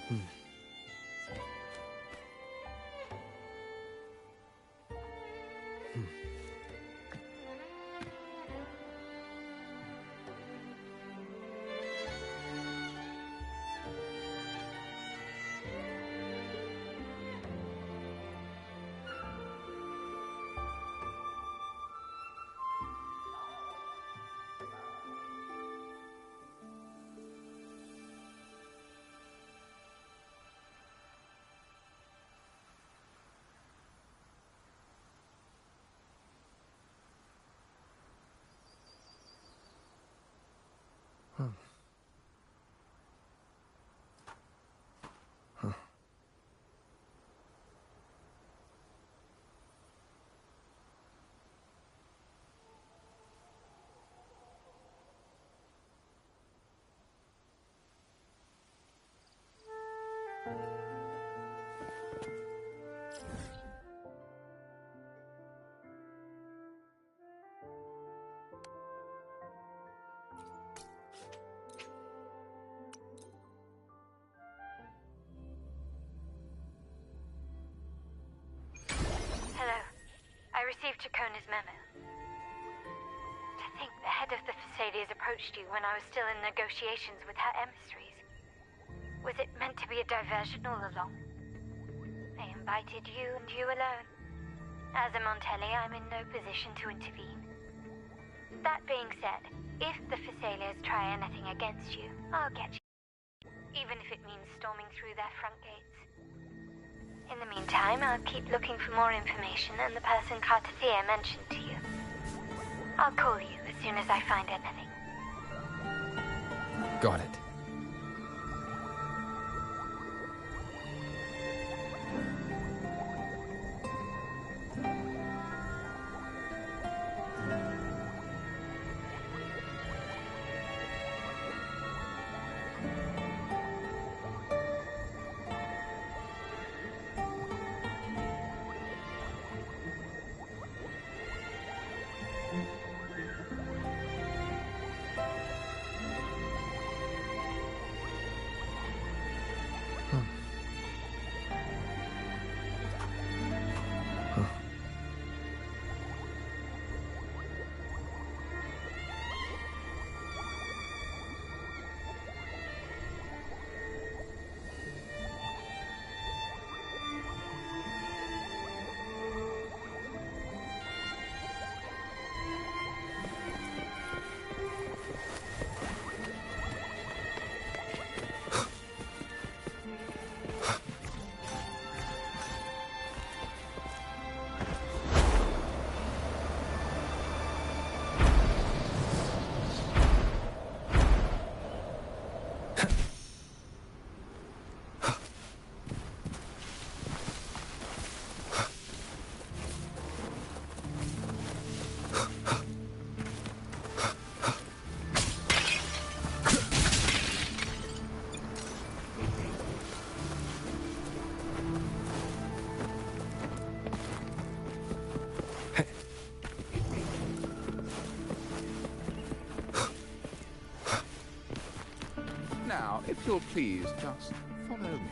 Hmm. Hello. I received Chacona's memo. To think the head of the Thessalians approached you when I was still in negotiations with her emissaries. Was it meant to be a diversion all along? They invited you and you alone. As a Montelli, I'm in no position to intervene. That being said, if the Thessalians try anything against you, I'll get you. Even if it means storming through their front gates. In the meantime, I'll keep looking for more information and the person Cartathea mentioned to you. I'll call you as soon as I find anything. Got it. Now, if you'll please just follow me.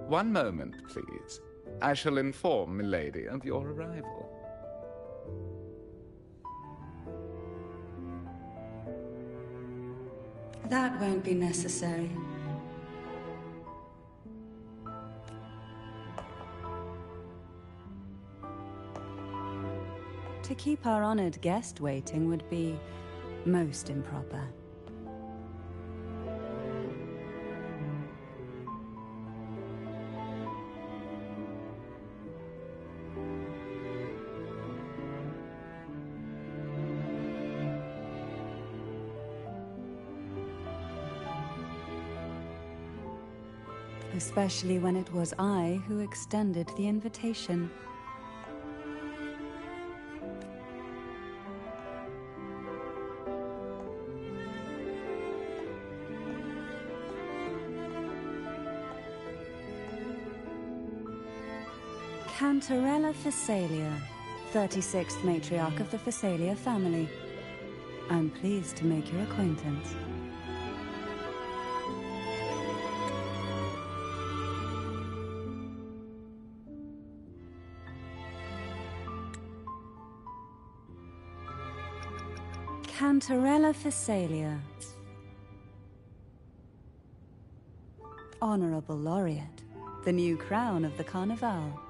One moment, please. I shall inform Milady of your arrival. That won't be necessary. To keep our honored guest waiting would be most improper. especially when it was I who extended the invitation. Cantarella Phasalia, 36th matriarch of the Phasalia family. I'm pleased to make your acquaintance. Cantarella Phasalia. Honorable Laureate, the new crown of the Carnival.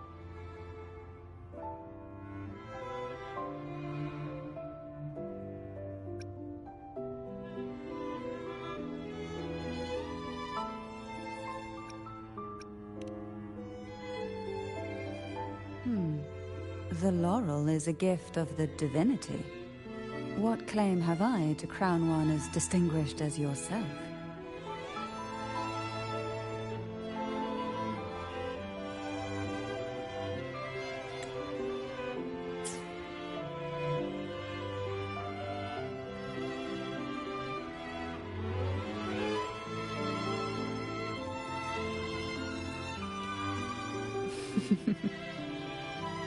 The laurel is a gift of the divinity. What claim have I to crown one as distinguished as yourself?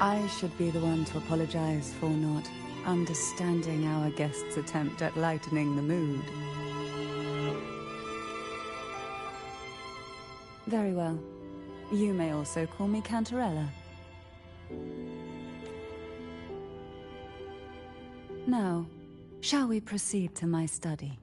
I should be the one to apologize for not understanding our guest's attempt at lightening the mood. Very well. You may also call me Cantarella. Now, shall we proceed to my study?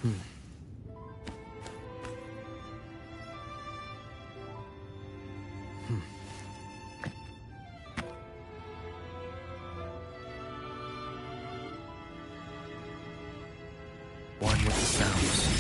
One with the sounds.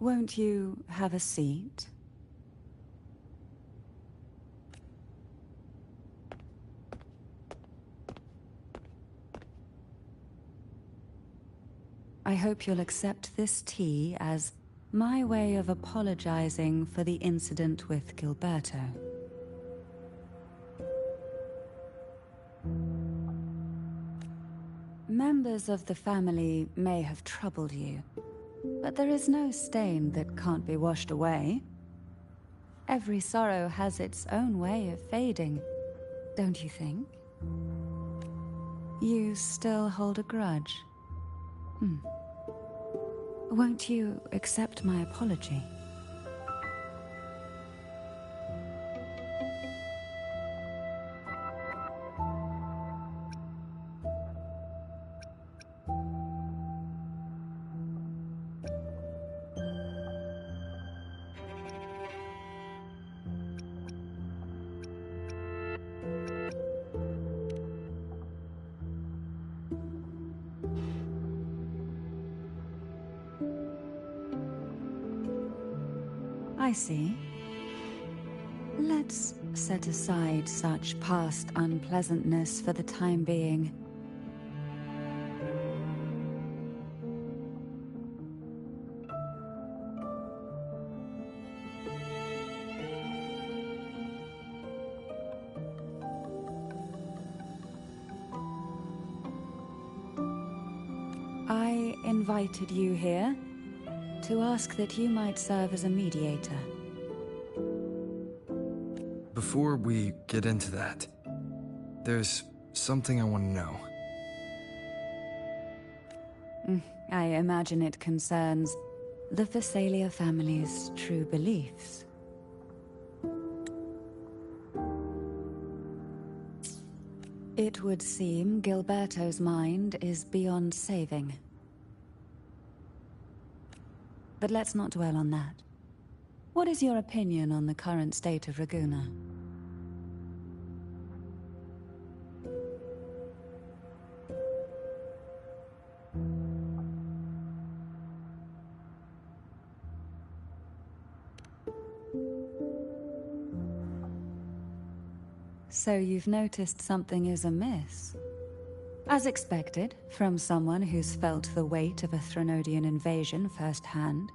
Won't you have a seat? I hope you'll accept this tea as my way of apologizing for the incident with Gilberto. Members of the family may have troubled you, but there is no stain that can't be washed away. Every sorrow has its own way of fading, don't you think? You still hold a grudge? Won't you accept my apology? I see. Let's set aside such past unpleasantness for the time being. I invited you here to ask that you might serve as a mediator. Before we get into that, there's something I want to know. I imagine it concerns the Phasalia family's true beliefs. It would seem Gilberto's mind is beyond saving. But let's not dwell on that. What is your opinion on the current state of Raguna? So you've noticed something is amiss? As expected, from someone who's felt the weight of a Threnodian invasion firsthand.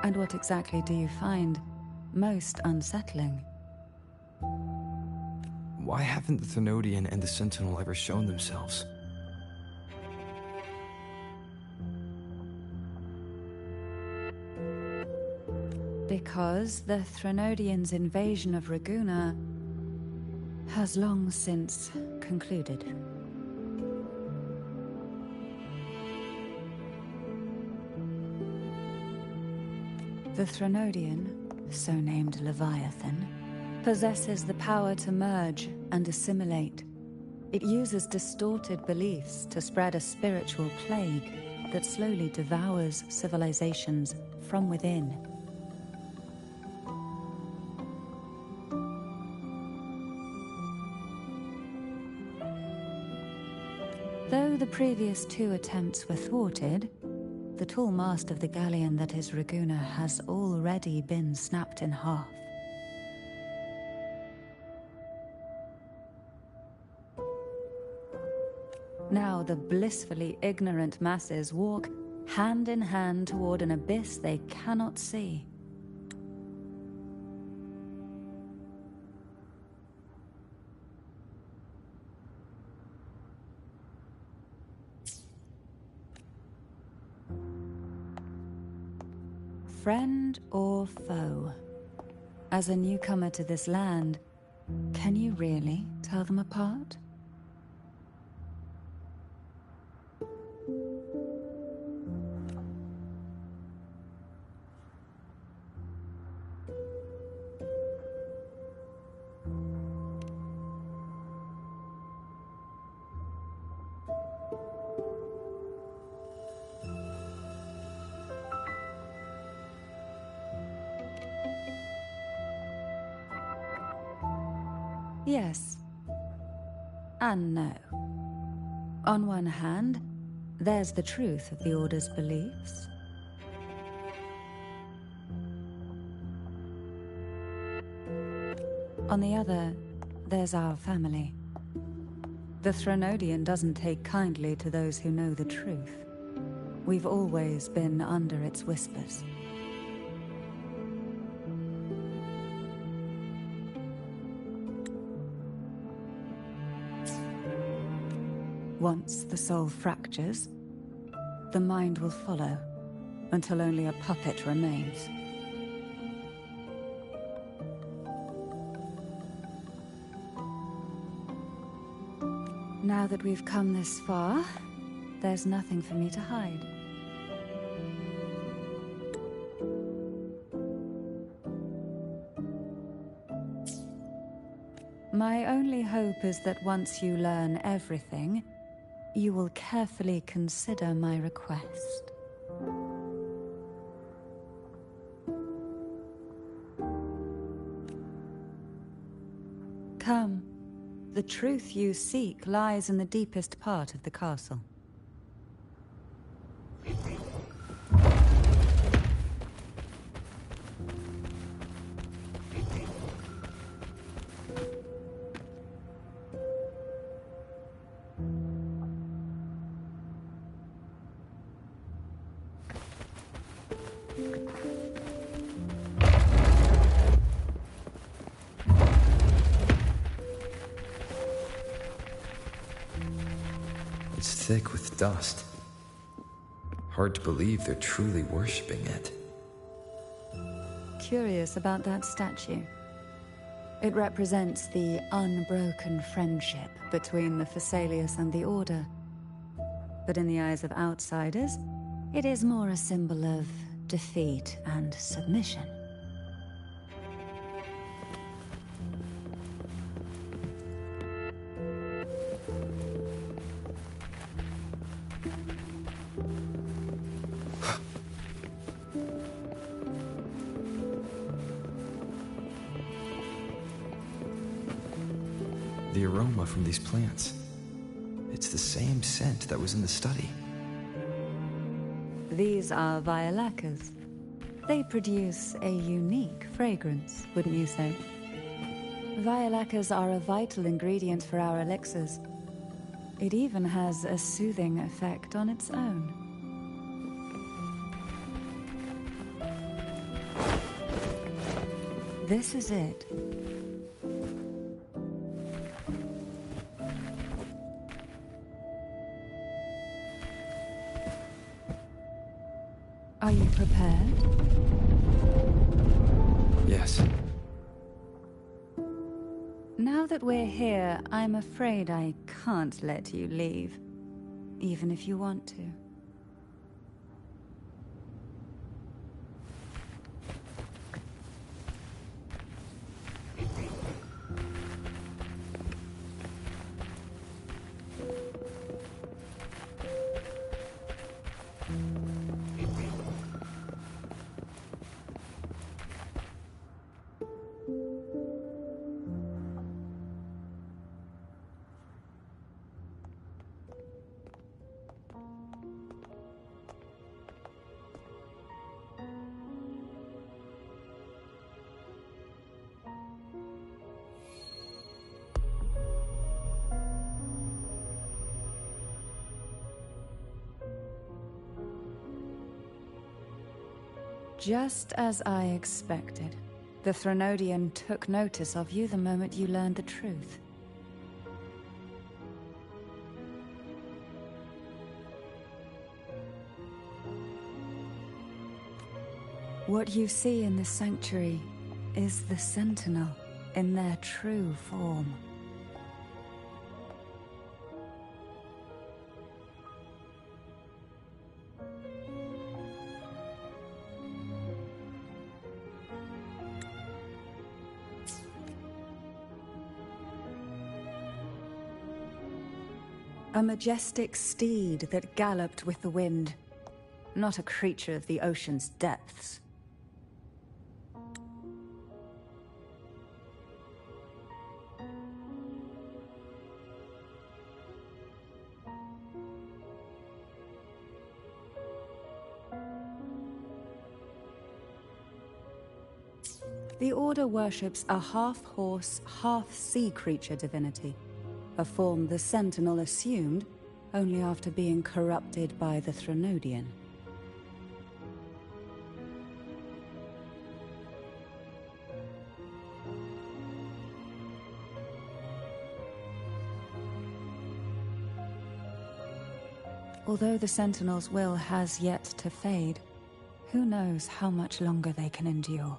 And what exactly do you find most unsettling? Why haven't the Thenodian and the Sentinel ever shown themselves? Because the Threnodians' invasion of Raguna has long since concluded. The Threnodian, so named Leviathan, possesses the power to merge and assimilate. It uses distorted beliefs to spread a spiritual plague that slowly devours civilizations from within. Though the previous two attempts were thwarted, the tall mast of the galleon that is Raguna has already been snapped in half. Now the blissfully ignorant masses walk hand in hand toward an abyss they cannot see. Friend or foe? As a newcomer to this land, can you really tell them apart? Yes. And no. On one hand, there's the truth of the Order's beliefs. On the other, there's our family. The Threnodian doesn't take kindly to those who know the truth. We've always been under its whispers. Once the soul fractures, the mind will follow, until only a puppet remains. Now that we've come this far, there's nothing for me to hide. My only hope is that once you learn everything, you will carefully consider my request. Come. The truth you seek lies in the deepest part of the castle. It's thick with dust. Hard to believe they're truly worshipping it. Curious about that statue. It represents the unbroken friendship between the Phasaelius and the Order. But in the eyes of outsiders, it is more a symbol of defeat and submission. The aroma from these plants. It's the same scent that was in the study. These are violacas. They produce a unique fragrance, wouldn't you say? Violacas are a vital ingredient for our elixirs. It even has a soothing effect on its own. This is it. Are you prepared? Yes. Now that we're here, I'm afraid I can't let you leave, even if you want to. Just as I expected. The Threnodian took notice of you the moment you learned the truth. What you see in the sanctuary is the Sentinel in their true form. A majestic steed that galloped with the wind, not a creature of the ocean's depths. The Order worships a half-horse, half-sea creature divinity, a form the Sentinel assumed only after being corrupted by the Threnodian. Although the Sentinel's will has yet to fade, who knows how much longer they can endure.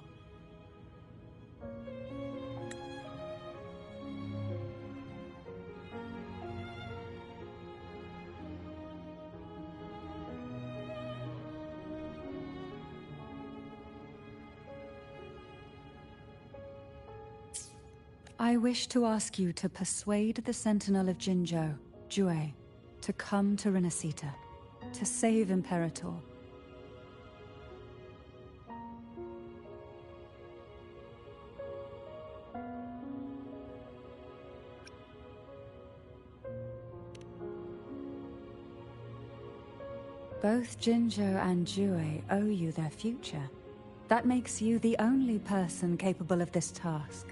I wish to ask you to persuade the Sentinel of Jinzhou, Jue, to come to Renacita, to save Imperator. Both Jinzhou and Jue owe you their future. That makes you the only person capable of this task.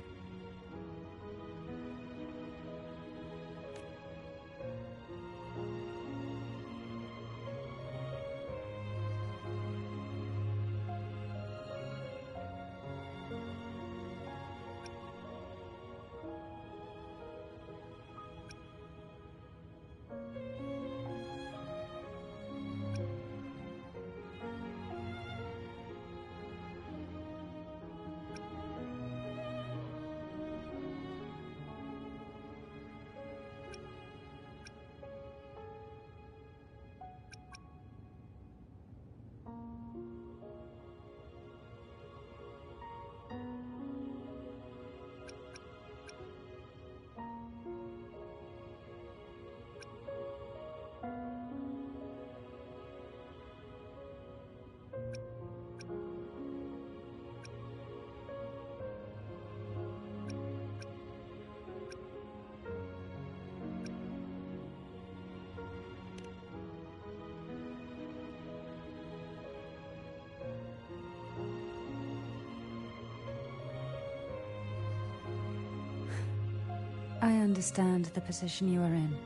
I understand the position you are in.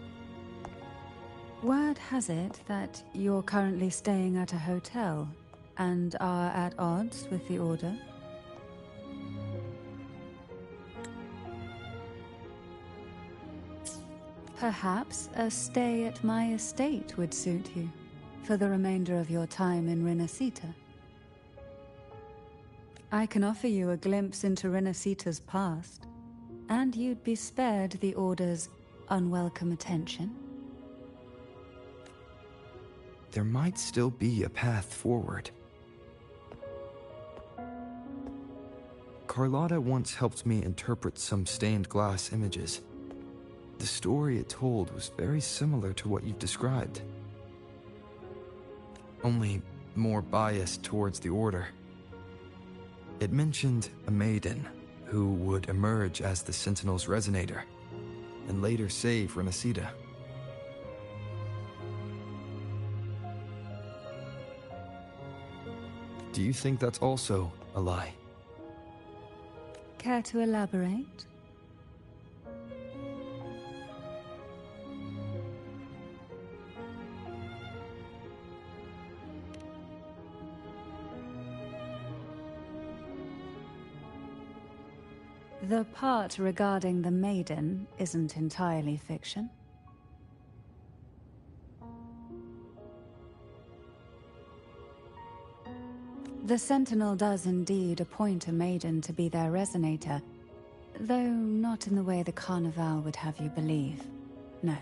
Word has it that you're currently staying at a hotel and are at odds with the Order. Perhaps a stay at my estate would suit you for the remainder of your time in Renacita. I can offer you a glimpse into Renacita's past, and you'd be spared the Order's unwelcome attention. There might still be a path forward. Carlotta once helped me interpret some stained glass images. The story it told was very similar to what you've described, only more biased towards the Order. It mentioned a maiden who would emerge as the Sentinel's resonator, and later save Renacita. Do you think that's also a lie? Care to elaborate? The part regarding the maiden isn't entirely fiction. The Sentinel does indeed appoint a maiden to be their resonator, though not in the way the Carnival would have you believe. No.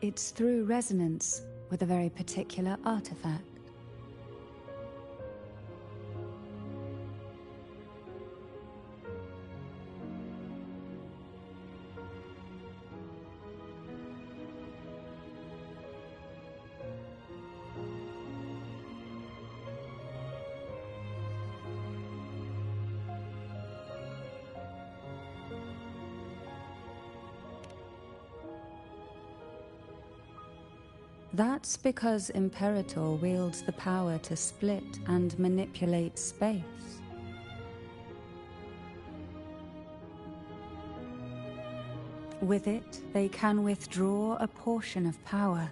It's through resonance with a very particular artifact. That's because Imperator wields the power to split and manipulate space. With it, they can withdraw a portion of power.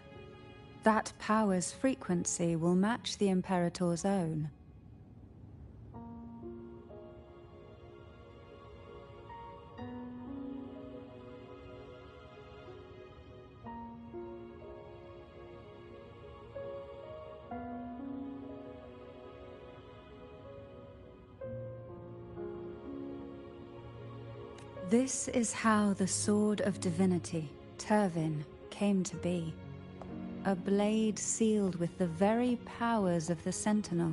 That power's frequency will match the Imperator's own. This is how the Sword of Divinity, Turvin, came to be. A blade sealed with the very powers of the Sentinel,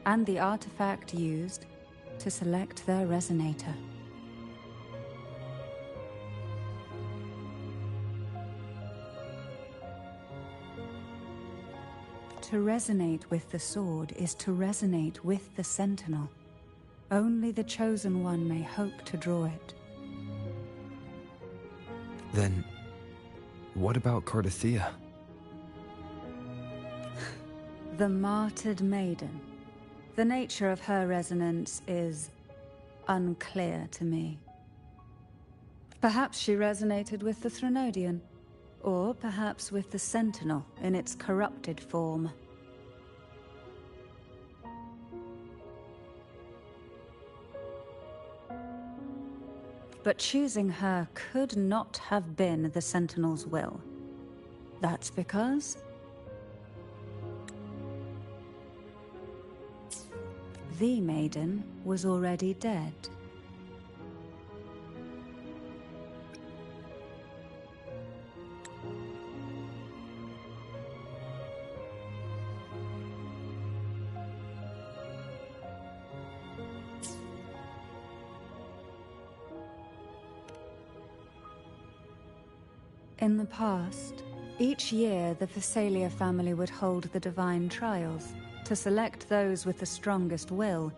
and the artifact used to select their resonator. To resonate with the sword is to resonate with the Sentinel. Only the Chosen One may hope to draw it. Then, what about Cardathea? The martyred maiden. The nature of her resonance is unclear to me. Perhaps she resonated with the Threnodian, or perhaps with the Sentinel in its corrupted form. But choosing her could not have been the Sentinel's will. That's because the maiden was already dead. In the past, each year the Thessalia family would hold the Divine Trials to select those with the strongest will.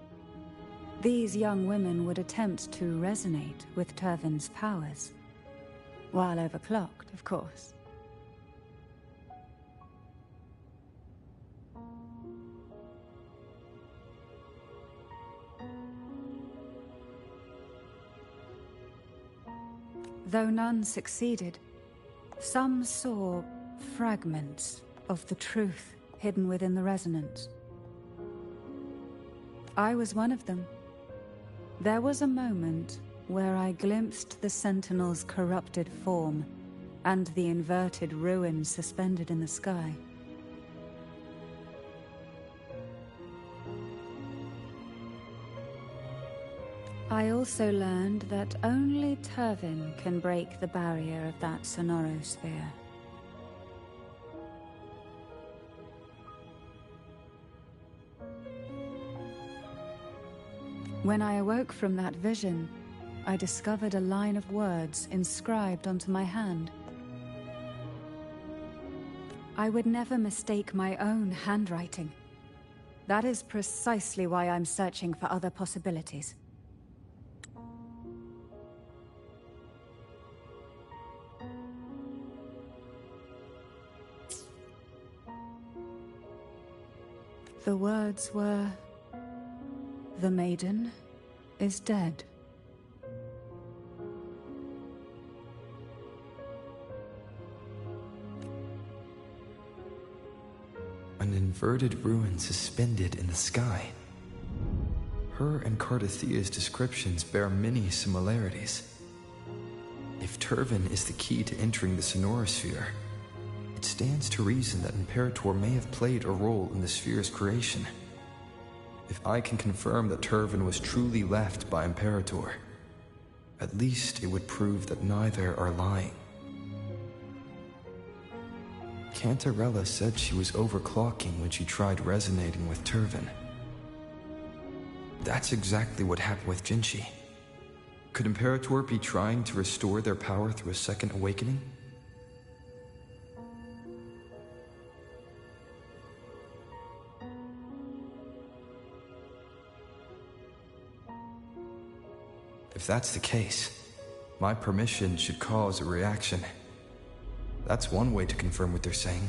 These young women would attempt to resonate with Turvin's powers. While overclocked, of course. Though none succeeded, some saw fragments of the truth hidden within the resonance. I was one of them. There was a moment where I glimpsed the Sentinel's corrupted form and the inverted ruins suspended in the sky. I also learned that only Turvin can break the barrier of that sonorosphere. When I awoke from that vision, I discovered a line of words inscribed onto my hand. I would never mistake my own handwriting. That is precisely why I'm searching for other possibilities. The words were, "The maiden is dead." An inverted ruin suspended in the sky. Her and Cardathea's descriptions bear many similarities. If Turvin is the key to entering the sonorosphere, it stands to reason that Imperator may have played a role in the sphere's creation. If I can confirm that Turvin was truly left by Imperator, at least it would prove that neither are lying. Cantarella said she was overclocking when she tried resonating with Turvin. That's exactly what happened with Jinchi. Could Imperator be trying to restore their power through a second awakening? If that's the case, my permission should cause a reaction. That's one way to confirm what they're saying.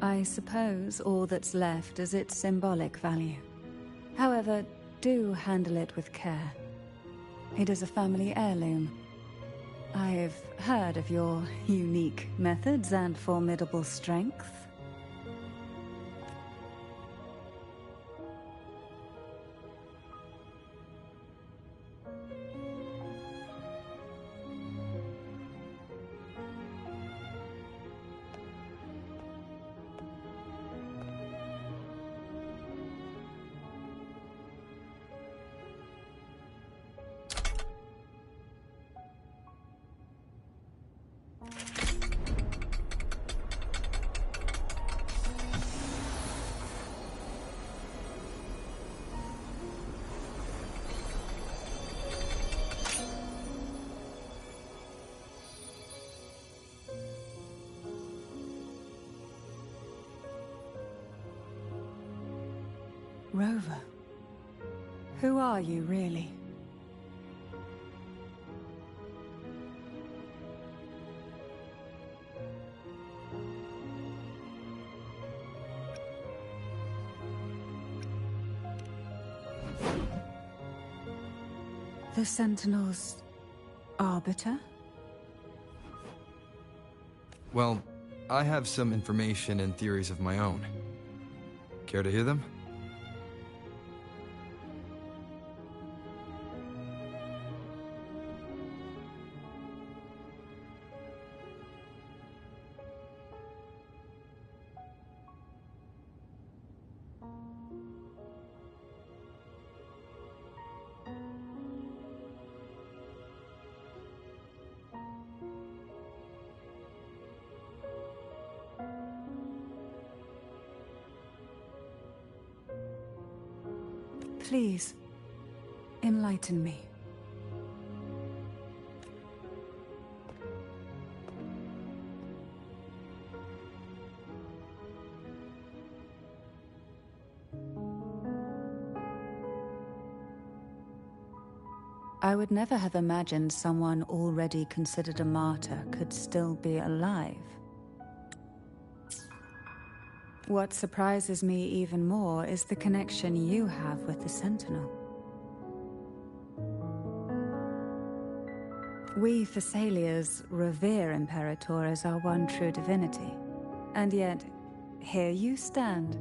I suppose all that's left is its symbolic value. However, do handle it with care. It is a family heirloom. I've heard of your unique methods and formidable strength. Rover, who are you really? The Sentinel's arbiter? Well, I have some information and theories of my own. Care to hear them? Please, enlighten me. I would never have imagined someone already considered a martyr could still be alive. What surprises me even more is the connection you have with the Sentinel. We Thessalians revere Imperator as our one true divinity. And yet, here you stand,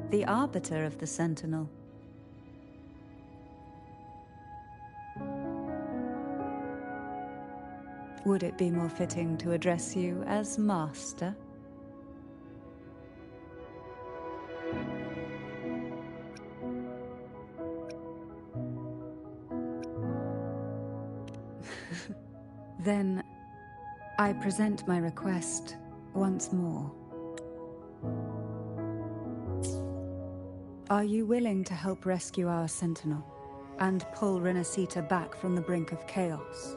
the arbiter of the Sentinel. Would it be more fitting to address you as Master? Then, I present my request once more. Are you willing to help rescue our Sentinel and pull Renacita back from the brink of chaos?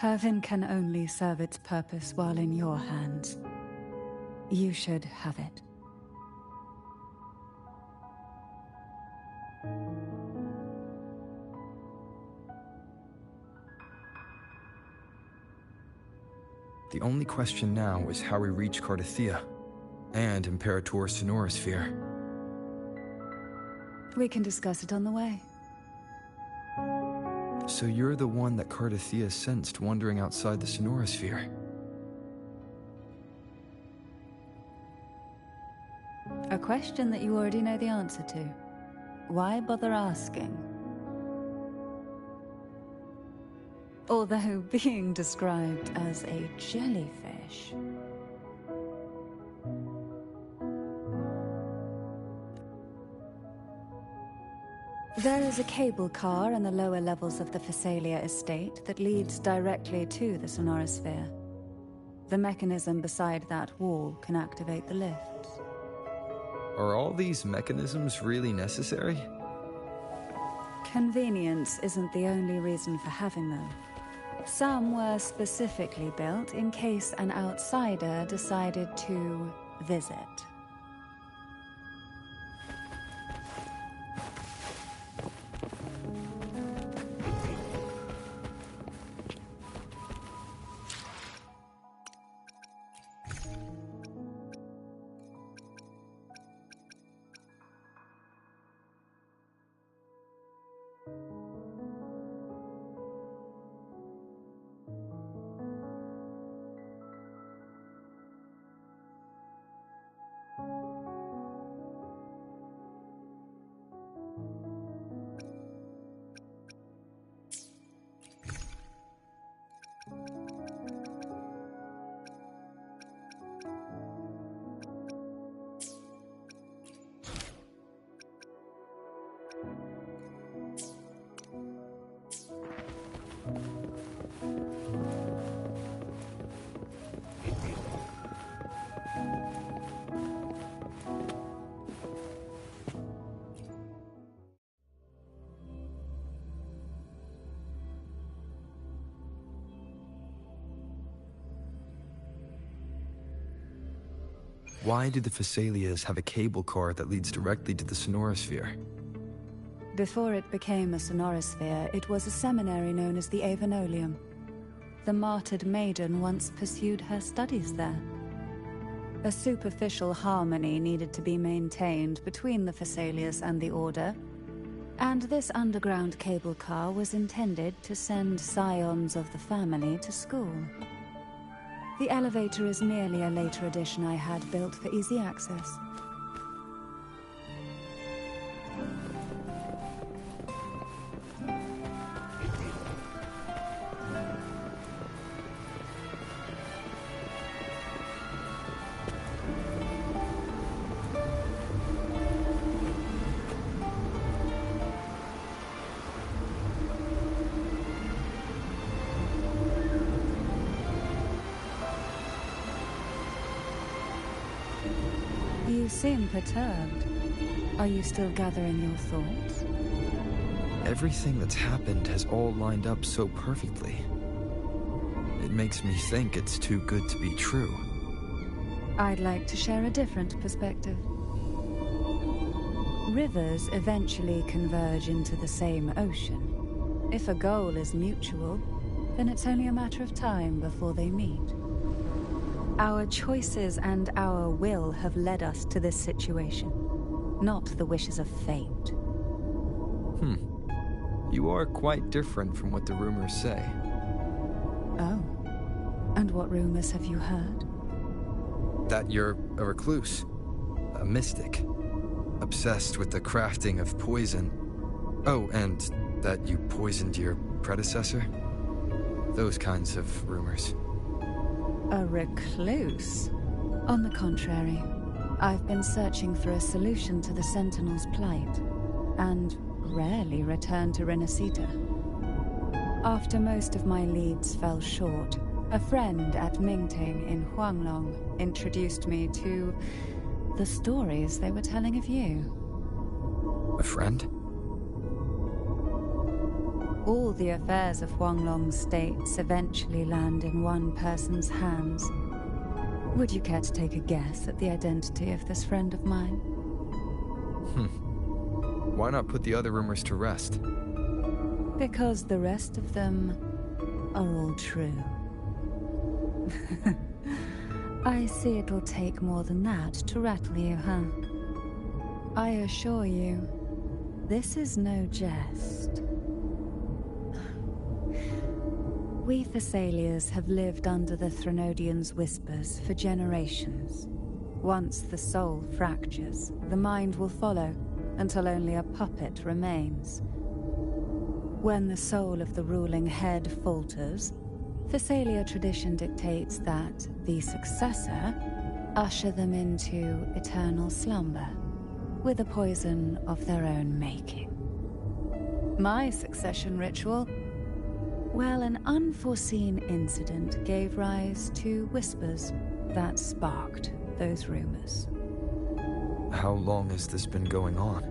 Turvin can only serve its purpose while in your hands. You should have it. The only question now is how we reach Cardathia and Imperator's Sonorosphere. We can discuss it on the way. So you're the one that Cardathia sensed wandering outside the Sonorosphere. A question that you already know the answer to. Why bother asking? Although being described as a jellyfish. There is a cable car in the lower levels of the Thessalia estate that leads directly to the Sonorosphere. The mechanism beside that wall can activate the lifts. Are all these mechanisms really necessary? Convenience isn't the only reason for having them. Some were specifically built in case an outsider decided to visit. Why do the Phasalias have a cable car that leads directly to the sonorosphere? Before it became a sonorosphere, it was a seminary known as the Avenolium. The martyred maiden once pursued her studies there. A superficial harmony needed to be maintained between the Phasalias and the Order, and this underground cable car was intended to send scions of the family to school. The elevator is merely a later addition I had built for easy access. You seem perturbed. Are you still gathering your thoughts? Everything that's happened has all lined up so perfectly. It makes me think it's too good to be true. I'd like to share a different perspective. Rivers eventually converge into the same ocean. If a goal is mutual, then it's only a matter of time before they meet. Our choices and our will have led us to this situation, not the wishes of fate. You are quite different from what the rumors say. Oh. And what rumors have you heard? That you're a recluse, a mystic, obsessed with the crafting of poison. Oh, and that you poisoned your predecessor? Those kinds of rumors. A recluse? On the contrary, I've been searching for a solution to the Sentinel's plight, and rarely return to Renacita. After most of my leads fell short, a friend at Mingting in Huanglong introduced me to the stories they were telling of you. A friend? All the affairs of Huanglong's states eventually land in one person's hands. Would you care to take a guess at the identity of this friend of mine? Why not put the other rumors to rest? Because the rest of them are all true. I see it'll take more than that to rattle you, huh? I assure you, this is no jest. We Thessalians have lived under the Threnodians' whispers for generations. Once the soul fractures, the mind will follow, until only a puppet remains. When the soul of the ruling head falters, Thessalia tradition dictates that the successor usher them into eternal slumber, with a poison of their own making. My succession ritual? Well, an unforeseen incident gave rise to whispers that sparked those rumors. How long has this been going on?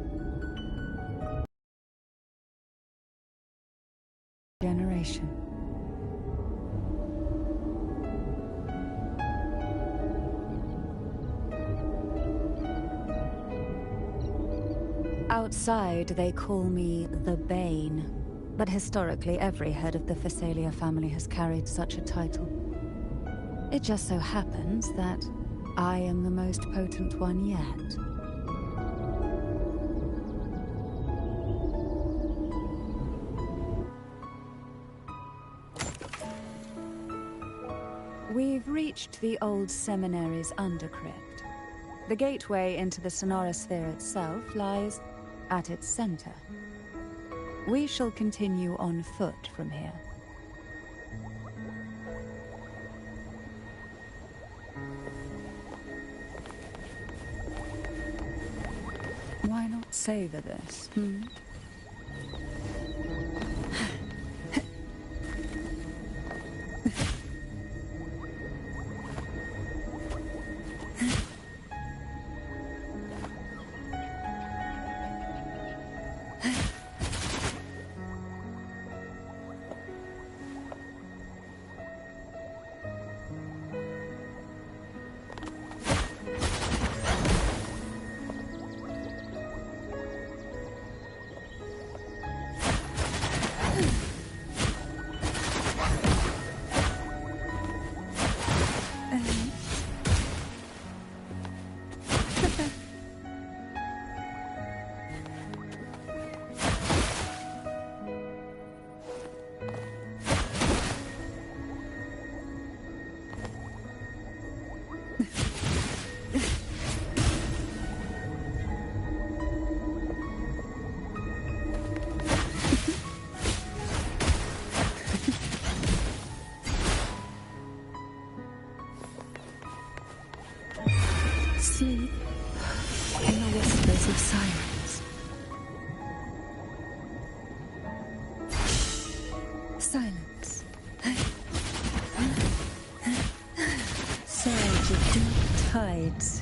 Generation. Outside, they call me the Bane, but historically every head of the Thessalia family has carried such a title. It just so happens that I am the most potent one yet. We've reached the old seminary's undercrypt. The gateway into the sonorosphere itself lies at its center. We shall continue on foot from here. Why not savor this, Silence. Surge of deep tides.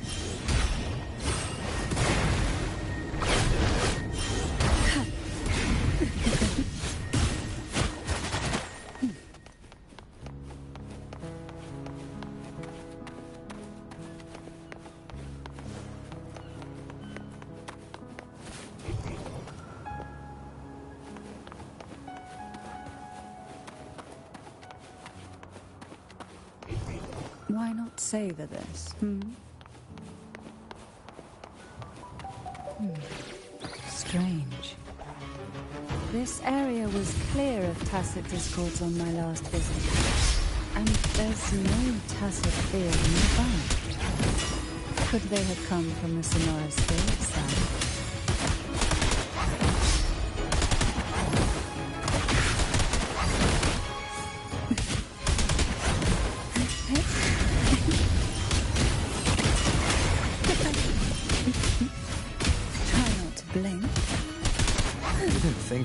Why not savor this, Strange. This area was clear of tacit discords on my last visit. And there's no tacit field nearby. Could they have come from the Sonora's field side?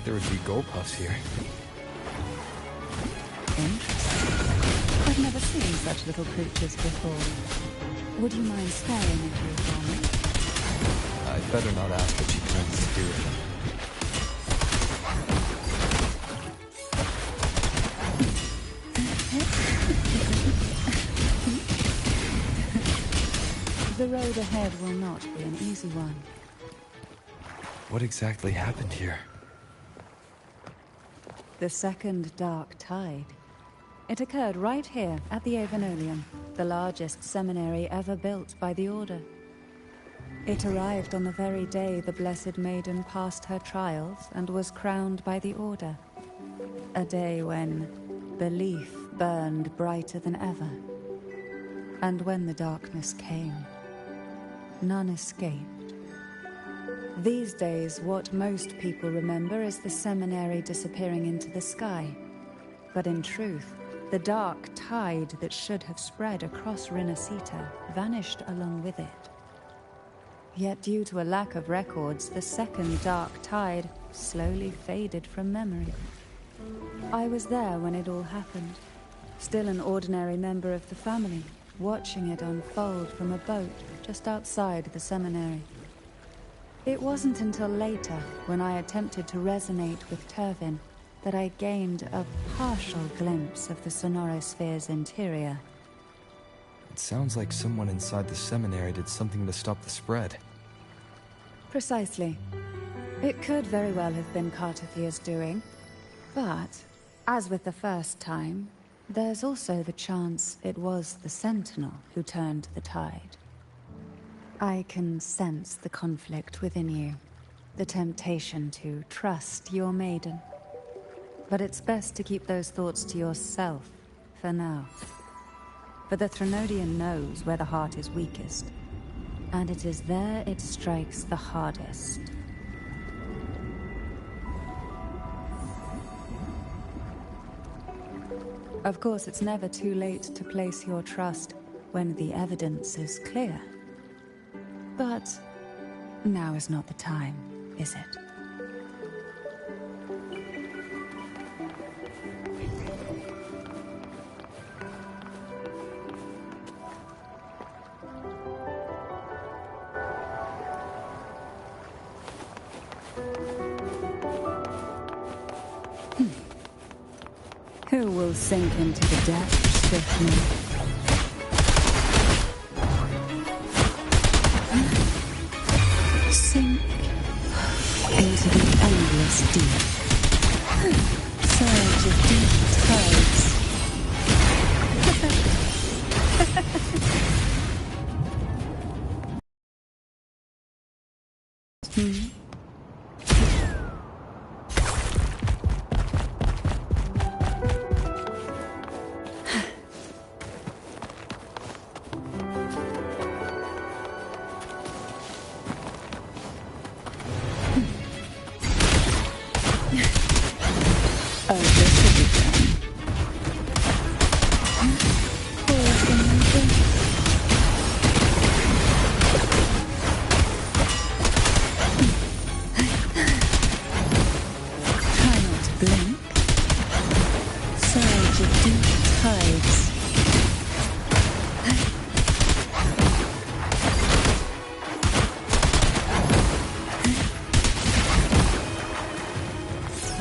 There would be gold puffs here. Interesting. I've never seen such little creatures before. Would you mind sparing a few for me? I'd better not ask what she plans to do with them. The road ahead will not be an easy one. What exactly happened here? The second dark tide. It occurred right here at the Avenolium, the largest seminary ever built by the Order. It arrived on the very day the Blessed Maiden passed her trials and was crowned by the Order. A day when belief burned brighter than ever. And when the darkness came, none escaped. These days, what most people remember is the seminary disappearing into the sky. But in truth, the dark tide that should have spread across Rinascita vanished along with it. Yet due to a lack of records, the second dark tide slowly faded from memory. I was there when it all happened, still an ordinary member of the family, watching it unfold from a boat just outside the seminary. It wasn't until later, when I attempted to resonate with Turvin, that I gained a partial glimpse of the Sonorosphere's interior. It sounds like someone inside the seminary did something to stop the spread. Precisely. It could very well have been Cartathia's doing. But, as with the first time, there's also the chance it was the Sentinel who turned the tide. I can sense the conflict within you, the temptation to trust your maiden. But it's best to keep those thoughts to yourself, for now. For the Threnodian knows where the heart is weakest, and it is there it strikes the hardest. Of course, it's never too late to place your trust when the evidence is clear. But now is not the time, is it? Who will sink into the depths with me? Sink into the endless deep. Surge of deep tides.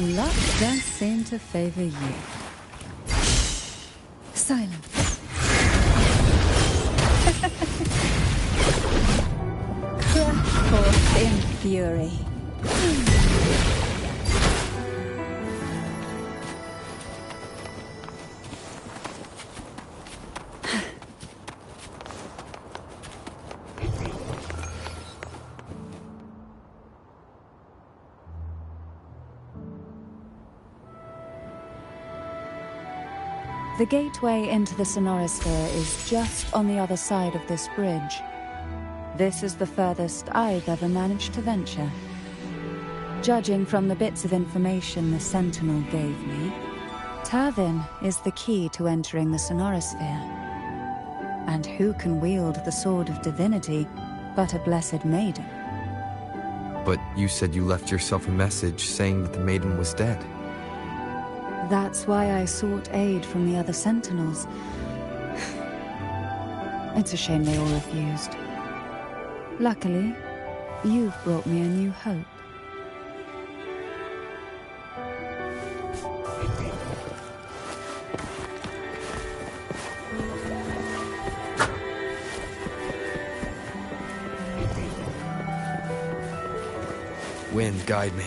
Luck does seem to favor you. Silence. Crash forth in fury. The gateway into the Sonorosphere is just on the other side of this bridge. This is the furthest I've ever managed to venture. Judging from the bits of information the Sentinel gave me, Turvin is the key to entering the Sonorosphere. And who can wield the Sword of Divinity but a blessed maiden? But you said you left yourself a message saying that the maiden was dead. That's why I sought aid from the other Sentinels. It's a shame they all refused. Luckily, you've brought me a new hope. Wind, guide me.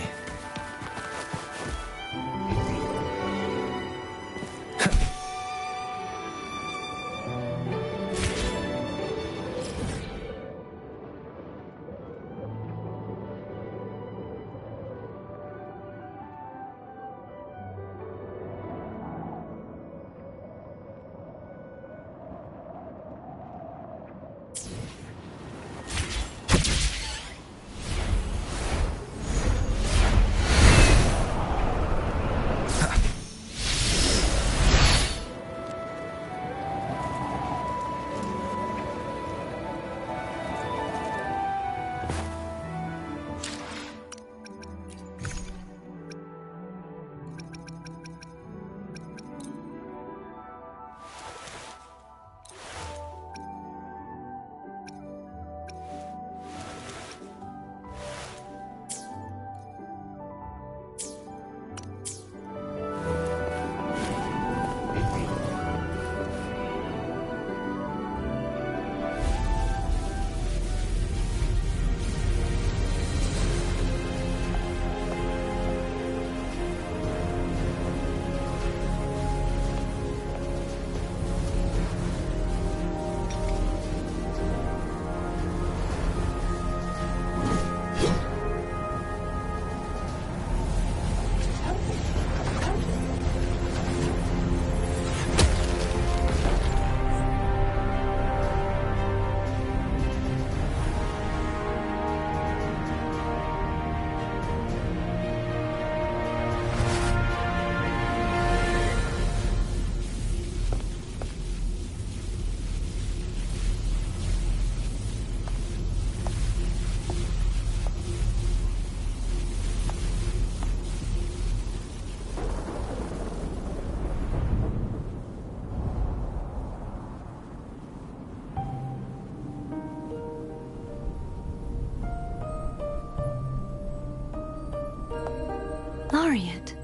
Laureate,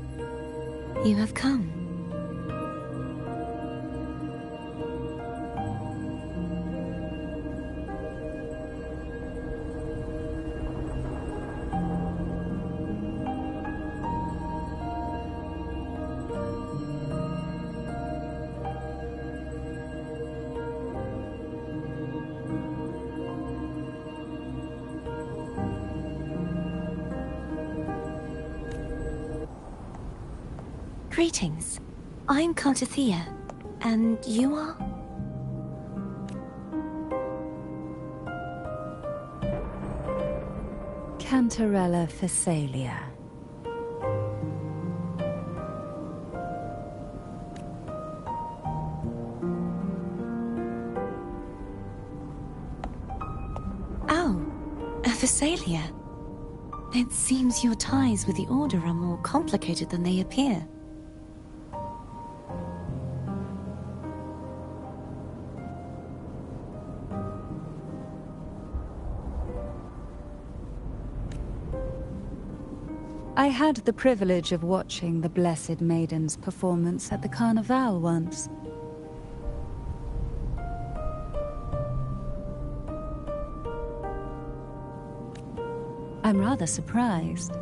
you have come. Greetings. I'm Cartathea, and you are? Cantarella Phasalia. Oh, a Phasalia. It seems your ties with the Order are more complicated than they appear. I had the privilege of watching the Blessed Maiden's performance at the Carnival once. I'm rather surprised.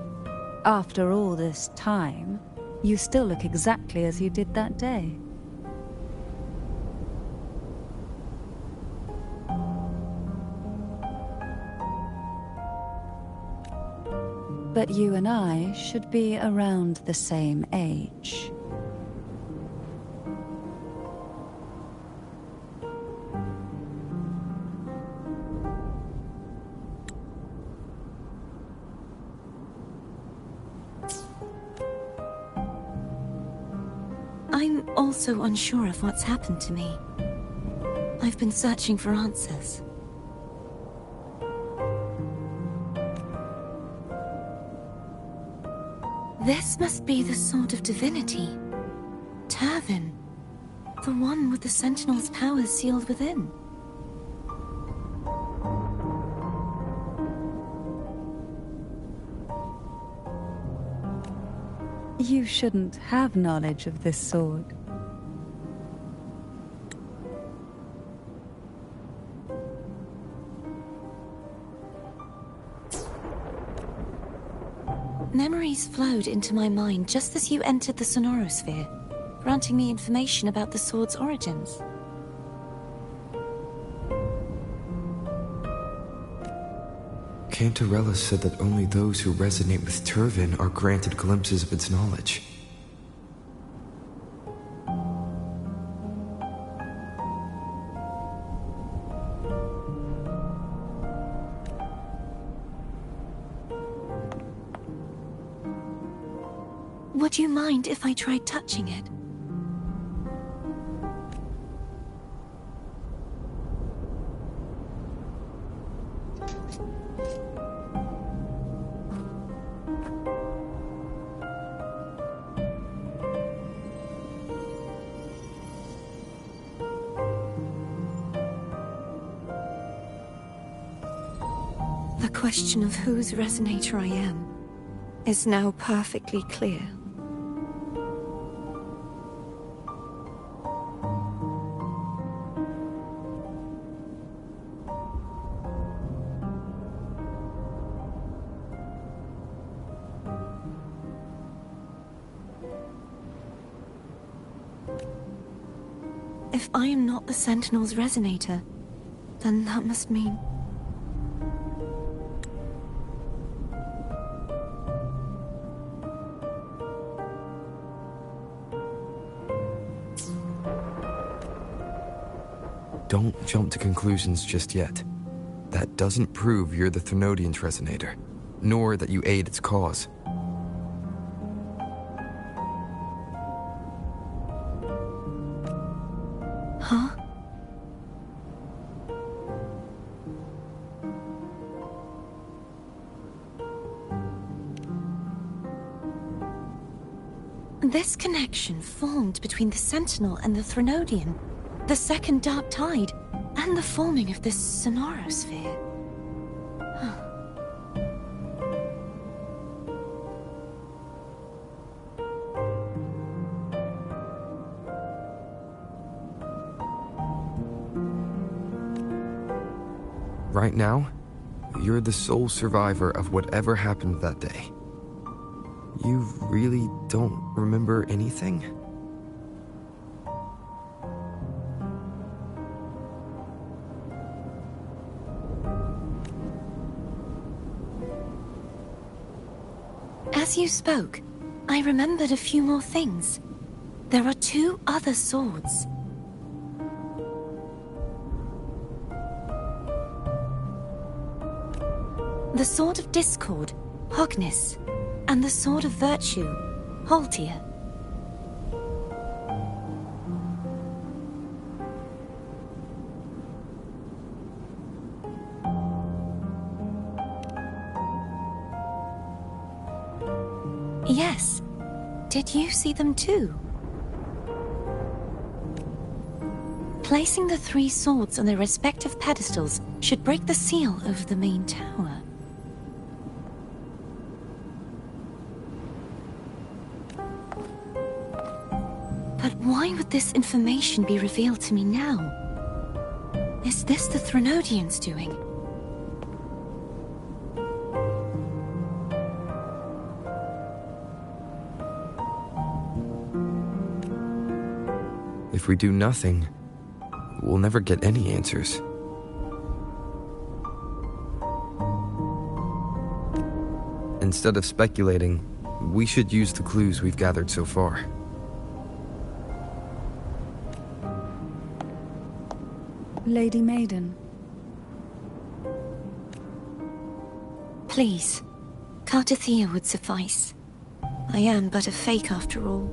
After all this time, you still look exactly as you did that day. But you and I should be around the same age. I'm also unsure of what's happened to me. I've been searching for answers. This must be the Sword of Divinity. Turvin. The one with the Sentinel's powers sealed within. You shouldn't have knowledge of this sword. Memories flowed into my mind just as you entered the Sonorosphere, granting me information about the sword's origins. Cantarella said that only those who resonate with Turvin are granted glimpses of its knowledge. Would you mind if I tried touching it? The question of whose resonator I am is now perfectly clear. If I am not the Sentinel's resonator, then that must mean... Don't jump to conclusions just yet. That doesn't prove you're the Thenodian's resonator, nor that you aid its cause. Huh? This connection formed between the Sentinel and the Thenodian, the second Dark Tide, and the forming of this Sonorosphere. Right now, you're the sole survivor of whatever happened that day. You really don't remember anything? As you spoke, I remembered a few more things. There are 2 other swords. The Sword of Discord, Hognis, and the Sword of Virtue, Haltia. Yes. Did you see them too? Placing the 3 swords on their respective pedestals should break the seal over the main tower. But why would this information be revealed to me now? Is this the Threnodians' doing? If we do nothing, we'll never get any answers. Instead of speculating, we should use the clues we've gathered so far. Lady Maiden. Please, Cartathea would suffice. I am but a fake after all.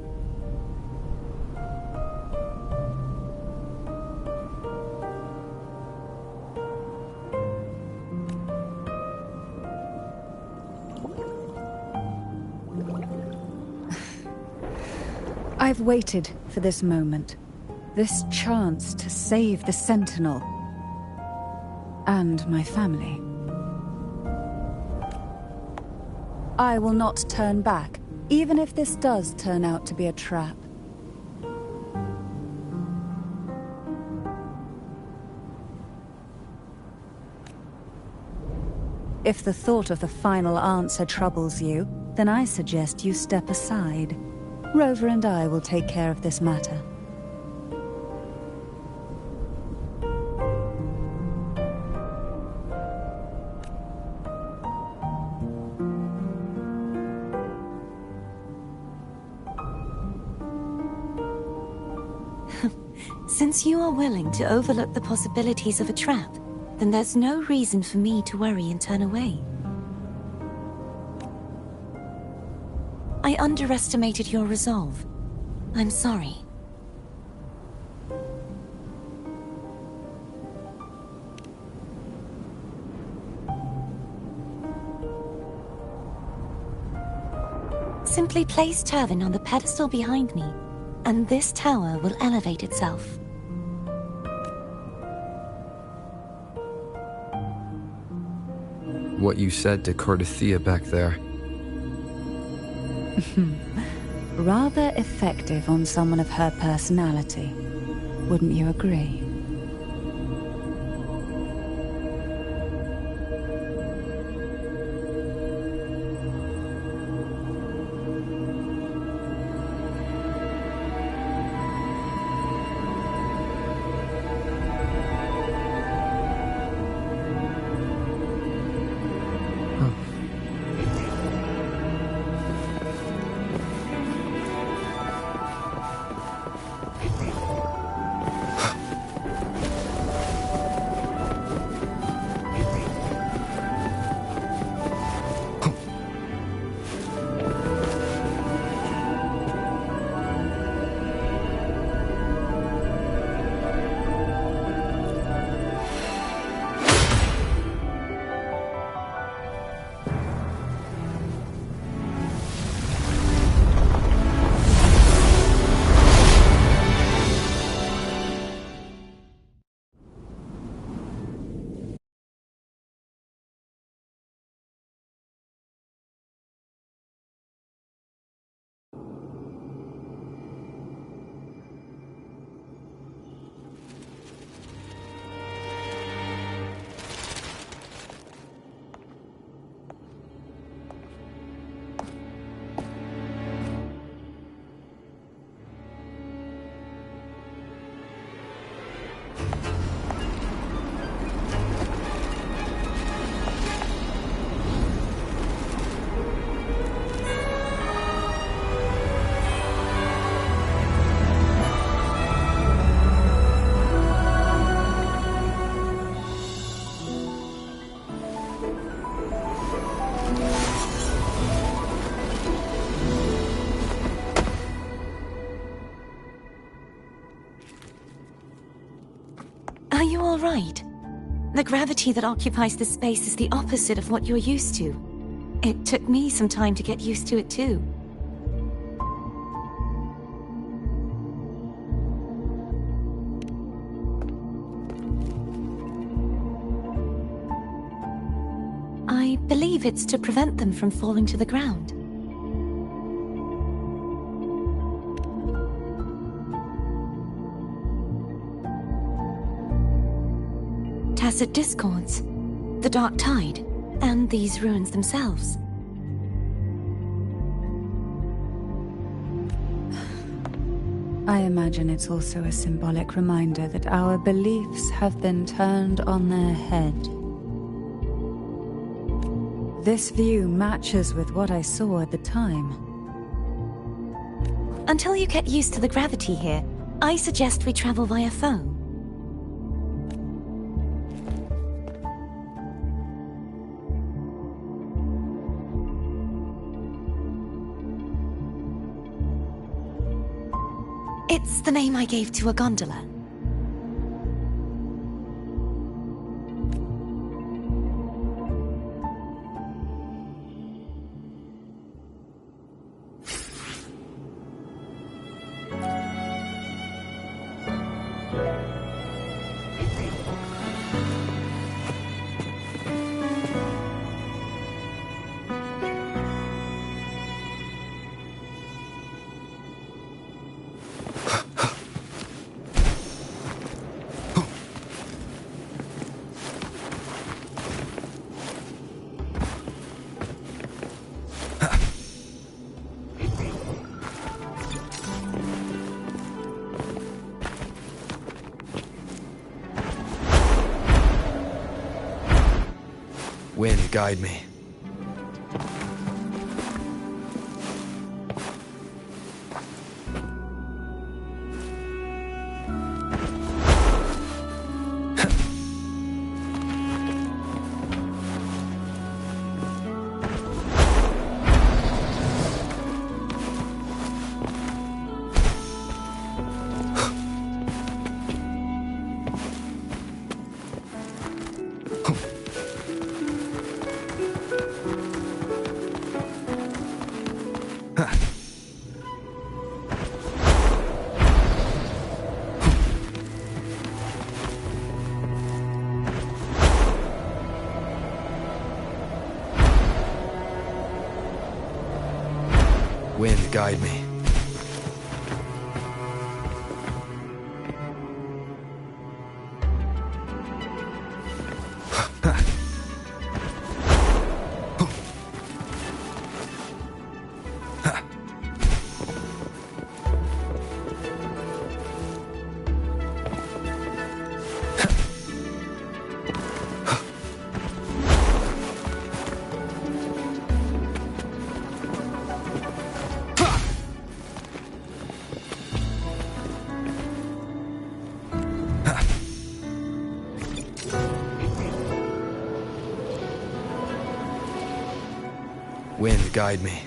I've waited for this moment. This chance to save the Sentinel. And my family. I will not turn back, even if this does turn out to be a trap. If the thought of the final answer troubles you, then I suggest you step aside. Rover and I will take care of this matter. Since you are willing to overlook the possibilities of a trap, then there's no reason for me to worry and turn away. I underestimated your resolve. I'm sorry. Simply place Turvin on the pedestal behind me, and this tower will elevate itself. What you said to Cartathea back there. Rather effective on someone of her personality. Wouldn't you agree? Are you all right? The gravity that occupies this space is the opposite of what you're used to. It took me some time to get used to it too. I believe it's to prevent them from falling to the ground. tacit discords. The Dark Tide, and these ruins themselves. I imagine it's also a symbolic reminder that our beliefs have been turned on their head. This view matches with what I saw at the time. Until you get used to the gravity here, I suggest we travel via phone. It's the name I gave to a gondola. Wind, guide me. Wind, guide me. Wind, guide me.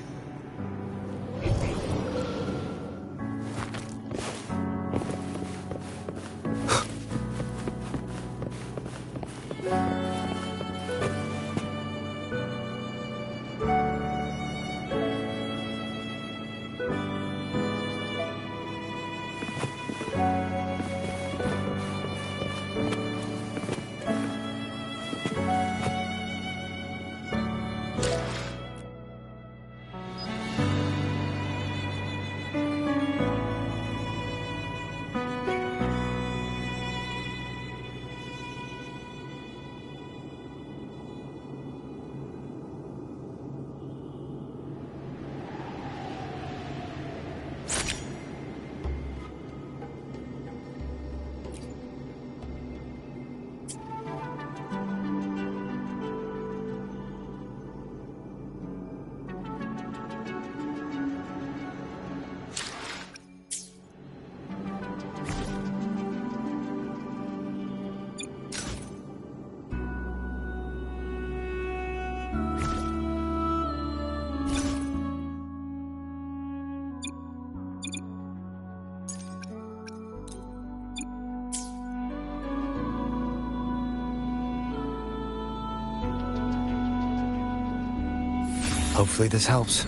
Hopefully this helps.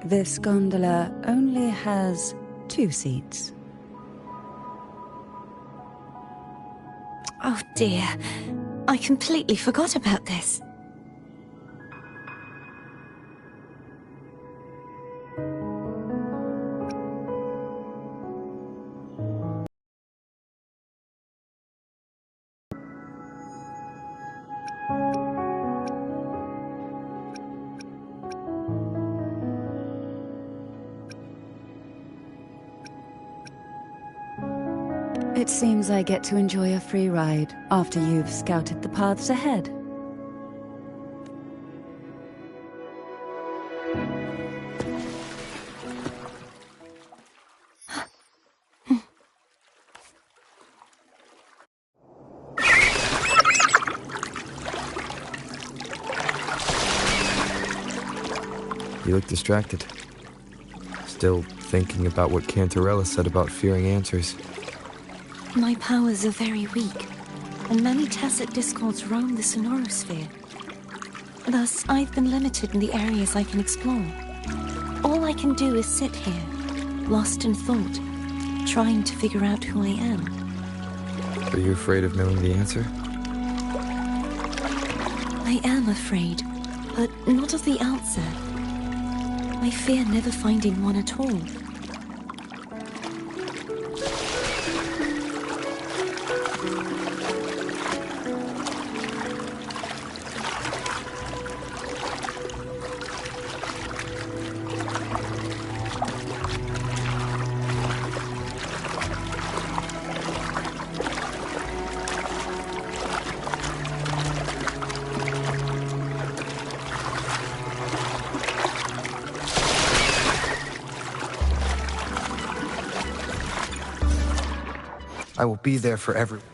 This gondola only has 2 seats. Oh dear, I completely forgot about this. It seems I get to enjoy a free ride after you've scouted the paths ahead. You look distracted. Still thinking about what Cantarella said about fearing answers. My powers are very weak, and many tacit discords roam the sonorosphere. Thus, I've been limited in the areas I can explore. All I can do is sit here, lost in thought, trying to figure out who I am. Are you afraid of knowing the answer? I am afraid, but not of the answer. I fear never finding one at all. I will be there for everyone.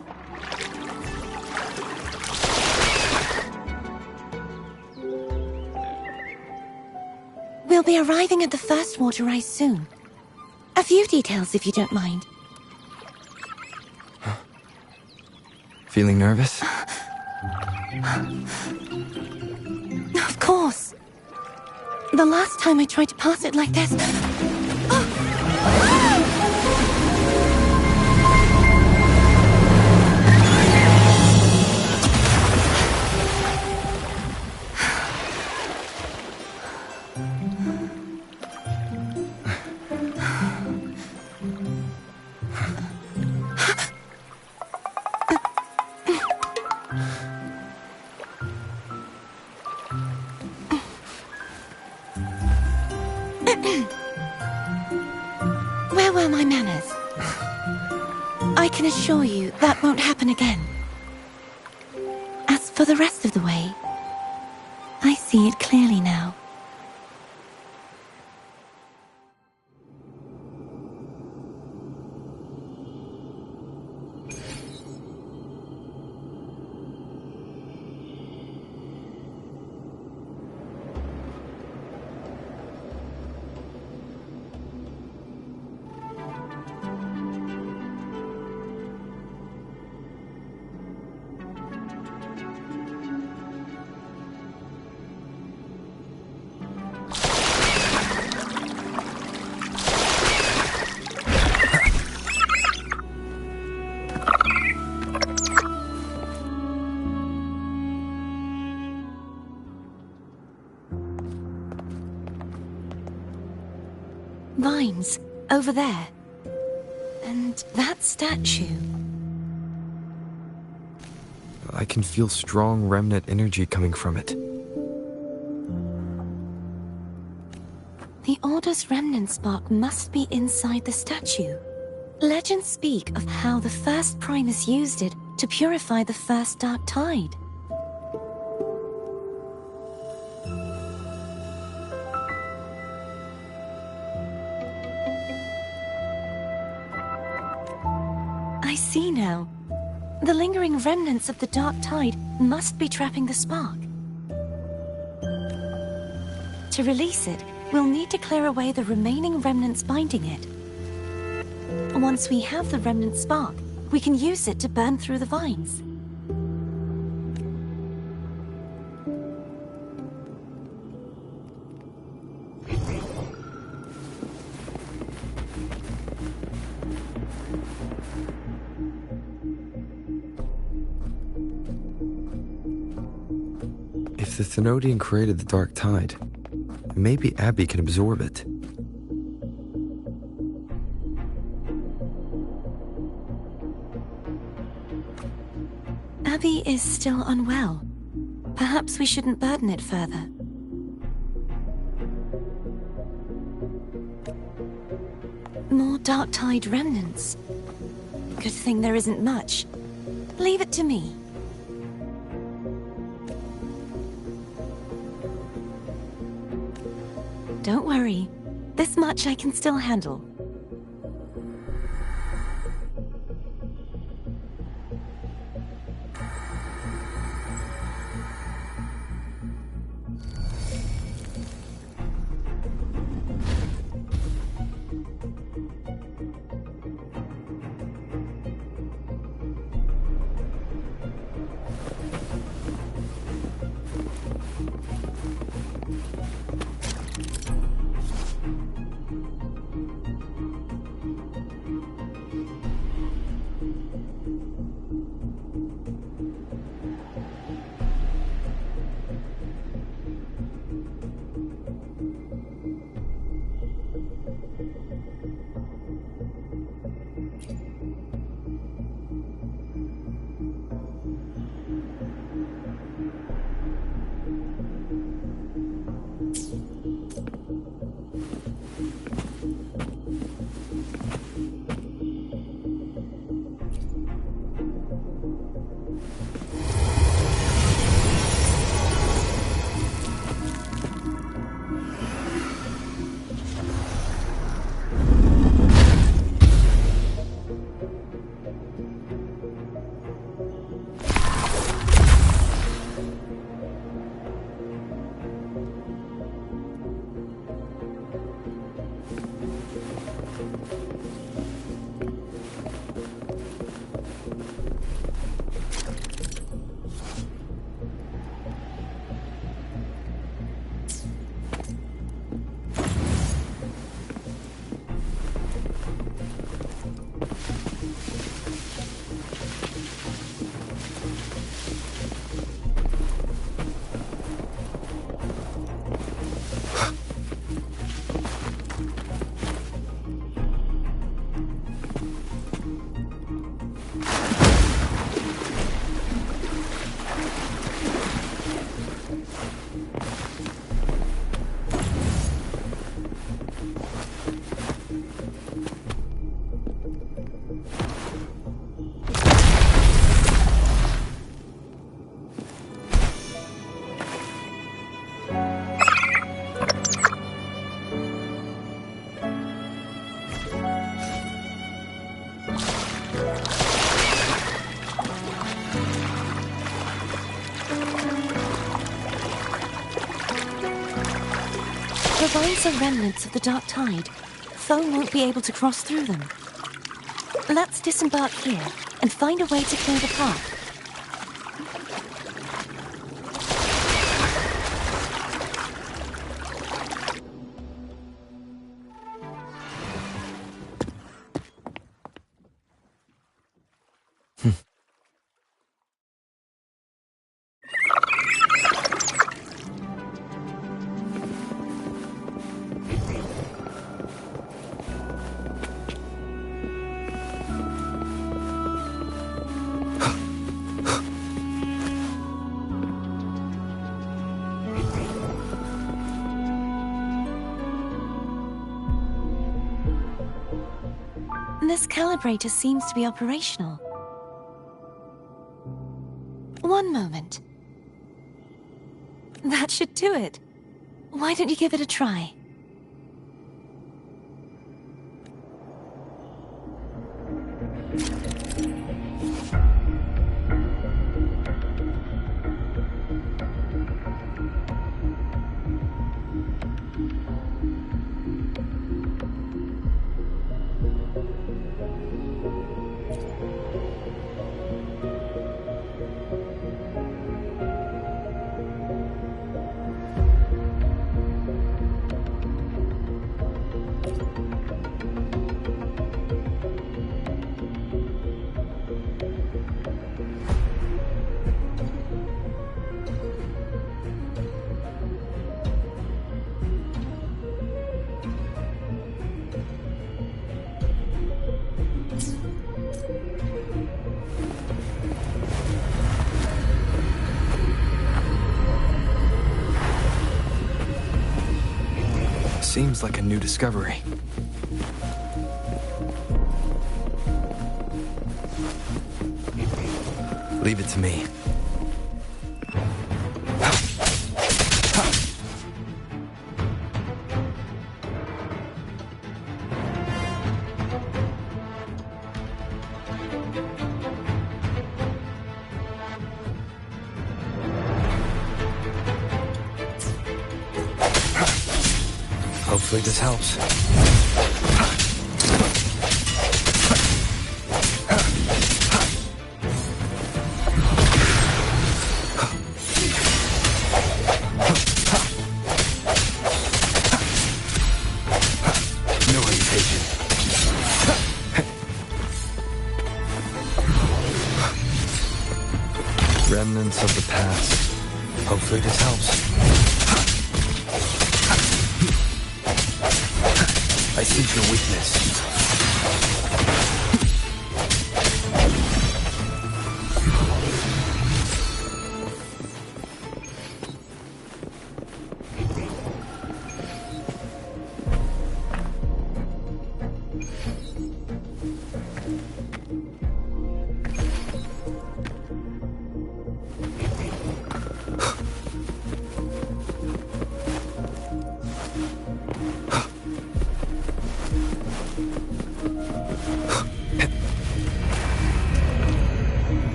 We'll be arriving at the first water rise soon. A few details, if you don't mind. Feeling nervous? Of course. The last time I tried to pass it like this... Where were my manners? I can assure you that won't happen again. As for the rest of the way, I see it clearly now. Vines, over there. And that statue. I can feel strong remnant energy coming from it. The Order's remnant spark must be inside the statue. Legends speak of how the first Primus used it to purify the first dark tide. I see now. The lingering remnants of the dark tide must be trapping the spark. To release it, we'll need to clear away the remaining remnants binding it. Once we have the remnant spark, we can use it to burn through the vines. the Thenodian created the Dark Tide, maybe Abby can absorb it. Abby is still unwell. Perhaps we shouldn't burden it further. More Dark Tide remnants. Good thing there isn't much. Leave it to me. Don't worry. This much I can still handle. The vines are remnants of the Dark Tide. Foe won't be able to cross through them. Let's disembark here and find a way to clear the path. This calibrator seems to be operational. One moment. That should do it. Why don't you give it a try? Seems like a new discovery. Leave it to me. Hopefully this helps. No hesitation. Remnants of the past. Hopefully this helps. I sense your weakness.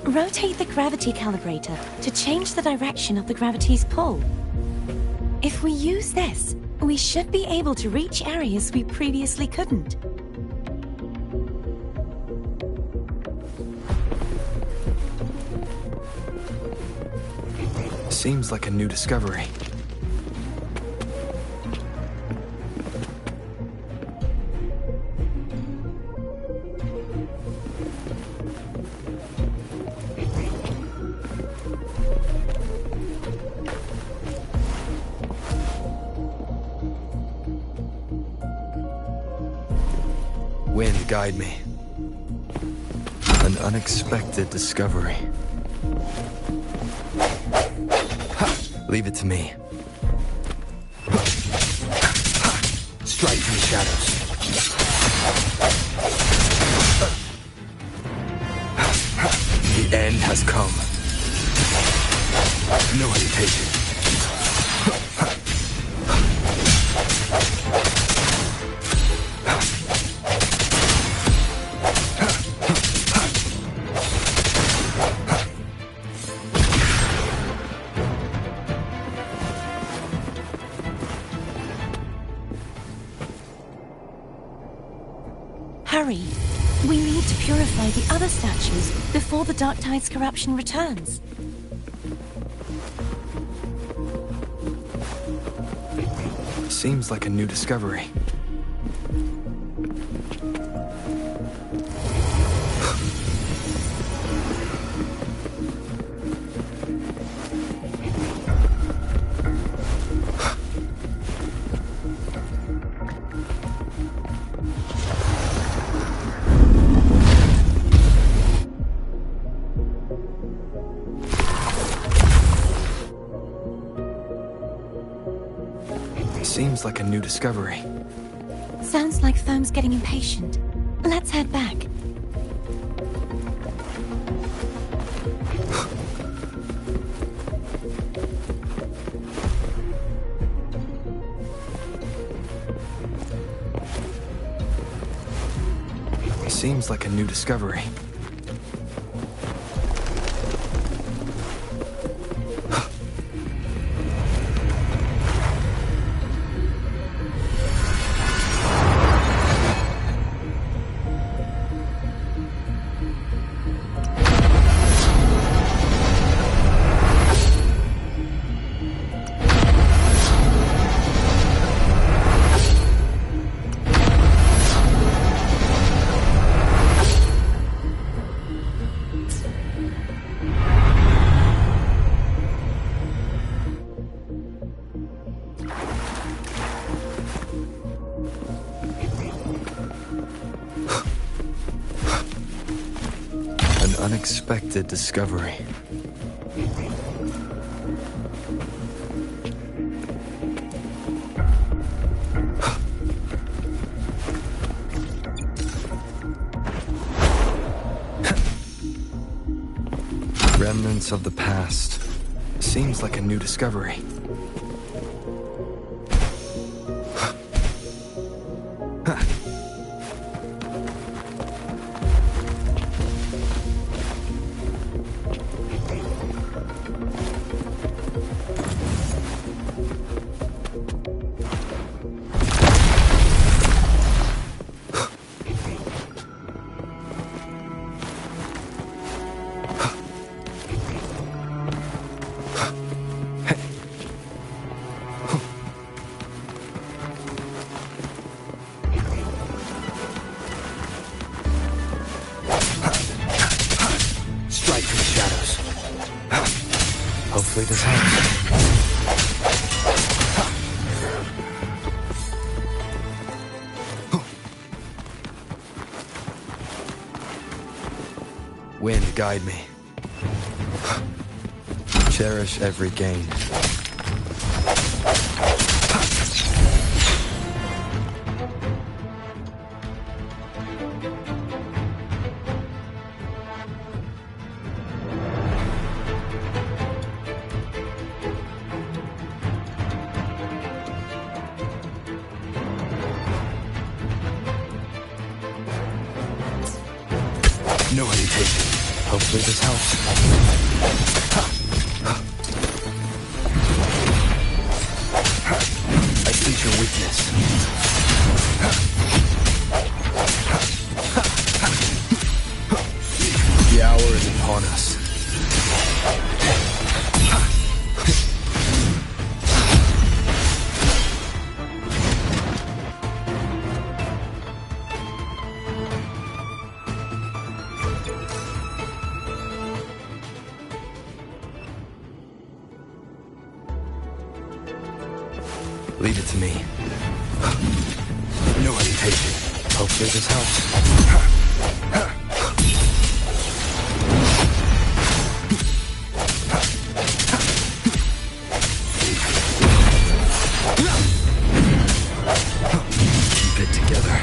Rotate the gravity calibrator to change the direction of the gravity's pull. If we use this, we should be able to reach areas we previously couldn't. Seems like a new discovery. Wind, guide me. An unexpected discovery. Leave it to me. Strike from the shadows. The end has come. No hesitation. Hurry! We need to purify the other statues before the Dark Tide's corruption returns. Seems like a new discovery. Seems like a new discovery. Sounds like Therm's getting impatient. Let's head back. Seems like a new discovery. unexpected discovery. Remnants of the past. Seems like a new discovery. Hopefully this helps. Wind, guide me. Cherish every gain. No hesitation. Hopefully this helps. I sense your weakness. The hour is upon us. Leave it to me. No hesitation. Hopefully this helps. Keep it together.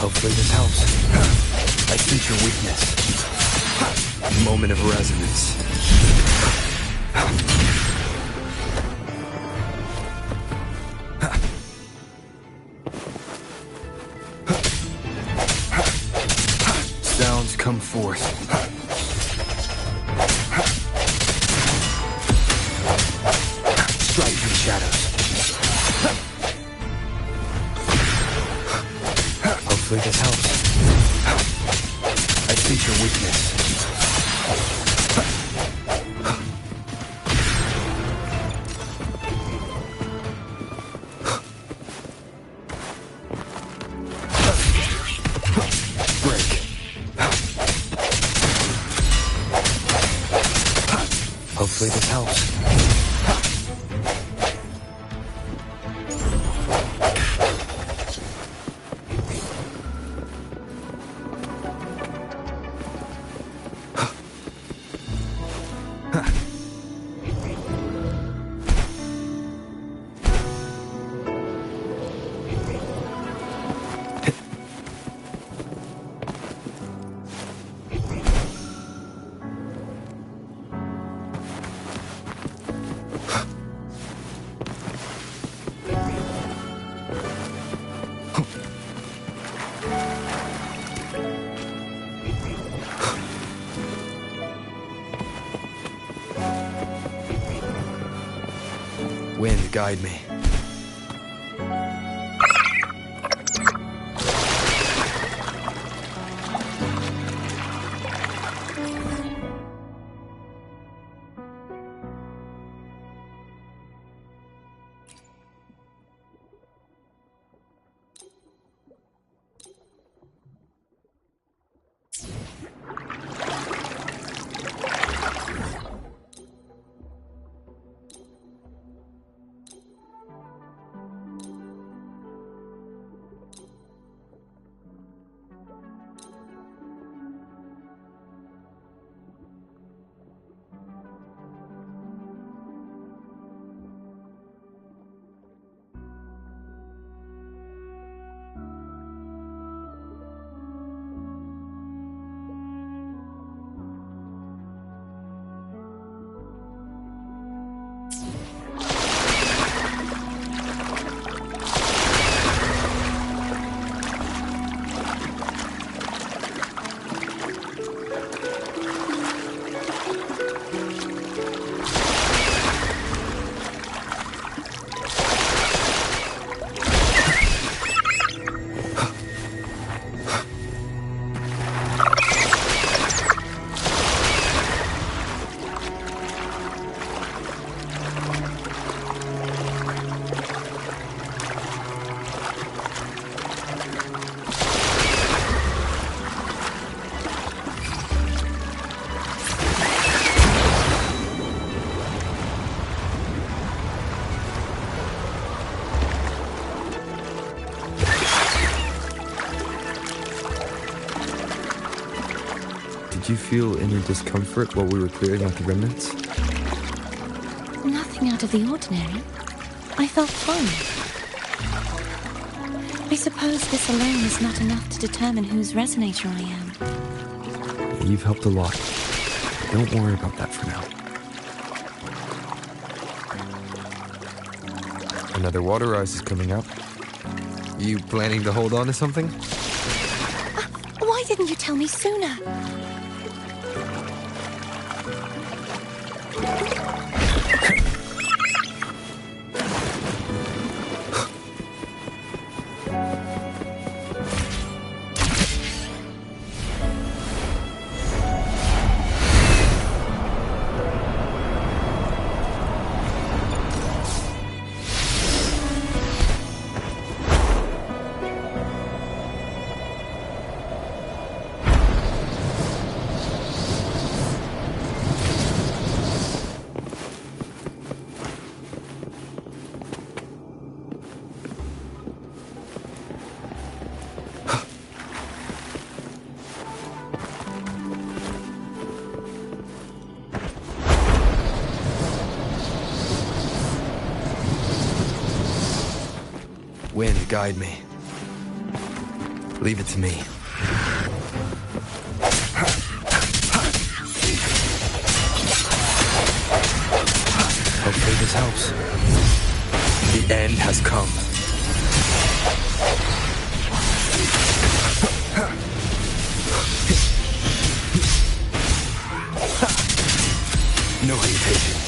Hopefully this helps. I sense your weakness. Moment of resonance. Sounds come forth. Strike through shadows. Hopefully this helps. I sense your weakness. Hopefully this helps. Wind, guide me. Did you feel any discomfort while we were clearing out the remnants? Nothing out of the ordinary. I felt fine. I suppose this alone is not enough to determine whose resonator I am. You've helped a lot. Don't worry about that for now. Another water rise is coming up. You planning to hold on to something? Why didn't you tell me sooner? Wind, guide me. Leave it to me. Hopefully this helps. The end has come. No hesitation.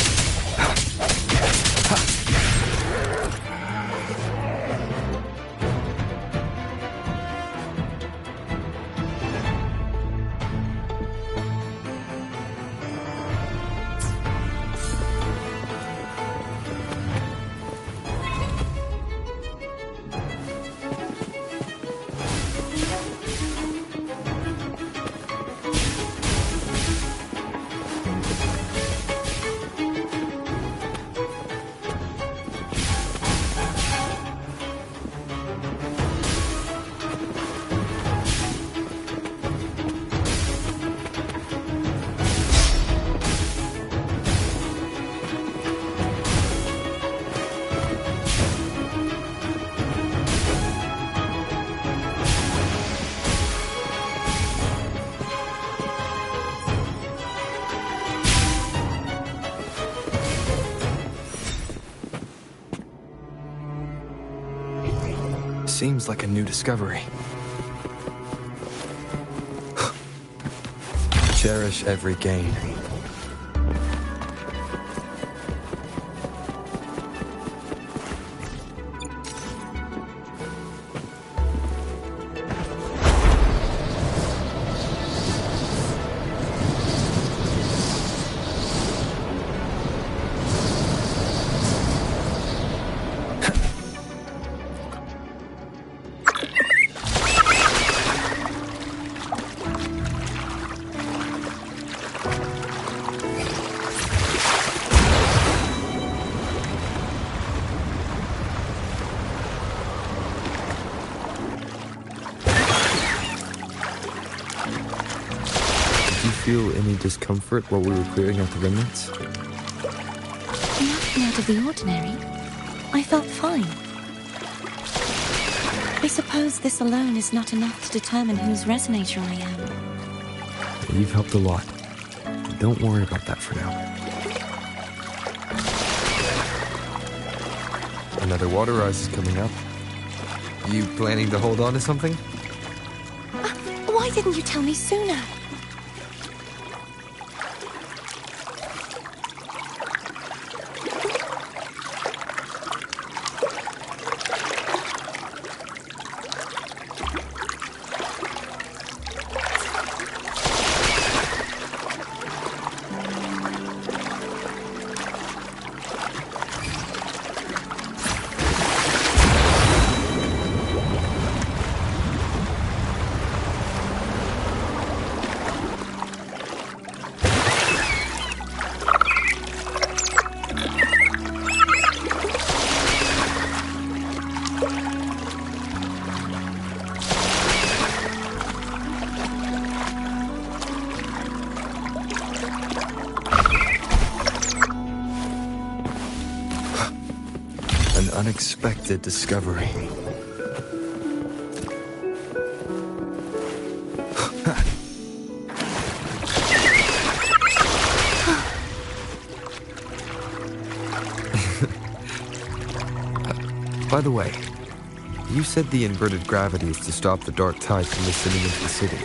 Seems like a new discovery. Cherish every gain. Feel any discomfort while we were clearing out the remnants? Nothing out of the ordinary. I felt fine. I suppose this alone is not enough to determine whose resonator I am. You've helped a lot. Don't worry about that for now. Another water rise is coming up. You planning to hold on to something? Why didn't you tell me sooner? unexpected discovery. By the way, you said the inverted gravity is to stop the dark tide from descending into the city.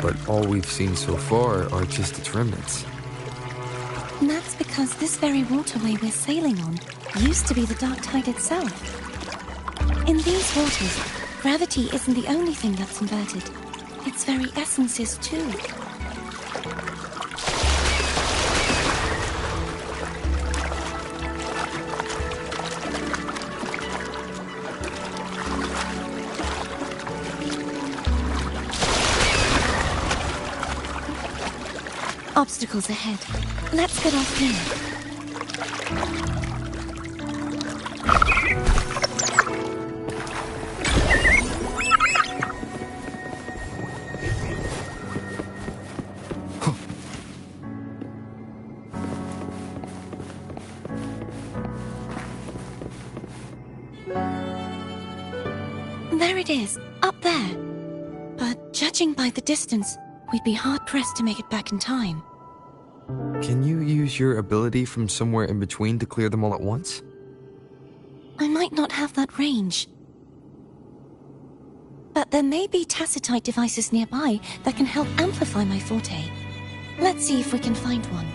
But all we've seen so far are just its remnants. And that's because this very waterway we're sailing on used to be the dark tide itself. In these waters, gravity isn't the only thing that's inverted. Its very essence is too. Obstacles ahead. Let's get off here. There it is, up there. But judging by the distance, we'd be hard-pressed to make it back in time. Can you use your ability from somewhere in between to clear them all at once? I might not have that range. But there may be tacitite devices nearby that can help amplify my forte. Let's see if we can find one.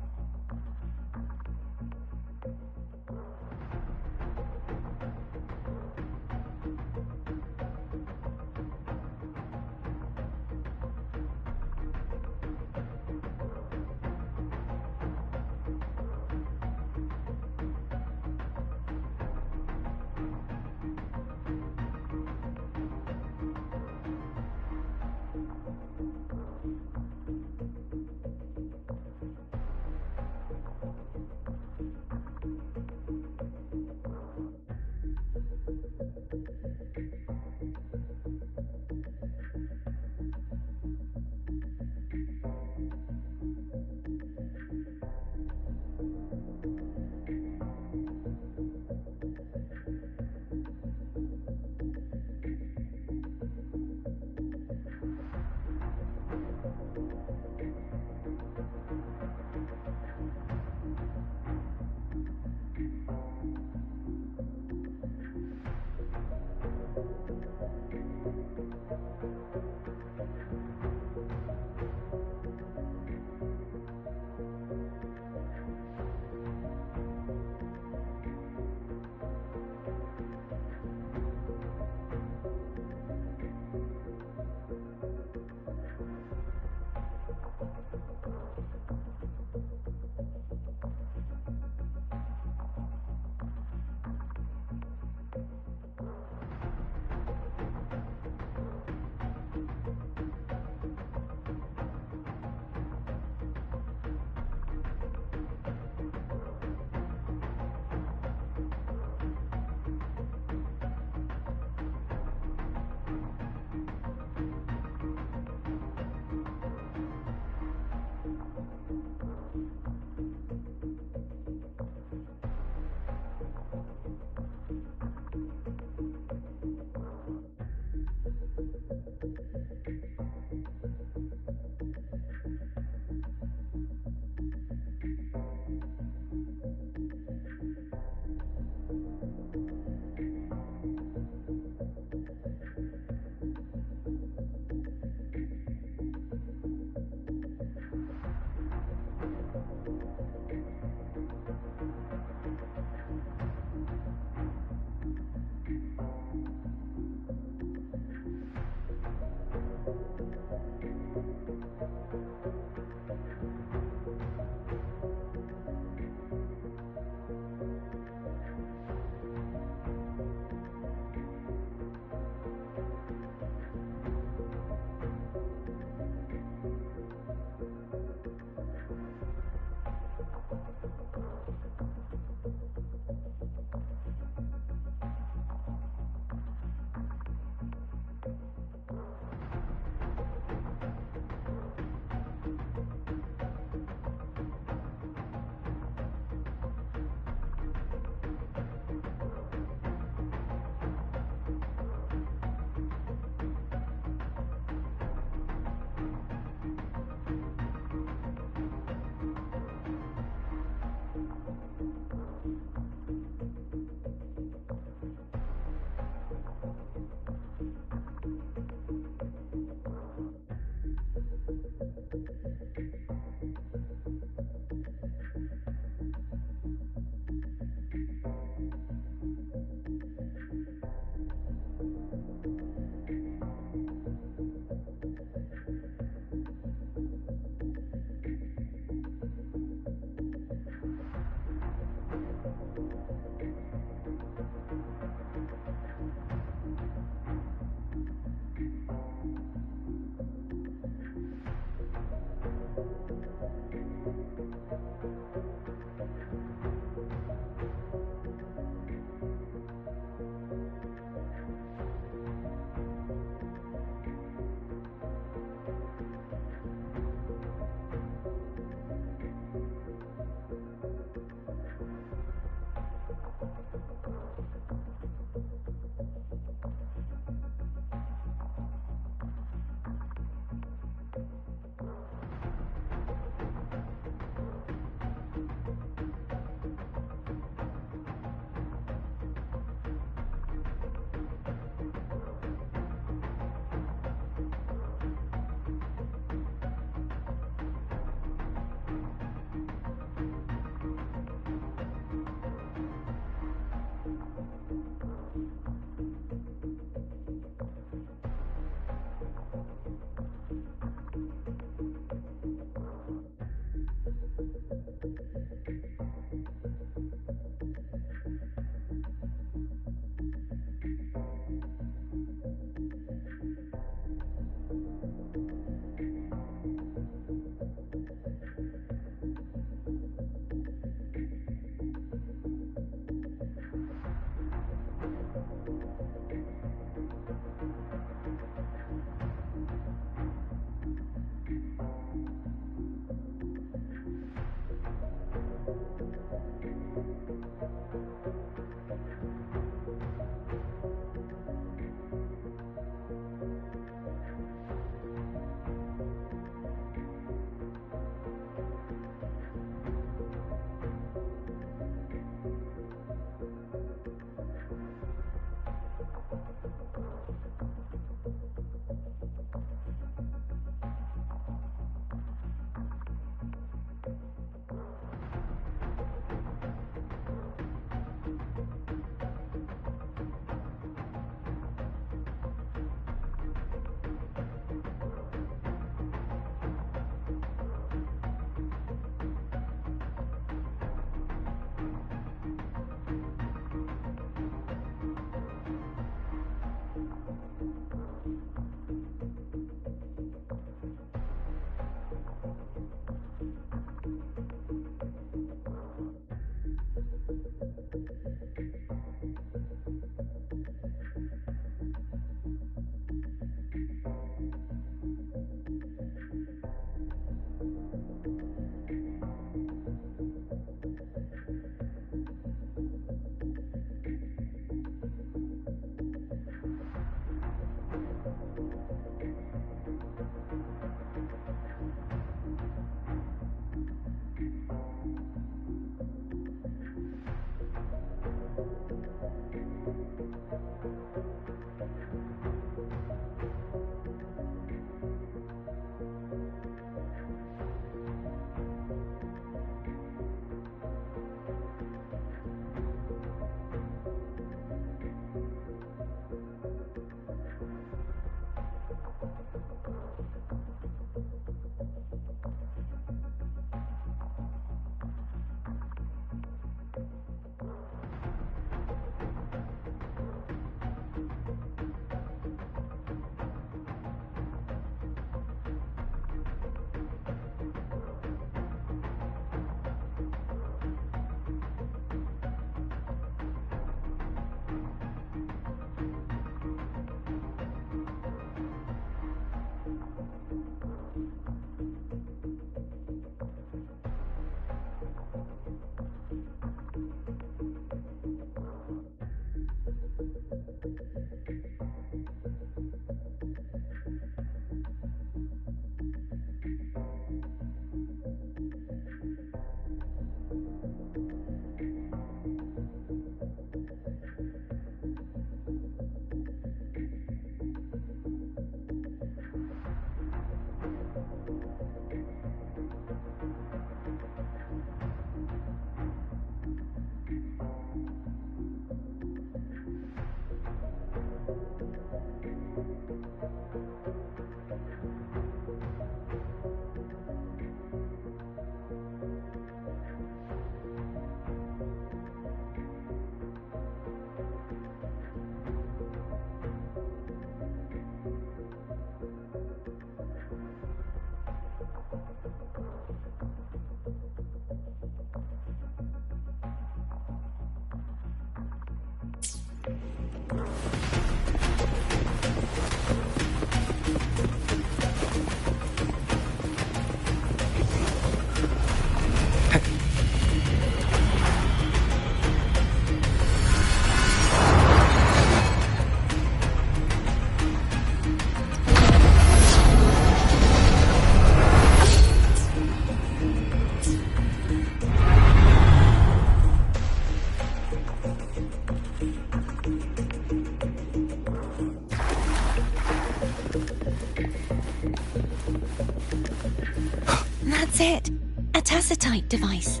That's it. A tacitite device.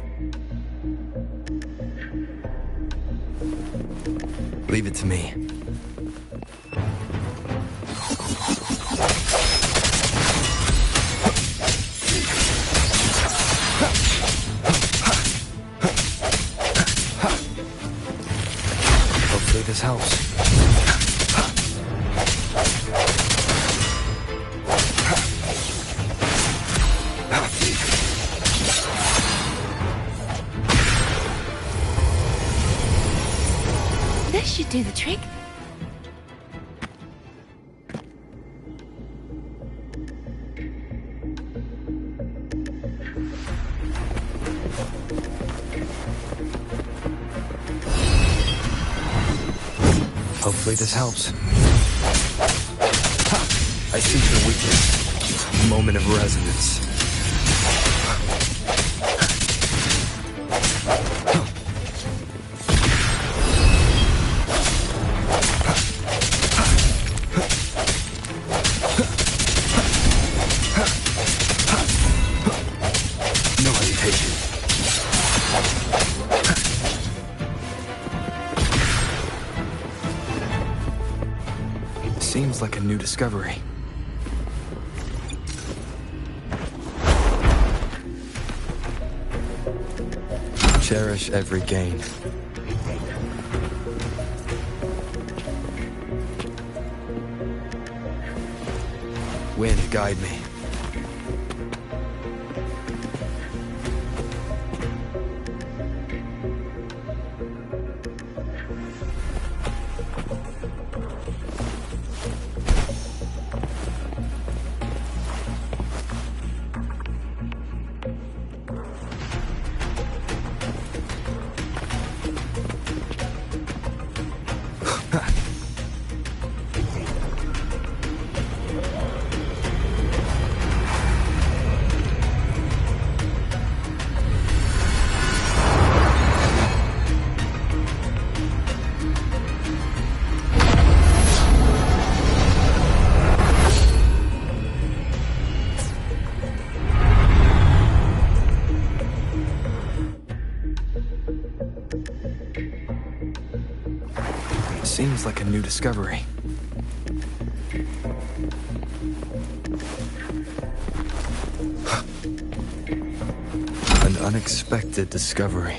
Leave it to me. Hopefully this helps. This should do the trick. Hopefully this helps. I sense your weakness. Moment of resonance. Seems like a new discovery. Cherish every gain. Wind, guide me. Seems like a new discovery. An unexpected discovery.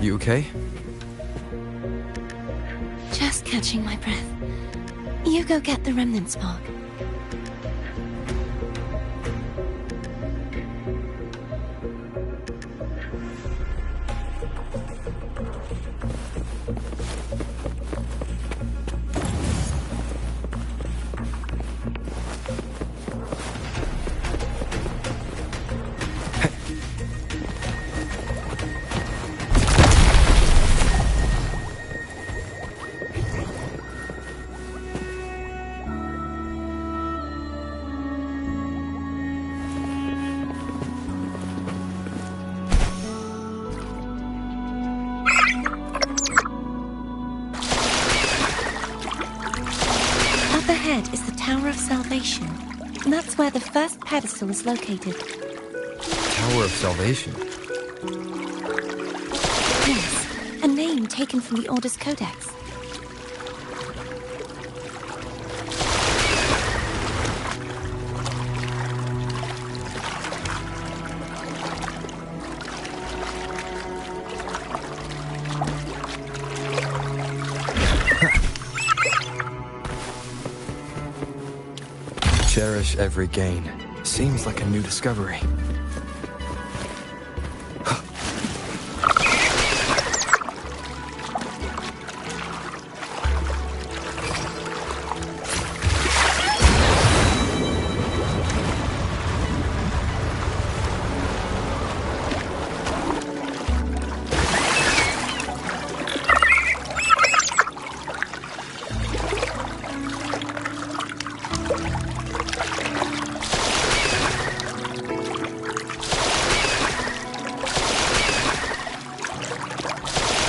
You okay? Just catching my breath. You go get the remnant spark. Up ahead is the Tower of Salvation. And that's where the first pedestal is located. Tower of Salvation? Yes, a name taken from the Order's Codex. Cherish every gain. Seems like a new discovery.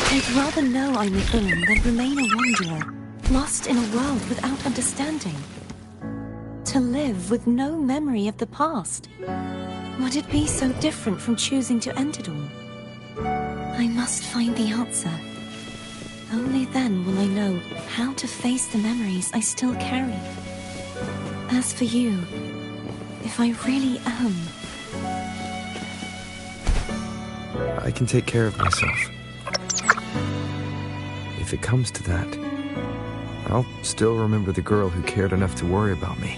I'd rather know I'm a villain than remain a wanderer, lost in a world without understanding. To live with no memory of the past. Would it be so different from choosing to end it all? I must find the answer. Only then will I know how to face the memories I still carry. As for you, if I really am... I can take care of myself. If it comes to that, I'll still remember the girl who cared enough to worry about me.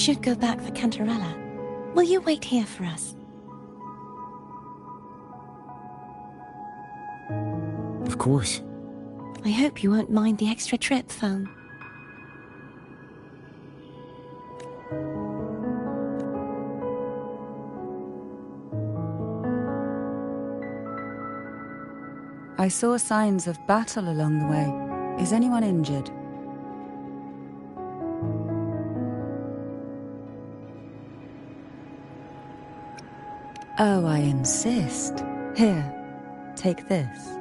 should go back for Cantarella. Will you wait here for us? Of course. I hope you won't mind the extra trip, Foam. I saw signs of battle along the way. Is anyone injured? Oh, I insist. Here, take this.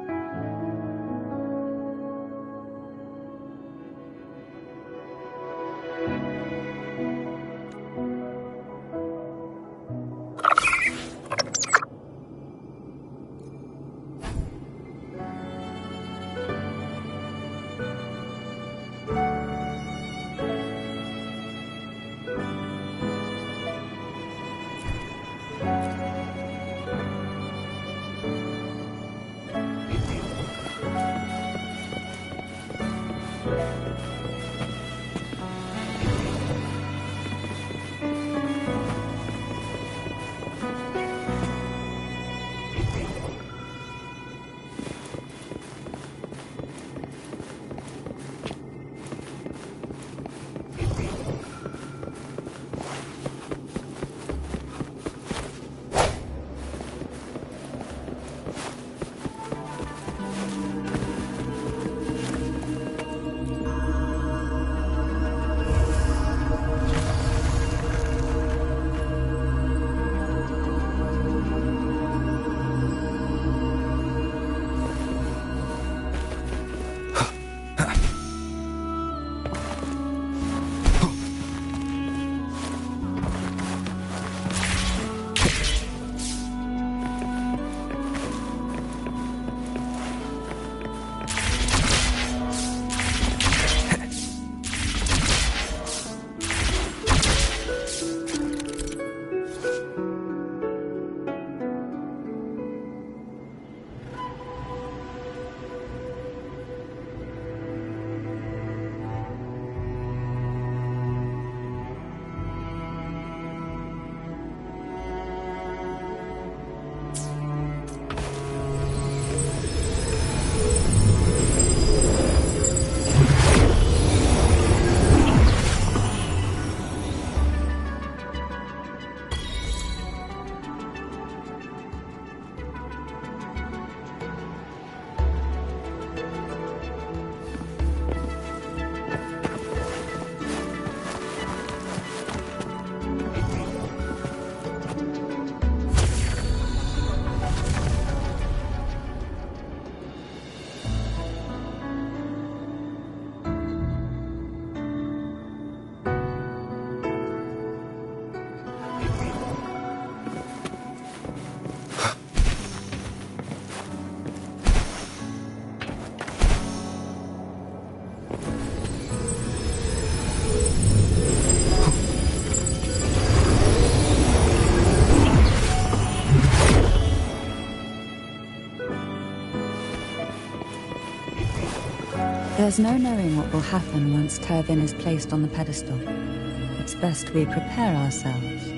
There's no knowing what will happen once Turvin is placed on the pedestal. It's best we prepare ourselves.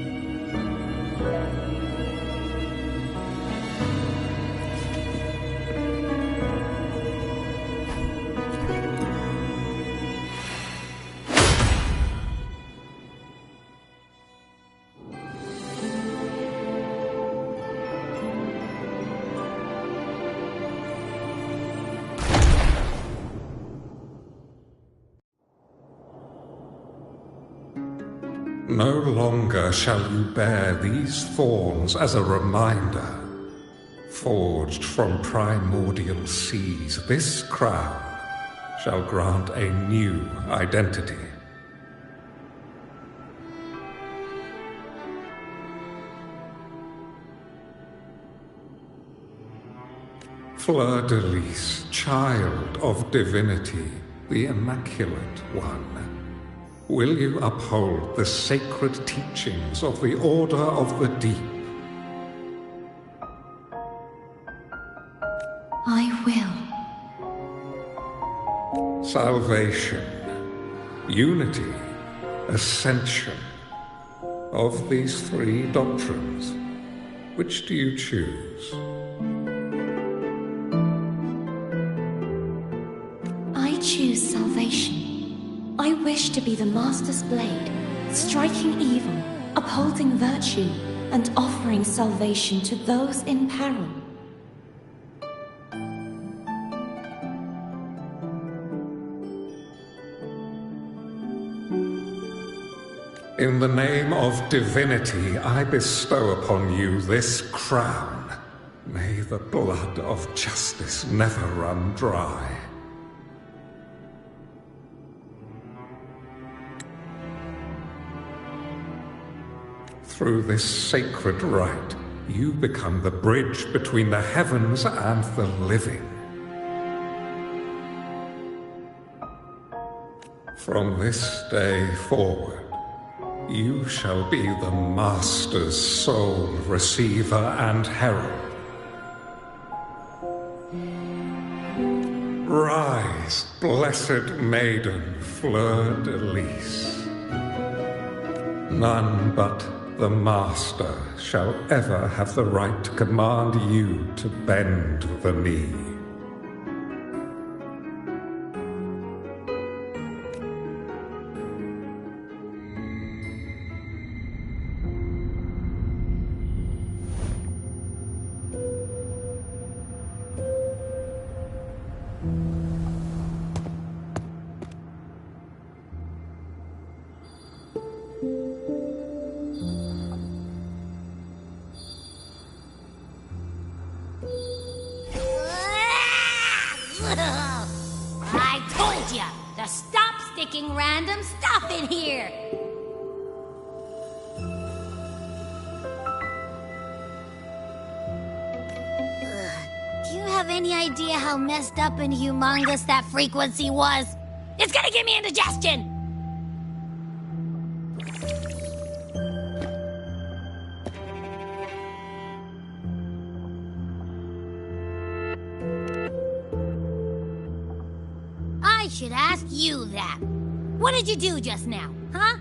No longer shall you bear these thorns as a reminder. Forged from primordial seas, this crown shall grant a new identity. Fleur-de-Lis, child of divinity, the Immaculate One. Will you uphold the sacred teachings of the Order of the Deep? I will. Salvation, unity, ascension, Of these three doctrines, which do you choose? I choose salvation. I wish to be the Master's blade, striking evil, upholding virtue, and offering salvation to those in peril. In the name of divinity, I bestow upon you this crown. May the blood of justice never run dry. Through this sacred rite, you become the bridge between the heavens and the living. From this day forward, you shall be the Master's sole receiver and herald. Rise, blessed maiden, fleur-de-lis. None but the Master shall ever have the right to command you to bend the knee. I told ya to stop sticking random stuff in here! Do you have any idea how messed up and humongous that frequency was? It's gonna give me indigestion! I should ask you that. What did you do just now, huh?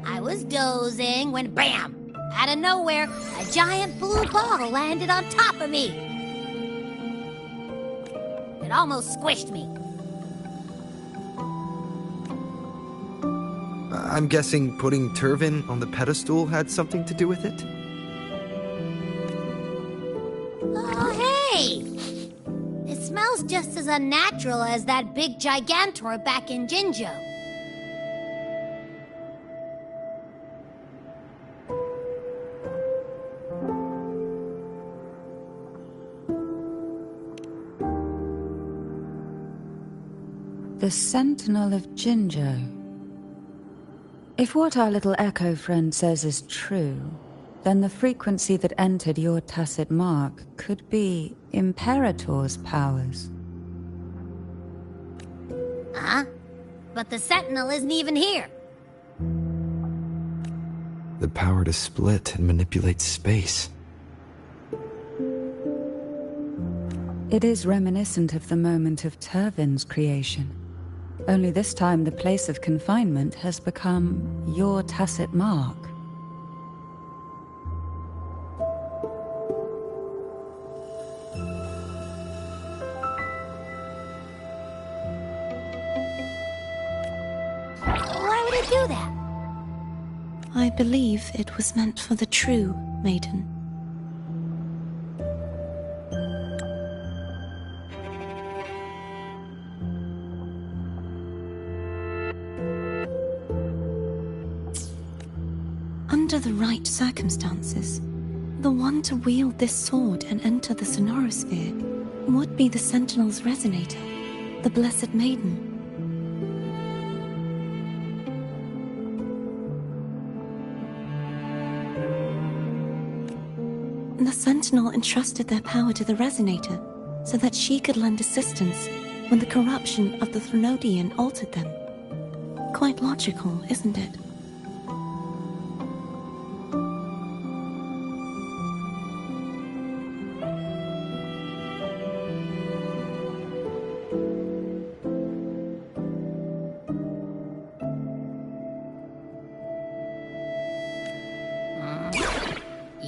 I was dozing when BAM! Out of nowhere, a giant blue ball landed on top of me. It almost squished me. I'm guessing putting Turvin on the pedestal had something to do with it? Oh, hey! It smells just as unnatural as that big gigantor back in Jinjo. The Sentinel of Jinjo. If what our little echo friend says is true, then the frequency that entered your tacit mark could be Imperator's powers. Huh? But the Sentinel isn't even here. The power to split and manipulate space. It is reminiscent of the moment of Turvin's creation. Only this time the place of confinement has become your tacit mark. Why would it do that? I believe it was meant for the true maiden. Under the right circumstances, the one to wield this sword and enter the sonorosphere would be the Sentinel's resonator, the Blessed Maiden. The Sentinel entrusted their power to the resonator so that she could lend assistance when the corruption of the Threnodian altered them. Quite logical, isn't it?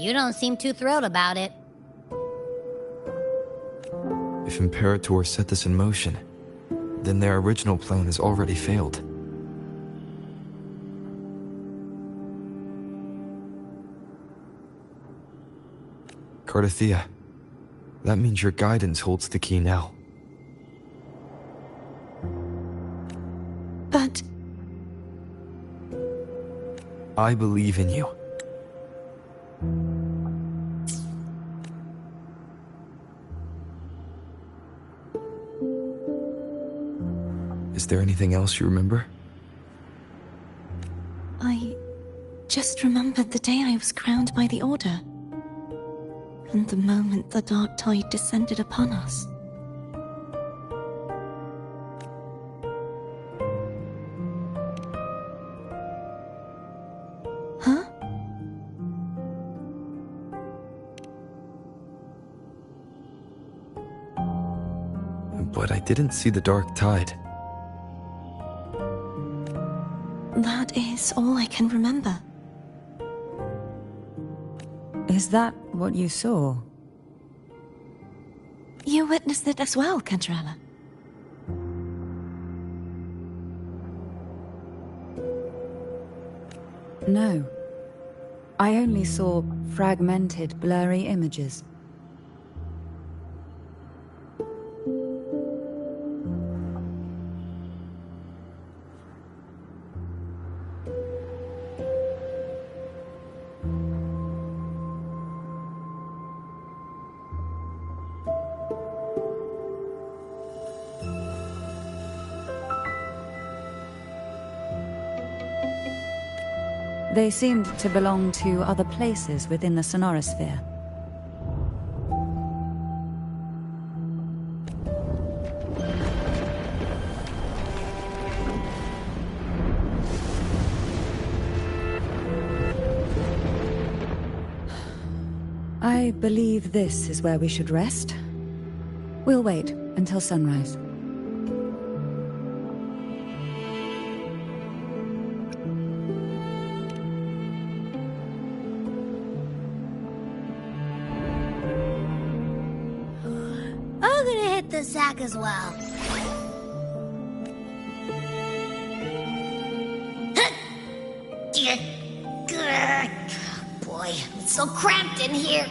You don't seem too thrilled about it. If Imperator set this in motion, then their original plan has already failed. Cardathea, that means your guidance holds the key now. But... I believe in you. Is there anything else you remember? I just remembered the day I was crowned by the Order. And the moment the dark tide descended upon us. Huh? But I didn't see the dark tide. That is all I can remember. Is that what you saw? You witnessed it as well, Cantarella. No. I only saw fragmented, blurry images. They seemed to belong to other places within the sonorosphere. I believe this is where we should rest. We'll wait until sunrise. The sack as well. Boy, it's so cramped in here.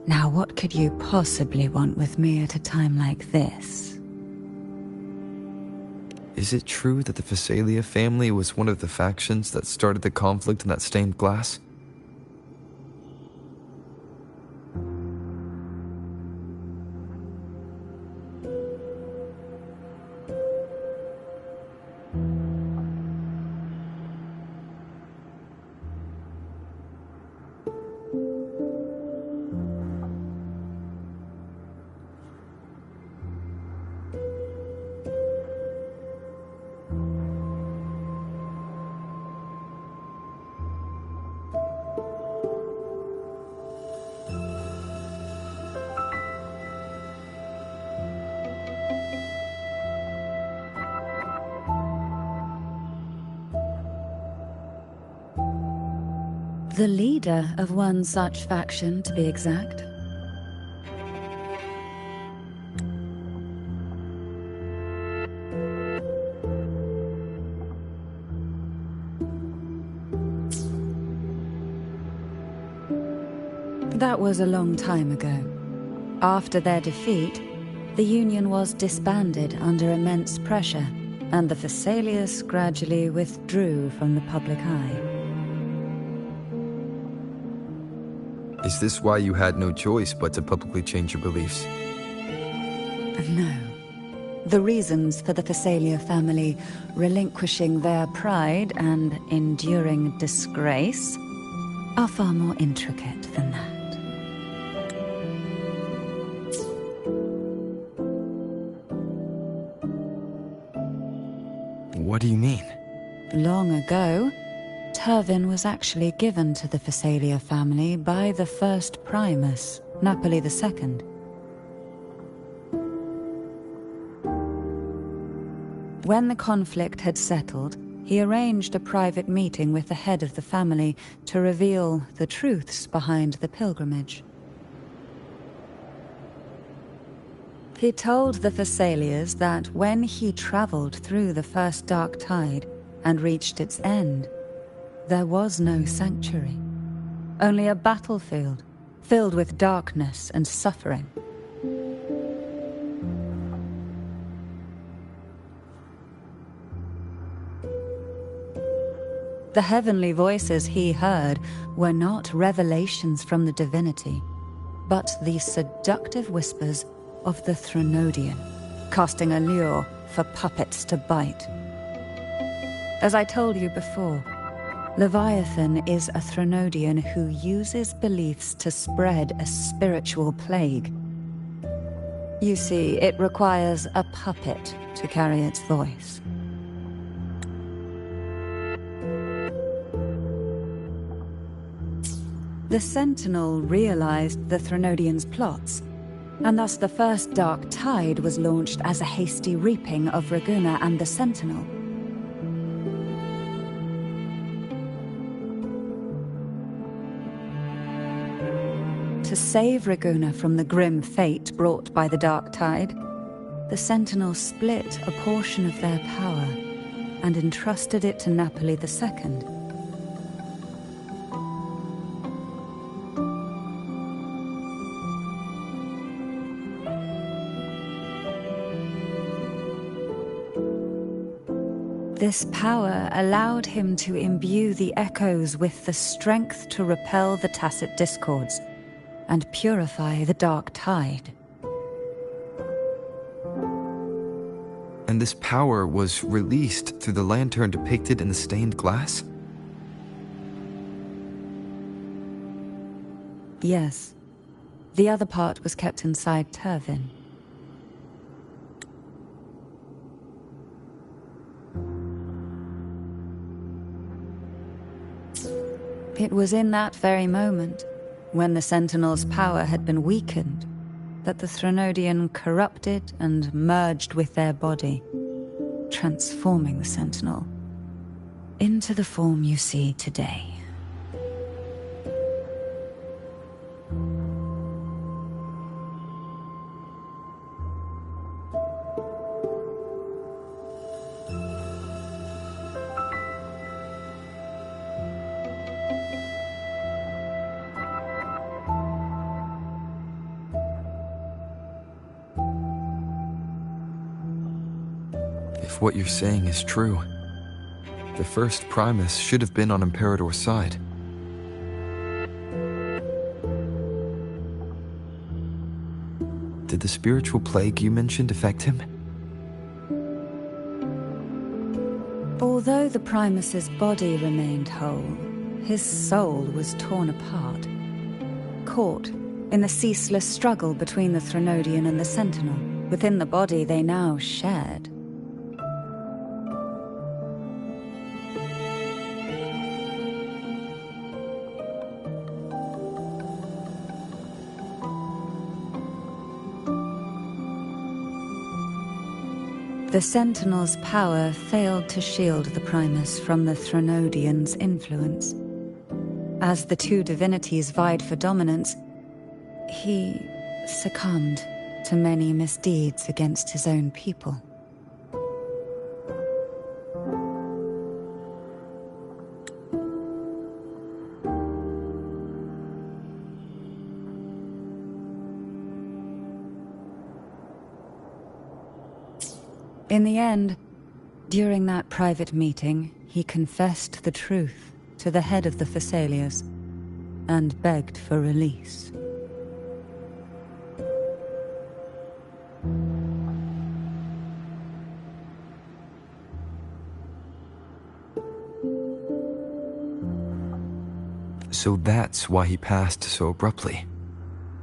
Now, what could you possibly want with me at a time like this? Is it true that the Phasalia family was one of the factions that started the conflict in that stained glass? The leader of one such faction, to be exact. That was a long time ago. After their defeat, the Union was disbanded under immense pressure, and the Phasalius gradually withdrew from the public eye. Is this why you had no choice but to publicly change your beliefs? No. The reasons for the Phasalia family relinquishing their pride and enduring disgrace are far more intricate than that. What do you mean? Long ago, Turvin was actually given to the Phasalia family by the first Primus, Napoli II. When the conflict had settled, he arranged a private meeting with the head of the family to reveal the truths behind the pilgrimage. He told the Phasalias that when he traveled through the first dark tide and reached its end, there was no sanctuary, only a battlefield filled with darkness and suffering. The heavenly voices he heard were not revelations from the divinity, but the seductive whispers of the Threnodian, casting a lure for puppets to bite. As I told you before, Leviathan is a Threnodian who uses beliefs to spread a spiritual plague. You see, it requires a puppet to carry its voice. The Sentinel realized the Threnodian's plots, and thus the first dark tide was launched as a hasty reaping of Raguna and the Sentinel. To save Raguna from the grim fate brought by the dark tide, the Sentinel split a portion of their power and entrusted it to Napoli II. This power allowed him to imbue the echoes with the strength to repel the tacit discords and purify the dark tide. And this power was released through the lantern depicted in the stained glass? Yes. The other part was kept inside Turvin. It was in that very moment, when the Sentinel's power had been weakened, that the Threnodian corrupted and merged with their body, transforming the Sentinel into the form you see today. If what you're saying is true, the first Primus should have been on Imperator's side. Did the spiritual plague you mentioned affect him? Although the Primus's body remained whole, his soul was torn apart, caught in the ceaseless struggle between the Threnodian and the Sentinel. Within the body they now shared. The Sentinel's power failed to shield the Primus from the Threnodian's influence. As the two divinities vied for dominance, he succumbed to many misdeeds against his own people. In the end, during that private meeting, he confessed the truth to the head of the Phasalias and begged for release. So that's why he passed so abruptly.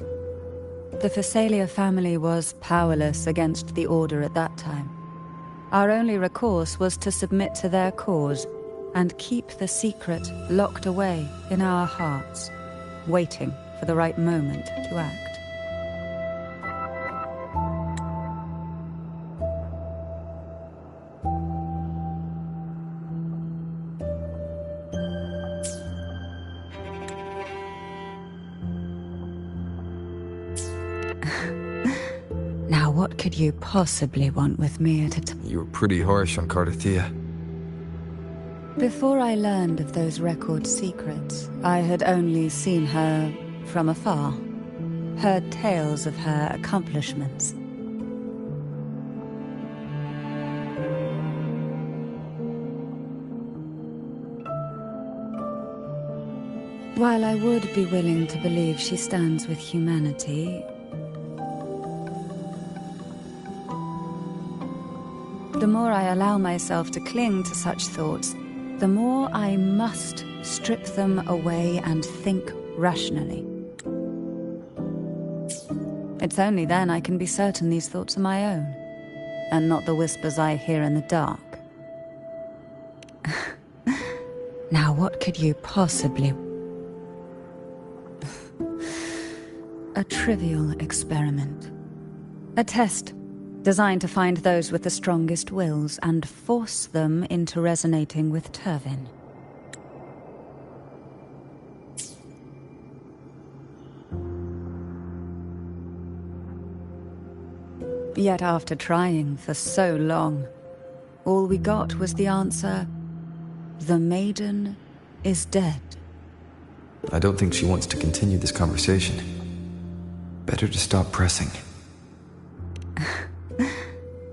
The Phasalia family was powerless against the Order at that time. Our only recourse was to submit to their cause and keep the secret locked away in our hearts, waiting for the right moment to act. Now, what could you possibly want with me at a time? You were pretty harsh on Cardathia. Before I learned of those record secrets, I had only seen her from afar, heard tales of her accomplishments. While I would be willing to believe she stands with humanity, the more I allow myself to cling to such thoughts, the more I must strip them away and think rationally. It's only then I can be certain these thoughts are my own, and not the whispers I hear in the dark. Now, what could you possibly... A trivial experiment. A test designed to find those with the strongest wills and force them into resonating with Turvin. Yet after trying for so long, all we got was the answer, "The maiden is dead." I don't think she wants to continue this conversation. Better to stop pressing.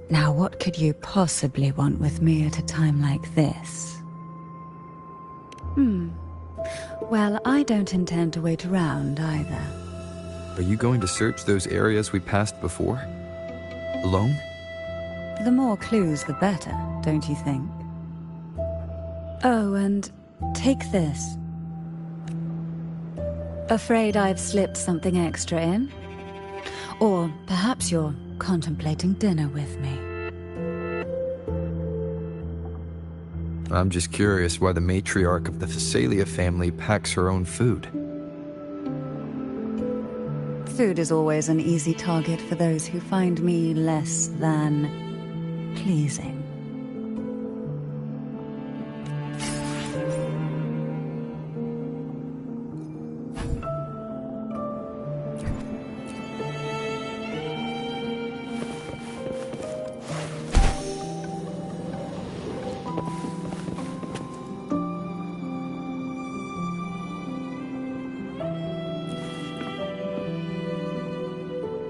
Now, what could you possibly want with me at a time like this? Well, I don't intend to wait around either. Are you going to search those areas we passed before? Alone? The more clues, the better, don't you think? Oh, and take this. Afraid I've slipped something extra in? Or perhaps you're contemplating dinner with me. I'm just curious why the matriarch of the Phasalia family packs her own food. Food is always an easy target for those who find me less than pleasing.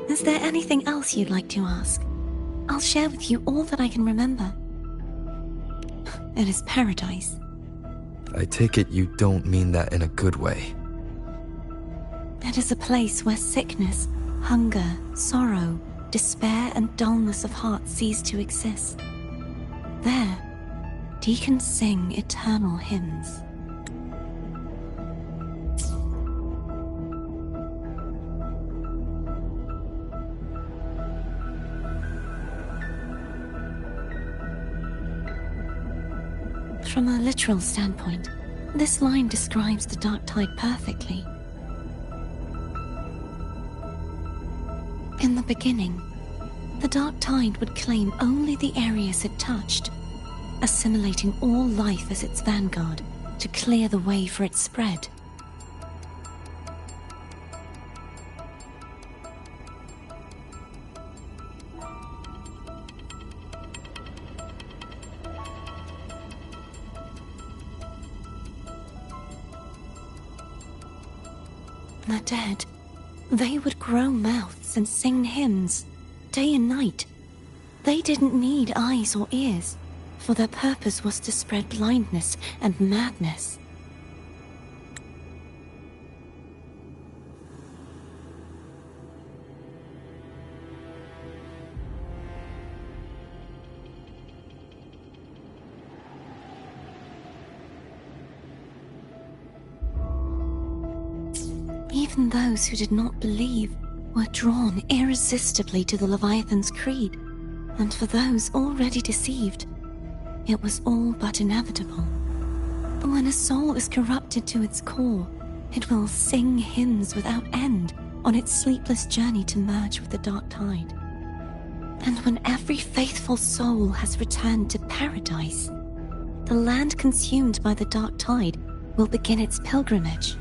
Is there anything else you'd like to ask? I'll share with you all that I can remember. It is paradise. I take it you don't mean that in a good way. It is a place where sickness, hunger, sorrow, despair, and dullness of heart cease to exist. There, deacons sing eternal hymns. From a literal standpoint, this line describes the dark tide perfectly. In the beginning, the dark tide would claim only the areas it touched, assimilating all life as its vanguard to clear the way for its spread. The dead, they would grow mouths and sing hymns, day and night. They didn't need eyes or ears, for their purpose was to spread blindness and madness. Even those who did not believe were drawn irresistibly to the Leviathan's creed, And for those already deceived, it was all but inevitable. When a soul is corrupted to its core, it will sing hymns without end on its sleepless journey to merge with the dark tide. And when every faithful soul has returned to paradise, the land consumed by the dark tide will begin its pilgrimage,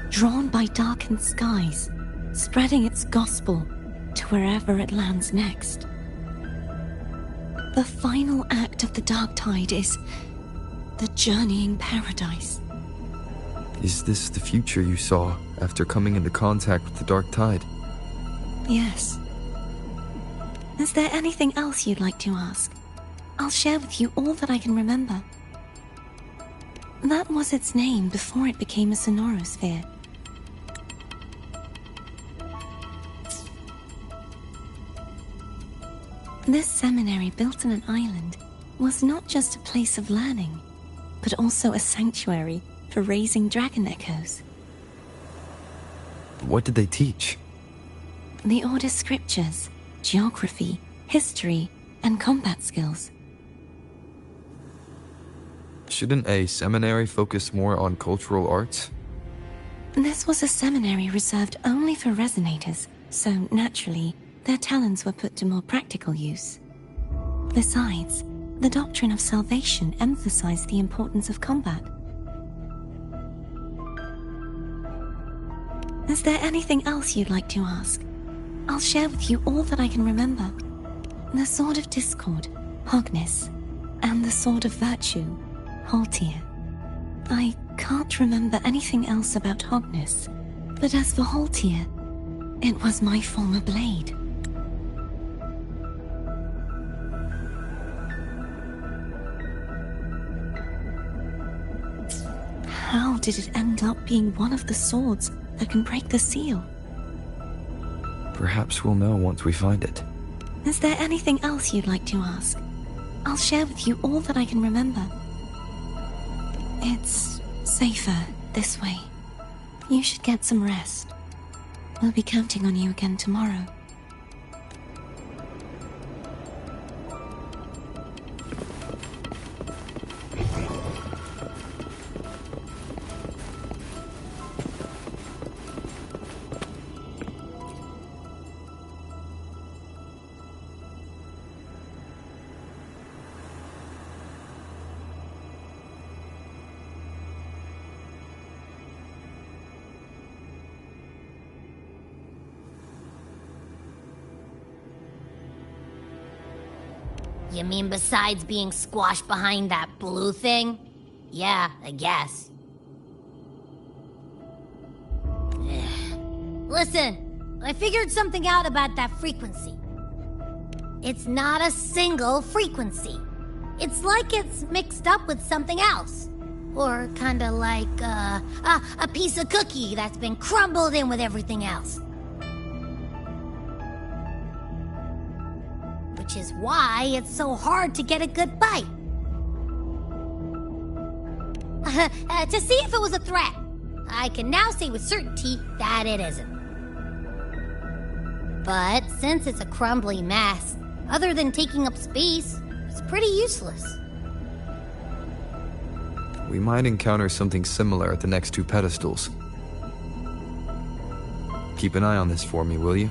drawn by darkened skies, spreading its gospel to wherever it lands next. The final act of the dark tide is the journeying paradise. Is this the future you saw after coming into contact with the dark tide? Yes. Is there anything else you'd like to ask? I'll share with you all that I can remember. That was its name before it became a sonorosphere. This seminary, built on an island, was not just a place of learning, but also a sanctuary for raising dragon echoes. What did they teach? The Order's scriptures, geography, history, and combat skills. Shouldn't a seminary focus more on cultural arts? This was a seminary reserved only for resonators, so naturally, their talents were put to more practical use. Besides, the doctrine of salvation emphasized the importance of combat. Is there anything else you'd like to ask? I'll share with you all that I can remember. The Sword of Discord, Hogness, and the Sword of Virtue, Haltir. I can't remember anything else about Hogness, but as for Haltir, it was my former blade. How did it end up being one of the swords that can break the seal? Perhaps we'll know once we find it. Is there anything else you'd like to ask? I'll share with you all that I can remember. It's safer this way. You should get some rest. We'll be counting on you again tomorrow. You mean besides being squashed behind that blue thing? Yeah, I guess. Listen, I figured something out about that frequency. It's not a single frequency. It's like it's mixed up with something else. Or kinda like, a piece of cookie that's been crumbled in with everything else. Which is why it's so hard to get a good bite. To see if it was a threat. I can now say with certainty that it isn't. But since it's a crumbly mess, other than taking up space, it's pretty useless. We might encounter something similar at the next two pedestals. Keep an eye on this for me, will you?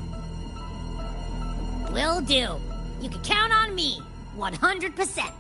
Will do. You can count on me, 100%.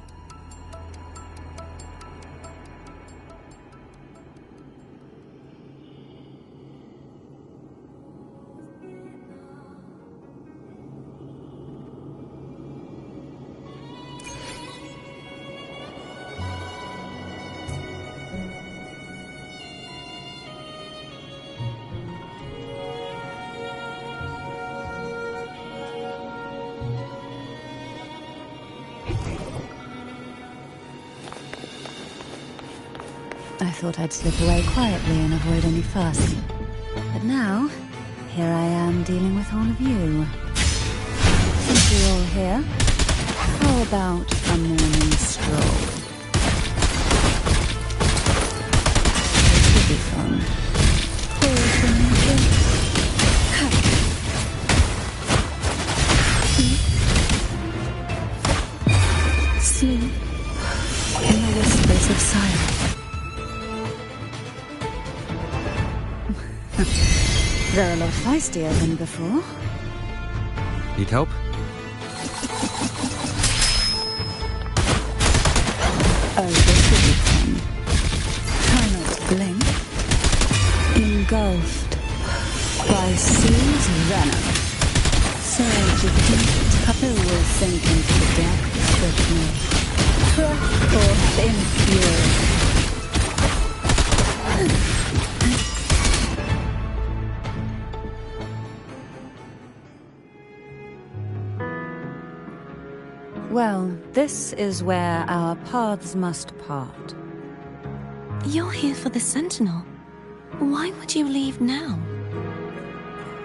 I thought I'd slip away quietly and avoid any fuss. But now, here I am dealing with all of you. Since you're all here, how about a morning stroll? It should be fun. Pour some music. Rings of Silence. They're a lot feistier than before. Need help? Oh, this will be fun. Try not to blink. Engulfed by Sea's venom. Surge of heat. Couple will sink into the depths with me. Breath forth in fury. Well, this is where our paths must part. You're here for the Sentinel. Why would you leave now?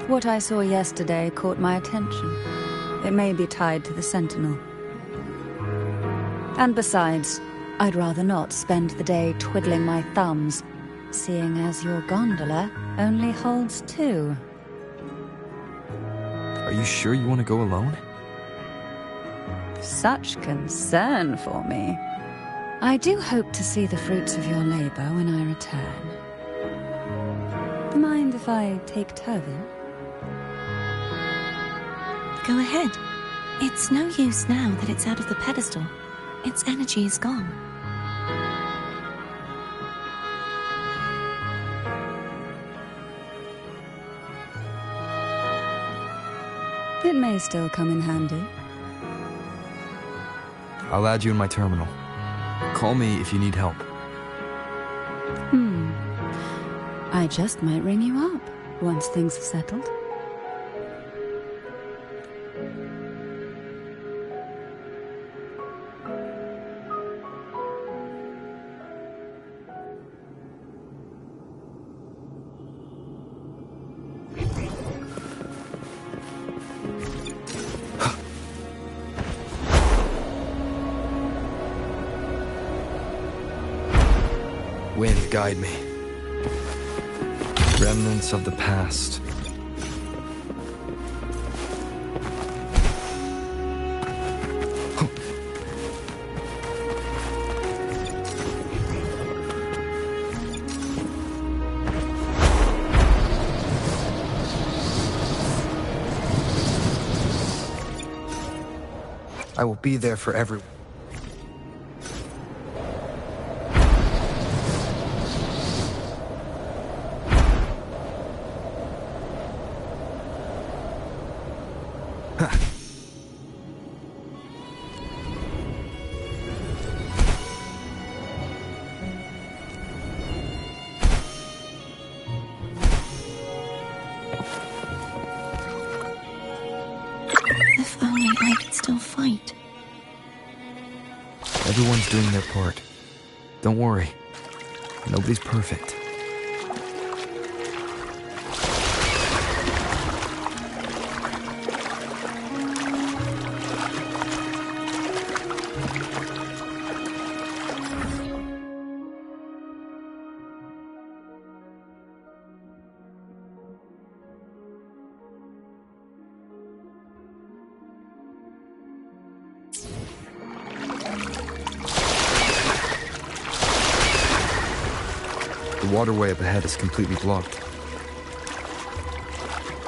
What I saw yesterday caught my attention. It may be tied to the Sentinel. And besides, I'd rather not spend the day twiddling my thumbs, seeing as your gondola only holds 2. Are you sure you want to go alone? Such concern for me. I do hope to see the fruits of your labor when I return. Mind if I take Turvin? Go ahead. It's no use now that it's out of the pedestal. Its energy is gone. It may still come in handy. I'll add you in my terminal. Call me if you need help. I just might ring you up once things are settled. Wind, guide me. Remnants of the past. I will be there for everyone. If only I could still fight. Everyone's doing their part. Don't worry. Nobody's perfect. The waterway up ahead is completely blocked.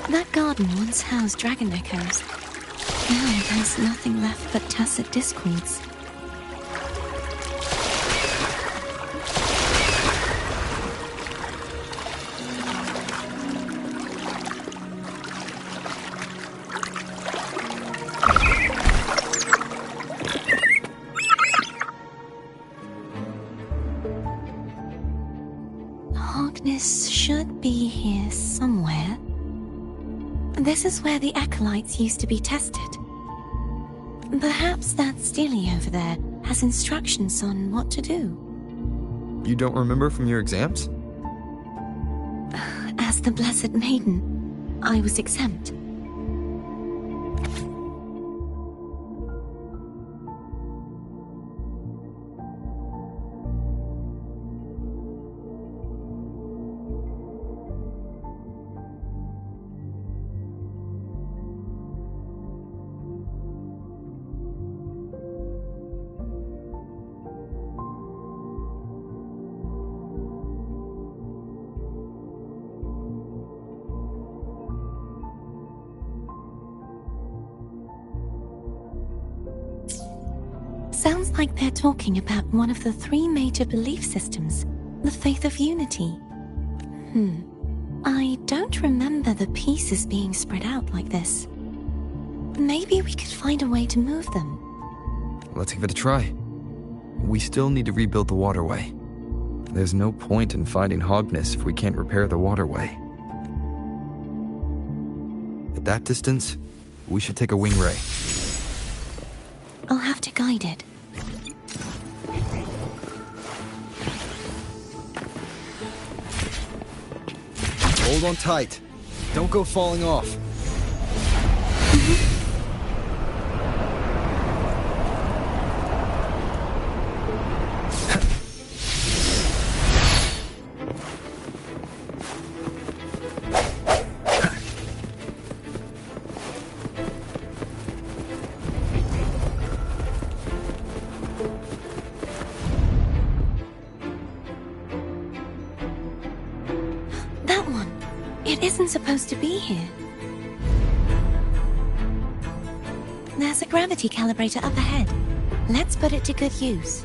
That garden once housed dragon echoes. Now there's nothing left but tacit discords. Harkness should be here somewhere. This is where the acolytes used to be tested. Perhaps that Steely over there has instructions on what to do. You don't remember from your exams? As the Blessed Maiden, I was exempt. Sounds like they're talking about one of the 3 major belief systems, the faith of unity. I don't remember the pieces being spread out like this. Maybe we could find a way to move them. Let's give it a try. We still need to rebuild the waterway. There's no point in fighting Hogness if we can't repair the waterway. At that distance, we should take a wing ray. I'll have to guide it. Hold on tight. Don't go falling off. It isn't supposed to be here. There's a gravity calibrator up ahead. Let's put it to good use.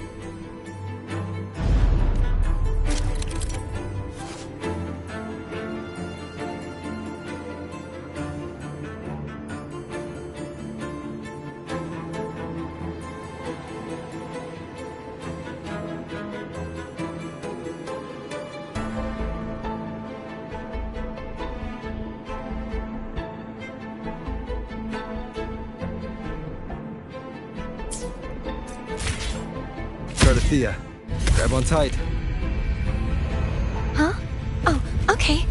Thea, grab on tight. Huh? Oh, okay.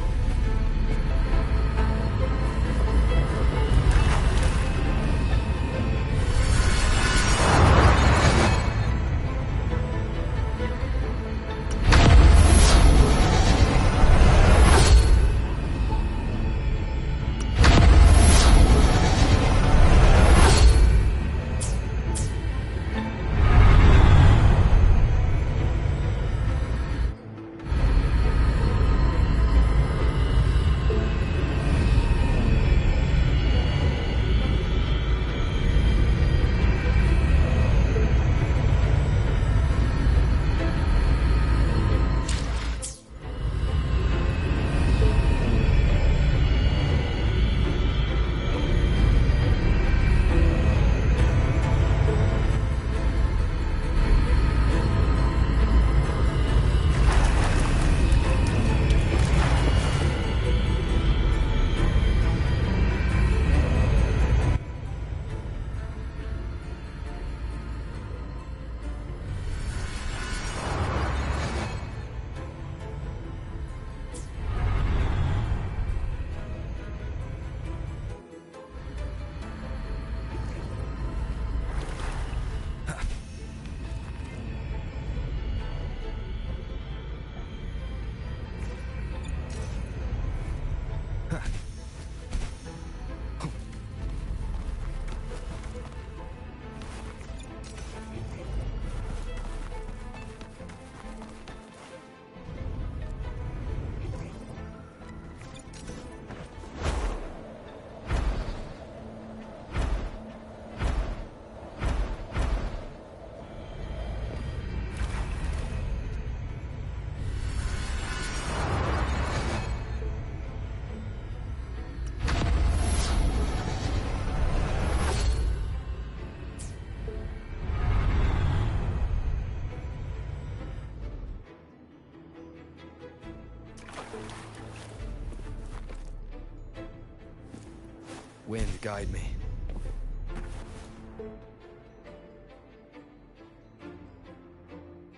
Wind, guide me.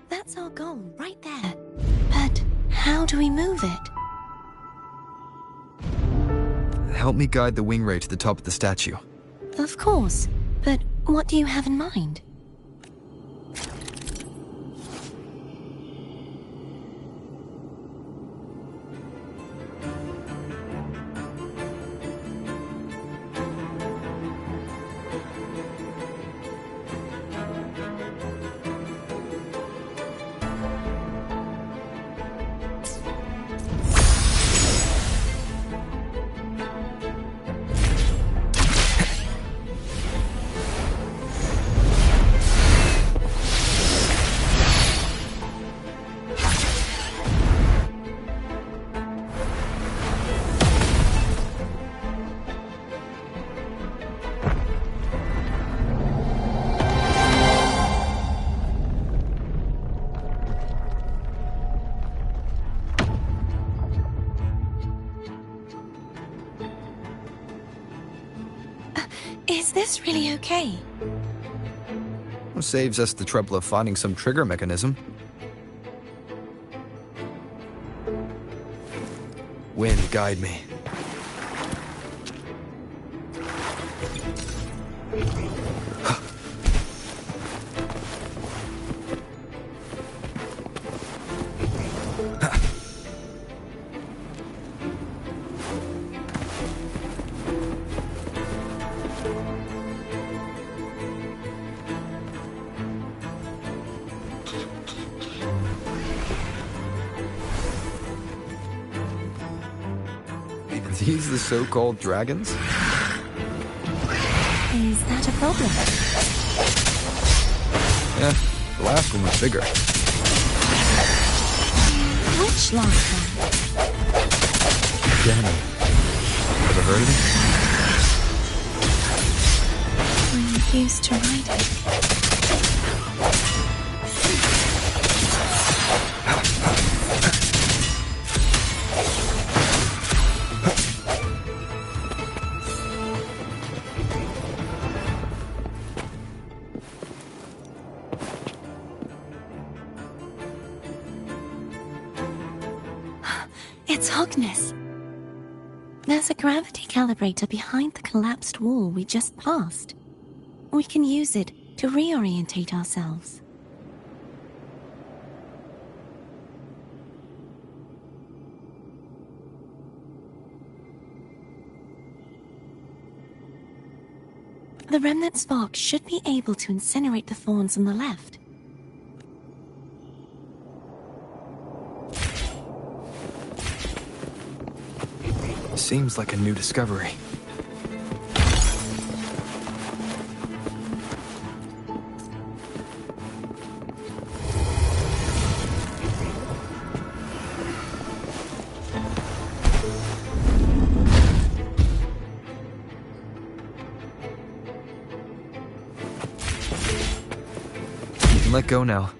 That's our goal, right there. But how do we move it? Help me guide the wing ray to the top of the statue. Of course. But what do you have in mind? Is this really okay? Saves us the trouble of finding some trigger mechanism. Wind, guide me. These the so-called dragons? Is that a problem? Yeah, the last one was bigger. Which last one? Danny. Ever heard of it? I refuse to ride it. It's Hogness. There's a gravity calibrator behind the collapsed wall we just passed. We can use it to reorientate ourselves. The remnant spark should be able to incinerate the thorns on the left. Seems like a new discovery. You can let go now.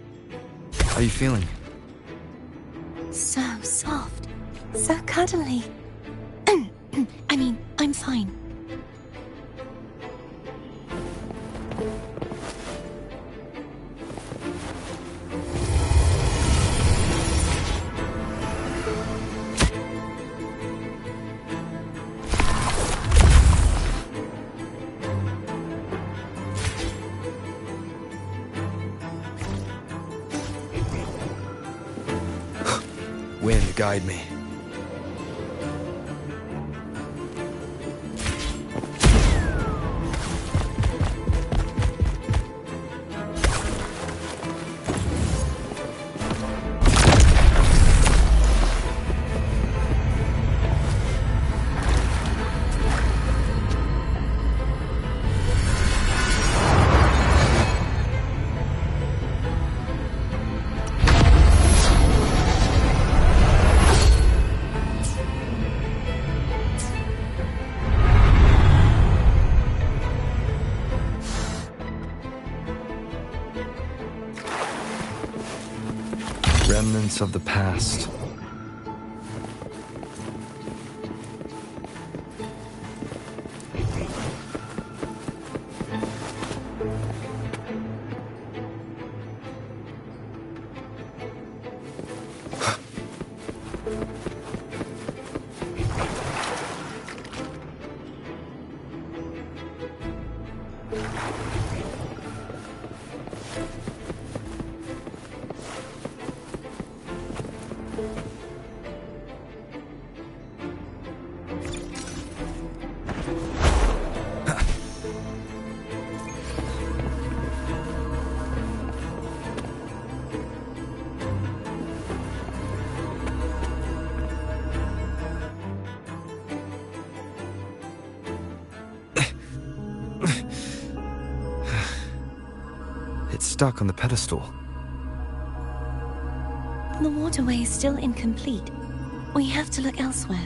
How are you feeling? So soft, so cuddly. I mean, I'm fine. Wind, guide me. Remnants of the past. It's stuck on the pedestal. The waterway is still incomplete. We have to look elsewhere.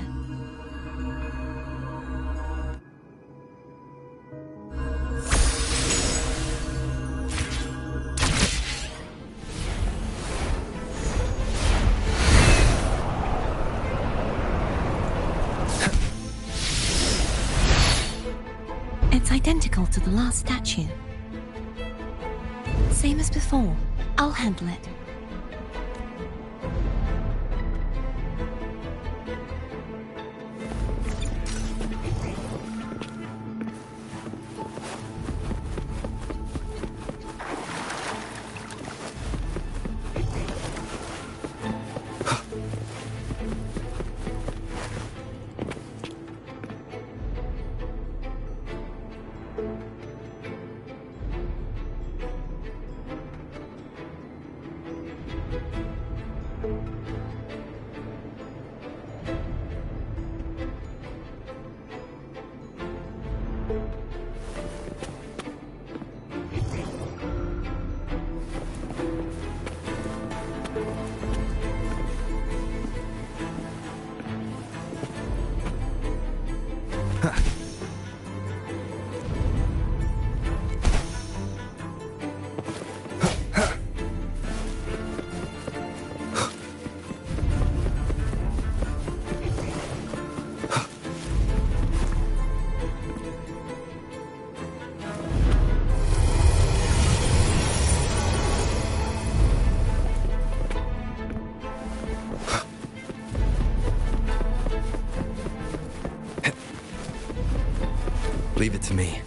It's identical. identical to the last statue. Same as before. I'll handle it. Leave it to me.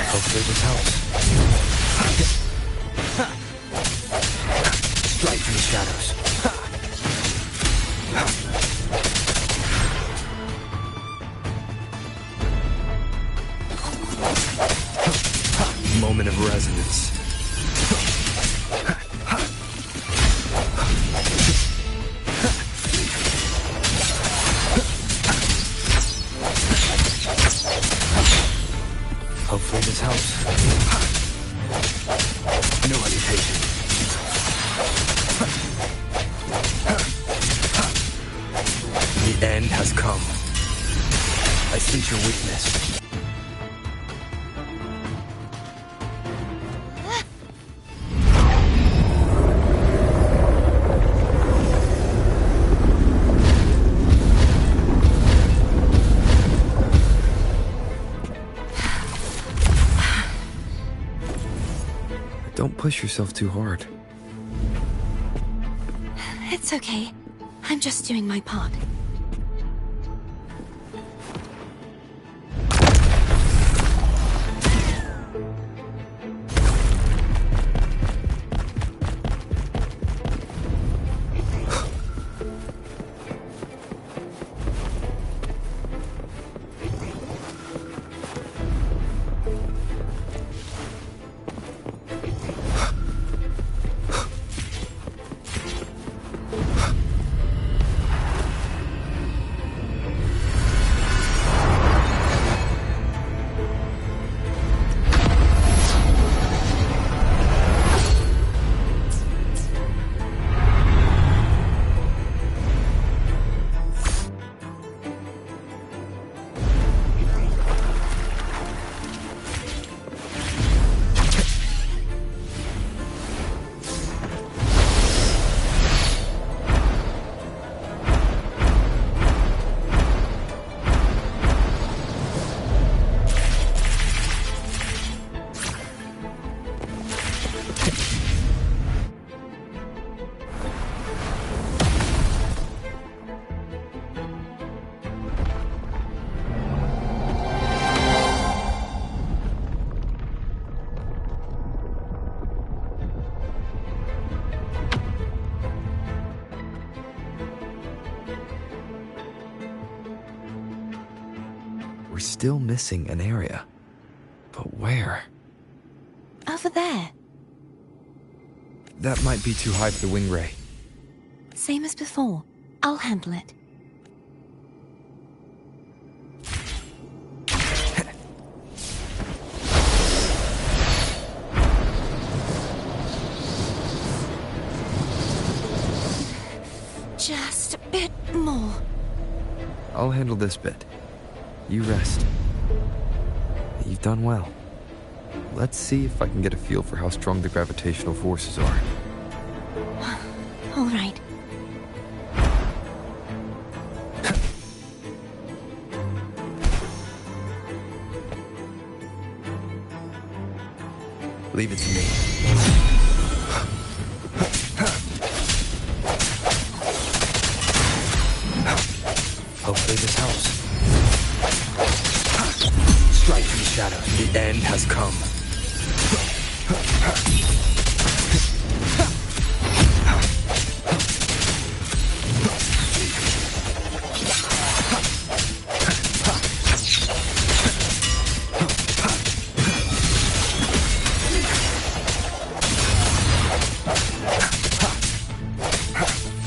Hopefully this helps. Strike from the shadows. Moment of resonance. Hopefully this helps. No hesitation. The end has come. I sense your weakness. Don't push yourself too hard. It's okay. I'm just doing my part. We're still missing an area. But where? Over there. That might be too high for the wing ray. Same as before. I'll handle it. Just a bit more. I'll handle this bit. You rest. You've done well. Let's see if I can get a feel for how strong the gravitational forces are. All right. Leave it to me. Hopefully this helps. Strike from the shadows. The end has come.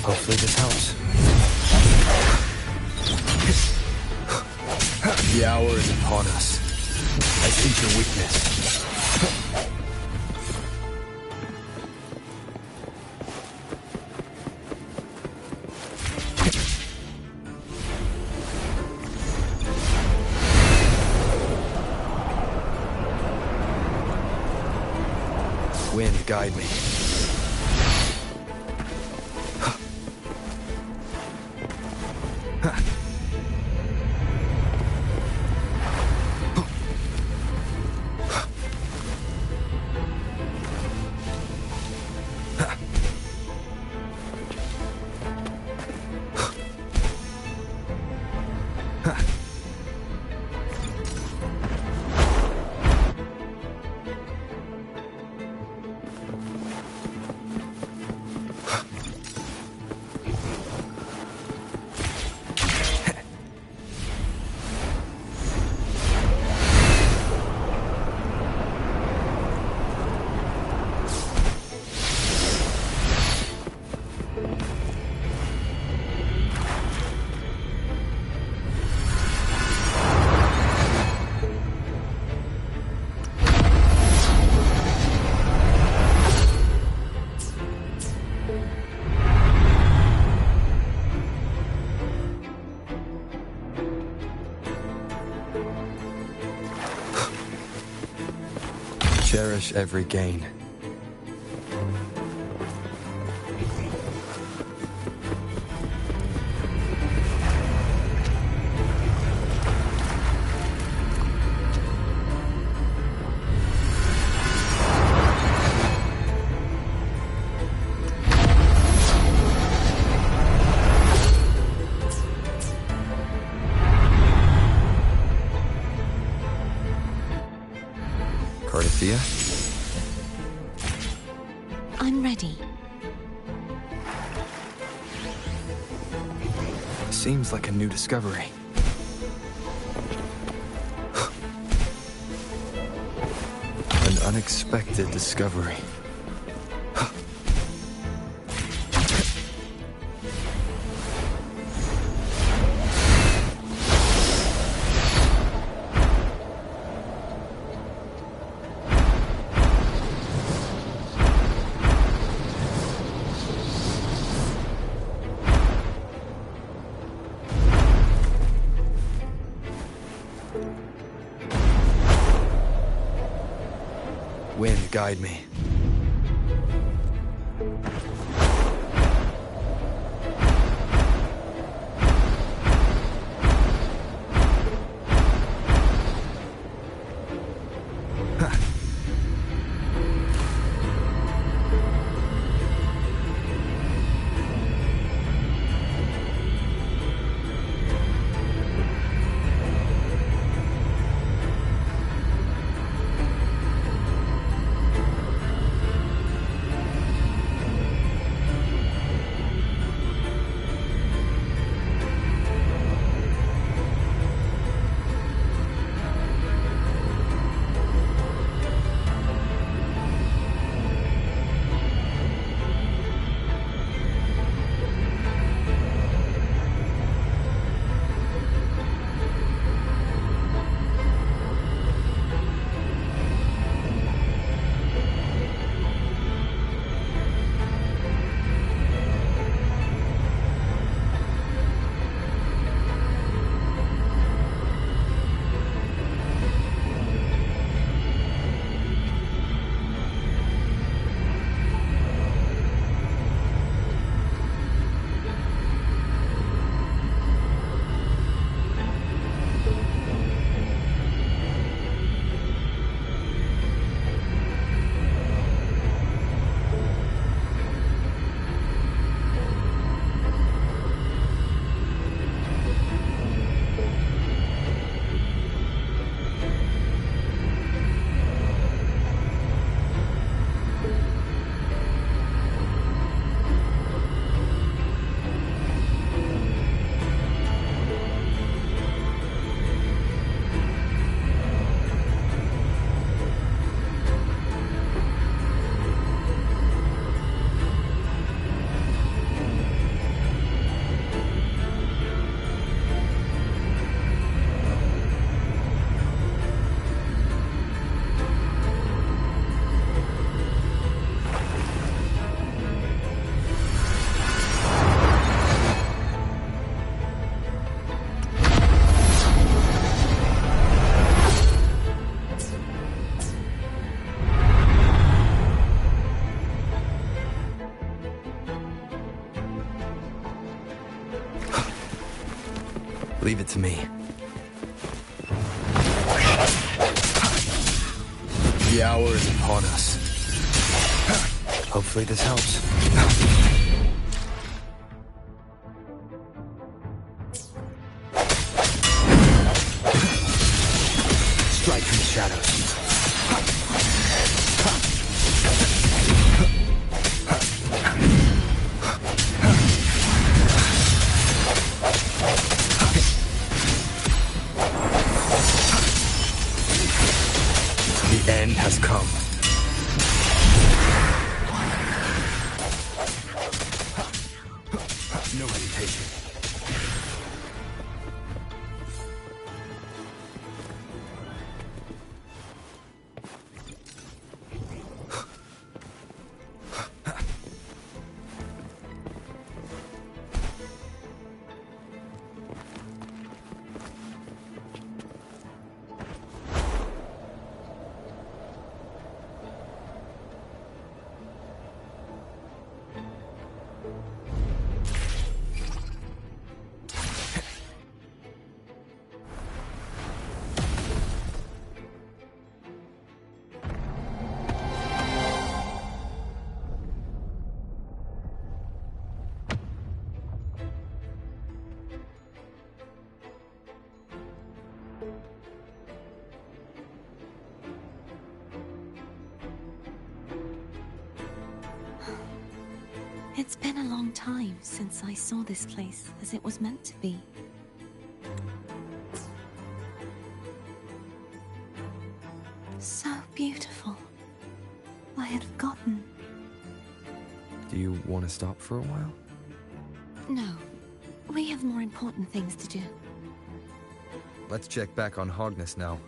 Hopefully this helps. The hour is upon us. I sense your weakness. Wind, guide me. Cherish every gain. Cardathia? I'm ready. Seems like a new discovery. An unexpected discovery. Wind, guide me. to me. The hour is upon us. Hopefully this helps. Strike from the shadows. The end has come. No hesitation. It's been a long time since I saw this place as it was meant to be. So beautiful. I had forgotten. Do you want to stop for a while? No. We have more important things to do. Let's check back on Hogness now.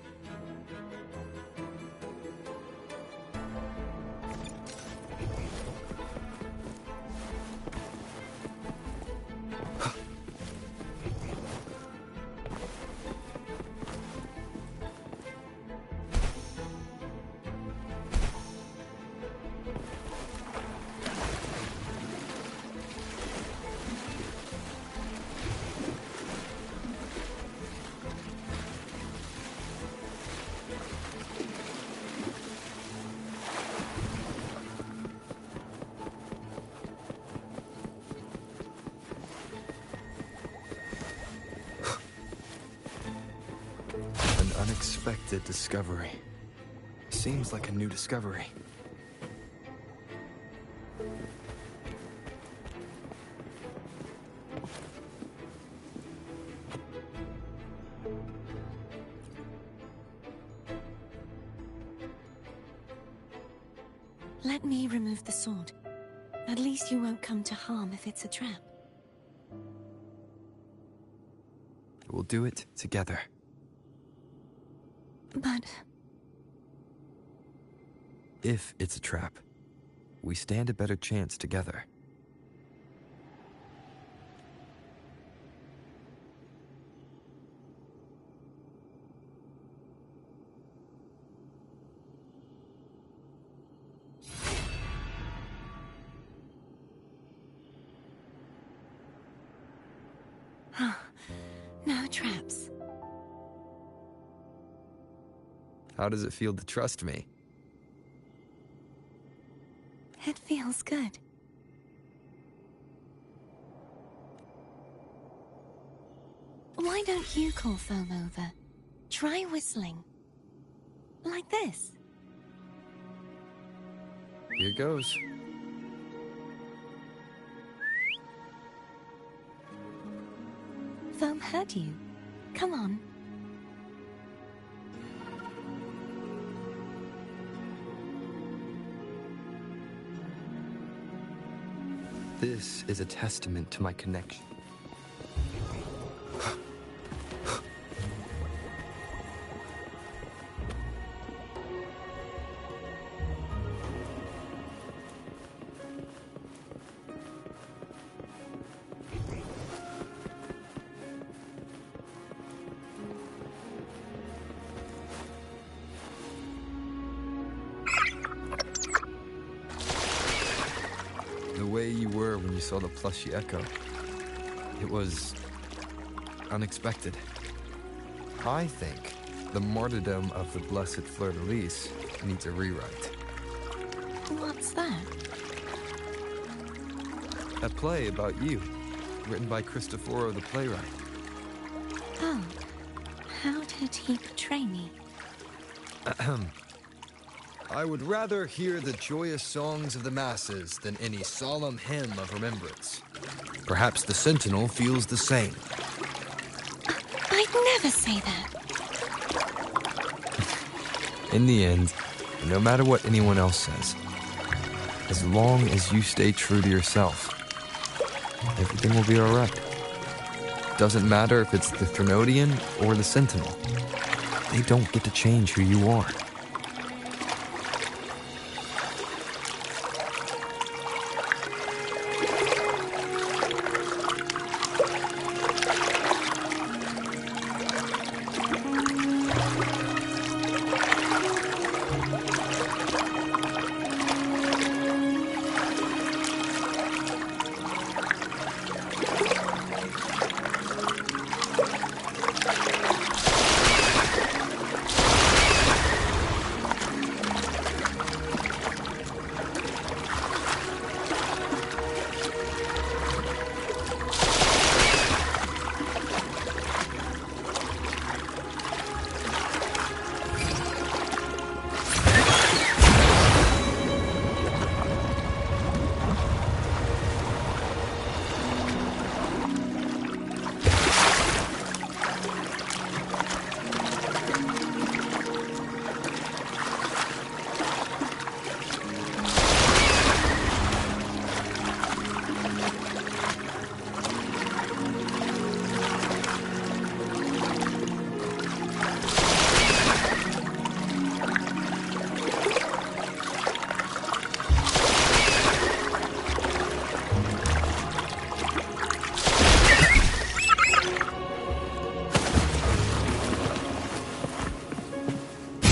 Unexpected discovery. Seems like a new discovery. Let me remove the sword. At least you won't come to harm if it's a trap. We'll do it together. But... if it's a trap, we stand a better chance together. No traps. How does it feel to trust me? It feels good. Why don't you call Foam over? Try whistling. Like this. Here goes. Foam heard you. Come on. This is a testament to my connection. You saw the plushy echo. It was unexpected. I think the martyrdom of the Blessed Fleur-de-Lis needs a rewrite. What's that? A play about you, written by Cristoforo the playwright. Oh, how did he portray me? I would rather hear the joyous songs of the masses than any solemn hymn of remembrance. Perhaps the Sentinel feels the same. I'd never say that. In the end, no matter what anyone else says, as long as you stay true to yourself, everything will be alright. Doesn't matter if it's the Threnodian or the Sentinel. They don't get to change who you are.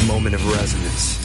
Moment of resonance.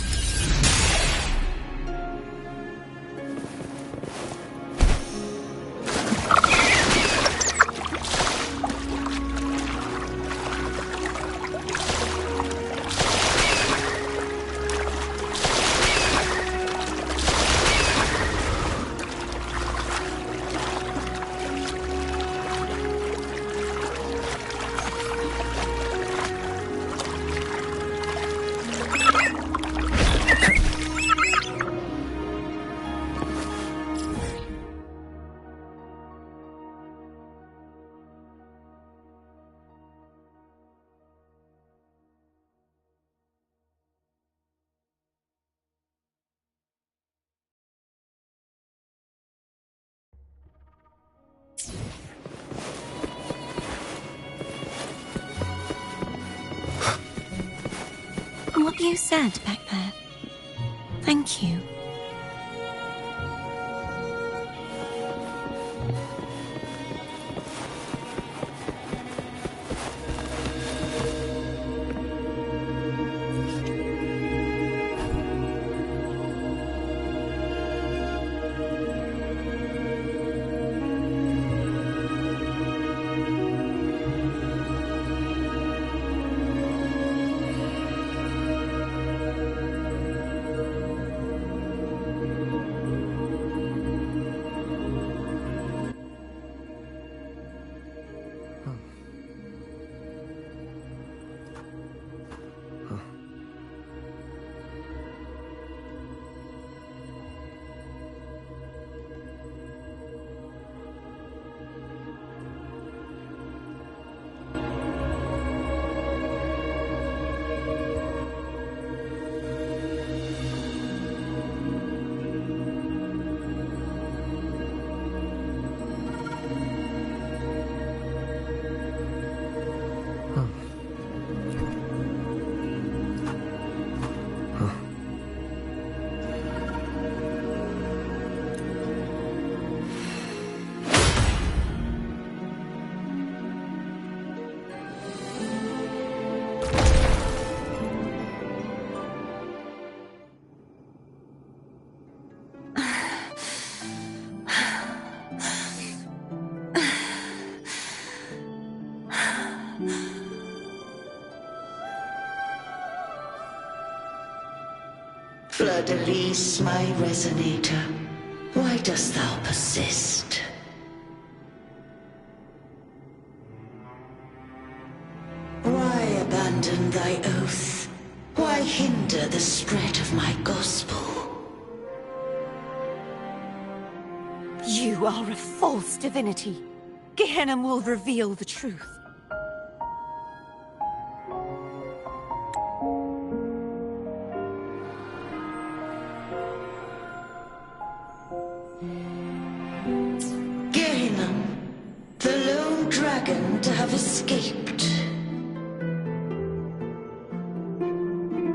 What you said back there. Thank you. Fleur-de-Lis, my resonator, why dost thou persist? Why abandon thy oath? Why hinder the spread of my gospel? You are a false divinity. Gehenna will reveal the truth. Gehenna, the lone dragon to have escaped.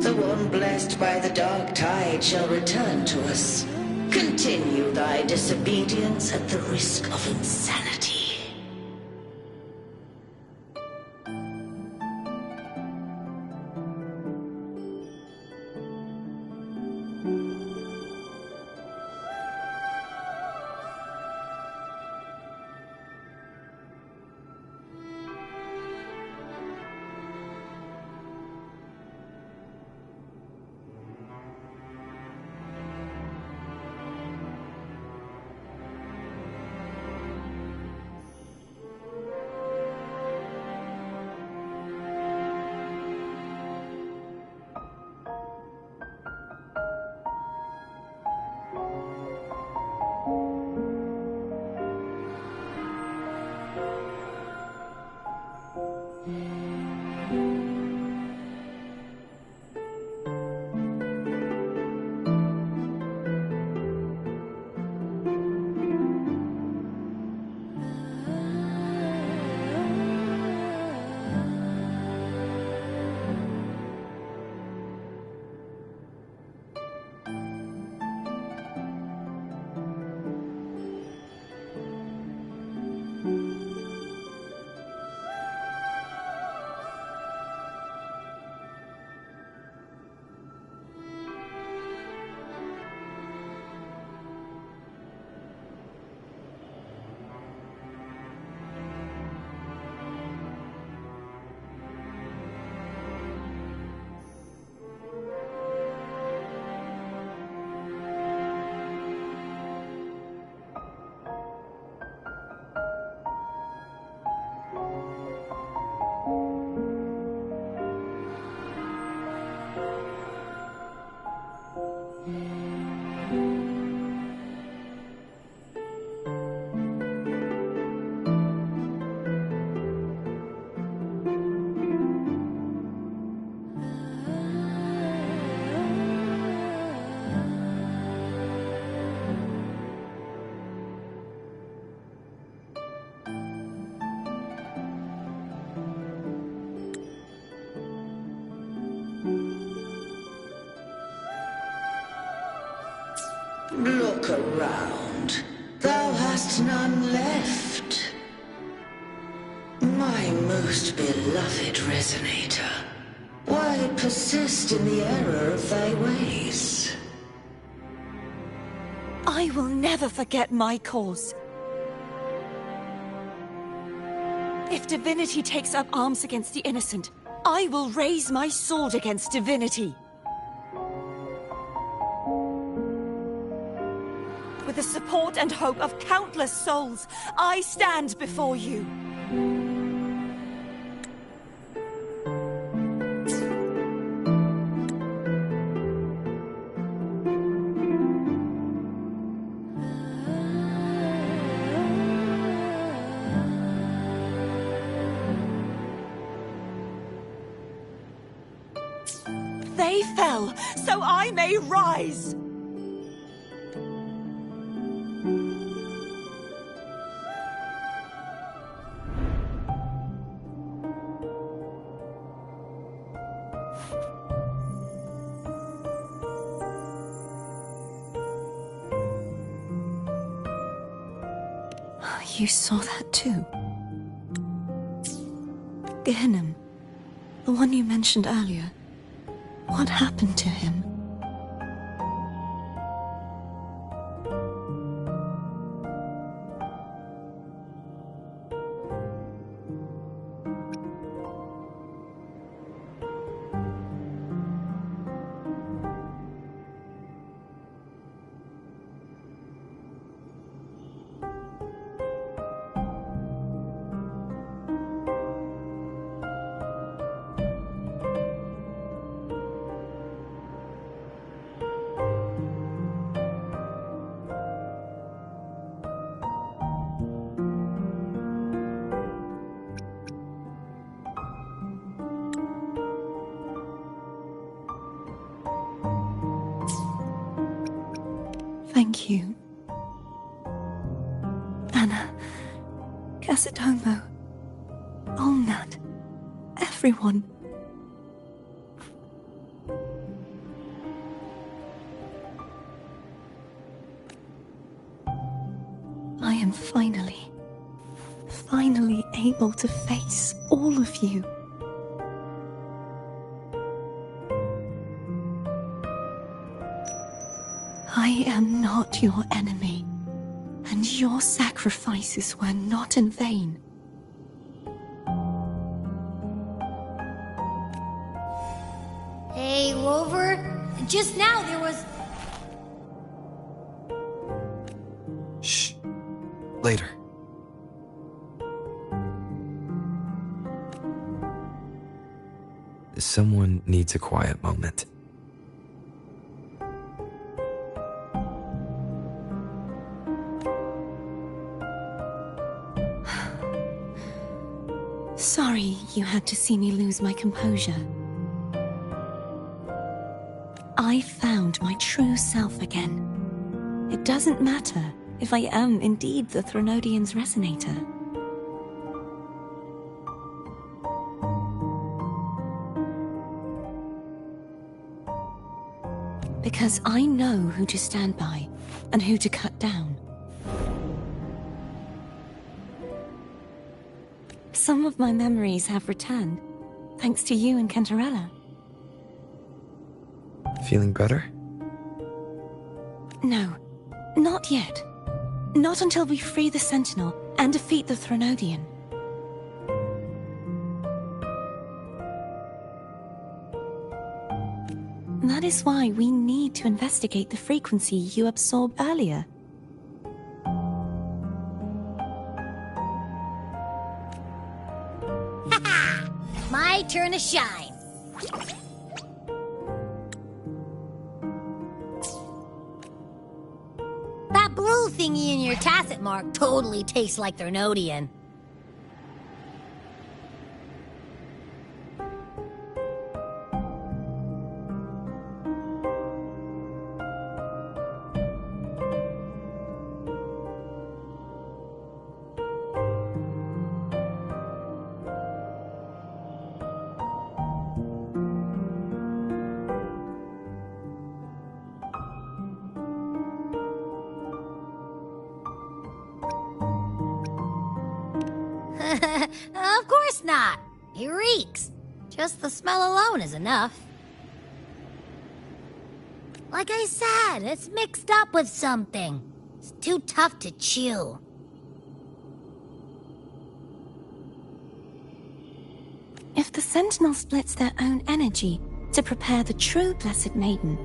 The one blessed by the dark tide shall return to us. Continue thy disobedience at the risk of insanity. Look around. Thou hast none left. My most beloved resonator, why persist in the error of thy ways? I will never forget my cause. If divinity takes up arms against the innocent, I will raise my sword against divinity. With the support and hope of countless souls, I stand before you. They fell, so I may rise! You saw that too? Gehenna, the one you mentioned earlier. What happened to him? Thank you. Anna, Casadomo, Olnat, everyone. I am finally able to face all of you. I am not your enemy, and your sacrifices were not in vain. Hey, Rover, just now there was... Shh. Later. Someone needs a quiet moment. Sorry you had to see me lose my composure. I found my true self again. It doesn't matter if I am indeed the Threnodian's resonator. Because I know who to stand by and who to cut down. Some of my memories have returned, thanks to you and Cantarella. Feeling better? No, not yet. Not until we free the Sentinel and defeat the Threnodian. That is why we need to investigate the frequency you absorbed earlier. My turn to shine. That blue thingy in your tacit mark totally tastes like Threnodian. Of course not. He reeks. Just the smell alone is enough. Like I said, it's mixed up with something. It's too tough to chew. If the Sentinel splits their own energy to prepare the true Blessed Maiden,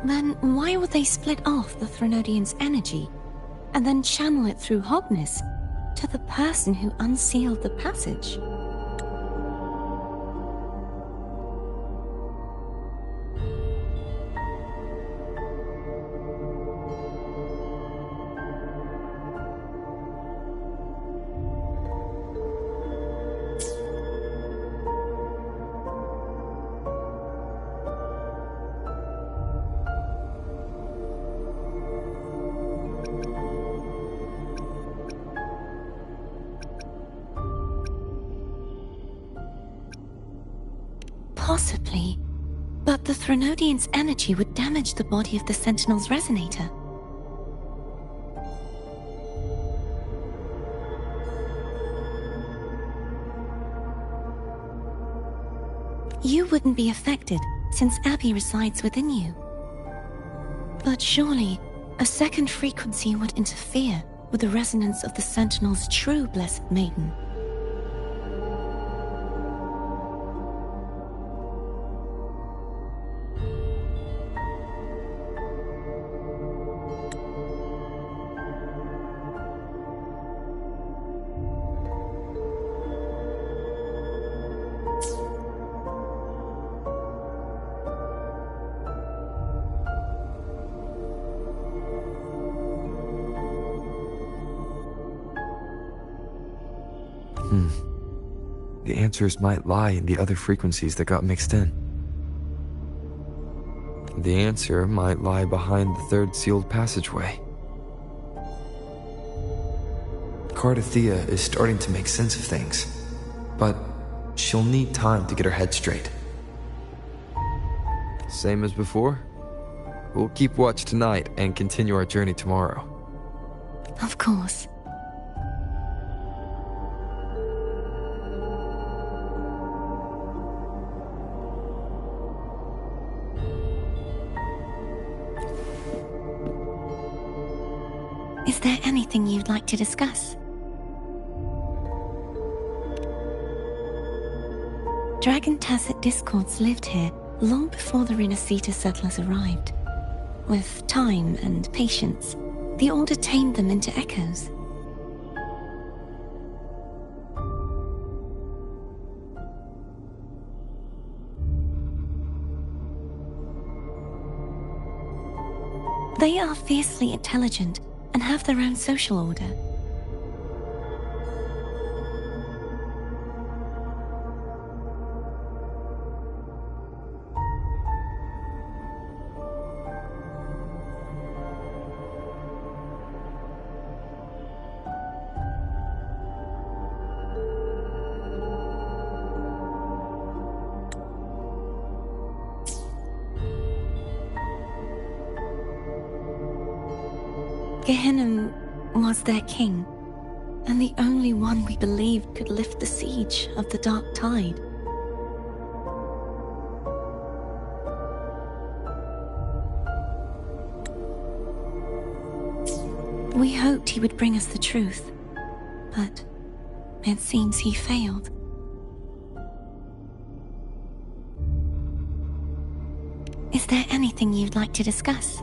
then why would they split off the Threnodian's energy and then channel it through Hogness to the person who unsealed the passage? Possibly, but the Threnodian's energy would damage the body of the Sentinel's resonator. You wouldn't be affected, since Abby resides within you. But surely, a second frequency would interfere with the resonance of the Sentinel's true Blessed Maiden. The answers might lie in the other frequencies that got mixed in. The answer might lie behind the third sealed passageway. Cardathea is starting to make sense of things, but she'll need time to get her head straight. Same as before? We'll keep watch tonight and continue our journey tomorrow. Of course. Is there anything you'd like to discuss? Dragon Tacet discords lived here long before the Renacita settlers arrived. With time and patience, the Order tamed them into echoes. They are fiercely intelligent and have their own social order. Gehinnom was their king, and the only one we believed could lift the siege of the Dark Tide. We hoped he would bring us the truth, but it seems he failed. Is there anything you'd like to discuss?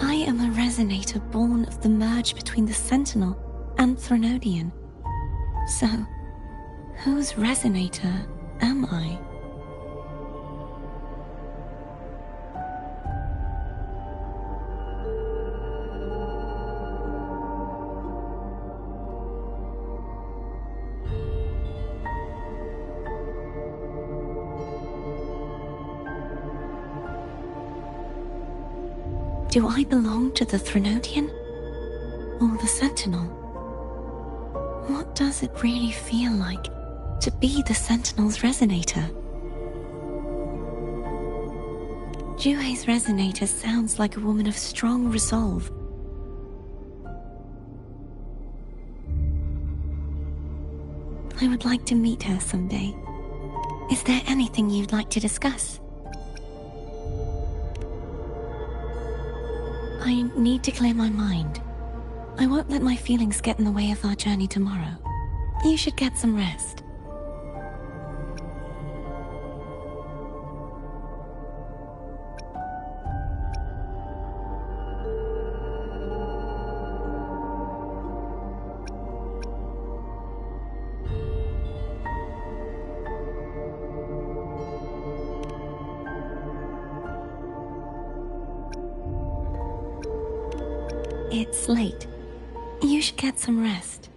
I am a resonator born of the merge between the Sentinel and Threnodian. So, whose resonator am I? Do I belong to the Threnodian or the Sentinel? What does it really feel like to be the Sentinel's resonator? Juhe's resonator sounds like a woman of strong resolve. I would like to meet her someday. Is there anything you'd like to discuss? I need to clear my mind. I won't let my feelings get in the way of our journey tomorrow. You should get some rest. It's late. You should get some rest.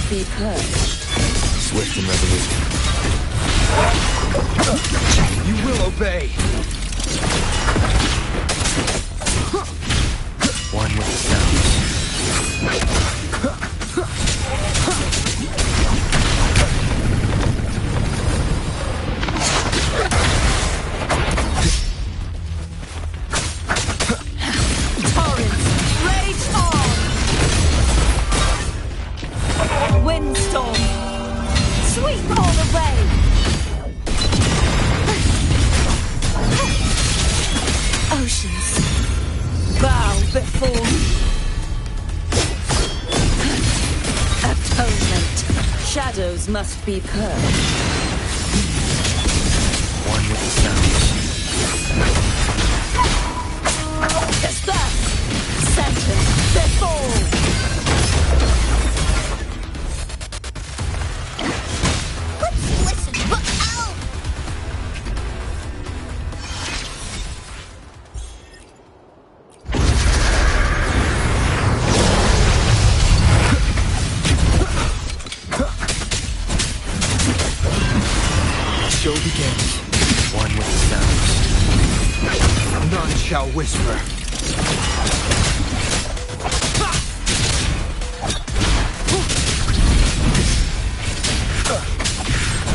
must be purged. Swift and resolute. You will obey! One with the sounds. Torrents, rage on! Windstorm, sweep all the way! Oceans, bow before me. Atonement, shadows must be purged. One with the sounds. Disperse, sentence, before! Listen, but ow! Show begins. One with the sounds. None shall whisper.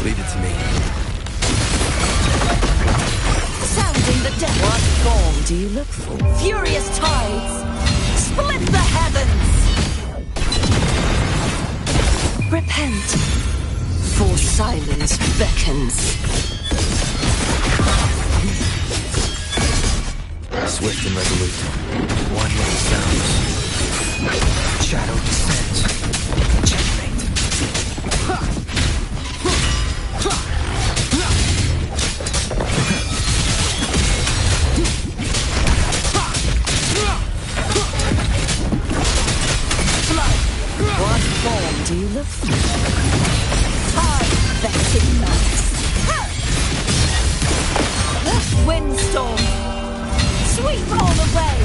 Leave it to me. Sounding the death. What form do you look for? Furious tides, split the heavens! Repent, for silence beckons. Swift and resolute. One with the sounds. Shadow descends. Checkmate. What form do you look for? Tide vected mass. Windstorm, sweep all the way!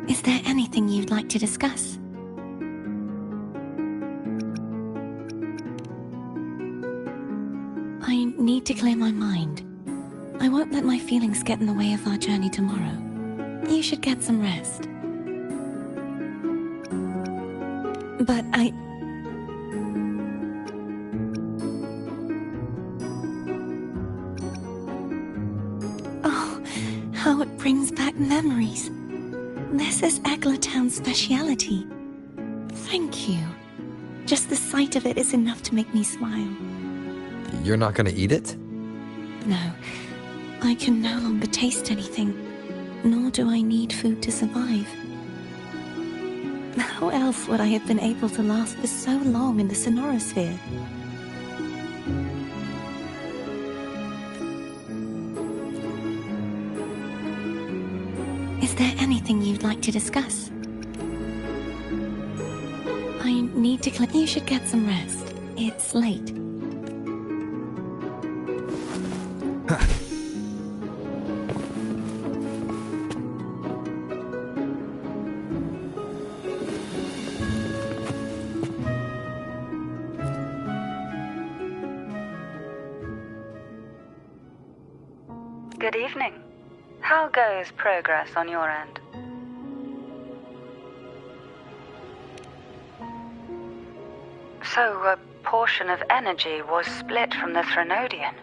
Is there anything you'd like to discuss? I need to clear my mind. I won't let my feelings get in the way of our journey tomorrow. You should get some rest. But Oh, how it brings back memories. This is Eggletown's speciality. Thank you. Just the sight of it is enough to make me smile. You're not gonna eat it? No, I can no longer taste anything, nor do I need food to survive. How else would I have been able to last for so long in the sonorosphere? Is there anything you'd like to discuss? I need to clear. You should get some rest. It's late. Good evening. How goes progress on your end? So, a portion of energy was split from the Threnodian.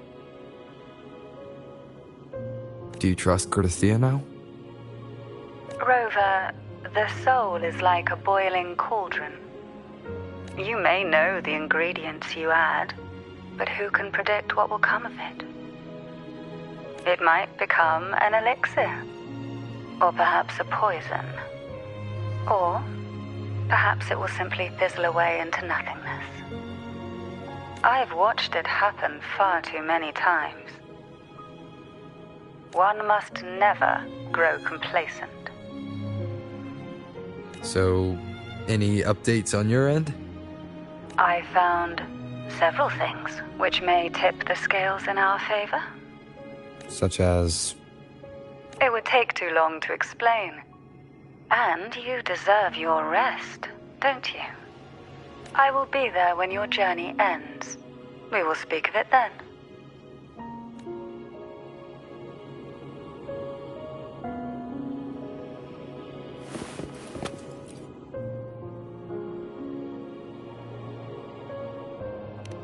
Do you trust Cardathia now? Rover, the soul is like a boiling cauldron. You may know the ingredients you add, but who can predict what will come of it? It might become an elixir, or perhaps a poison, or perhaps it will simply fizzle away into nothingness. I've watched it happen far too many times. One must never grow complacent. So, any updates on your end? I found several things which may tip the scales in our favor. Such as... It would take too long to explain. And you deserve your rest, don't you? I will be there when your journey ends. We will speak of it then.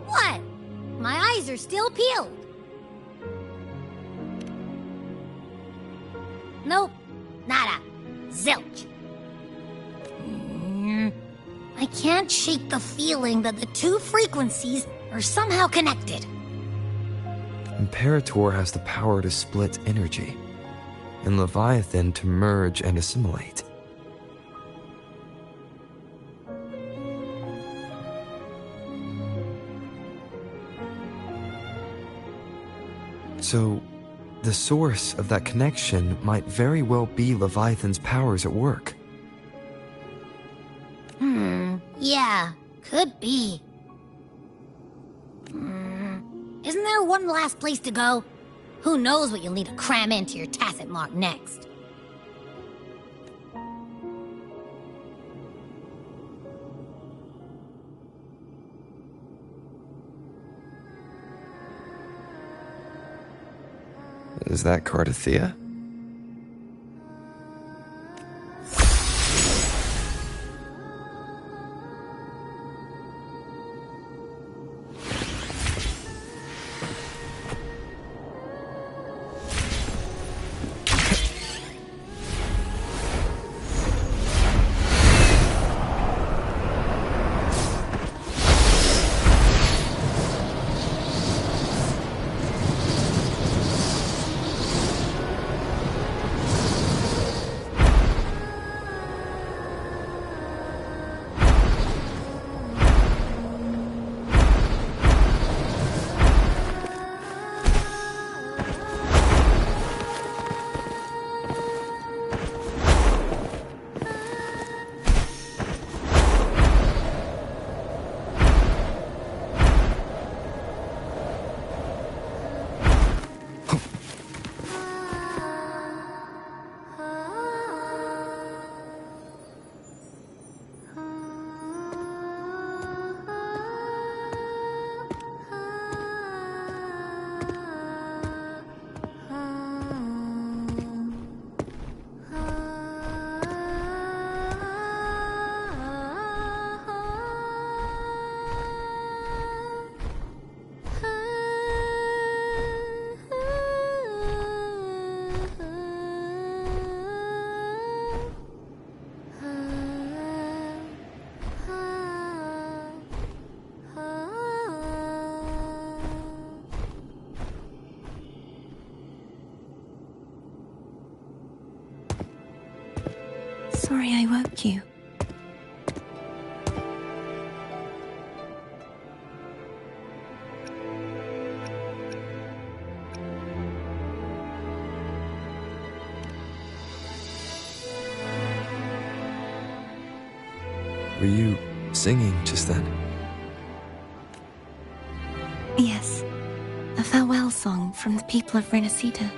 What? My eyes are still peeled. Nope. Nada. Zilch. I can't shake the feeling that the two frequencies are somehow connected. Imperator has the power to split energy, and Leviathan to merge and assimilate. So, the source of that connection might very well be Leviathan's powers at work. Yeah, could be. Isn't there one last place to go? Who knows what you'll need to cram into your tacit mark next? Is that Cardathia? Sorry I woke you. Were you singing just then? Yes, a farewell song from the people of Renacita.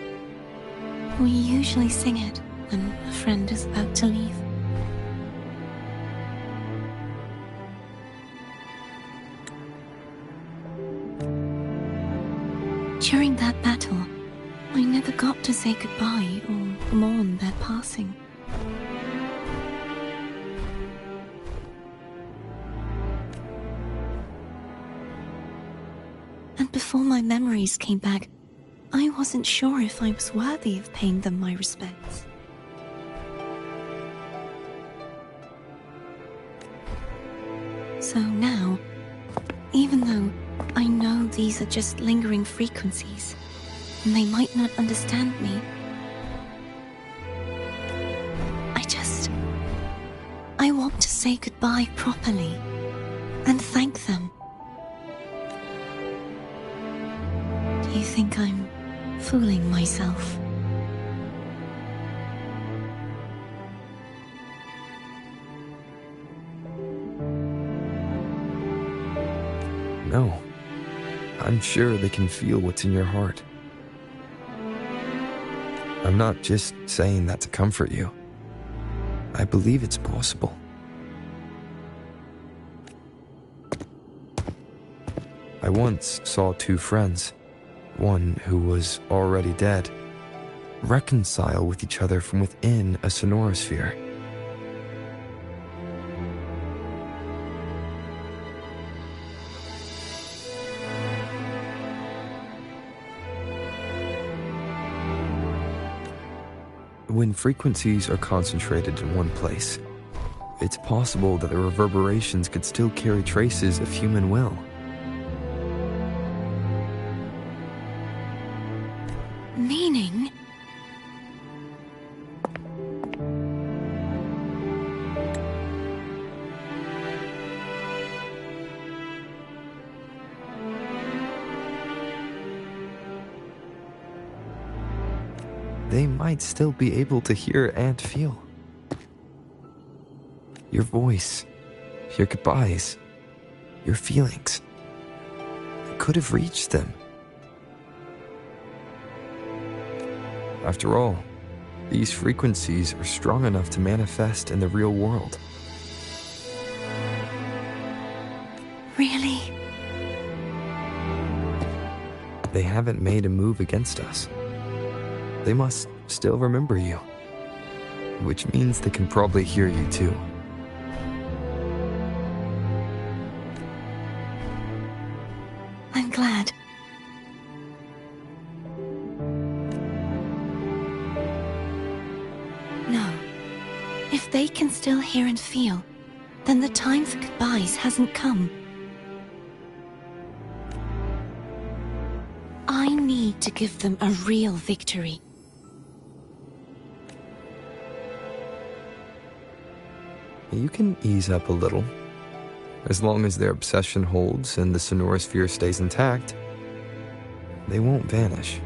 We usually sing it when a friend is about to leave. During that battle, I never got to say goodbye or mourn their passing. And before my memories came back, I wasn't sure if I was worthy of paying them my respects. So now, even though I know these are just lingering frequencies, and they might not understand me, I want to say goodbye properly, and thank them. Do you think I'm fooling myself? No. I'm sure they can feel what's in your heart. I'm not just saying that to comfort you. I believe it's possible. I once saw two friends, one who was already dead, reconcile with each other from within a sonorosphere. When frequencies are concentrated in one place, it's possible that the reverberations could still carry traces of human will. Meaning? They might still be able to hear and feel. Your voice, your goodbyes, your feelings. It could have reached them. After all, these frequencies are strong enough to manifest in the real world. Really? They haven't made a move against us. They must still remember you, which means they can probably hear you too. I'm glad. No. If they can still hear and feel, then the time for goodbyes hasn't come. I need to give them a real victory. You can ease up a little. As long as their obsession holds and the sonorosphere stays intact, they won't vanish.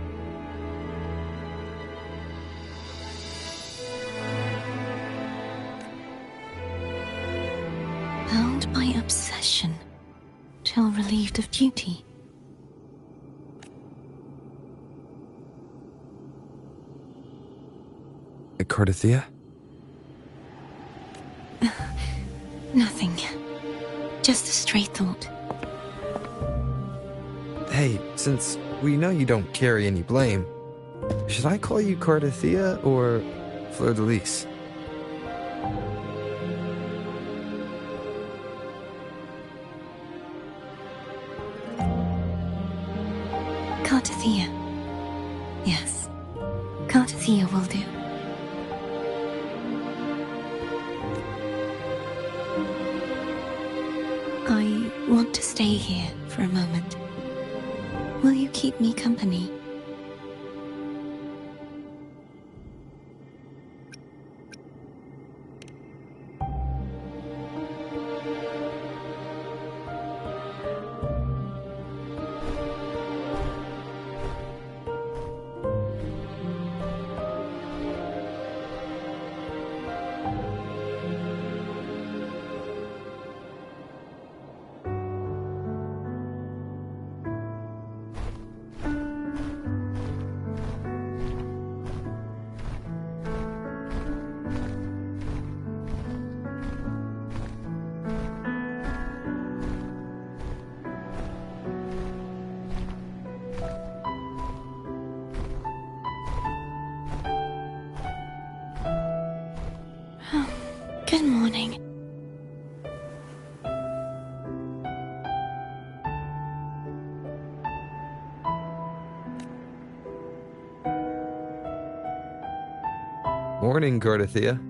Bound by obsession, till relieved of duty. Cardathea? Nothing. Just a stray thought. Hey, since we know you don't carry any blame, should I call you Cardathea or Fleur-de-Lis? Cardathea. Yes. Cardathea will do. I want to stay here for a moment. Will you keep me company? Morning, Cardathea.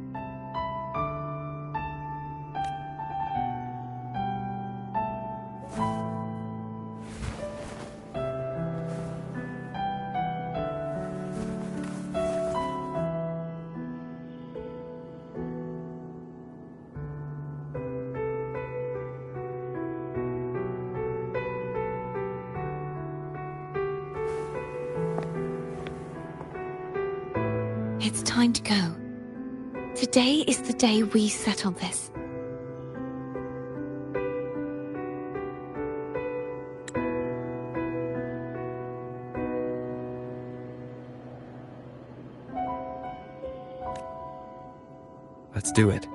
It's time to go. Today is the day we settle this. Let's do it.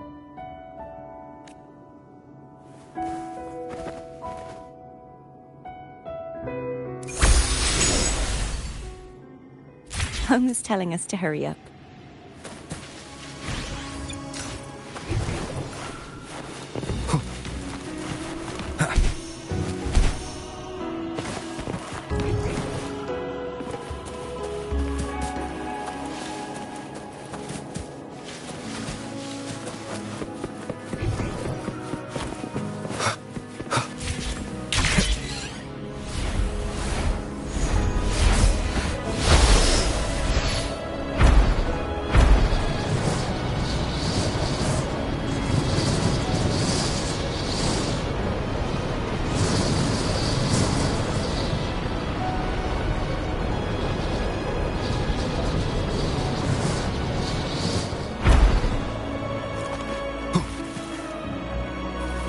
Home is telling us to hurry up.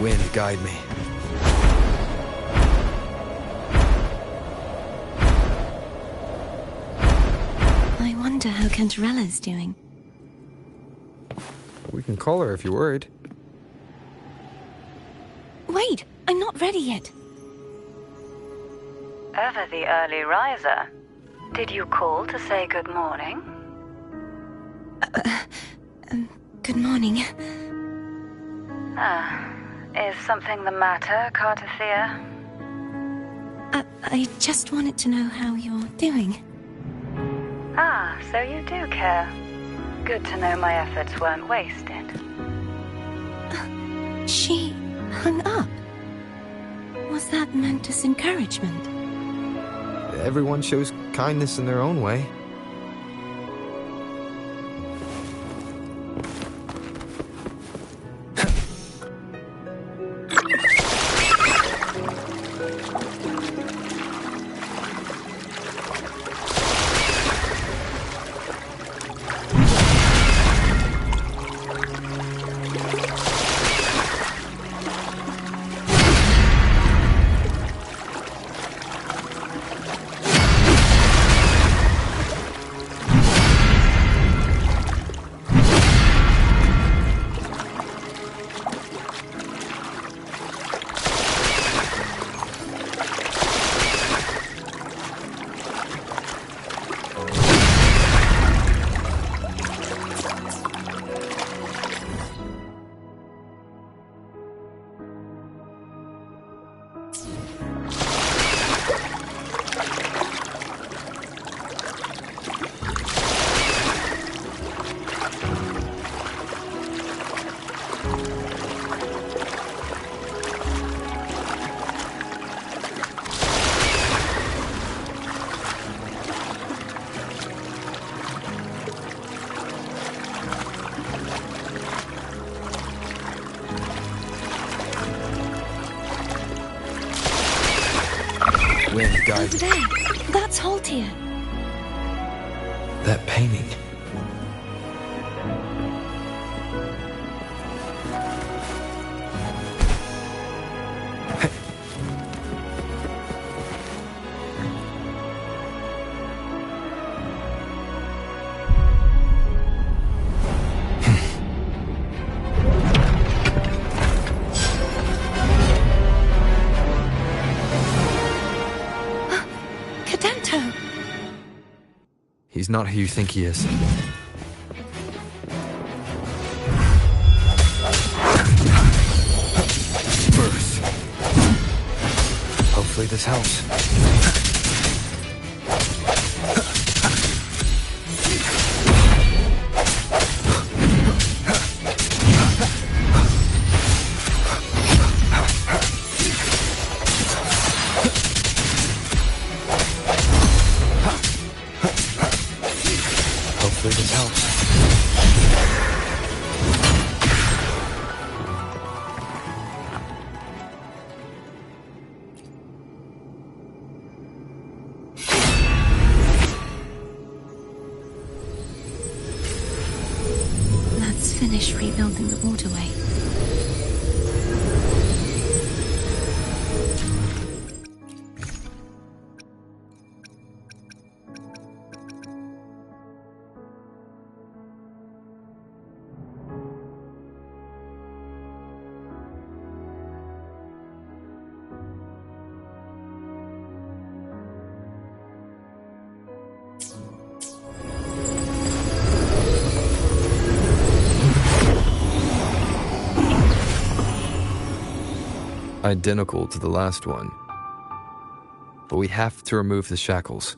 Wind, guide me. I wonder how Cantarella's doing. We can call her if you're worried. Wait, I'm not ready yet. Ever the early riser. Did you call to say good morning? Good morning. Is something the matter, Cardathea? I just wanted to know how you're doing. So you do care. Good to know my efforts weren't wasted. She hung up. Was that meant as encouragement? Everyone shows kindness in their own way. Wind, guide Over there. That's Haltia. that painting. He's not who you think he is. Burst. Hopefully this helps. finish rebuilding the waterway. Identical to the last one. But we have to remove the shackles.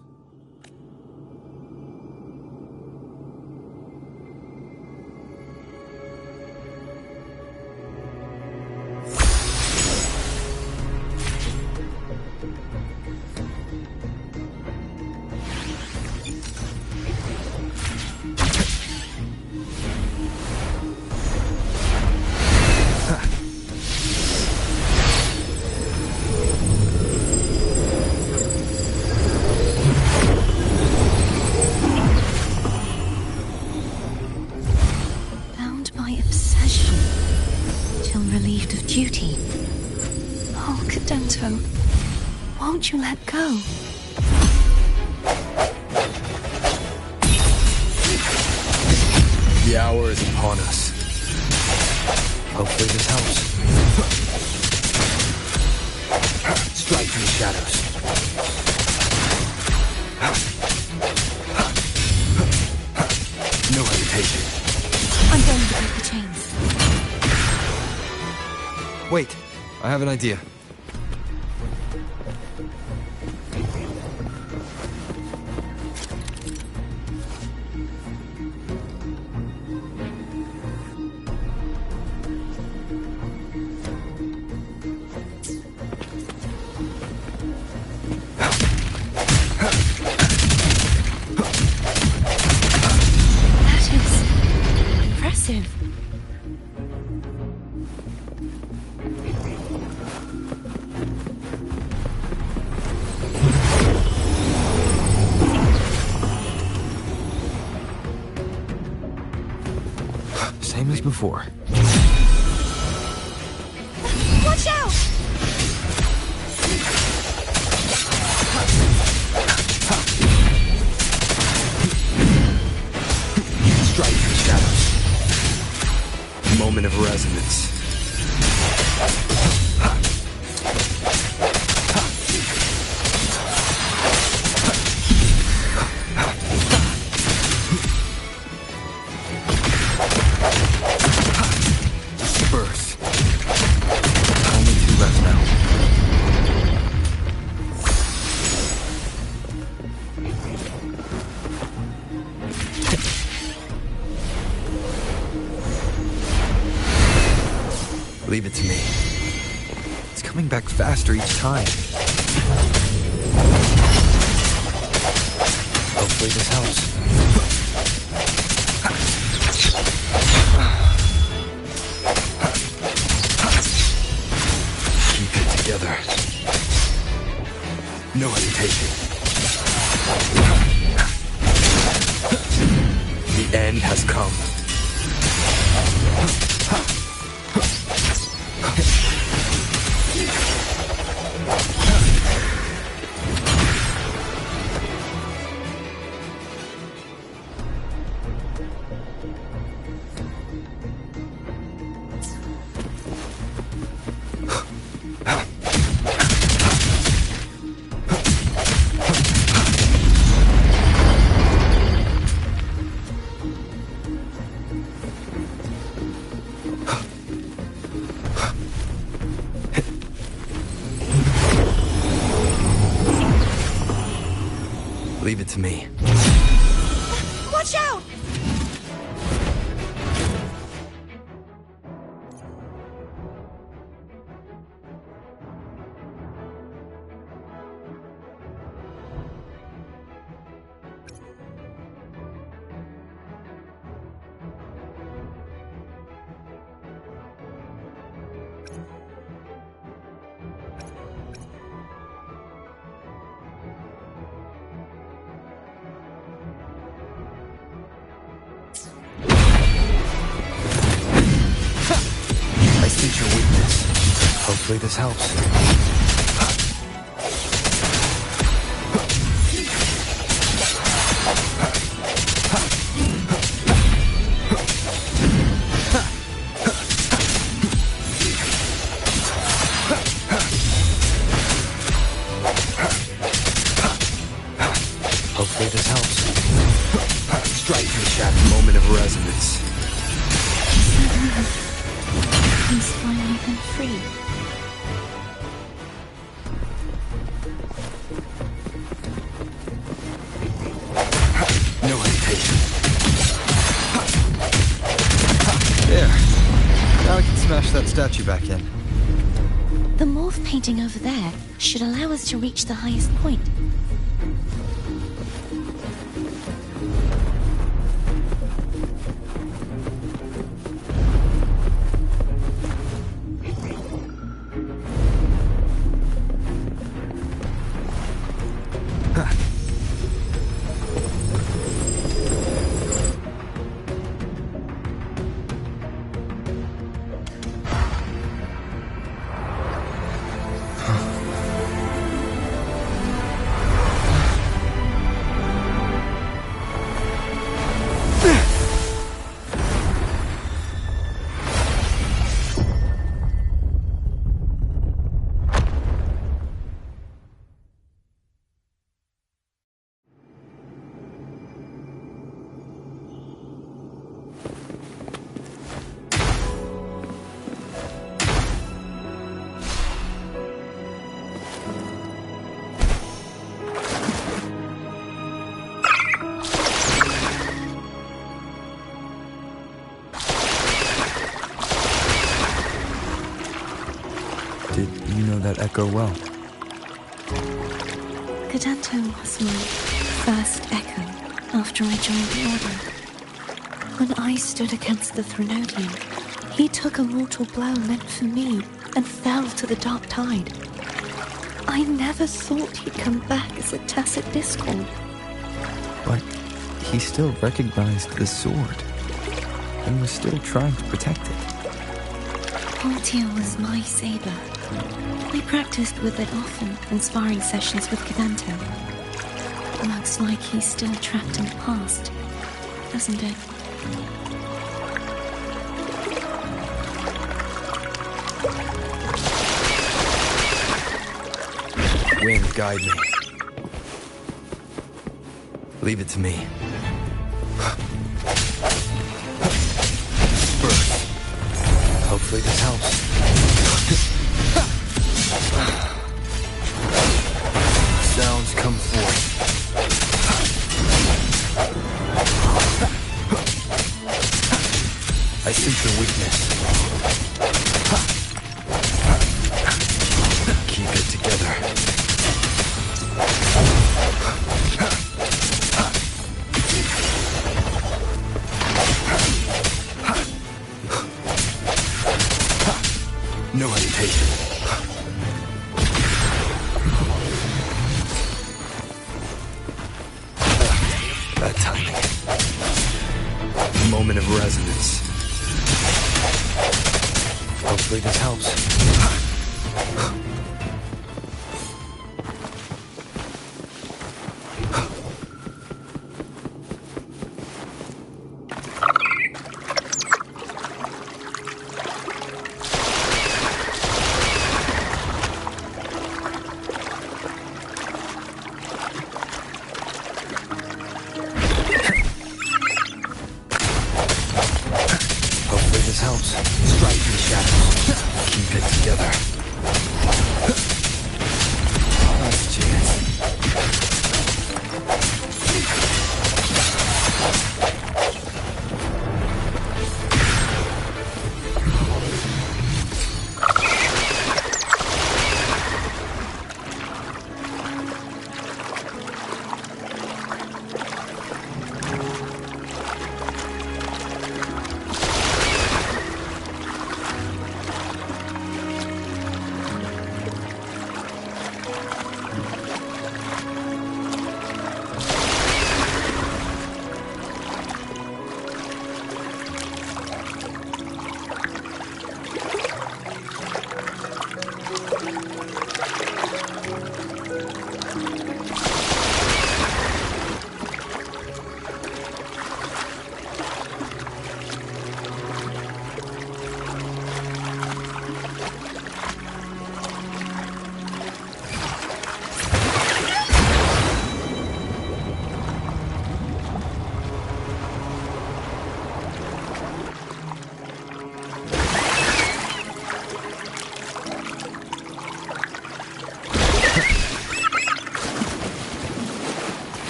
Duty. Oh, Cadento, won't you let go? The hour is upon us. Hopefully this helps. Strike from the shadows. No hesitation. I'm going to break the chains. Wait, I have an idea. That is impressive. Same as before. Watch out! Strike from the shadows. Moment of resonance. Disperse. Only two left now. Leave it to me. It's coming back faster each time. Hopefully this helps. Keep it together. No hesitation. The end has come. Leave it to me. Watch out! Hopefully this helps. Hopefully this helps. Strike me, shattered moment of resonance. He's finally been free. No hesitation. There. Now I can smash that statue back in. The morph painting over there should allow us to reach the highest point. Did you know that echo well? Cadanto was my first echo after I joined the Order. When I stood against the Threnodian, he took a mortal blow meant for me and fell to the dark tide. I never thought he'd come back as a tacit discord. But he still recognized the sword and was still trying to protect it. Portia was my saber. We practiced with it often in sparring sessions with Cadanto. Looks like he's still trapped in the past, doesn't it? Wind, guide me. Leave it to me. Birth. Hopefully this helps. Sounds come forth. I sense your weakness. Keep it together. No hesitation. Bad timing. Moment of resonance. Hopefully this helps. Hopefully this helps. Strike in the shadows. Keep it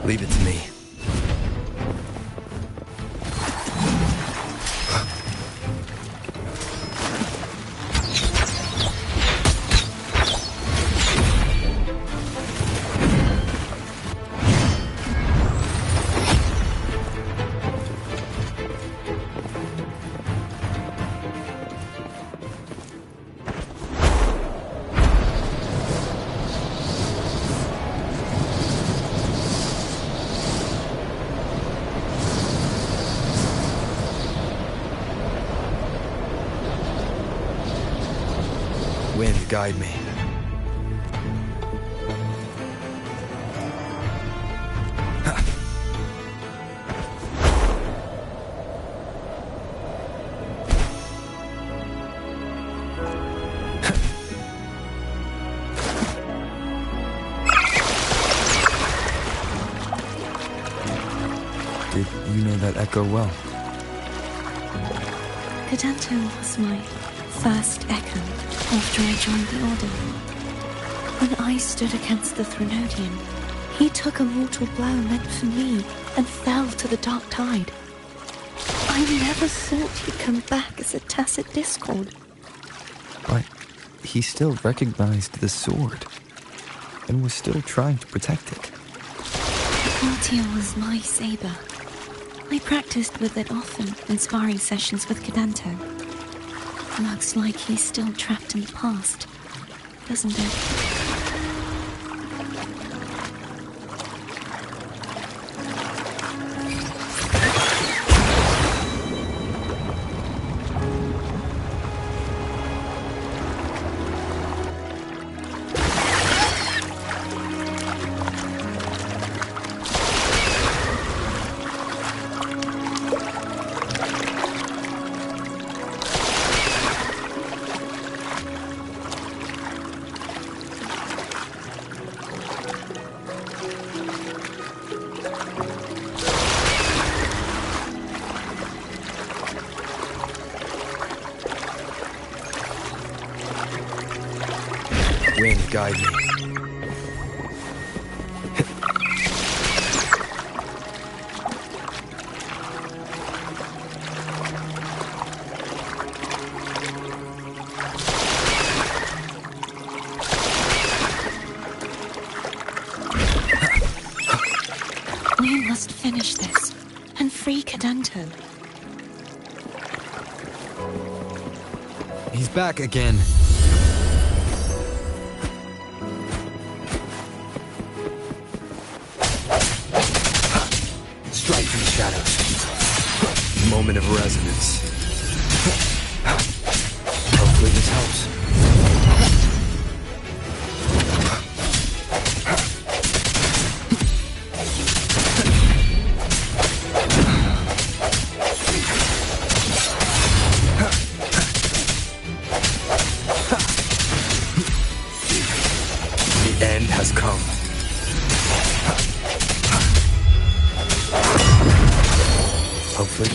Leave it to me. Wind, guide me. Did you know that echo well? Cadento was my first echo after I joined the Order. When I stood against the Threnodian, he took a mortal blow meant for me and fell to the dark tide. I never thought he'd come back as a tacit discord. But he still recognized the sword and was still trying to protect it. Ultia was my saber. I practiced with it often in sparring sessions with Cadento. Looks like he's still trapped in the past, doesn't it? Wind, guide me. We must finish this and free Cadento. He's back again. Strike from the shadows. Moment of resonance. Hopefully this helps. The end has come. Hopefully.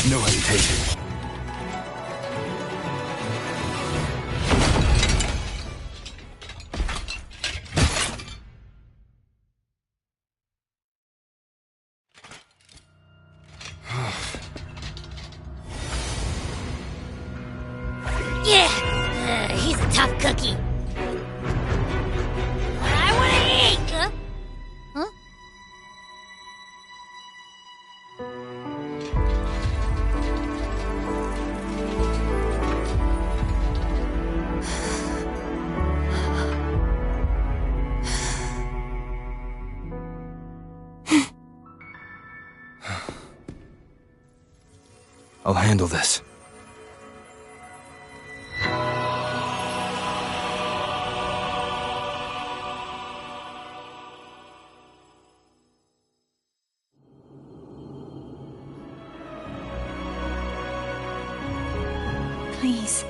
No hesitation. Yeah! He's a tough cookie. I want to eat! Huh? I'll handle this. Please,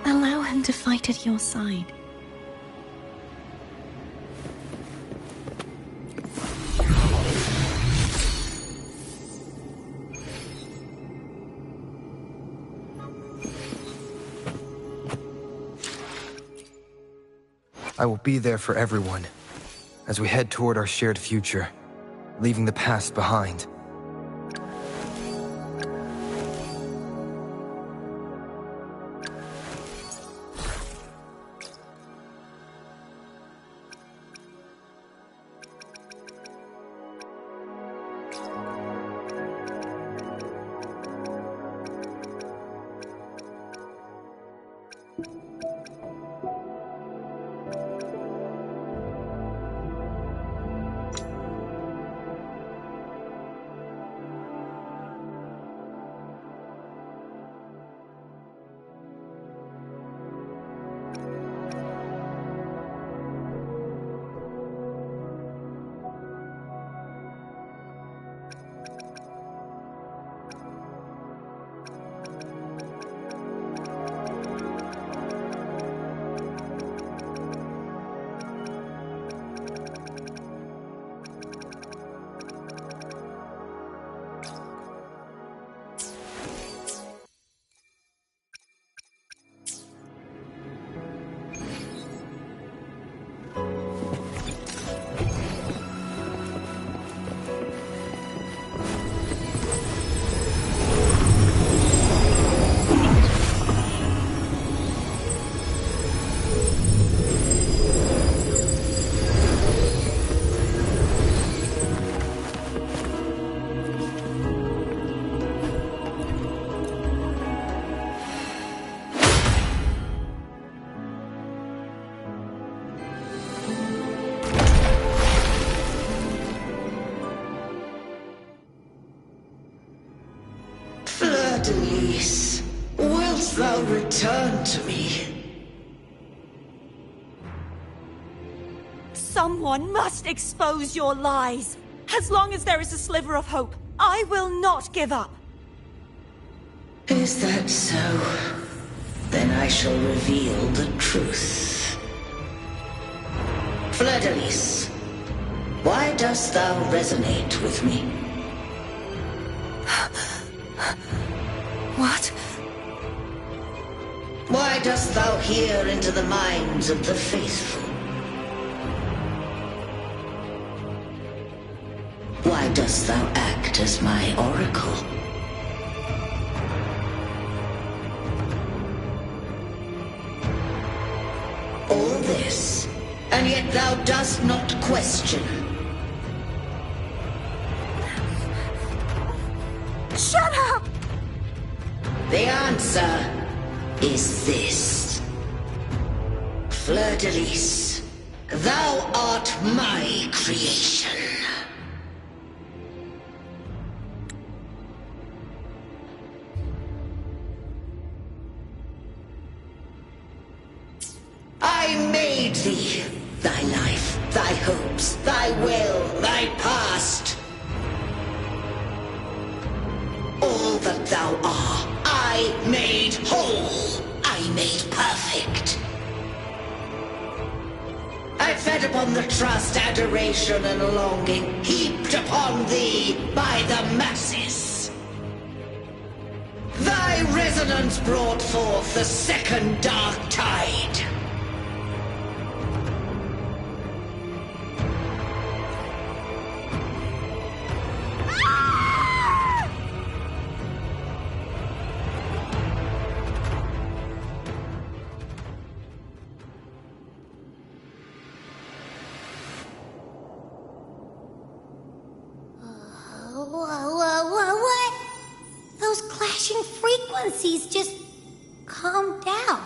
allow him to fight at your side. I will be there for everyone as we head toward our shared future, leaving the past behind. Denise, wilt thou return to me? Someone must expose your lies. As long as there is a sliver of hope, I will not give up. Is that so? Then I shall reveal the truth. Fleur-de-Lis, why dost thou resonate with me? What? Why dost thou hear into the minds of the faithful? Why dost thou act as my oracle? All this, and yet thou dost not question. Shut up! The answer is this. Fleur-de-Lis, thou art my creation. I made thee, thy life, thy hopes, thy will, thy past. All that thou art, I made whole. I made perfect. I fed upon the trust, adoration, and longing heaped upon thee by the masses. Thy resonance brought forth the second dark tide. What? Those clashing frequencies just calm down.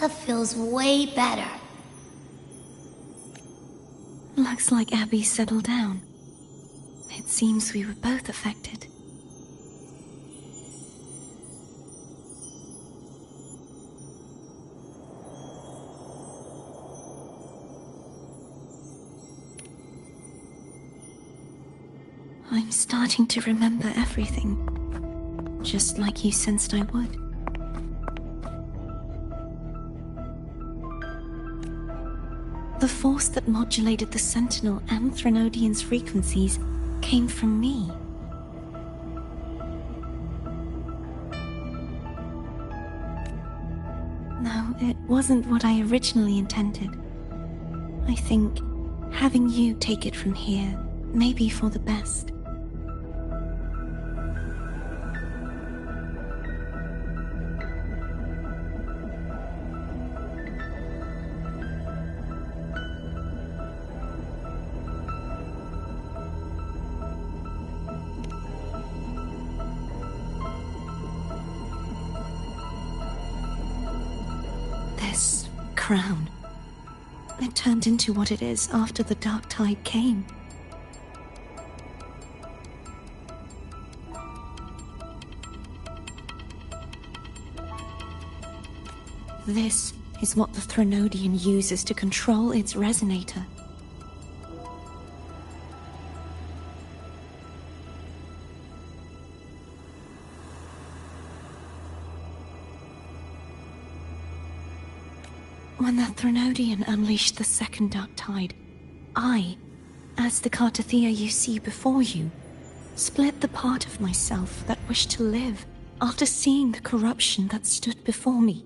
That feels way better. Looks like Abby settled down. It seems we were both affected. I'm starting to remember everything, just like you sensed I would. The force that modulated the Sentinel and Threnodian's frequencies came from me. It wasn't what I originally intended. I think having you take it from here may be for the best. This crown. It turned into what it is after the dark tide came. This is what the Threnodian uses to control its resonator. When the Threnodian unleashed the second dark tide, I, as the Cartathea you see before you, split the part of myself that wished to live after seeing the corruption that stood before me.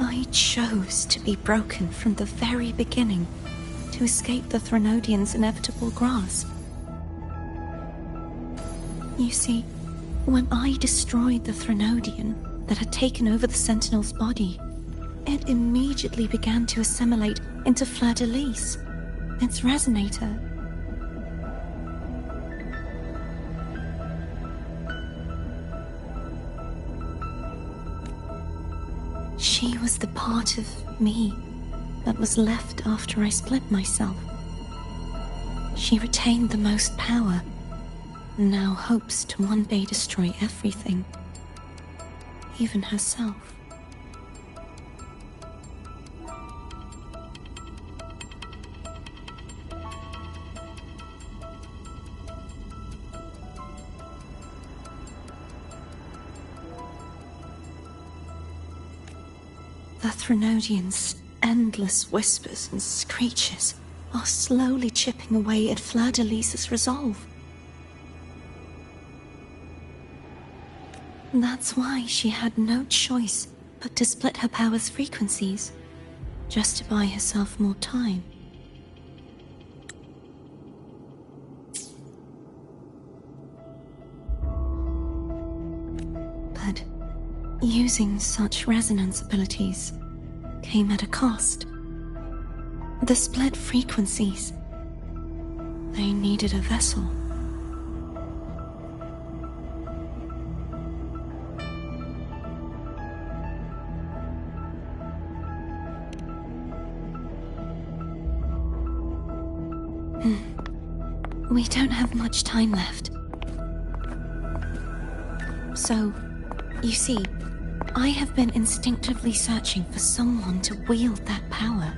I chose to be broken from the very beginning to escape the Threnodian's inevitable grasp. You see, when I destroyed the Threnodian that had taken over the Sentinel's body, it immediately began to assimilate into Fleur-de-Lis, its resonator. She was the part of me that was left after I split myself. She retained the most power, and now hopes to one day destroy everything, even herself. The Threnodian's endless whispers and screeches are slowly chipping away at Fleur-de-Lis's resolve. That's why she had no choice but to split her power's frequencies, just to buy herself more time. But using such resonance abilities came at a cost. The split frequencies. They needed a vessel. We don't have much time left. So, you see, I have been instinctively searching for someone to wield that power.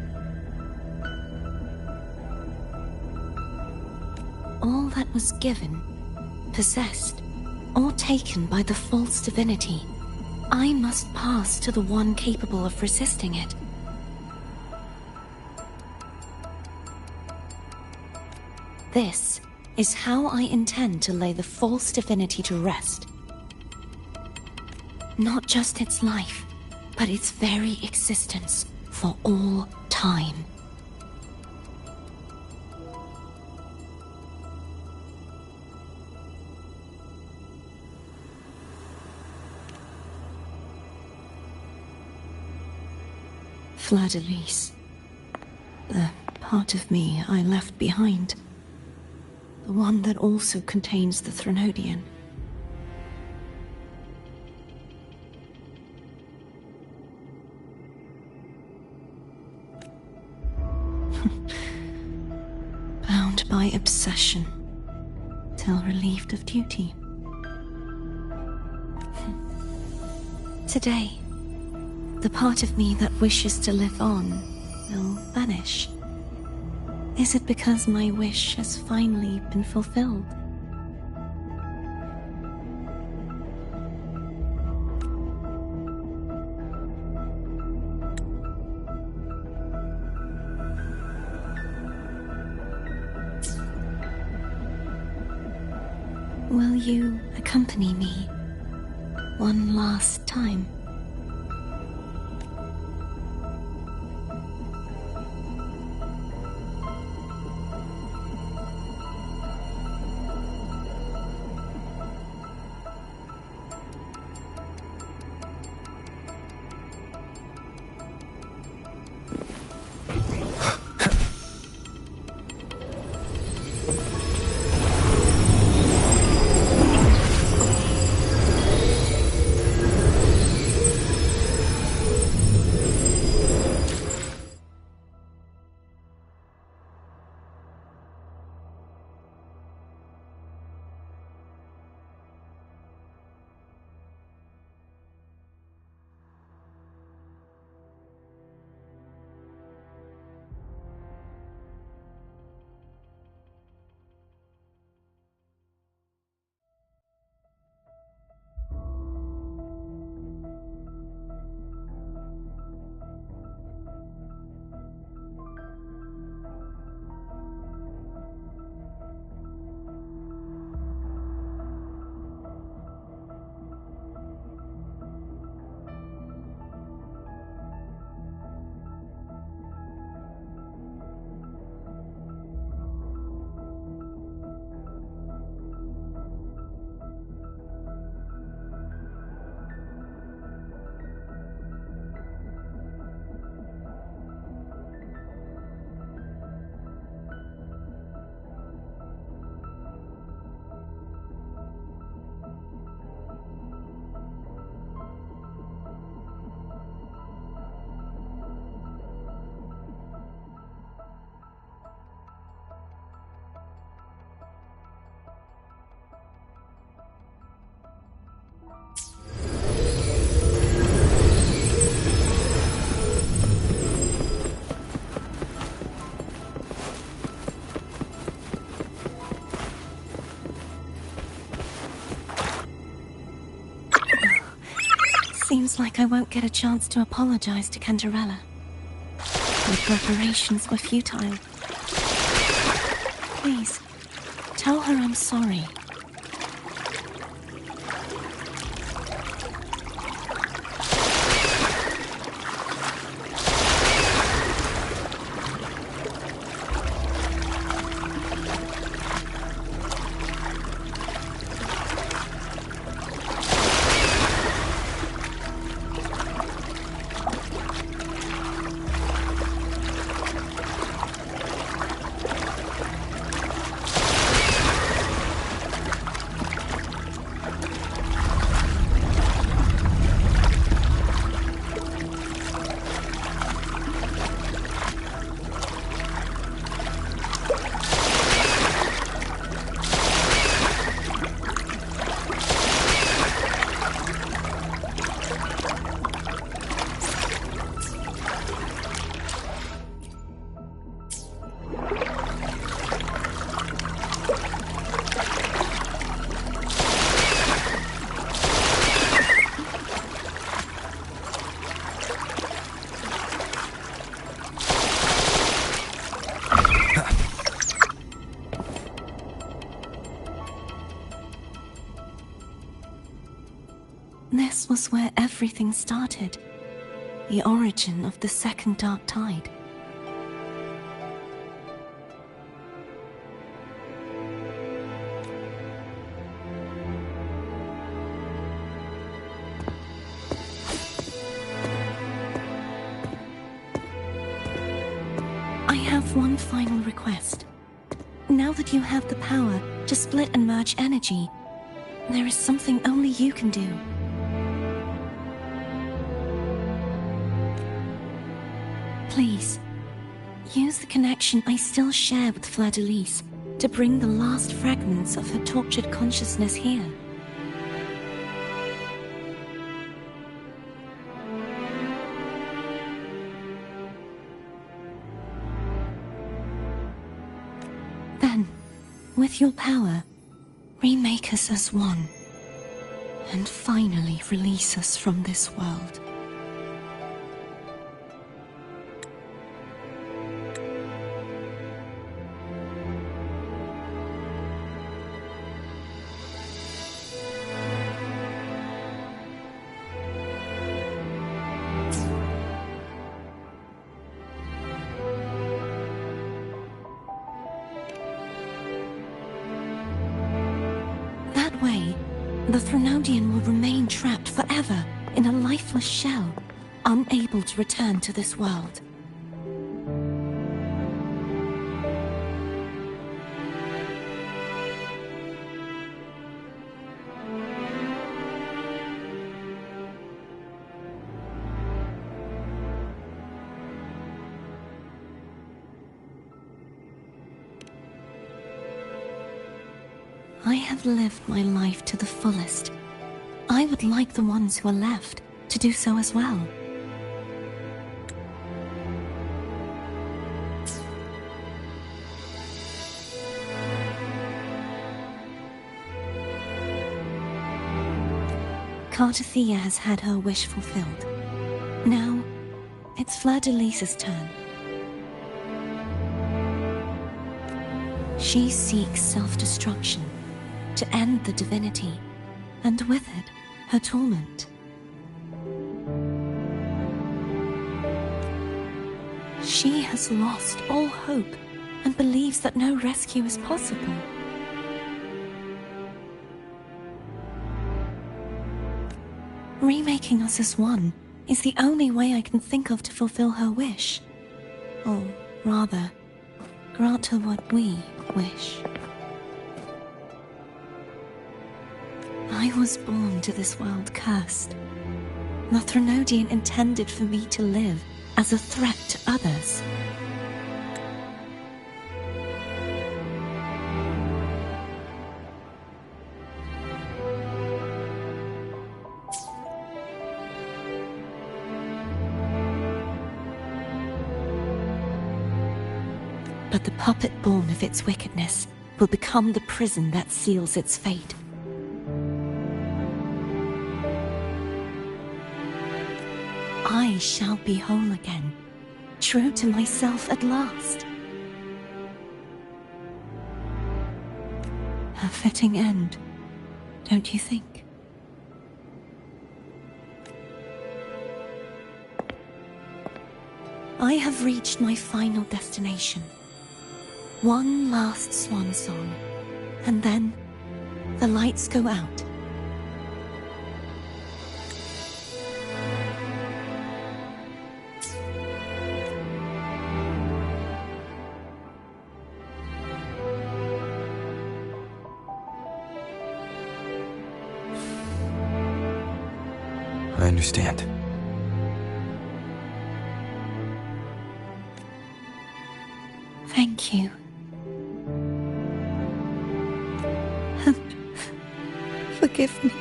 All that was given, possessed, or taken by the false divinity, I must pass to the one capable of resisting it. This is how I intend to lay the false divinity to rest. Not just its life, but its very existence for all time. Fleur-de-Lis. The part of me I left behind. The one that also contains the Threnodian. Bound by obsession, till relieved of duty. Today, the part of me that wishes to live on will vanish. Is it because my wish has finally been fulfilled? Will you accompany me one last time? Seems like I won't get a chance to apologize to Cantarella. My preparations were futile. Please, tell her I'm sorry. This was where everything started. The origin of the second dark tide. I have one final request. Now that you have the power to split and merge energy, there is something only you can do. Please, use the connection I still share with Fleur-de-Lis to bring the last fragments of her tortured consciousness here. Then, with your power, remake us as one, and finally release us from this world. the Threnodian will remain trapped forever in a lifeless shell, unable to return to this world. I have lived my life to the fullest. I would like the ones who are left to do so as well. Cartathea has had her wish fulfilled. Now, it's Fleur-de-Lis's turn. She seeks self-destruction to end the divinity, and with it, her torment. She has lost all hope and believes that no rescue is possible. Remaking us as one is the only way I can think of to fulfill her wish. Or rather, grant her what we wish. I was born to this world cursed. The Threnodian intended for me to live as a threat to others. But the puppet born of its wickedness will become the prison that seals its fate. I shall be whole again, true to myself at last. A fitting end, don't you think? I have reached my final destination. One last swan song, and then the lights go out. I understand. Thank you. And forgive me.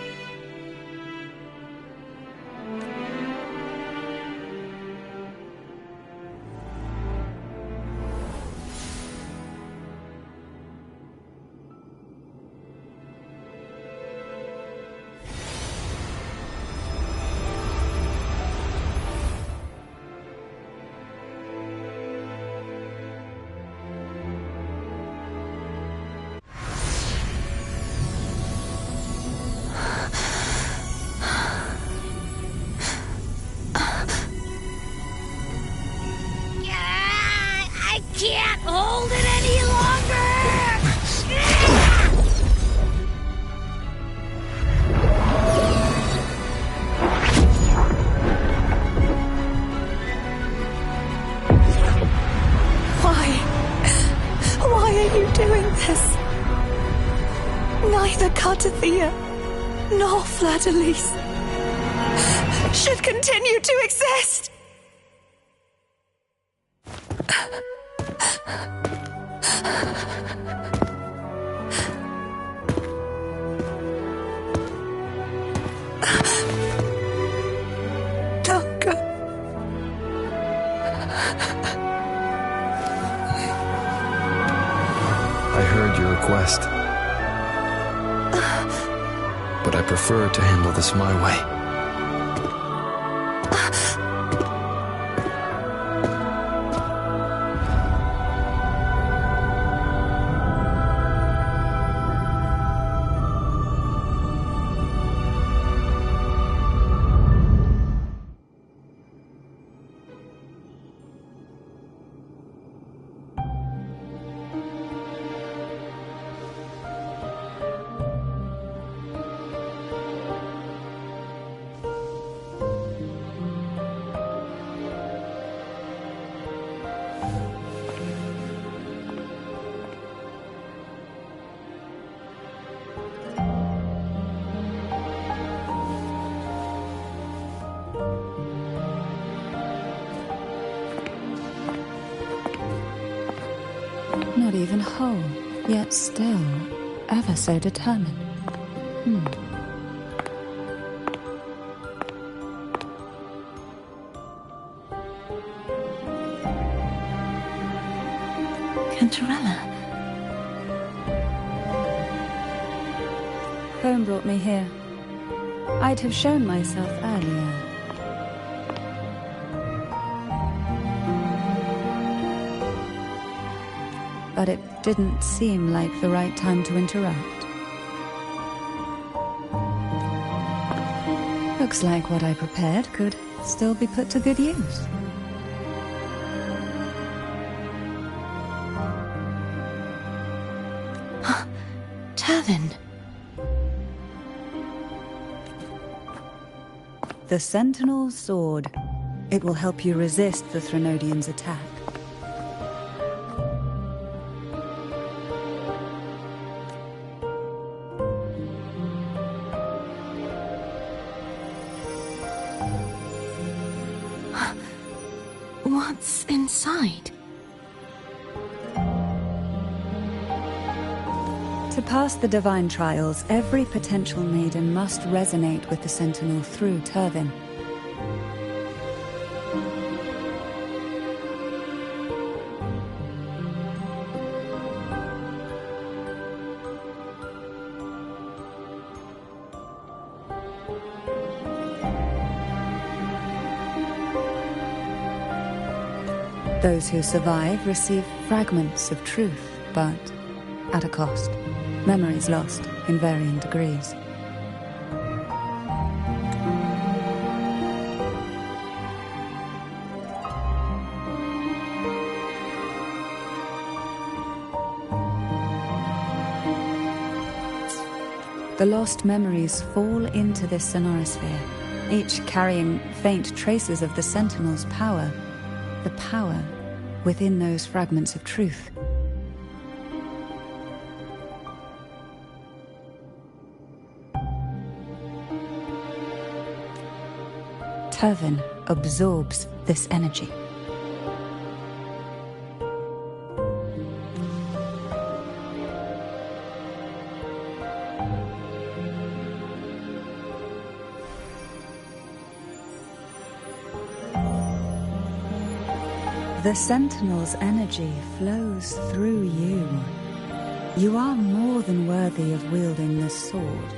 I can't hold it any longer! Why are you doing this? Neither Cartathea nor Fleur-de-Lis should continue to exist! Don't go. I heard your request. But I prefer to handle this my way. not even whole, yet still ever so determined. Cantarella. Home brought me here. I'd have shown myself earlier. But it didn't seem like the right time to interrupt. Looks like what I prepared could still be put to good use. Turvin. The Sentinel's Sword. It will help you resist the Threnodian's attack. What's inside? To pass the divine trials, every potential maiden must resonate with the Sentinel through Turvin. Those who survive receive fragments of truth, but at a cost. Memories lost in varying degrees. The lost memories fall into this sonorosphere, each carrying faint traces of the Sentinel's power, the power within those fragments of truth. Turvin absorbs this energy. The Sentinel's energy flows through you. You are more than worthy of wielding this sword.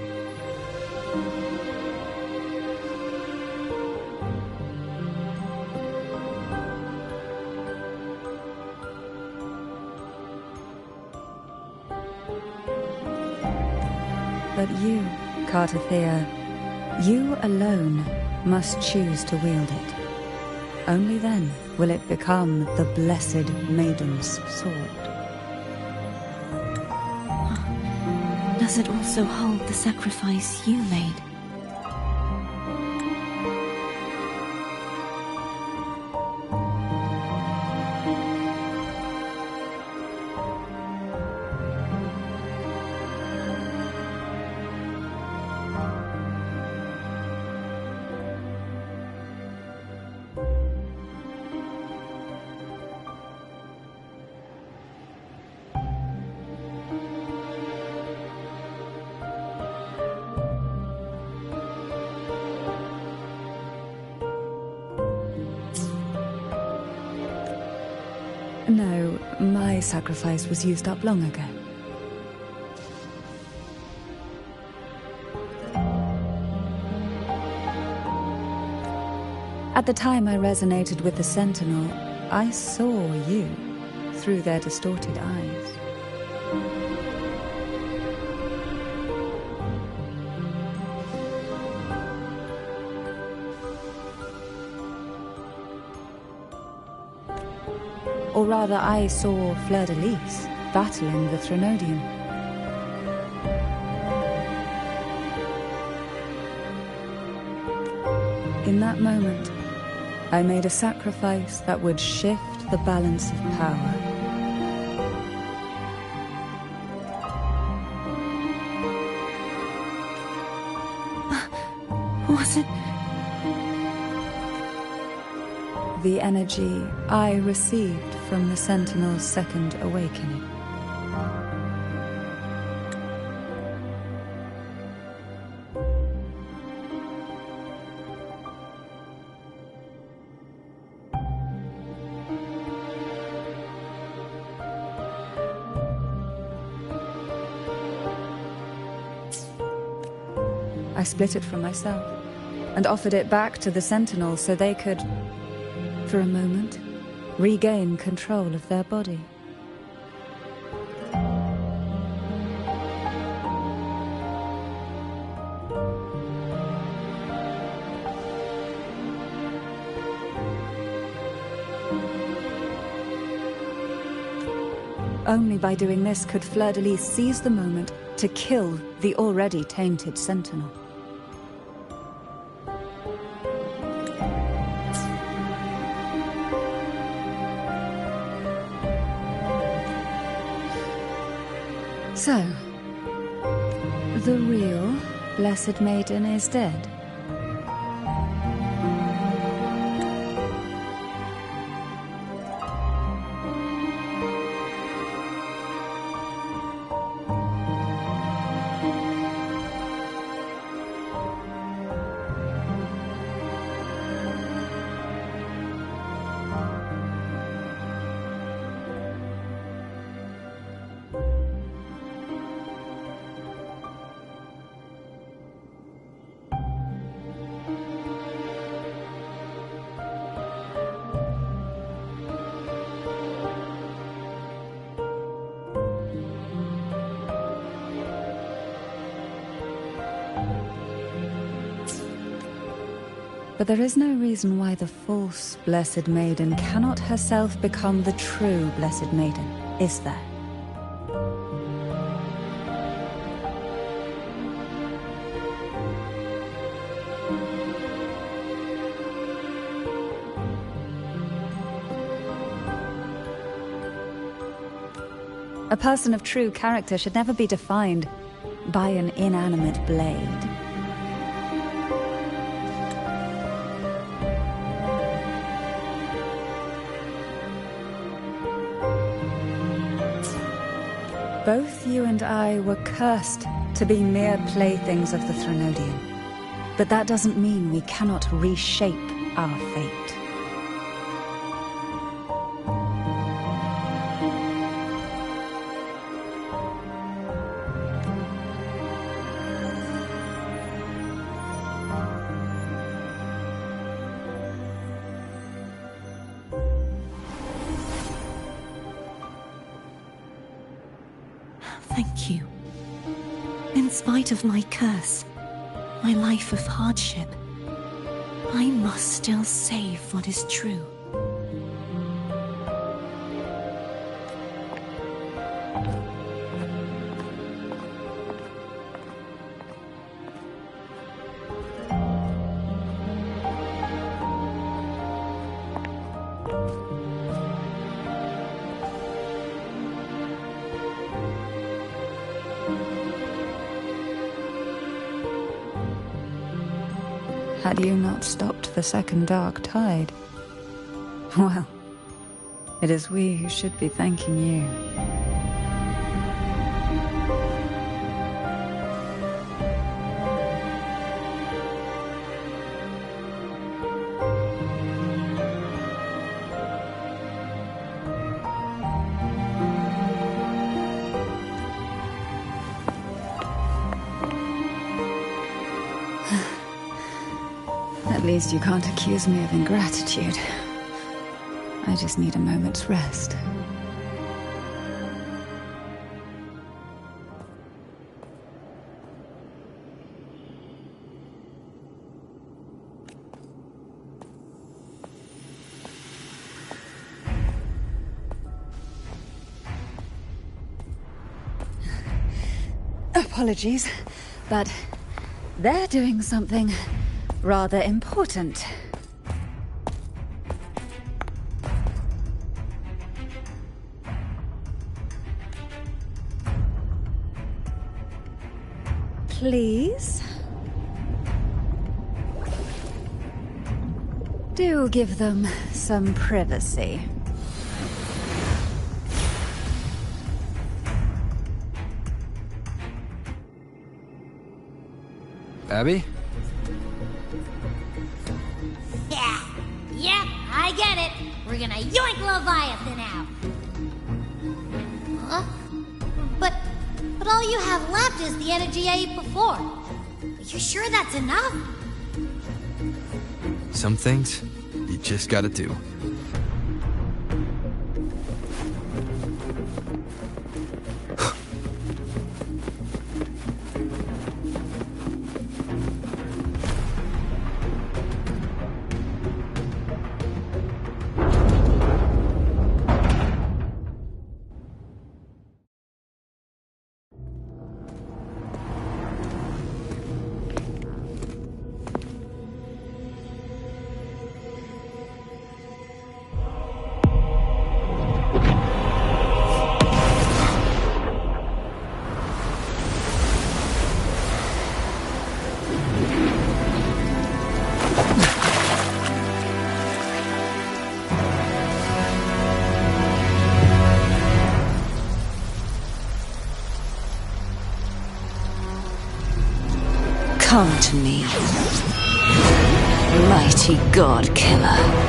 But you, Cartathea, you alone must choose to wield it. Only then will it become the Blessed Maiden's sword. Does it also hold the sacrifice you made? No, my sacrifice was used up long ago. At the time I resonated with the Sentinel, I saw you through their distorted eyes. Or rather, I saw Fleur-de-Lis battling the Threnodian. In that moment, I made a sacrifice that would shift the balance of power. Was it? The energy I received from the Sentinel's second awakening. I split it from myself and offered it back to the Sentinels so they could, for a moment, regain control of their body. Only by doing this could Fleur-de-Lis seize the moment to kill the already tainted Sentinel. So, the real Blessed Maiden is dead. But there is no reason why the false Blessed Maiden cannot herself become the true Blessed Maiden, is there? A person of true character should never be defined by an inanimate blade. Both you and I were cursed to be mere playthings of the Threnodian. But that doesn't mean we cannot reshape our fate. Thank you. In spite of my curse, my life of hardship, I must still save what is true. Had you not stopped the second dark tide? Well, it is we who should be thanking you. At least you can't accuse me of ingratitude. I just need a moment's rest. Apologies, but they're doing something rather important. Please? Do give them some privacy. Abby? Yeah, I get it. We're gonna yoink Leviathan out. Huh? But all you have left is the energy I ate before. You sure that's enough? Some things, you just gotta do. Come to me, mighty god killer.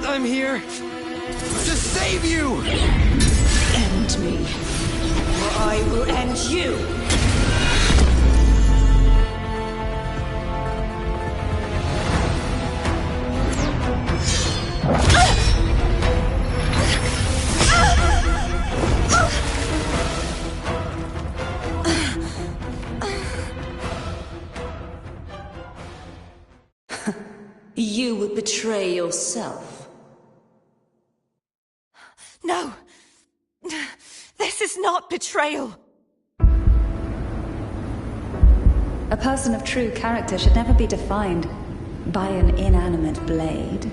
I'm here to save you! End me, or I will end you! You would betray yourself. No! This is not betrayal! A person of true character should never be defined by an inanimate blade.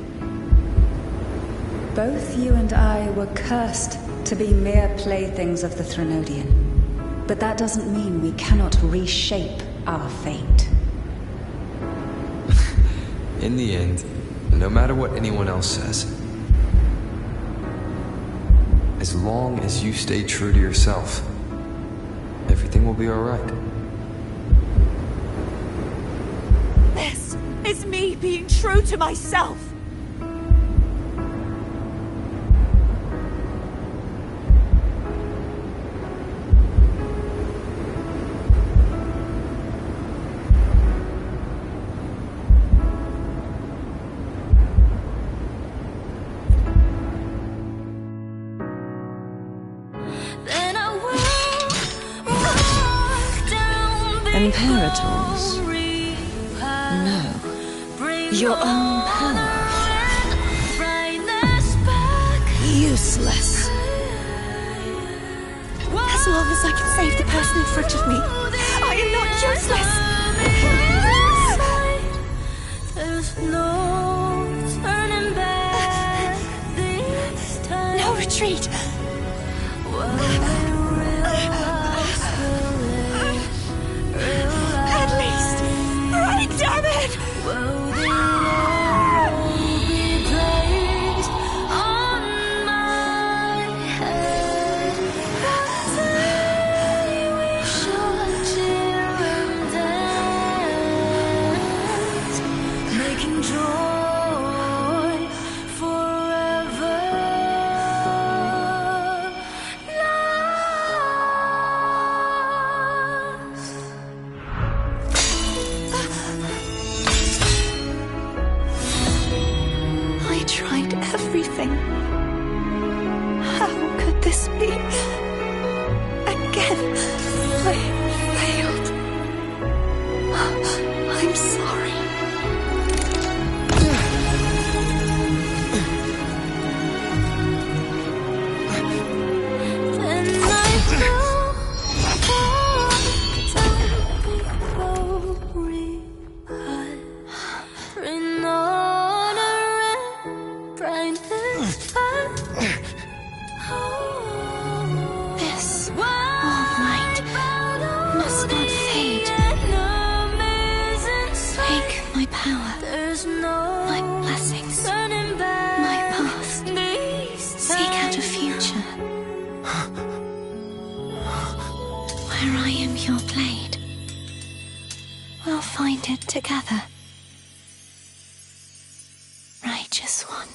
Both you and I were cursed to be mere playthings of the Threnodian. But that doesn't mean we cannot reshape our fate. In the end, no matter what anyone else says, as long as you stay true to yourself, everything will be alright. This is me being true to myself! Imperators? No. Your own power. Useless. As long as I can save the person in front of me, I am not useless! There's no turning back this time. No retreat! Damn it! Will the Lord be placed on my head? That day we shall cheer and dance, making joy forever. Everything. How could this be? Again, I failed. I'm sorry. Then I fell down before I Where I am your blade, we'll find it together. Righteous one.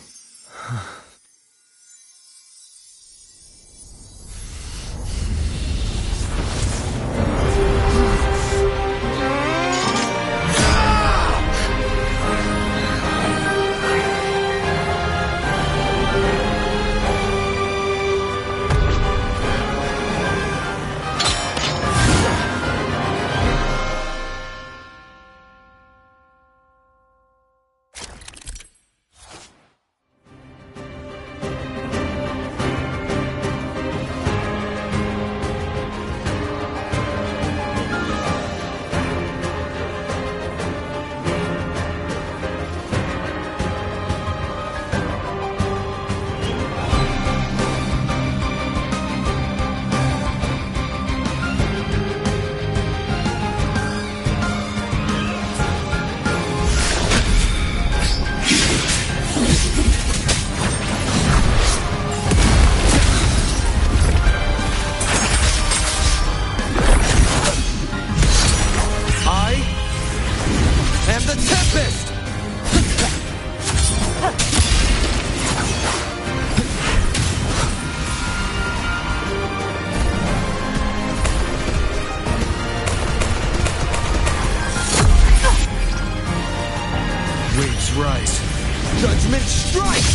Judgment strike!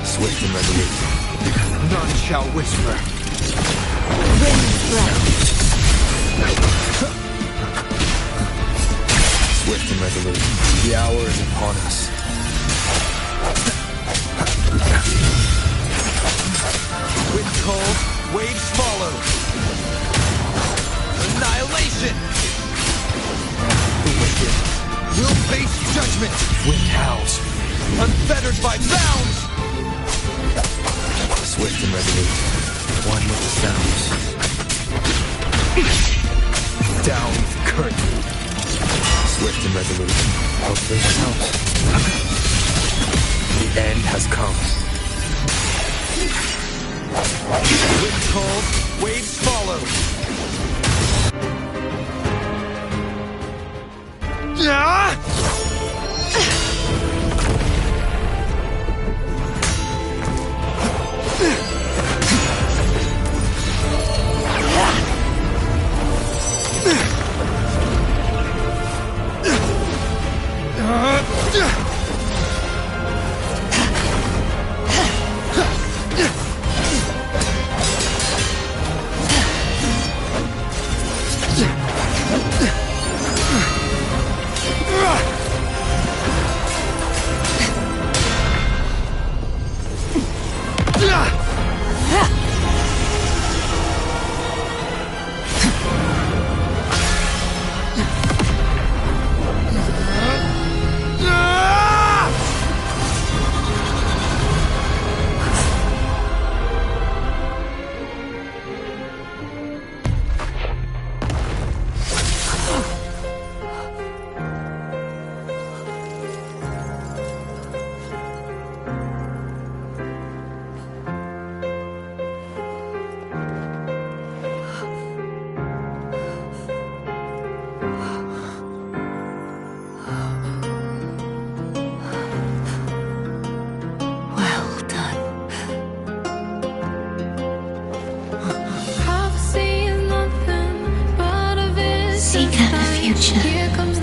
Swift and resolute. None shall whisper. Wind's breath. Swift and resolute. The hour is upon us. Wind cold, waves follow. Annihilation! The wicked will face judgment. Wind howls, unfettered by bounds. Swift and resolute, one with the sounds. Down with curtain. Swift and resolute, hope this helps. The end has come. Wind cold, waves follow.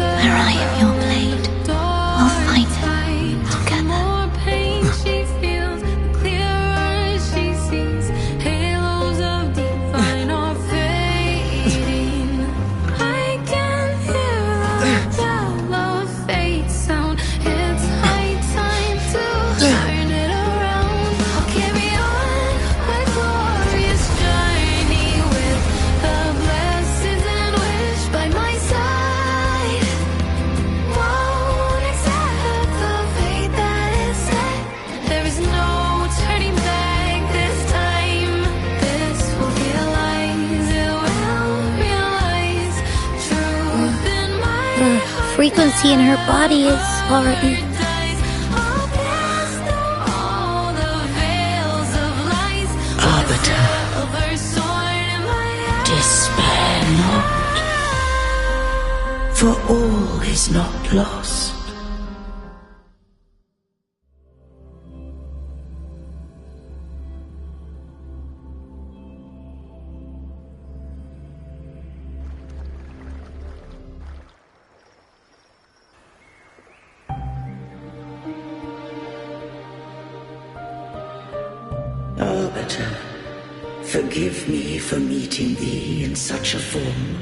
Where I am your blade, we'll fight it together. Frequency in her body is already... Arbiter For all is not lost. Arbiter, forgive me for meeting thee in such a form.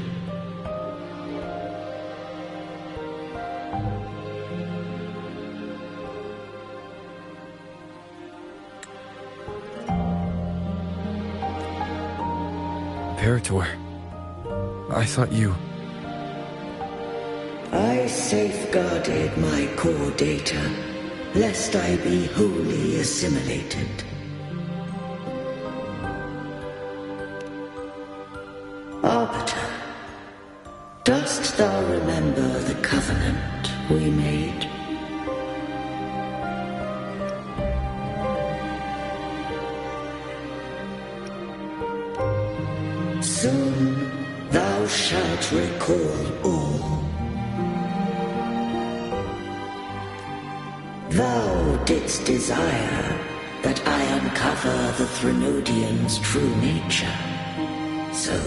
Imperator, I thought you... I safeguarded my core data, lest I be wholly assimilated. Arbiter, dost thou remember the covenant we made? Soon thou shalt recall all. Thou didst desire that I uncover the Threnodian's true nature. So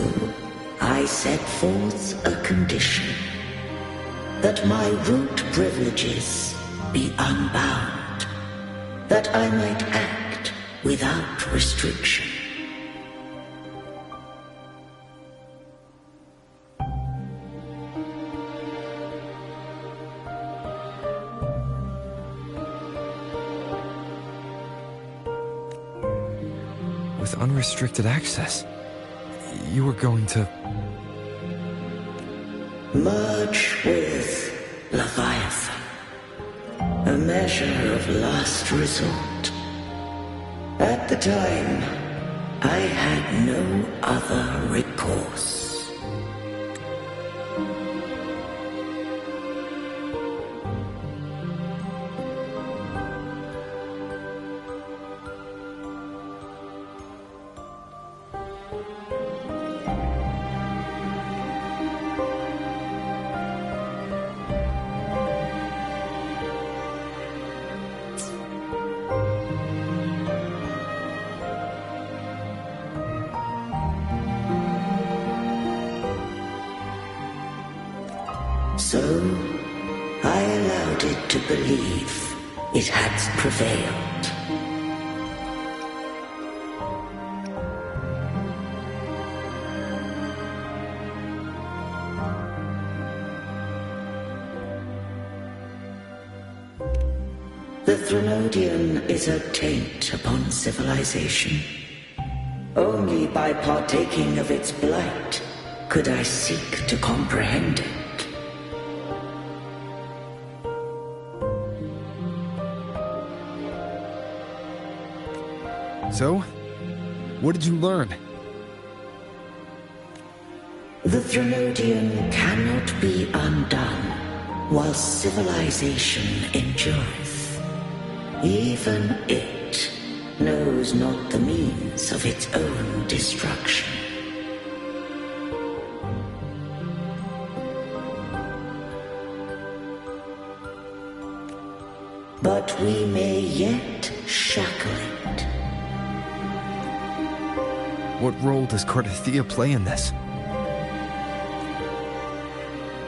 I set forth a condition, that my root privileges be unbound, that I might act without restriction. With unrestricted access, you were going to... Merge with Leviathan. A measure of last resort. At the time, I had no other recourse. So, I allowed it to believe it had prevailed. The Threnodian is a taint upon civilization. Only by partaking of its blight could I seek to comprehend it. So? What did you learn? The Threnodian cannot be undone while civilization endureth. Even it knows not the means of its own destruction. But we may yet shackle it. What role does Cardathia play in this?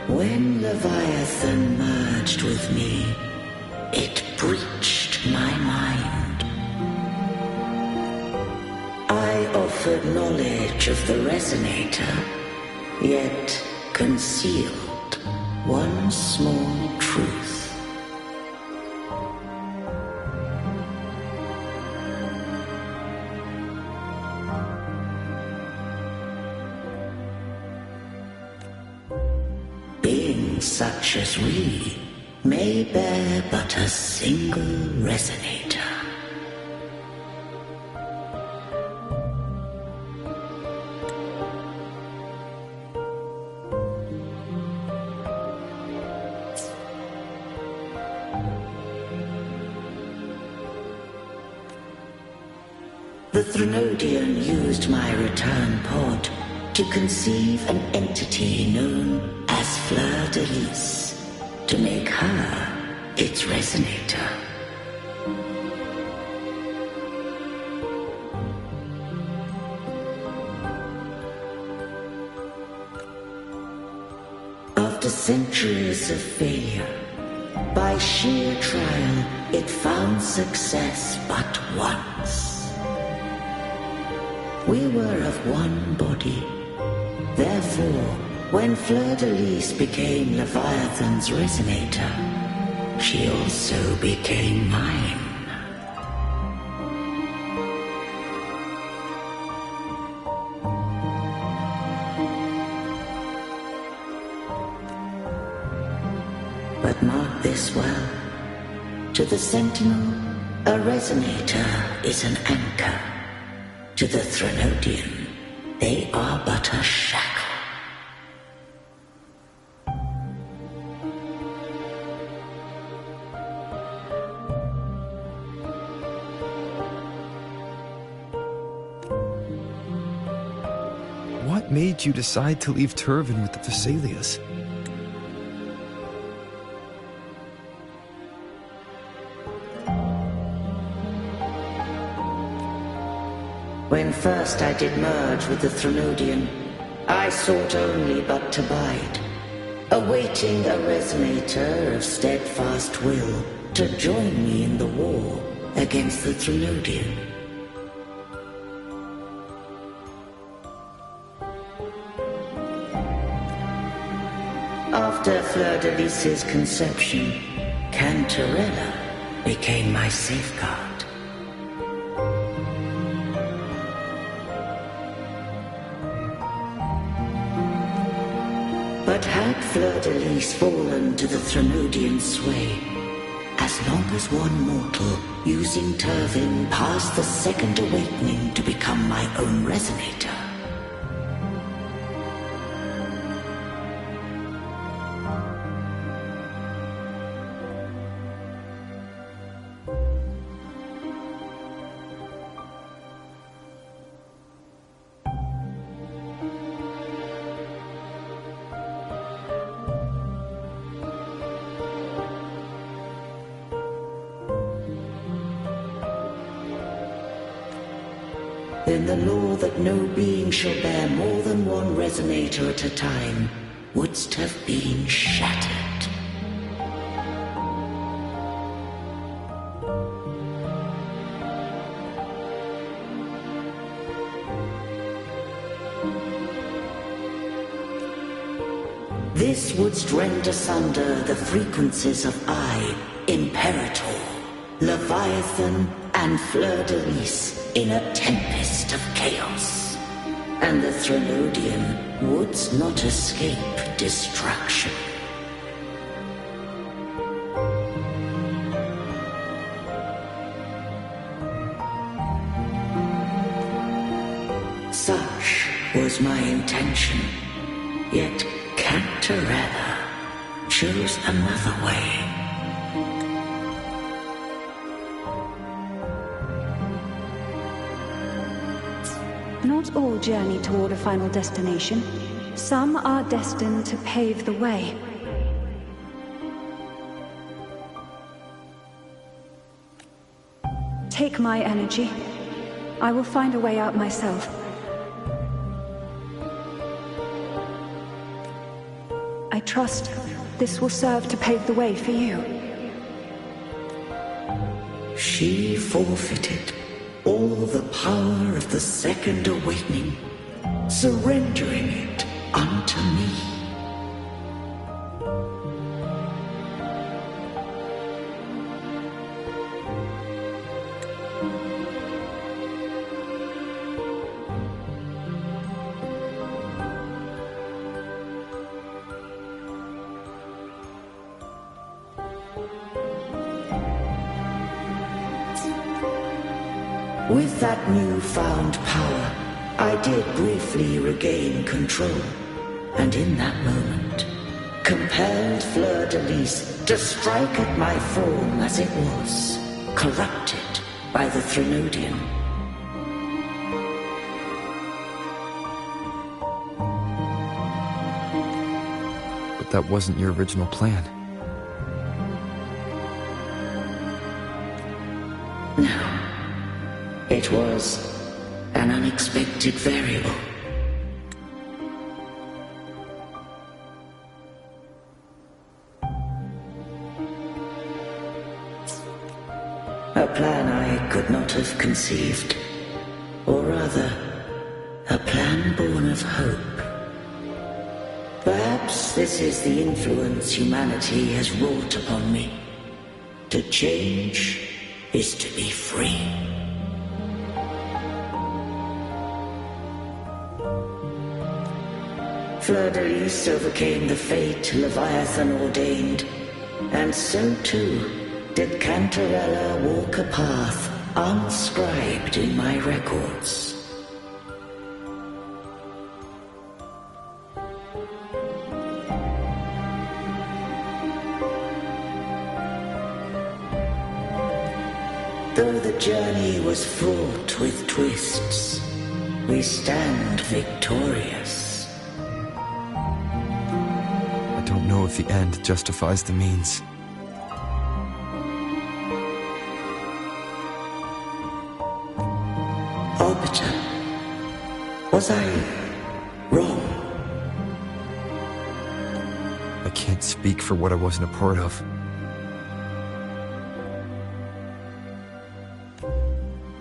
When Leviathan merged with me, it breached my mind. I offered knowledge of the Resonator, yet concealed one small truth. Such as we may bear but a single resonator. The Threnodian used my return pod to conceive an entity known as Fleur-de-Lis, to make her its resonator. After centuries of failure, by sheer trial, it found success but once. We were of one body. Therefore, when Fleur-de-Lis became Leviathan's resonator, she also became mine. But mark this well. To the Sentinel, a resonator is an anchor. To the Threnodian, they are but a shackle. What made you decide to leave Turvan with the Thessalias? When first I did merge with the Threnodian, I sought only but to bide, awaiting a resonator of steadfast will to join me in the war against the Threnodian. After Fleur-de-Lis's conception, Cantarella became my safeguard. But had Fleur-de-Lis fallen to the Threnodian sway, as long as one mortal using Turvin passed the second awakening to become my own resonator, then the law that no being shall bear more than one resonator at a time wouldst have been shattered. This wouldst rend asunder the frequencies of I, Imperator, Leviathan, and Fleur-de-Lis in a tempest of chaos, and the Threnodian wouldst not escape destruction. Such was my intention, yet Cantarella chose another way. Not all journey toward a final destination. Some are destined to pave the way. Take my energy. I will find a way out myself. I trust this will serve to pave the way for you. She forfeited all the power of the second awakening, surrendering it unto me. With that newfound power, I did briefly regain control, and in that moment, compelled Fleur-de-Lis to strike at my form as it was, corrupted by the Threnodian. that wasn't your original plan. No. It was an unexpected variable. A plan I could not have conceived. Or rather, a plan born of hope. Perhaps this is the influence humanity has wrought upon me. To change is to be free. Fleur-de-Lis overcame the fate Leviathan ordained, and so too did Cantarella walk a path unscribed in my records. Though the journey was fraught with twists, we stand victorious. I don't know if the end justifies the means. Arbiter, was I wrong? I can't speak for what I wasn't a part of.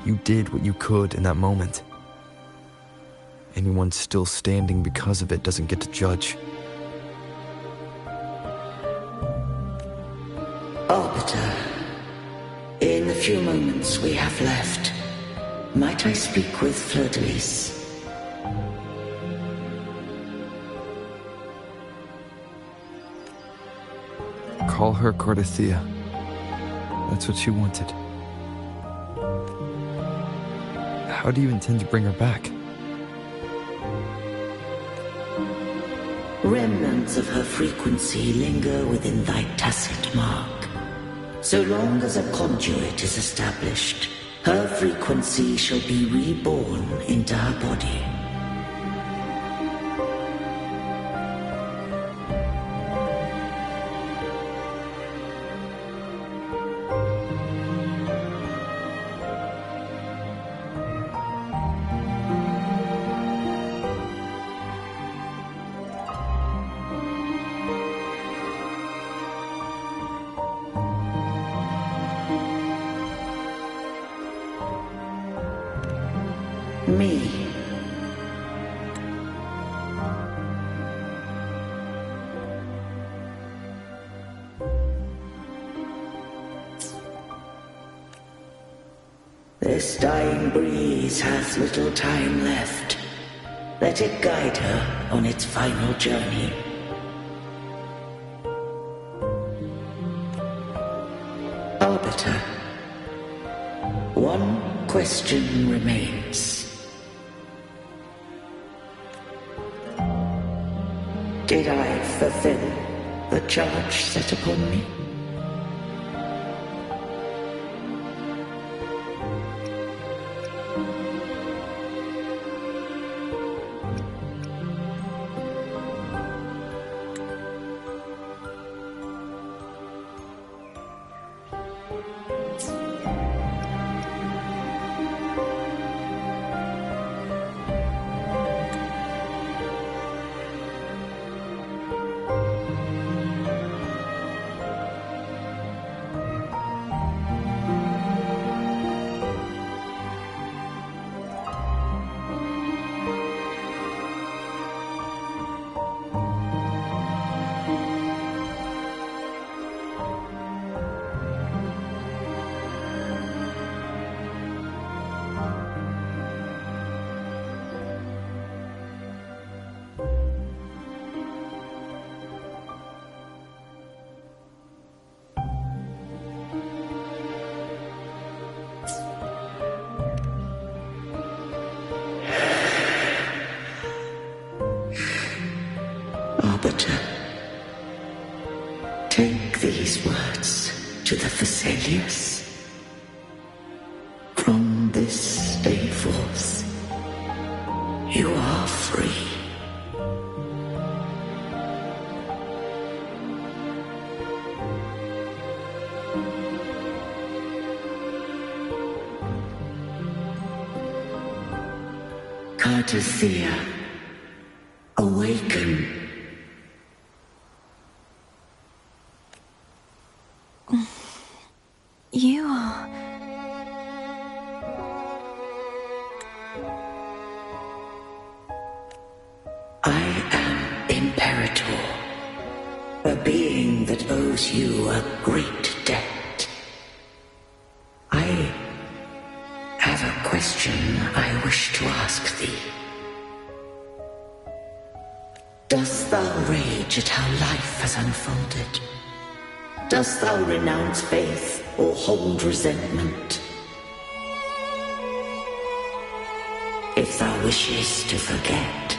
You did what you could in that moment. Anyone still standing because of it doesn't get to judge. Arbiter, in the few moments we have left, might I speak with Fleur-de-Lis? Call her Cardathia. That's what she wanted. How do you intend to bring her back? Remnants of her frequency linger within thy tacit mark. So long as a conduit is established, her frequency shall be reborn into her body. Me. This dying breeze has little time left. Let it guide her on its final journey. Arbiter, one question remains. Did I fulfill the charge set upon me? Arbiter, take these words to the Thessalius. From this day forth, you are free. Cartessia, awaken. You are... I am Imperator, a being that owes you a great debt. I have a question I wish to ask thee. Dost thou rage at how life has unfolded? Dost thou renounce faith or hold resentment? If thou wishes to forget,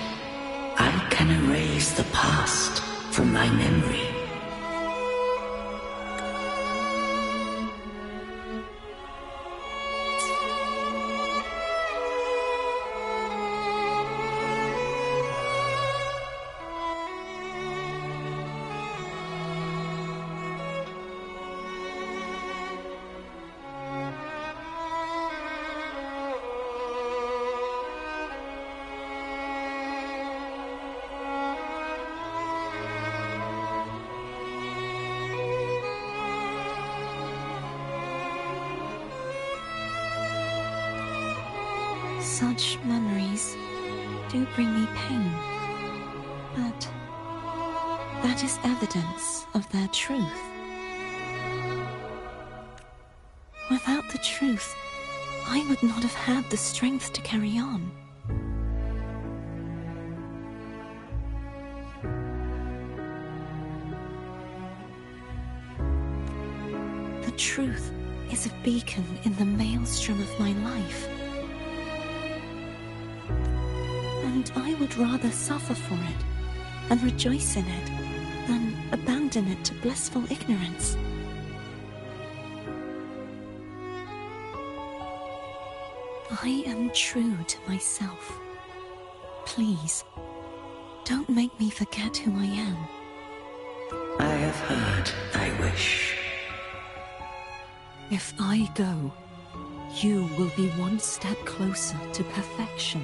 I can erase the past from my memory. Such memories do bring me pain, but that is evidence of their truth. Without the truth, I would not have had the strength to carry on. The truth is a beacon in the maelstrom of my life. And I would rather suffer for it and rejoice in it than abandon it to blissful ignorance. I am true to myself. Please, don't make me forget who I am. I have heard thy wish. If I go, you will be one step closer to perfection.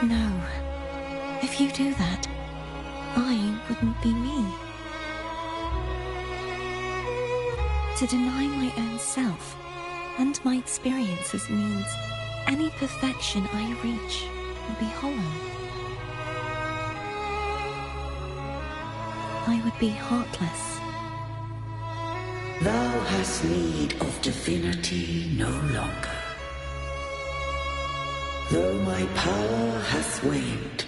No. If you do that, I wouldn't be me. To deny my own self and my experiences means any perfection I reach will be hollow. I would be heartless. Thou hast need of divinity no longer. Though my power hath waned,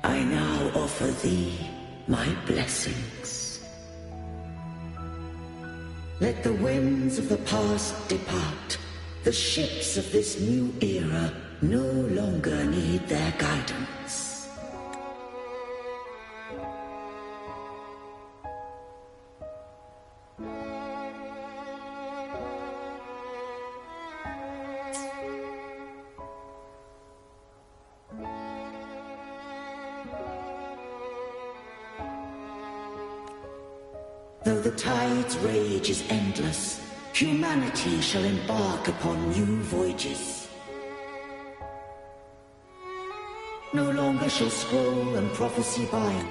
I now offer thee my blessings. Let the winds of the past depart. The ships of this new era no longer need their guidance. Though the tide's rage is endless, humanity shall embark upon new voyages. No longer shall scroll and prophecy bind.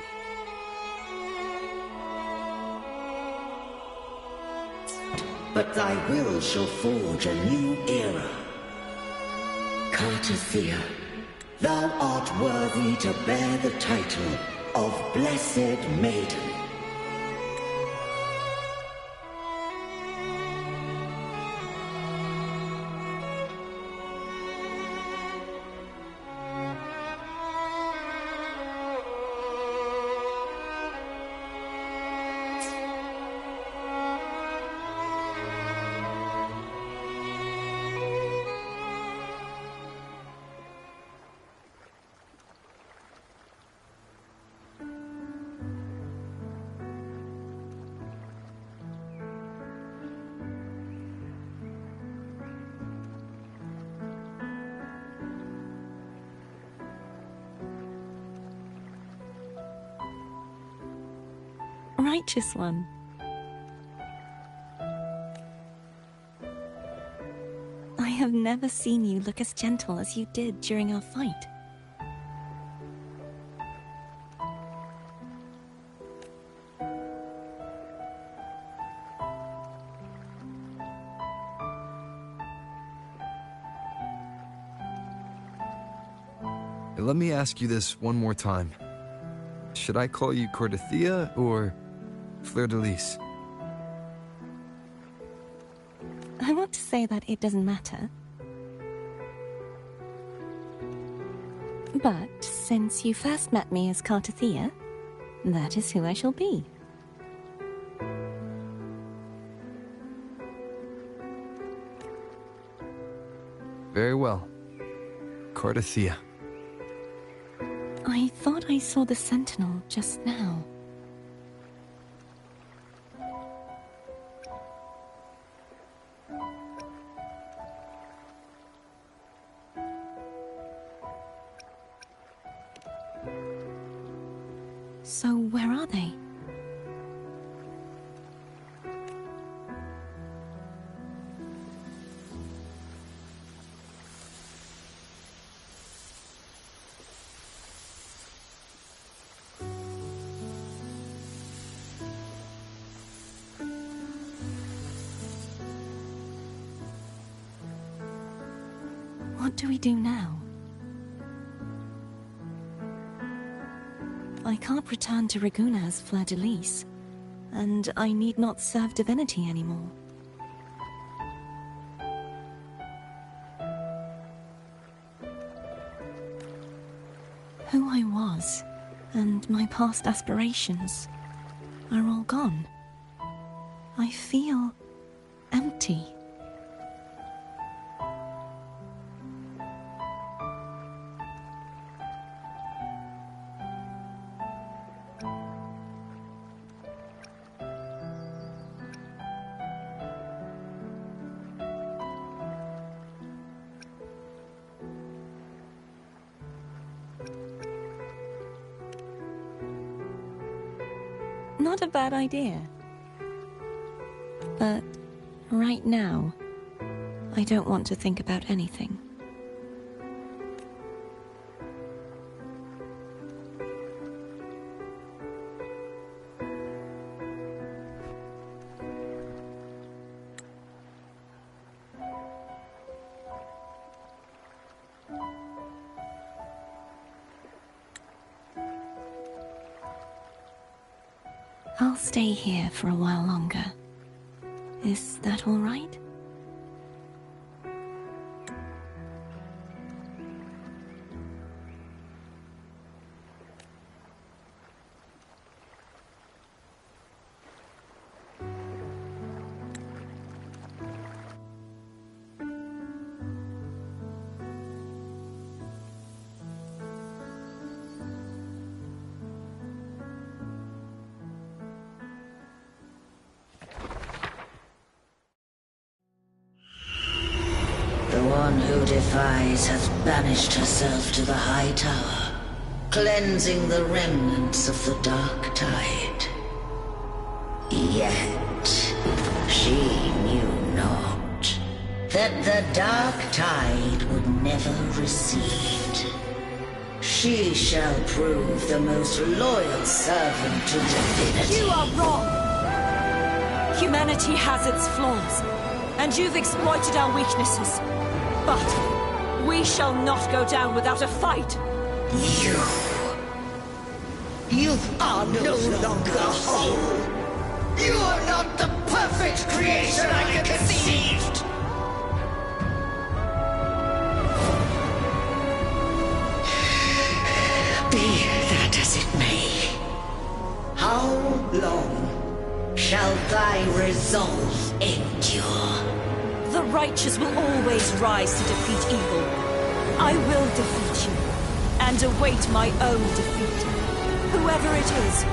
But thy will shall forge a new era. Cartessia, thou art worthy to bear the title of Blessed Maiden. righteous one. I have never seen you look as gentle as you did during our fight. Let me ask you this one more time. Should I call you Cordelia or Fleur-de-Lis? I want to say that it doesn't matter. But since you first met me as Cartathea, that is who I shall be. Very well. Cartathea. I thought I saw the sentinel just now. So where are they? What do we do now? I can't return to Raguna as Fleur-de-Lis, and I need not serve divinity anymore. Who I was, and my past aspirations, are all gone. I feel empty. Not a bad idea. But right now, I don't want to think about anything. I'll stay here for a while longer. Is that all right? Who defies hath banished herself to the high tower, cleansing the remnants of the dark tide. Yet she knew not that the dark tide would never recede. She shall prove the most loyal servant to divinity. You are wrong! Humanity has its flaws, and you've exploited our weaknesses. But we shall not go down without a fight. You are no longer whole. You are not the perfect creation I conceived. Be that as it may, how long shall thy resolve endure? The righteous will always rise to defeat evil. I will defeat you, and await my own defeat. Whoever it is,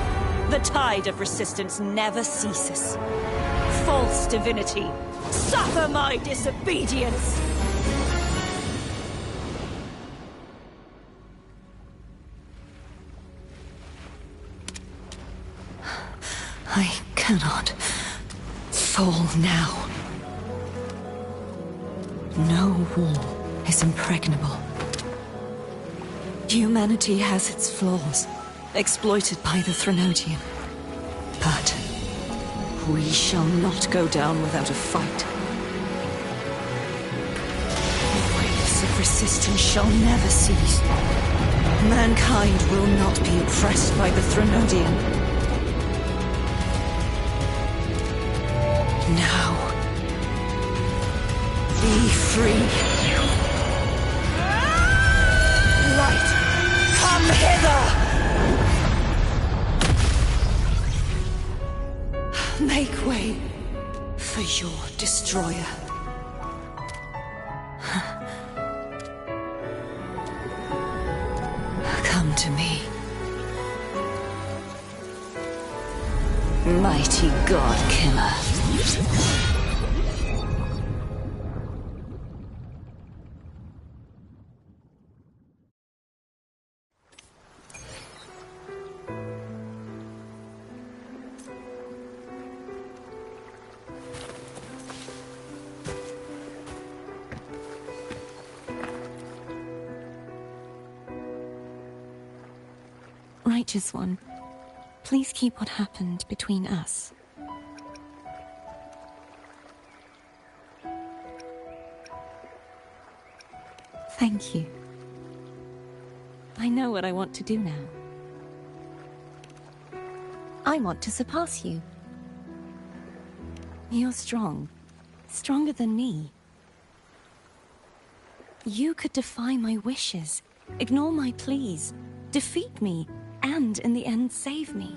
the tide of resistance never ceases. False divinity, suffer my disobedience! I cannot fall now. No wall is impregnable. Humanity has its flaws, exploited by the Threnodian. But we shall not go down without a fight. The waves of resistance shall never cease. Mankind will not be oppressed by the Threnodian. Now, be free. Light, come hither! Make way for your destroyer. Come to me. Mighty God Killer. Righteous One, please keep what happened between us. Thank you. I know what I want to do now. I want to surpass you. You're strong. Stronger than me. You could defy my wishes, ignore my pleas, defeat me, and in the end save me.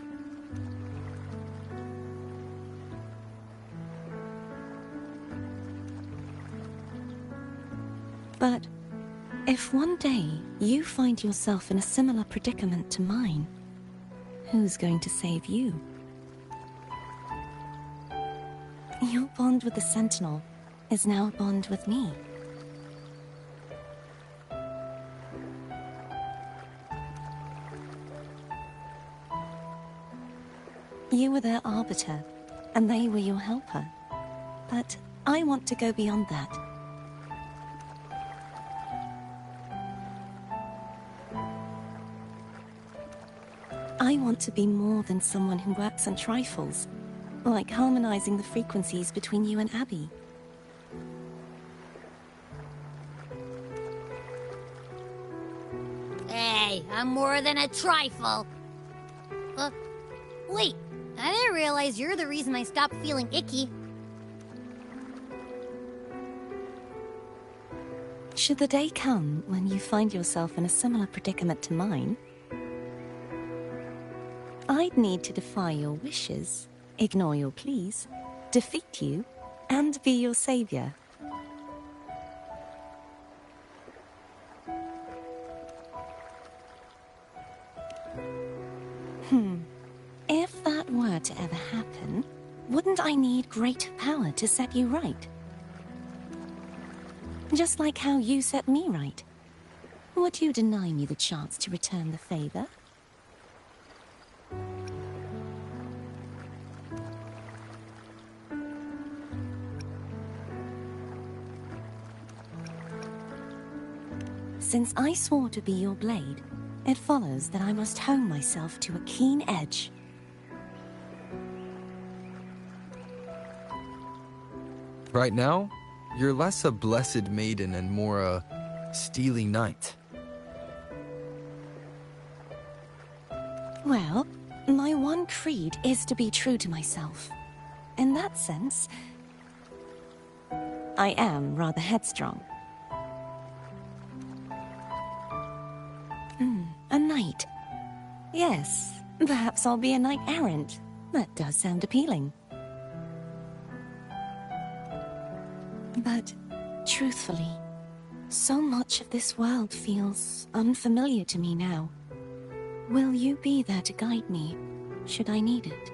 But if one day you find yourself in a similar predicament to mine, who's going to save you? Your bond with the Sentinel is now a bond with me. You were their arbiter, and they were your helper. But I want to go beyond that. I want to be more than someone who works on trifles, like harmonizing the frequencies between you and Abby. Hey, I'm more than a trifle. Wait, I didn't realize you're the reason I stopped feeling icky. Should the day come when you find yourself in a similar predicament to mine, I'd need to defy your wishes, ignore your pleas, defeat you, and be your savior. If that were to ever happen, wouldn't I need great power to set you right? Just like how you set me right. Would you deny me the chance to return the favor? Since I swore to be your blade, it follows that I must hone myself to a keen edge. Right now, you're less a blessed maiden and more a steely knight. Well, my one creed is to be true to myself. In that sense, I am rather headstrong. A knight. Yes, perhaps I'll be a knight errant. That does sound appealing. But, truthfully, so much of this world feels unfamiliar to me now. Will you be there to guide me, should I need it?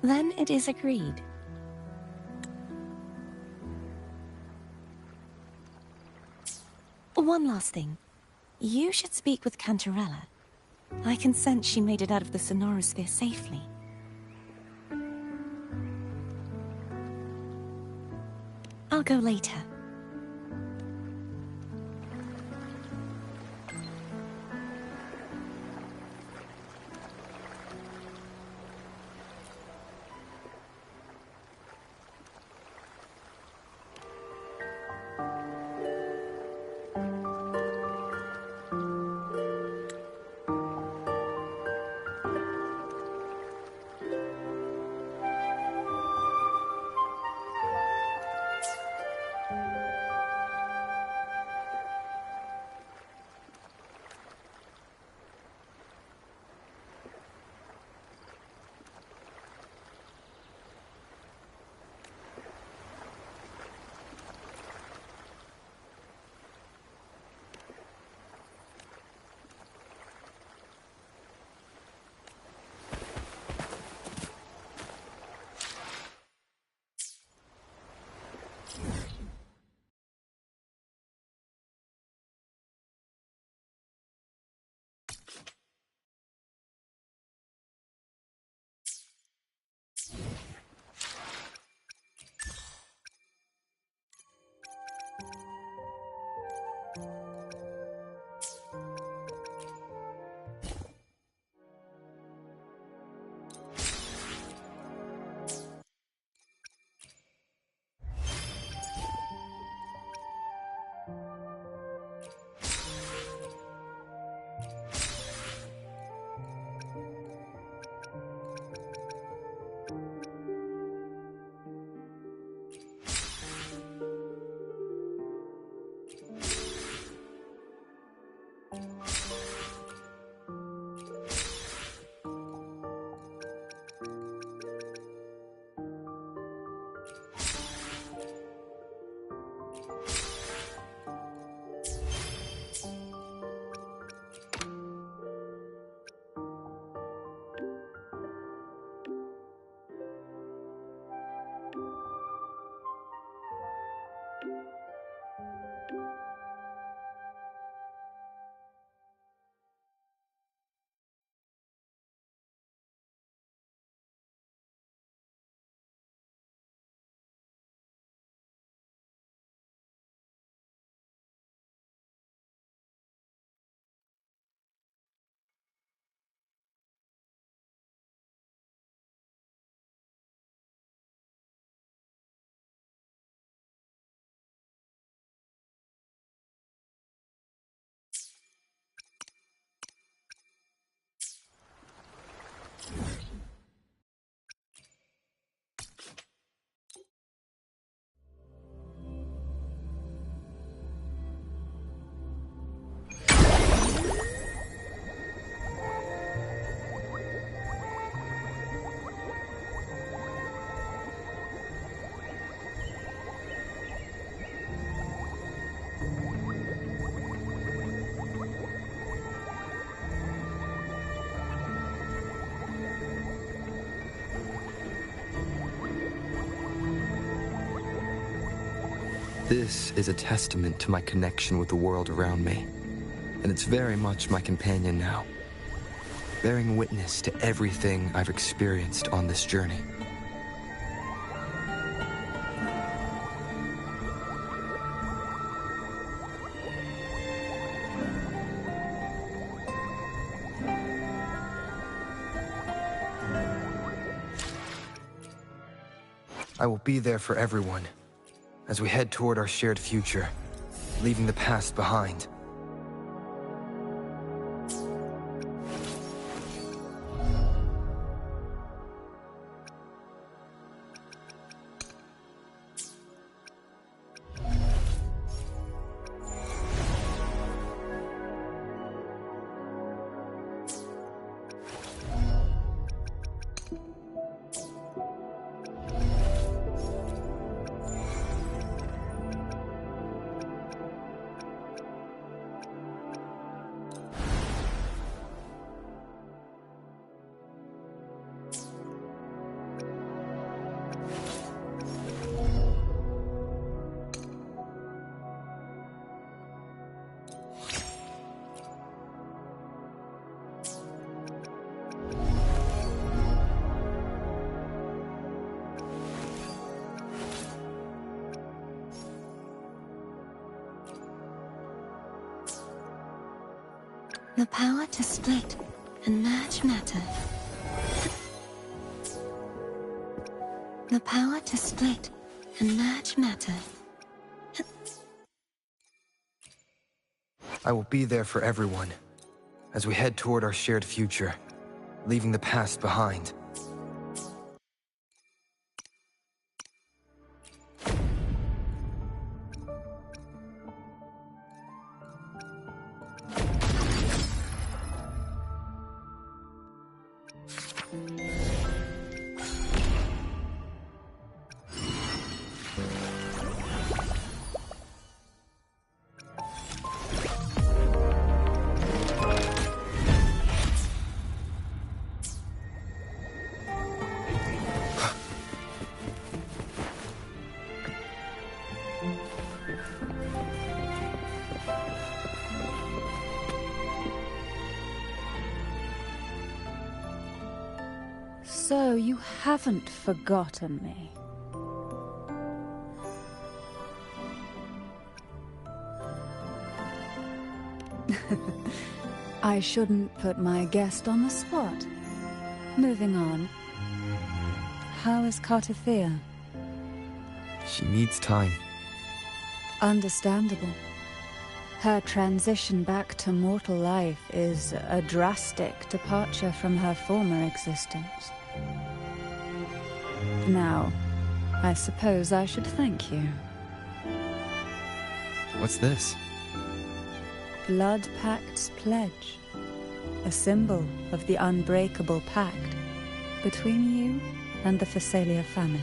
Then it is agreed. One last thing. You should speak with Cantarella. I can sense she made it out of the sonorosphere safely. I'll go later. This is a testament to my connection with the world around me, and it's very much my companion now, bearing witness to everything I've experienced on this journey. I will be there for everyone as we head toward our shared future, leaving the past behind. The power to split and merge matter. The power to split and merge matter. I will be there for everyone, as we head toward our shared future, leaving the past behind. So you haven't forgotten me. I shouldn't put my guest on the spot. Moving on. How is Cartathea? She needs time. Understandable. Her transition back to mortal life is a drastic departure from her former existence. Now, I suppose I should thank you. What's this? Blood Pact's pledge. A symbol of the unbreakable pact between you and the Phasalia family.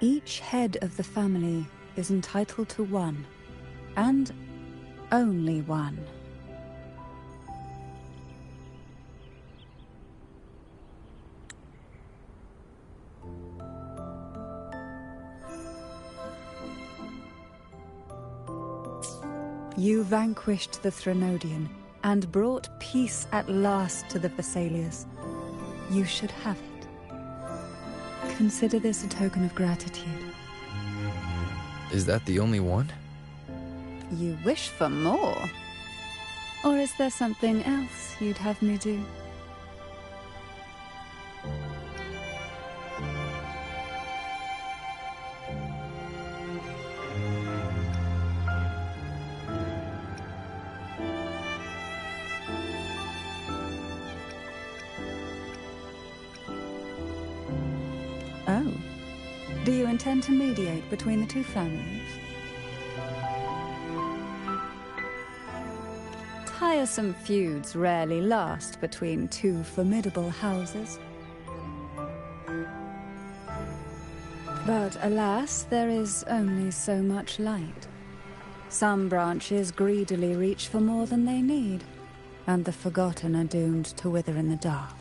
Each head of the family is entitled to one, and only one. You vanquished the Threnodian and brought peace at last to the Phasalias. You should have it. Consider this a token of gratitude. Is that the only one? You wish for more? Or is there something else you'd have me do? Oh. Do you intend to mediate between the two families? Tiresome feuds rarely last between two formidable houses. But alas, there is only so much light. Some branches greedily reach for more than they need, and the forgotten are doomed to wither in the dark.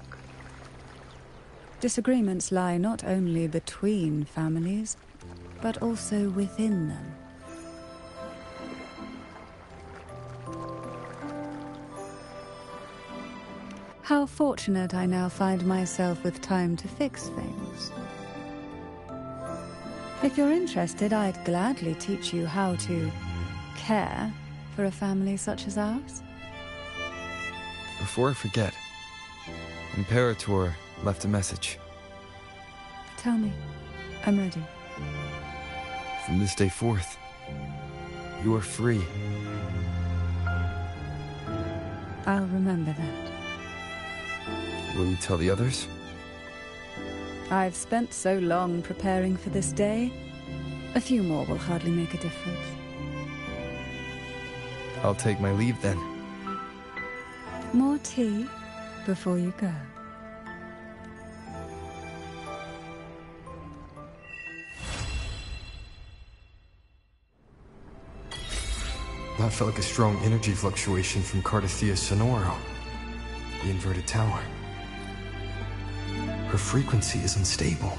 Disagreements lie not only between families, but also within them. How fortunate I now find myself with time to fix things. If you're interested, I'd gladly teach you how to care for a family such as ours. Before I forget, Imperator left a message. Tell me. I'm ready. From this day forth, you are free. I'll remember that. Will you tell the others? I've spent so long preparing for this day. A few more will hardly make a difference. I'll take my leave then. More tea before you go. That felt like a strong energy fluctuation from Cartathea Sonoro, the inverted tower. Her frequency is unstable.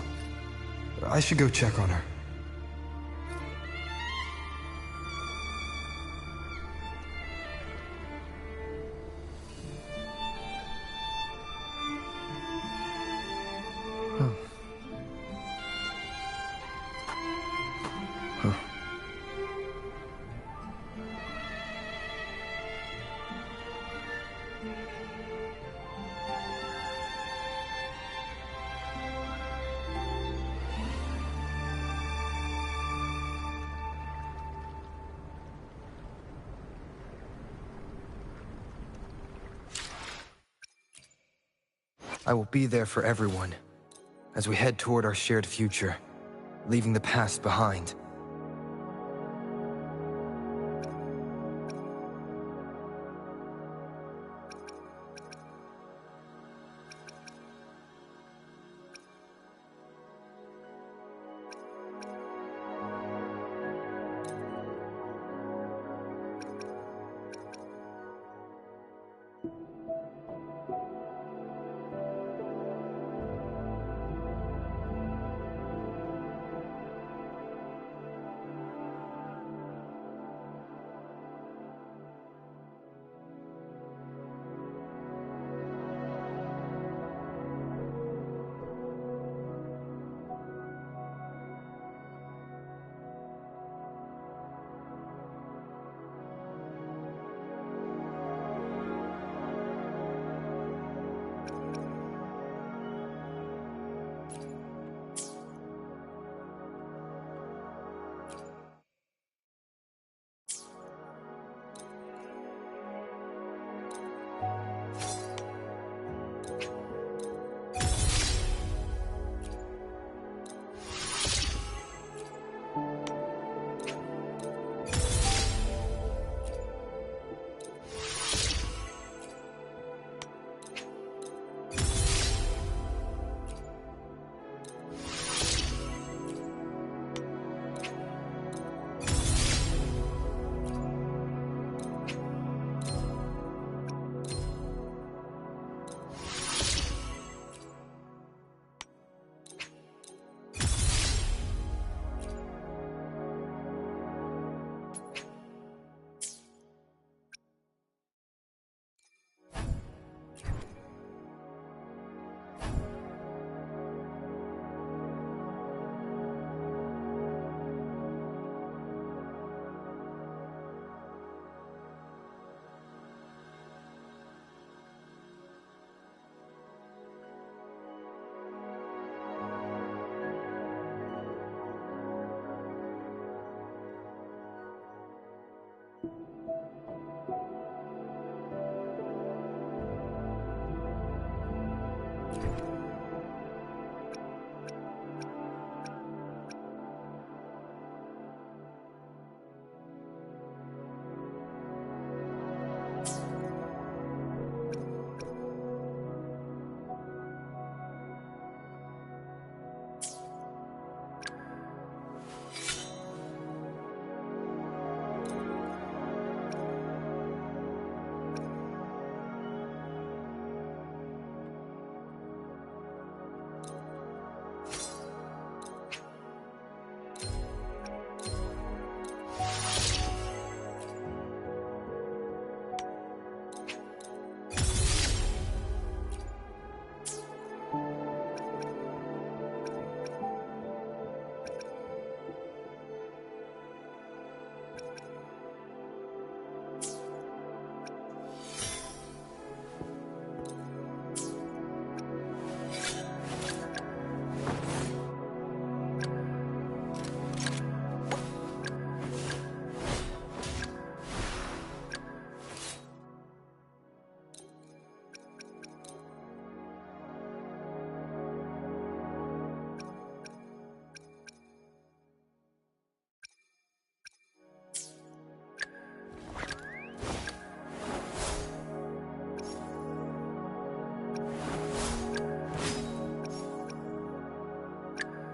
I should go check on her. I will be there for everyone, as we head toward our shared future, leaving the past behind.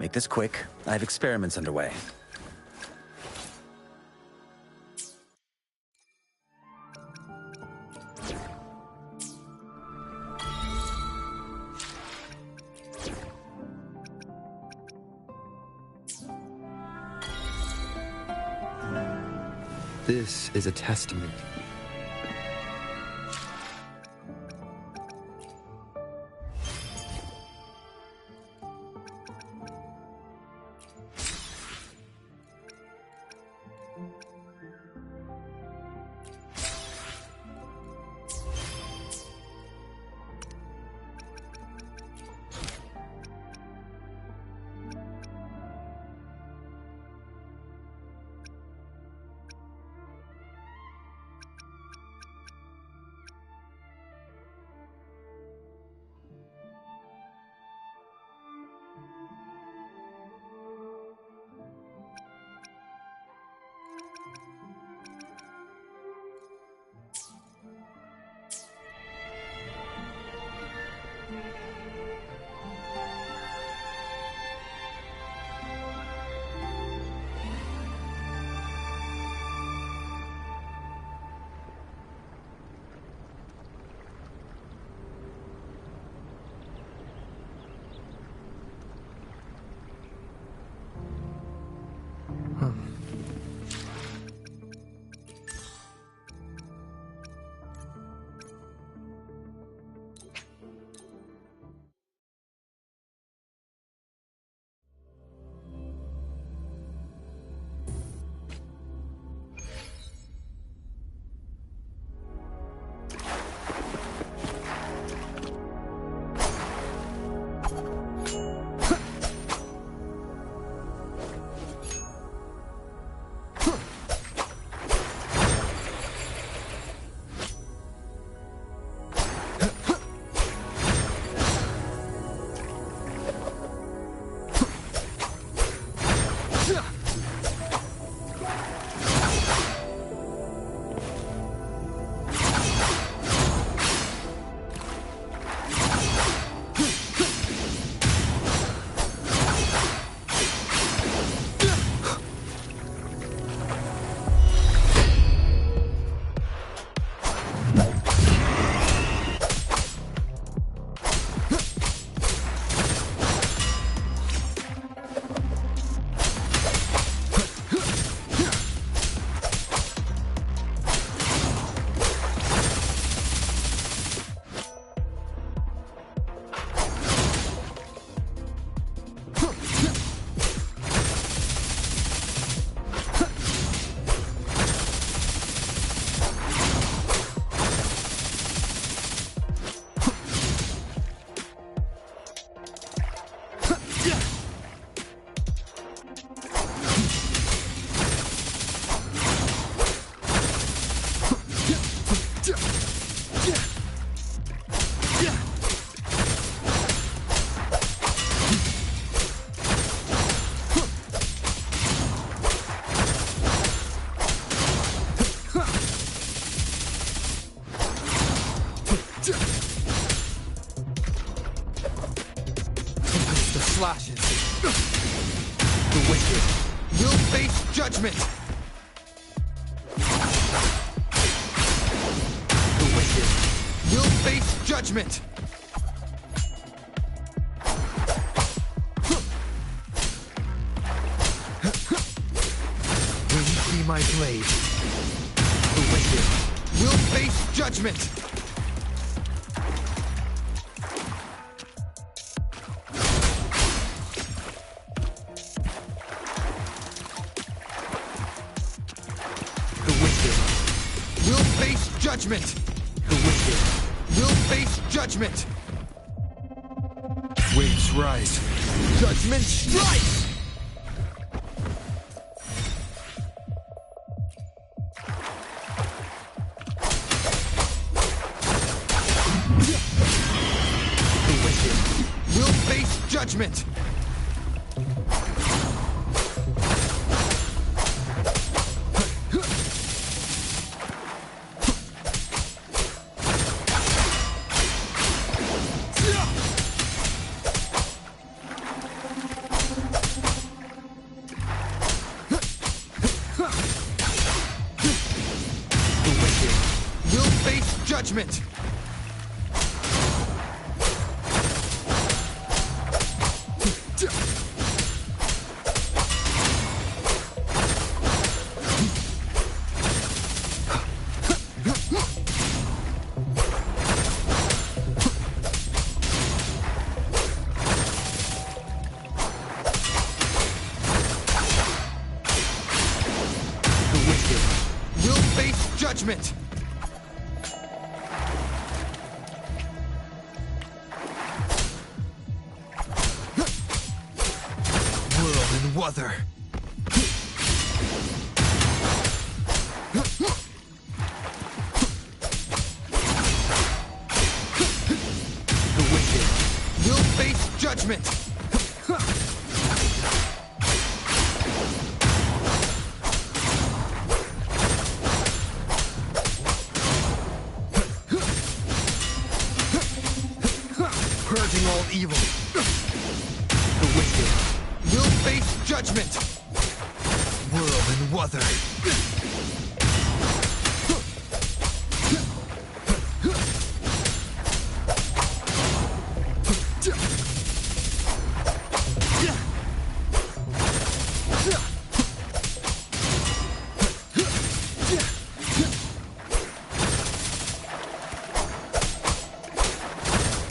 Make this quick. I have experiments underway. This is a testament. judgment! The wicked will face judgment! When you see my blade, the wicked will face judgment! Judgment! The wicked will face judgment! Waves rise. Judgment strikes! The wicked will face judgment! Judgment! The wicked will face judgment! Wuther. The wicked will face judgment. Purging all evil. The wicked will face judgment! Whirl and Wuther.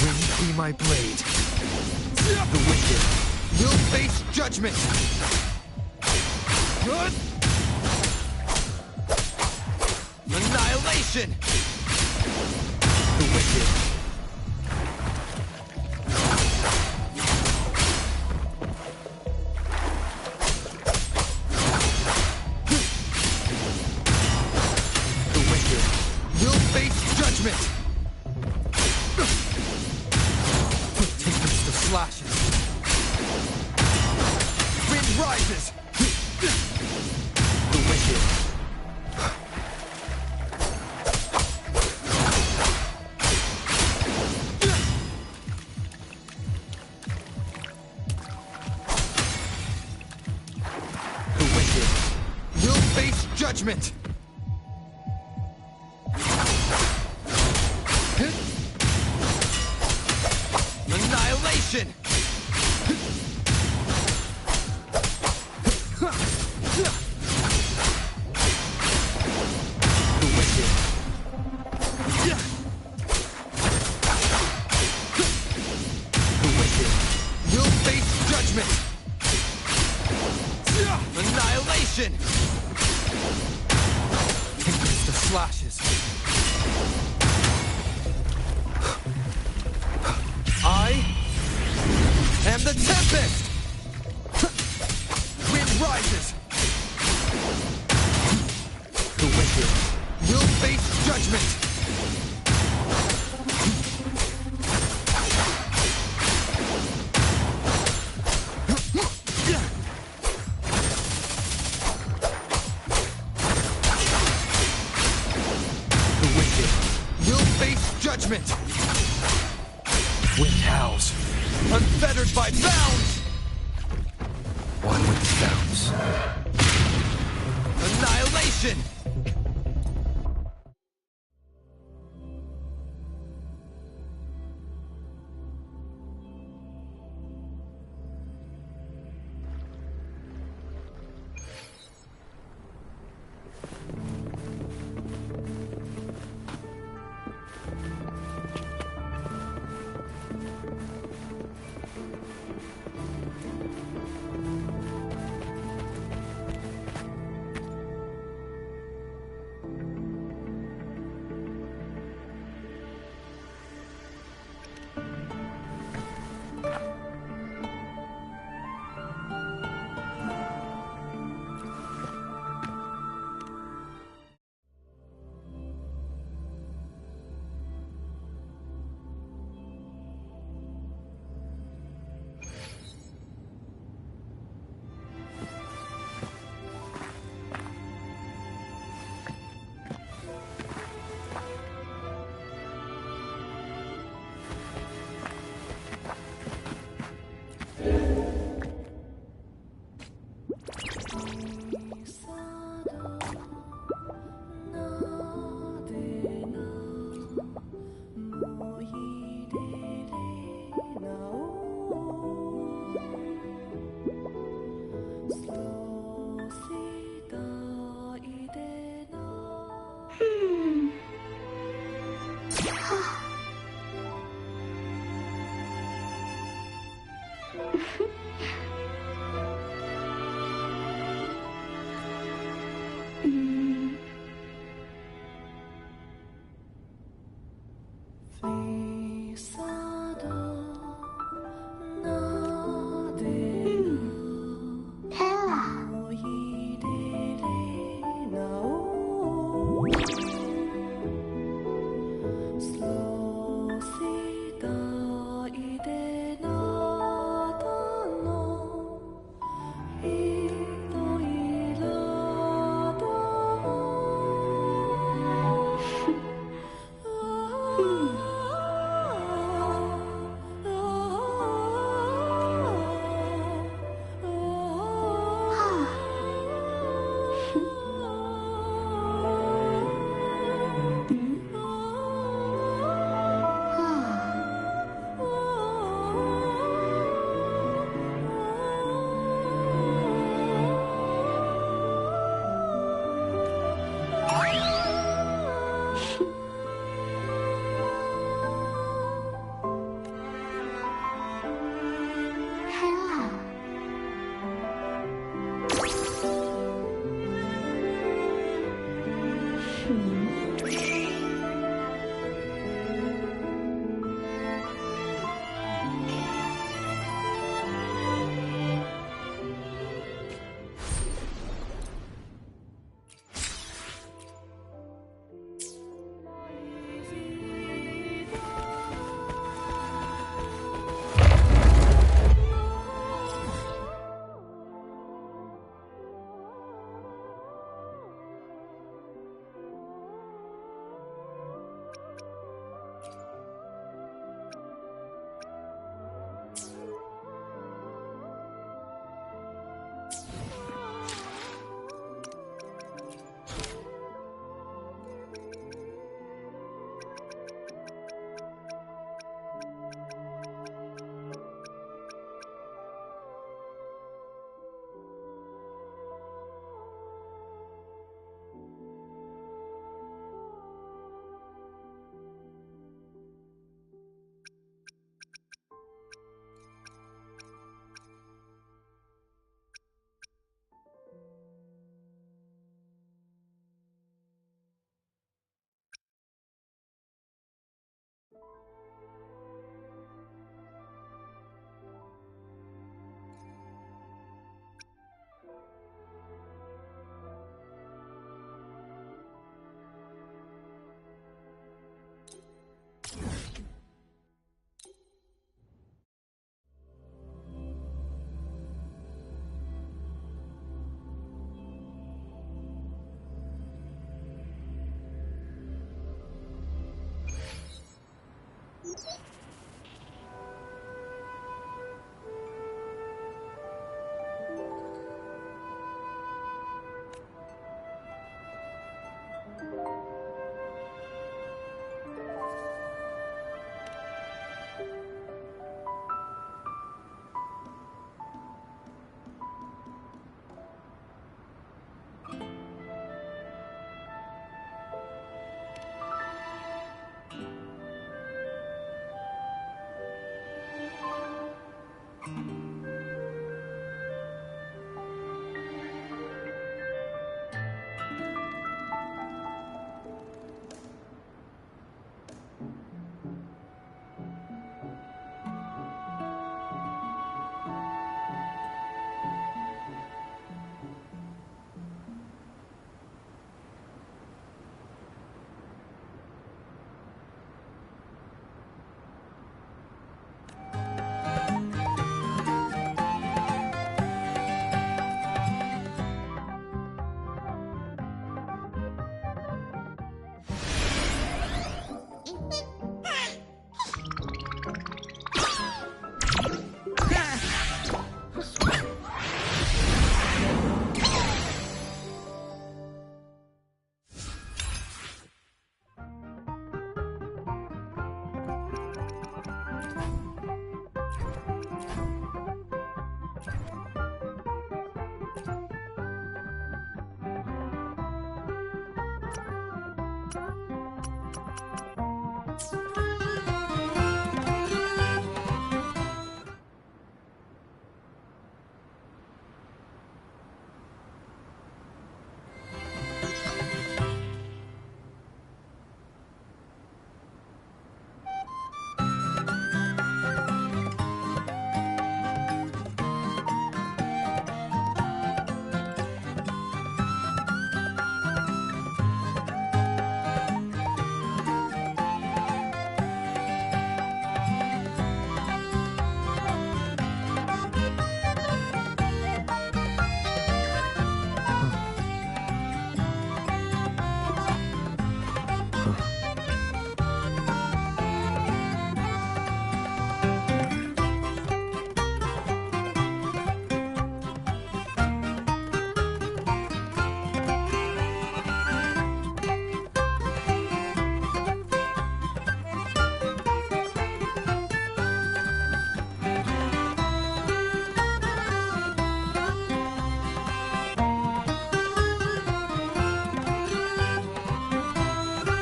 When you see my blade, the wicked will face judgment! Annihilation! The wicked. The wicked will face judgment! Tempest of slashes. Wind rises! The wicked. The wicked will face judgment! Annihilation! The wicked. The wicked will face judgment! Annihilation! Tempest of slashes. I am the Tempest! Wind rises! The wicked will face judgment! The wicked will face judgment! Wind howls, unfettered by bounds! One with the sounds. illusion!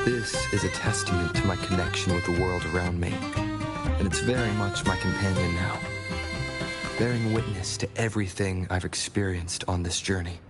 This is a testament to my connection with the world around me, and it's very much my companion now, bearing witness to everything I've experienced on this journey.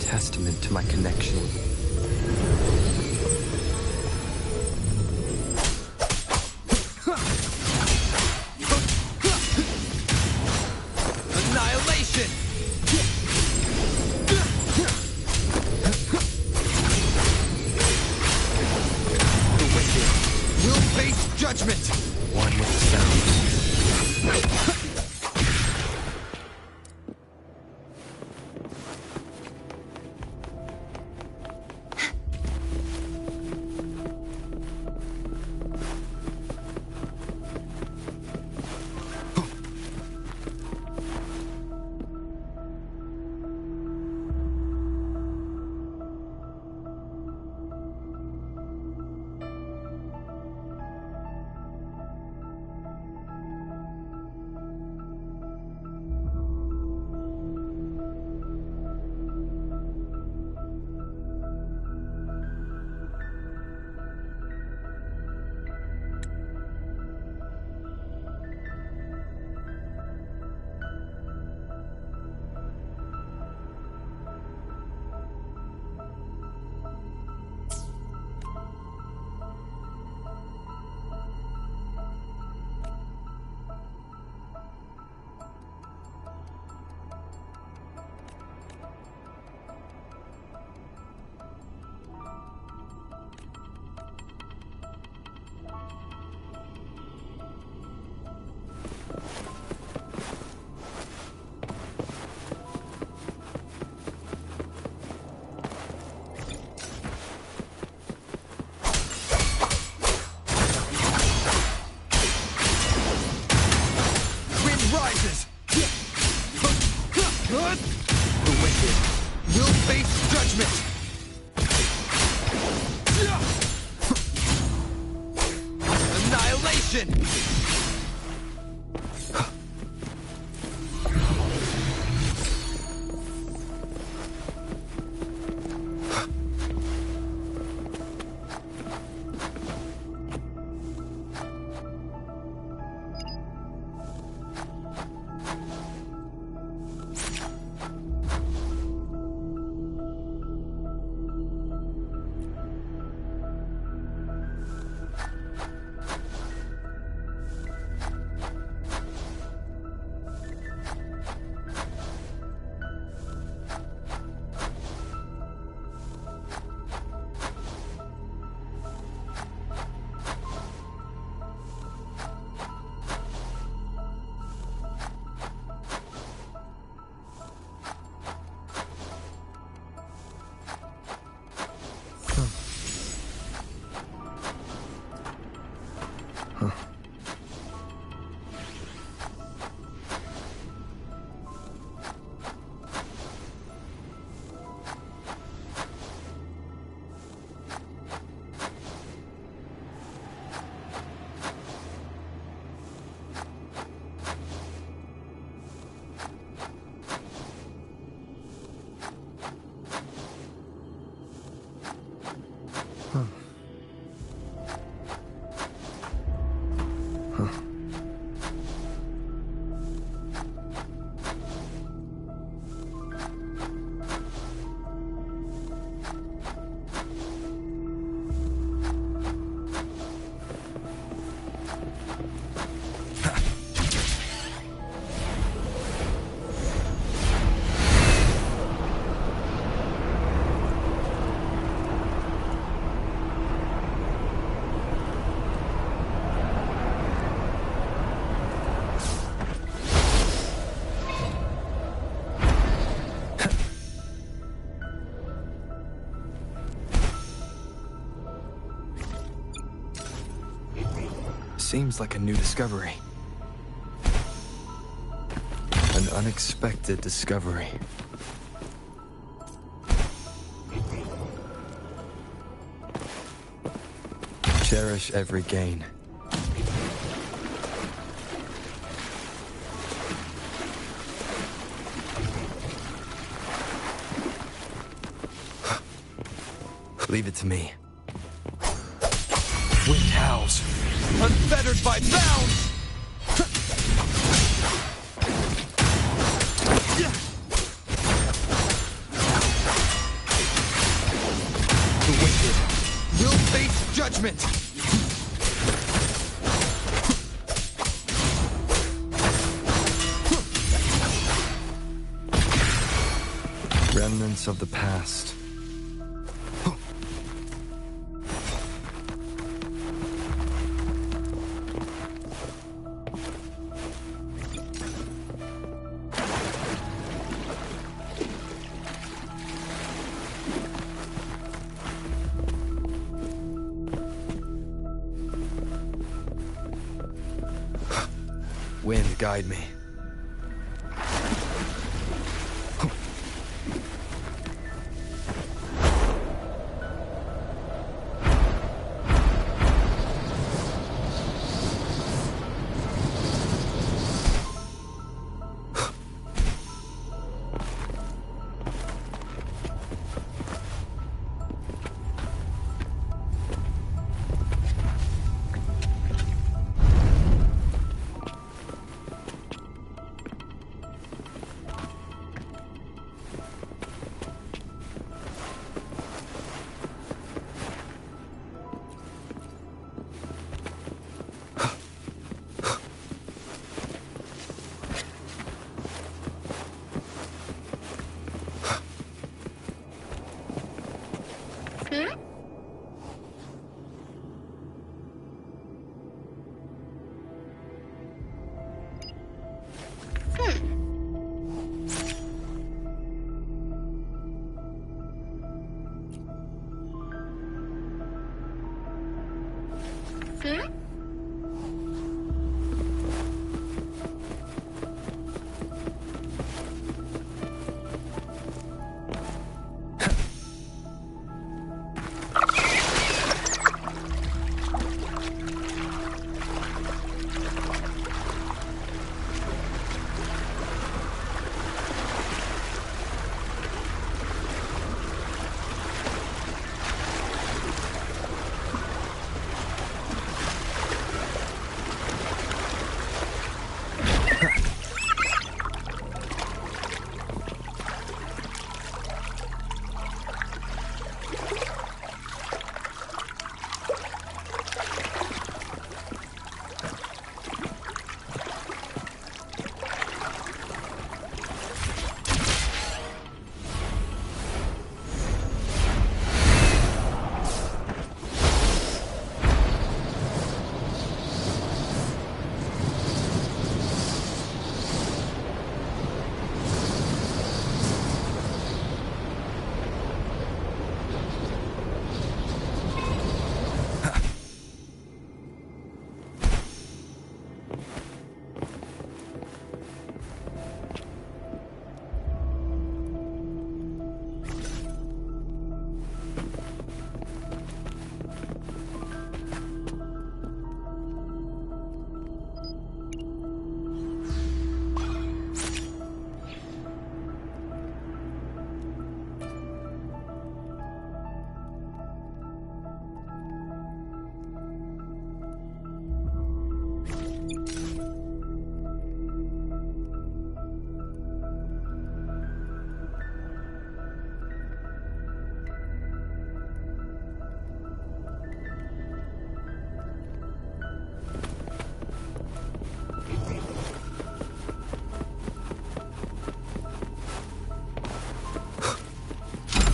testament to my connection. Annihilation! The wicked will face judgment! One with the sound. Rises! The wicked will face judgment! Annihilation! Seems like a new discovery. An unexpected discovery. Cherish every gain. Leave it to me. Wind howls, unfettered by bounds! judgment! Remnants of the past. Wind, guide me.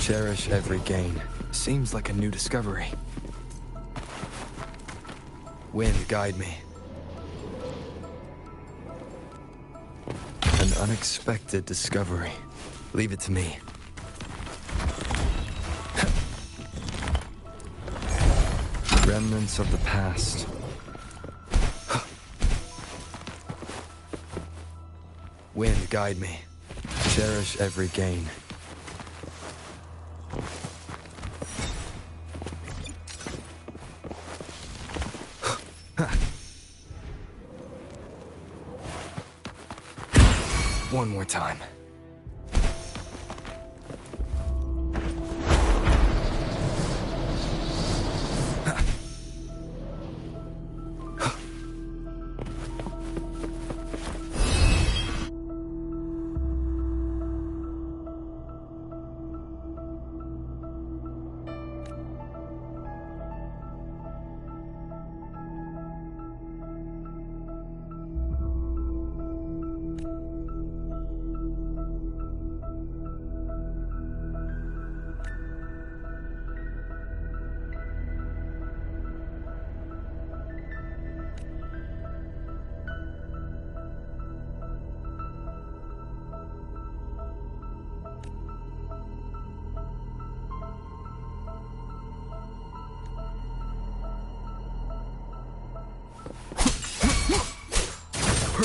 Cherish every gain. Seems like a new discovery. Wind, guide me. An unexpected discovery. Leave it to me. Remnants of the past. Wind, guide me. Cherish every gain. One more time.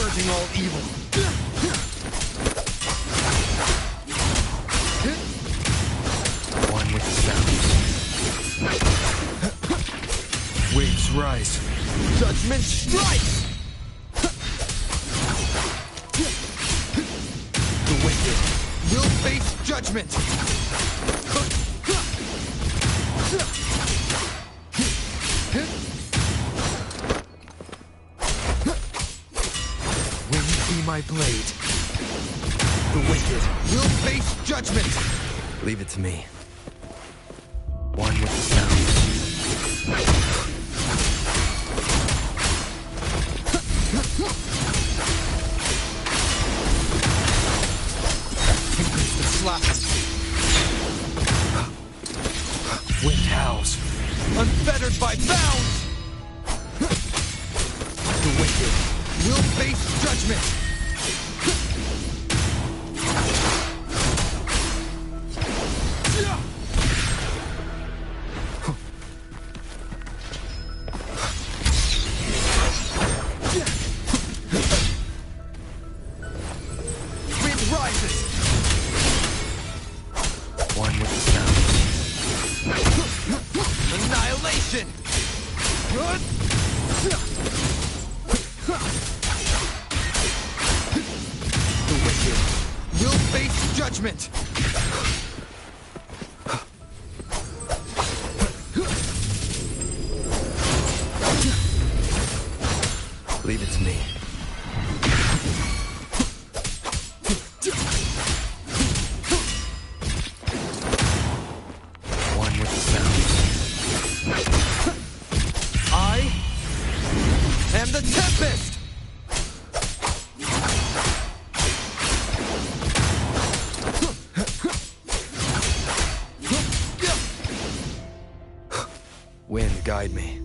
purging all evil. One with the sounds. Waves rise. Judgment strikes! The wicked will face judgment! Wind be my blade. The wicked will face judgment! Leave it to me. One with the sounds. Increase the slap. Wind howls, unfettered by bounds. The wicked will face judgment. Leave it to me. One with the sounds. I am the Tempest! Wind, guide me.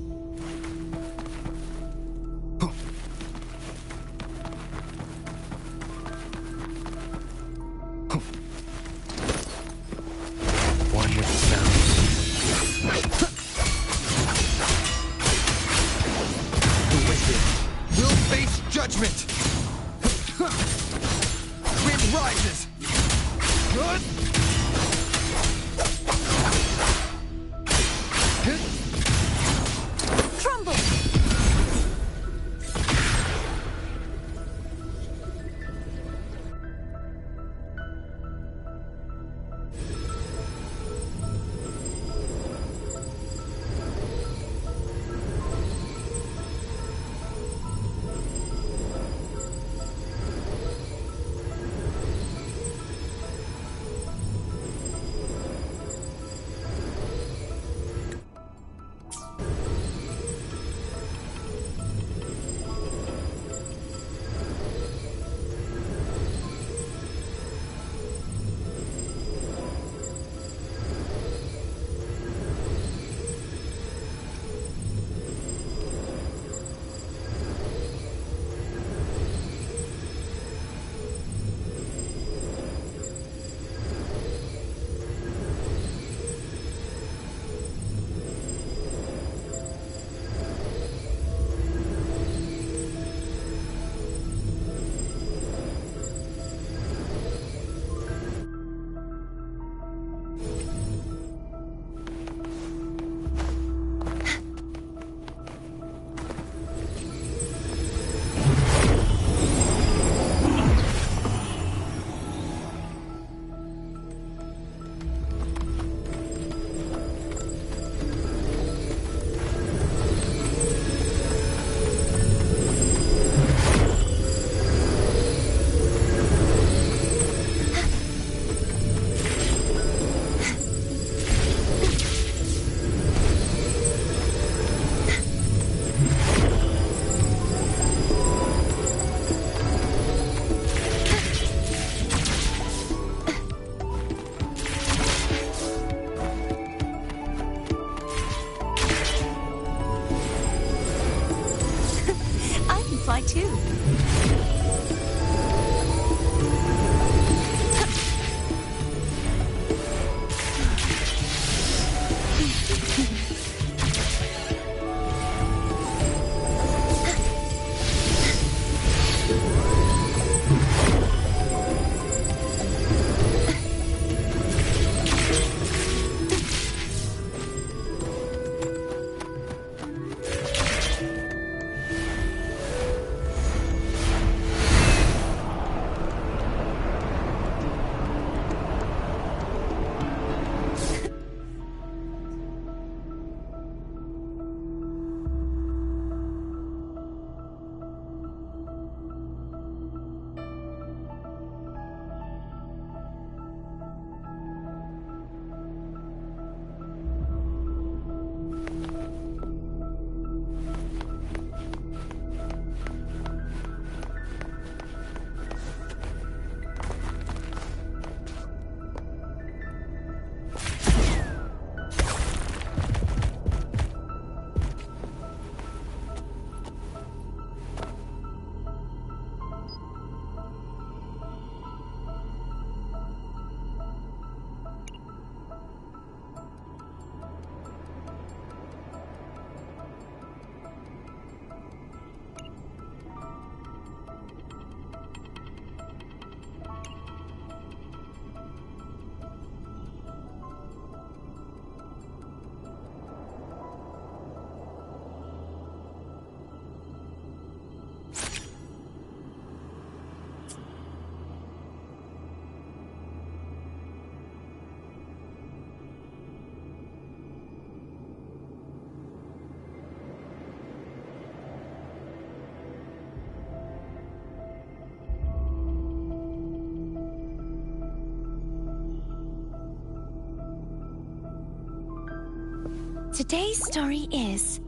Today's story is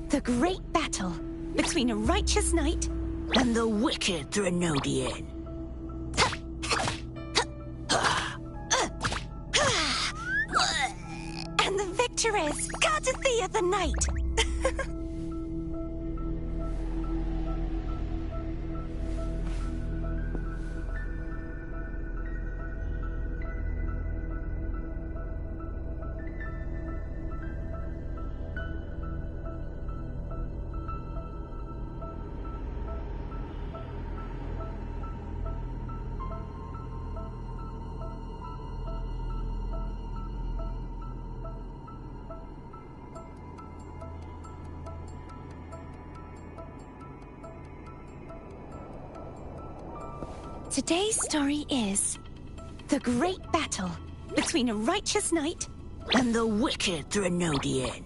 the great battle between a righteous knight and the wicked Threnodian. And the victor is Cardathea the Knight. Today's story is the great battle between a righteous knight and the wicked Threnodian.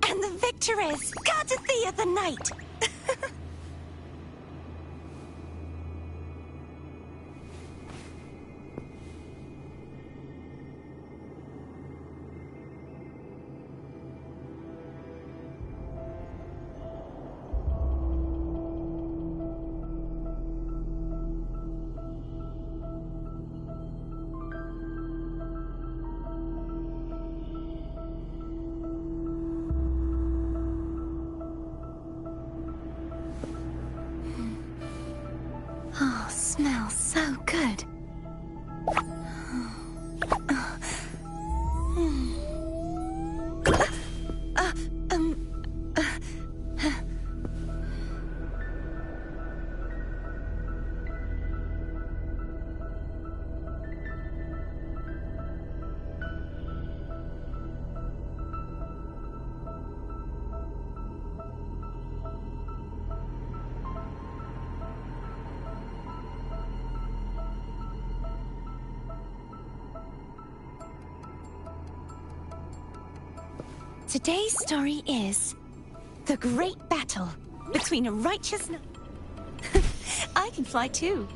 And the victor is Cardathea the Knight. Oh, smells so good. Today's story is the great battle between a righteous knight. I can fly too.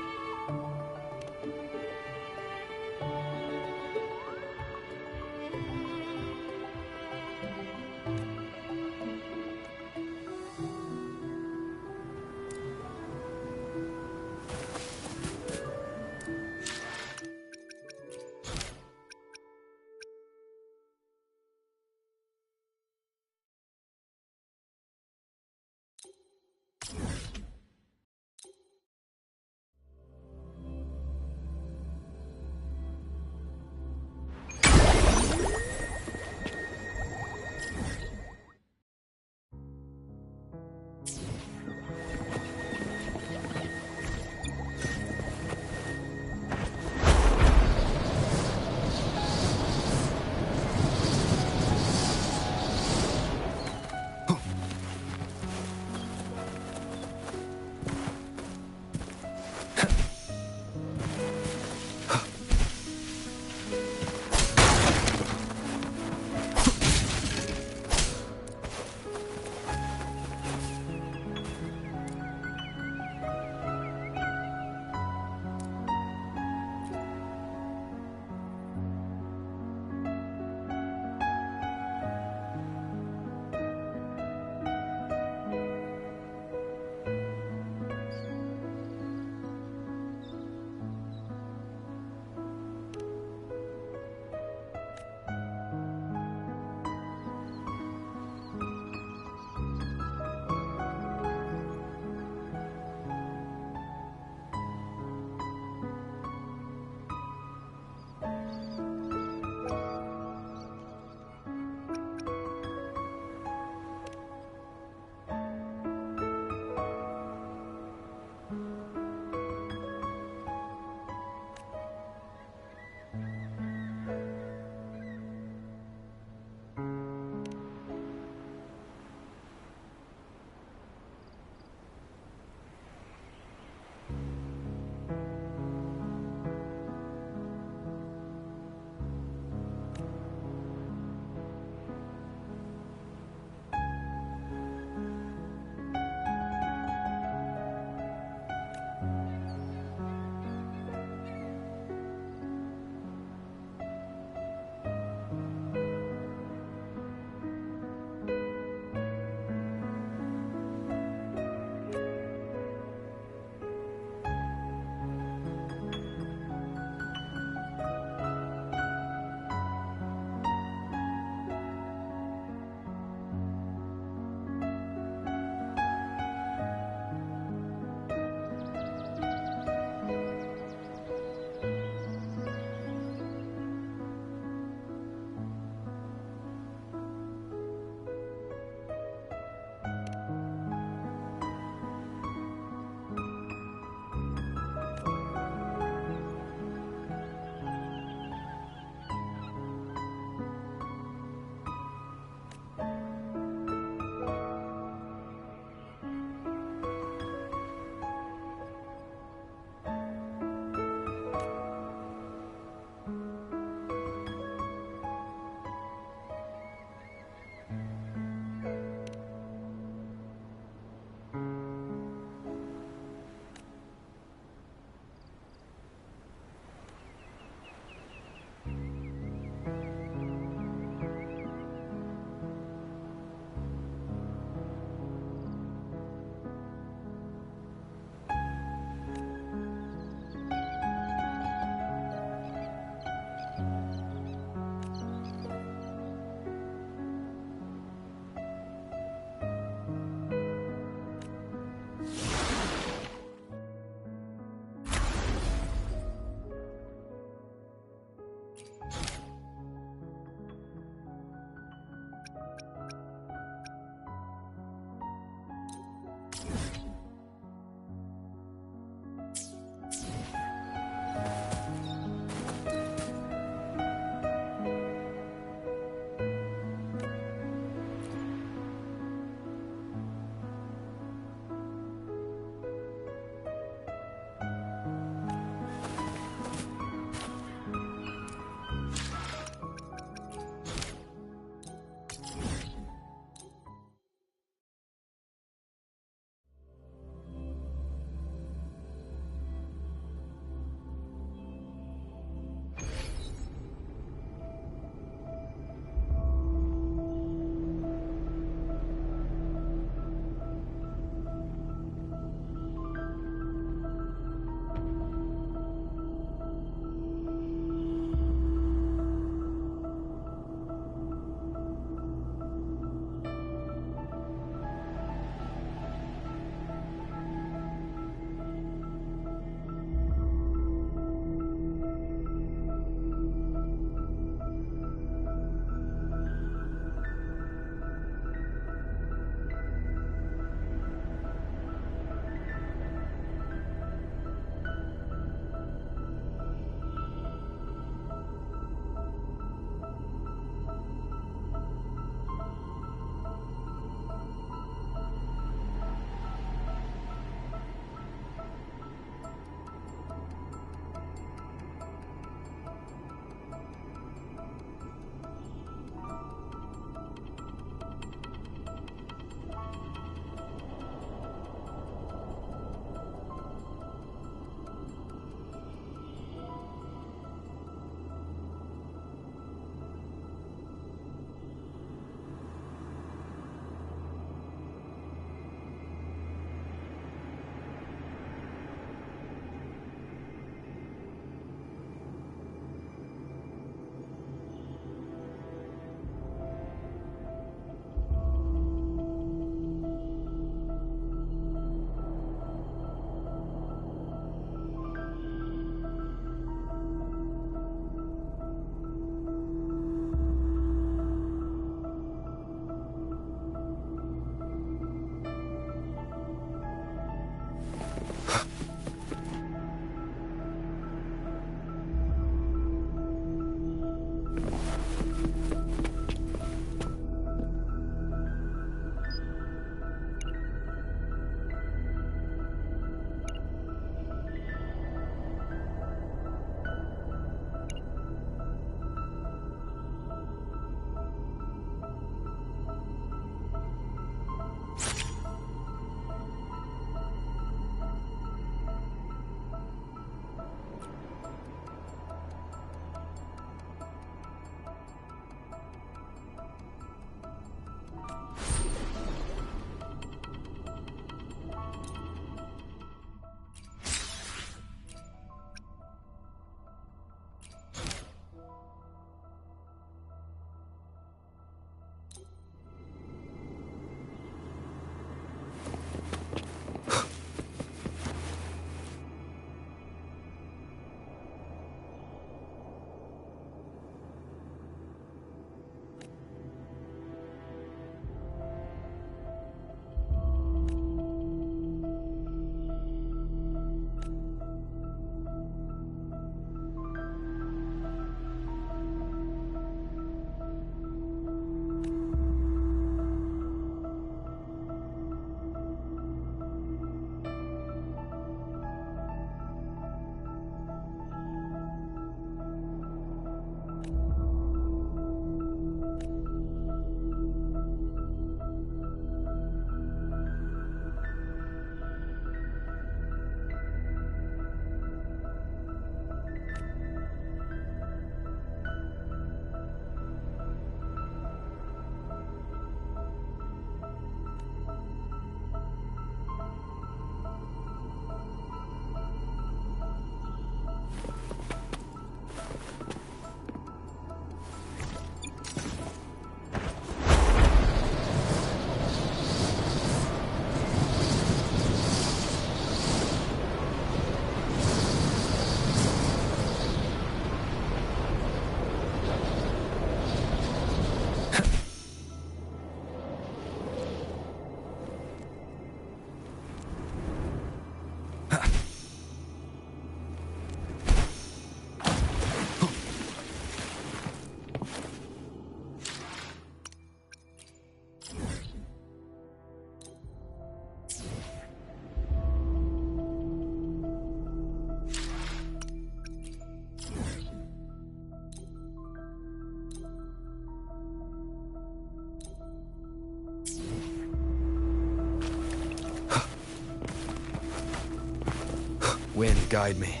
guide me.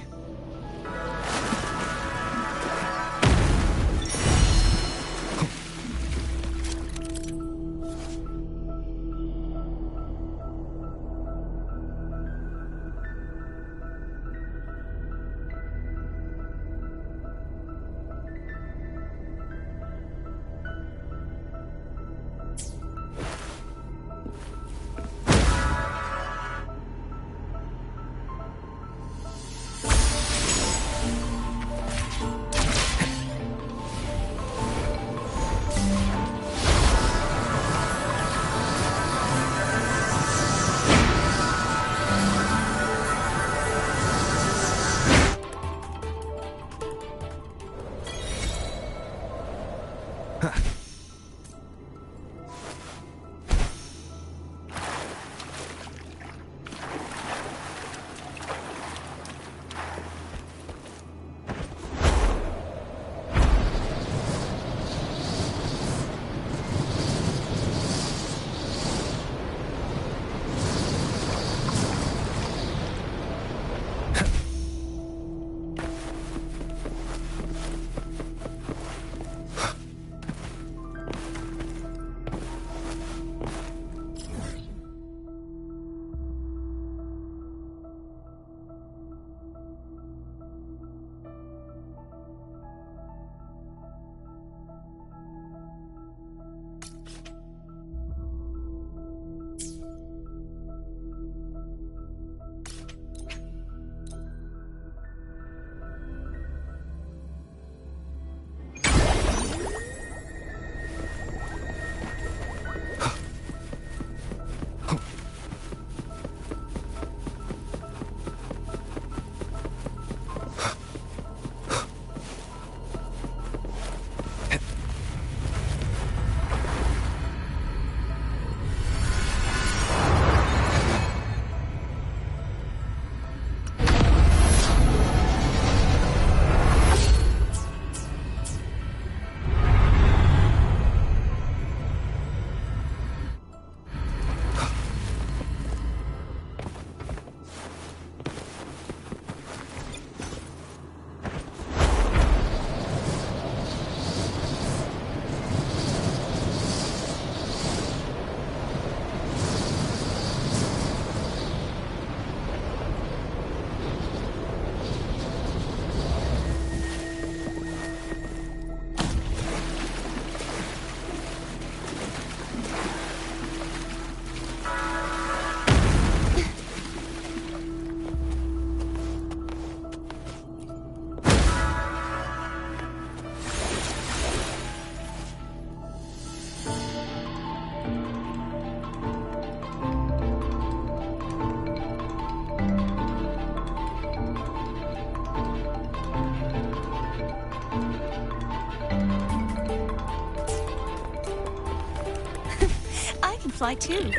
Fly too.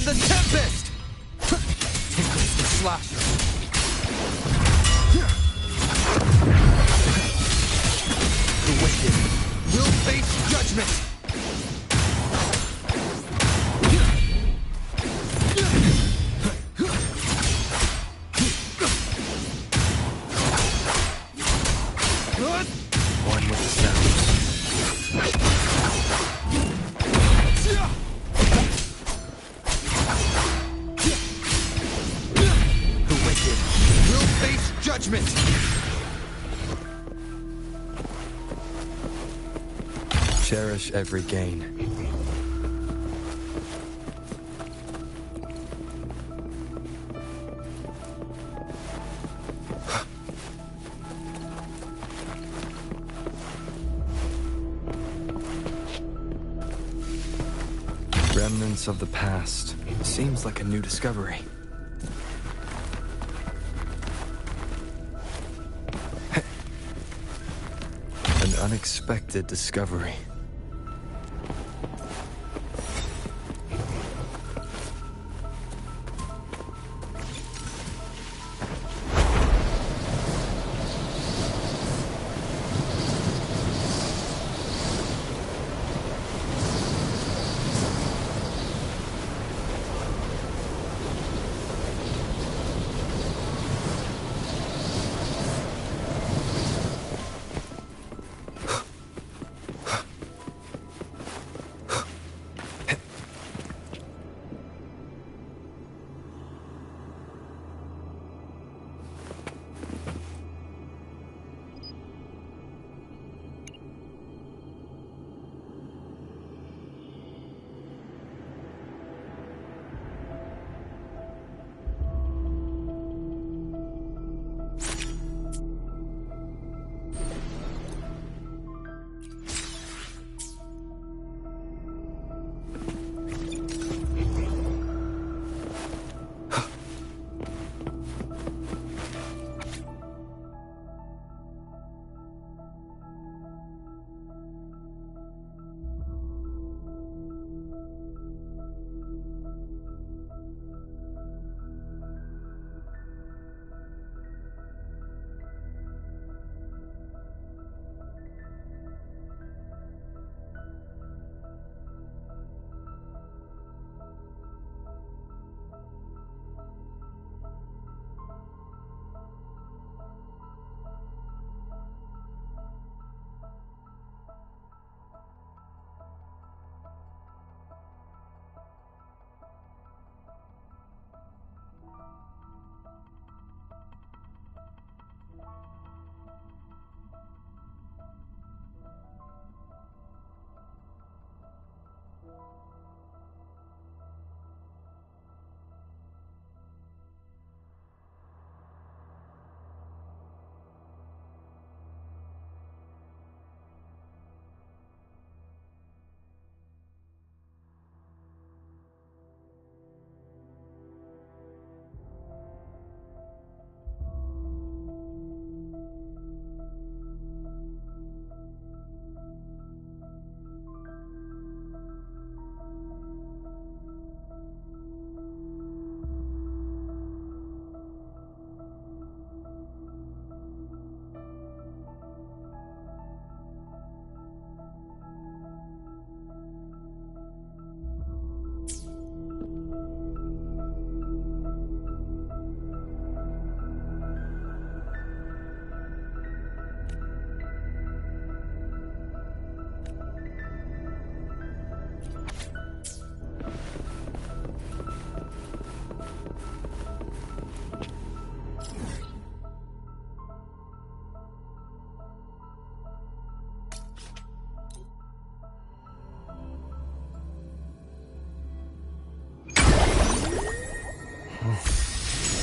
And the Tempest! Here comes the Slasher. The wicked will face judgment! One with the sounds. The wicked will face judgment! Cherish every gain. Remnants of the past. Seems like a new discovery. An unexpected discovery.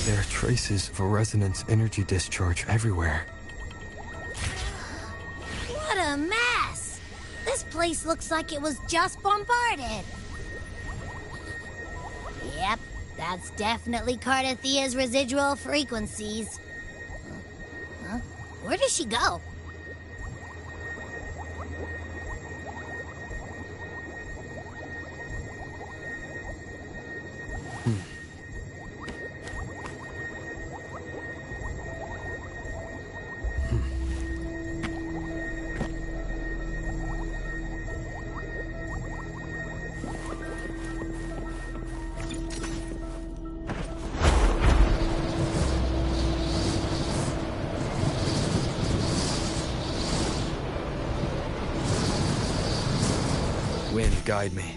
There are traces of a resonance energy discharge everywhere. What a mess! This place looks like it was just bombarded. Yep, that's definitely Cardathia's residual frequencies. Huh? Where did she go? Wind, guide me.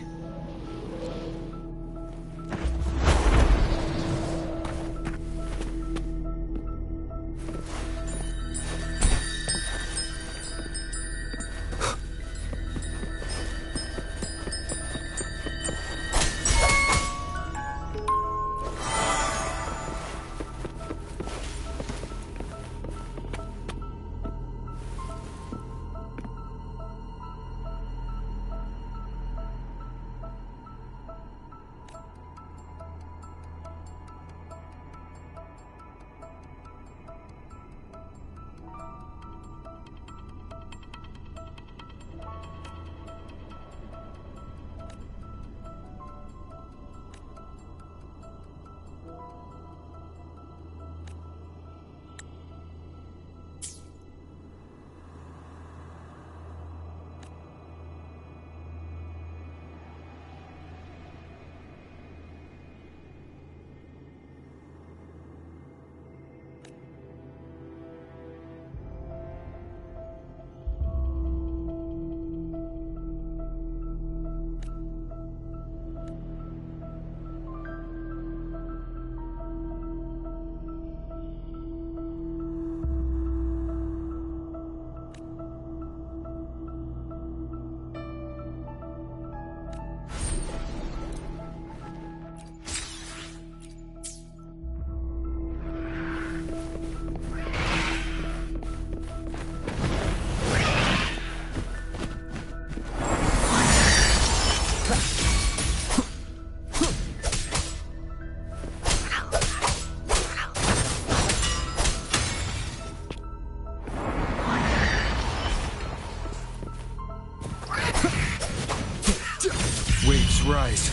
Waves rise.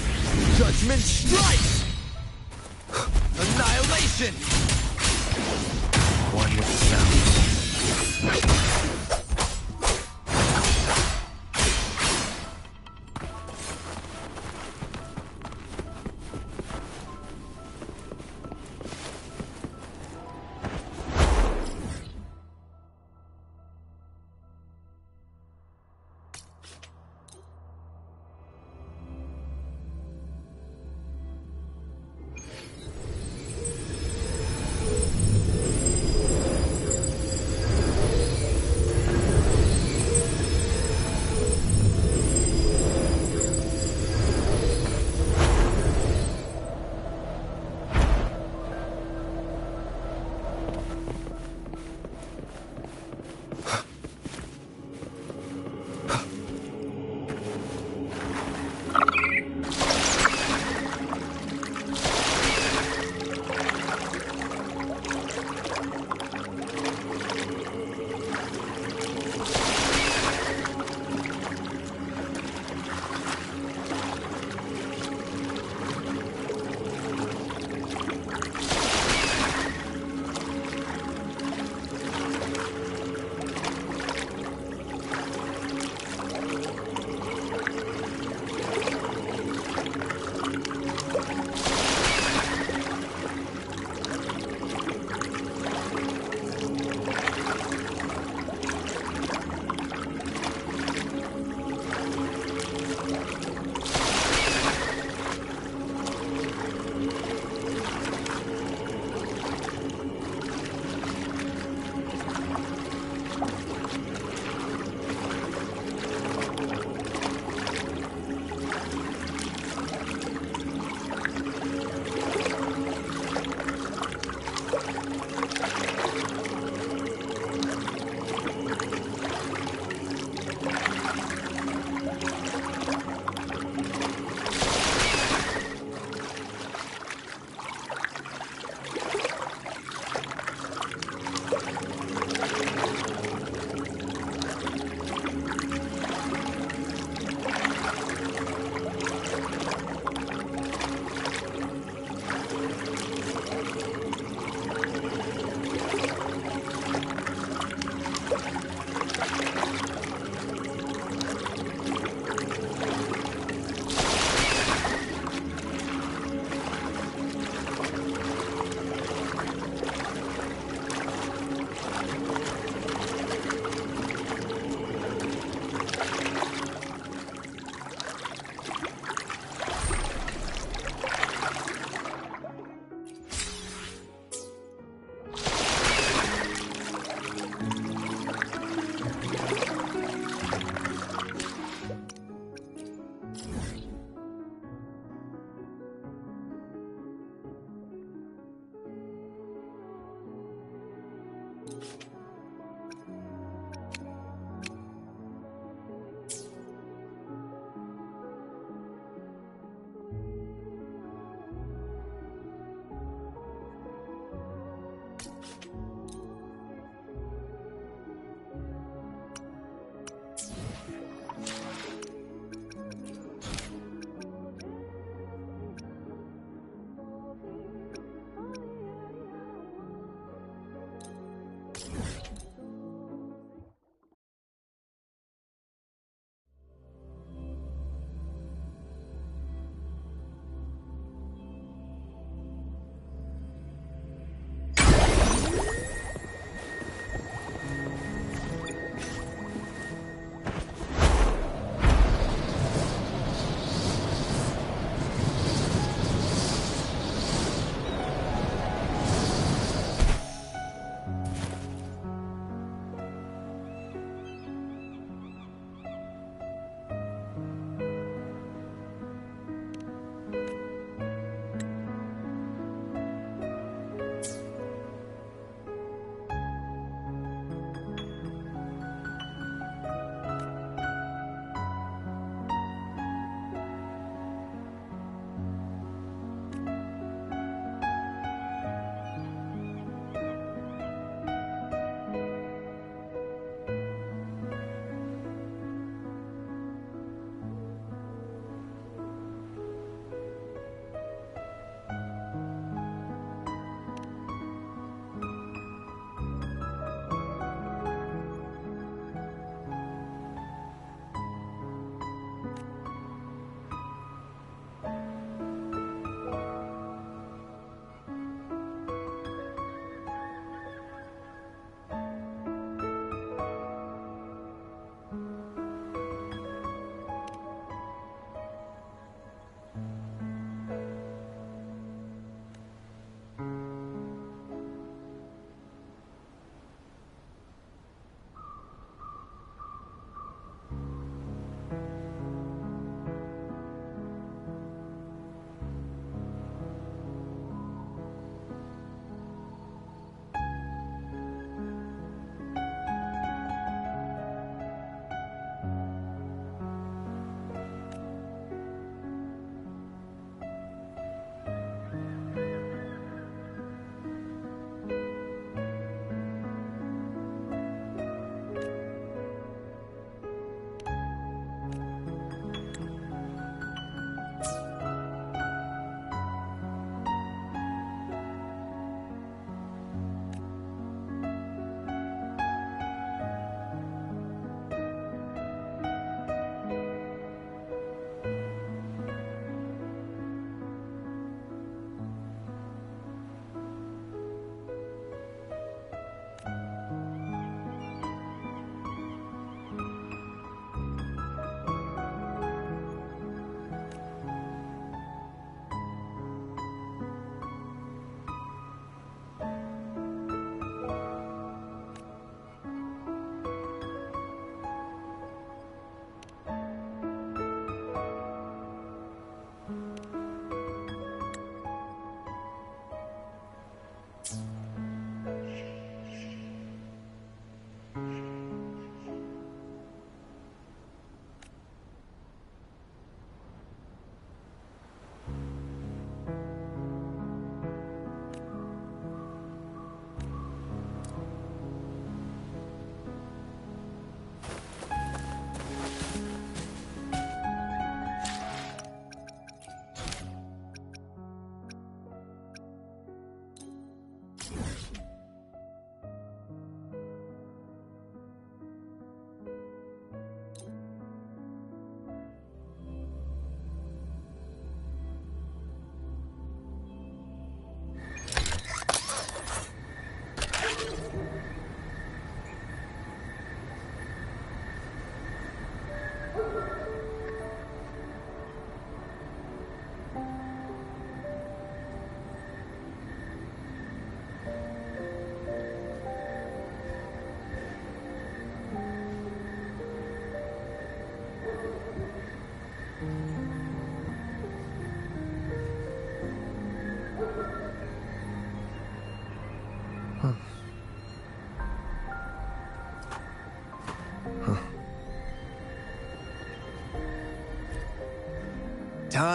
Judgment strikes! Annihilation! One with the sounds.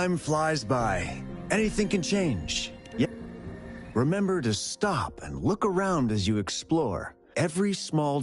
Time flies by. Anything can change. Yeah. Remember to stop and look around as you explore. Every small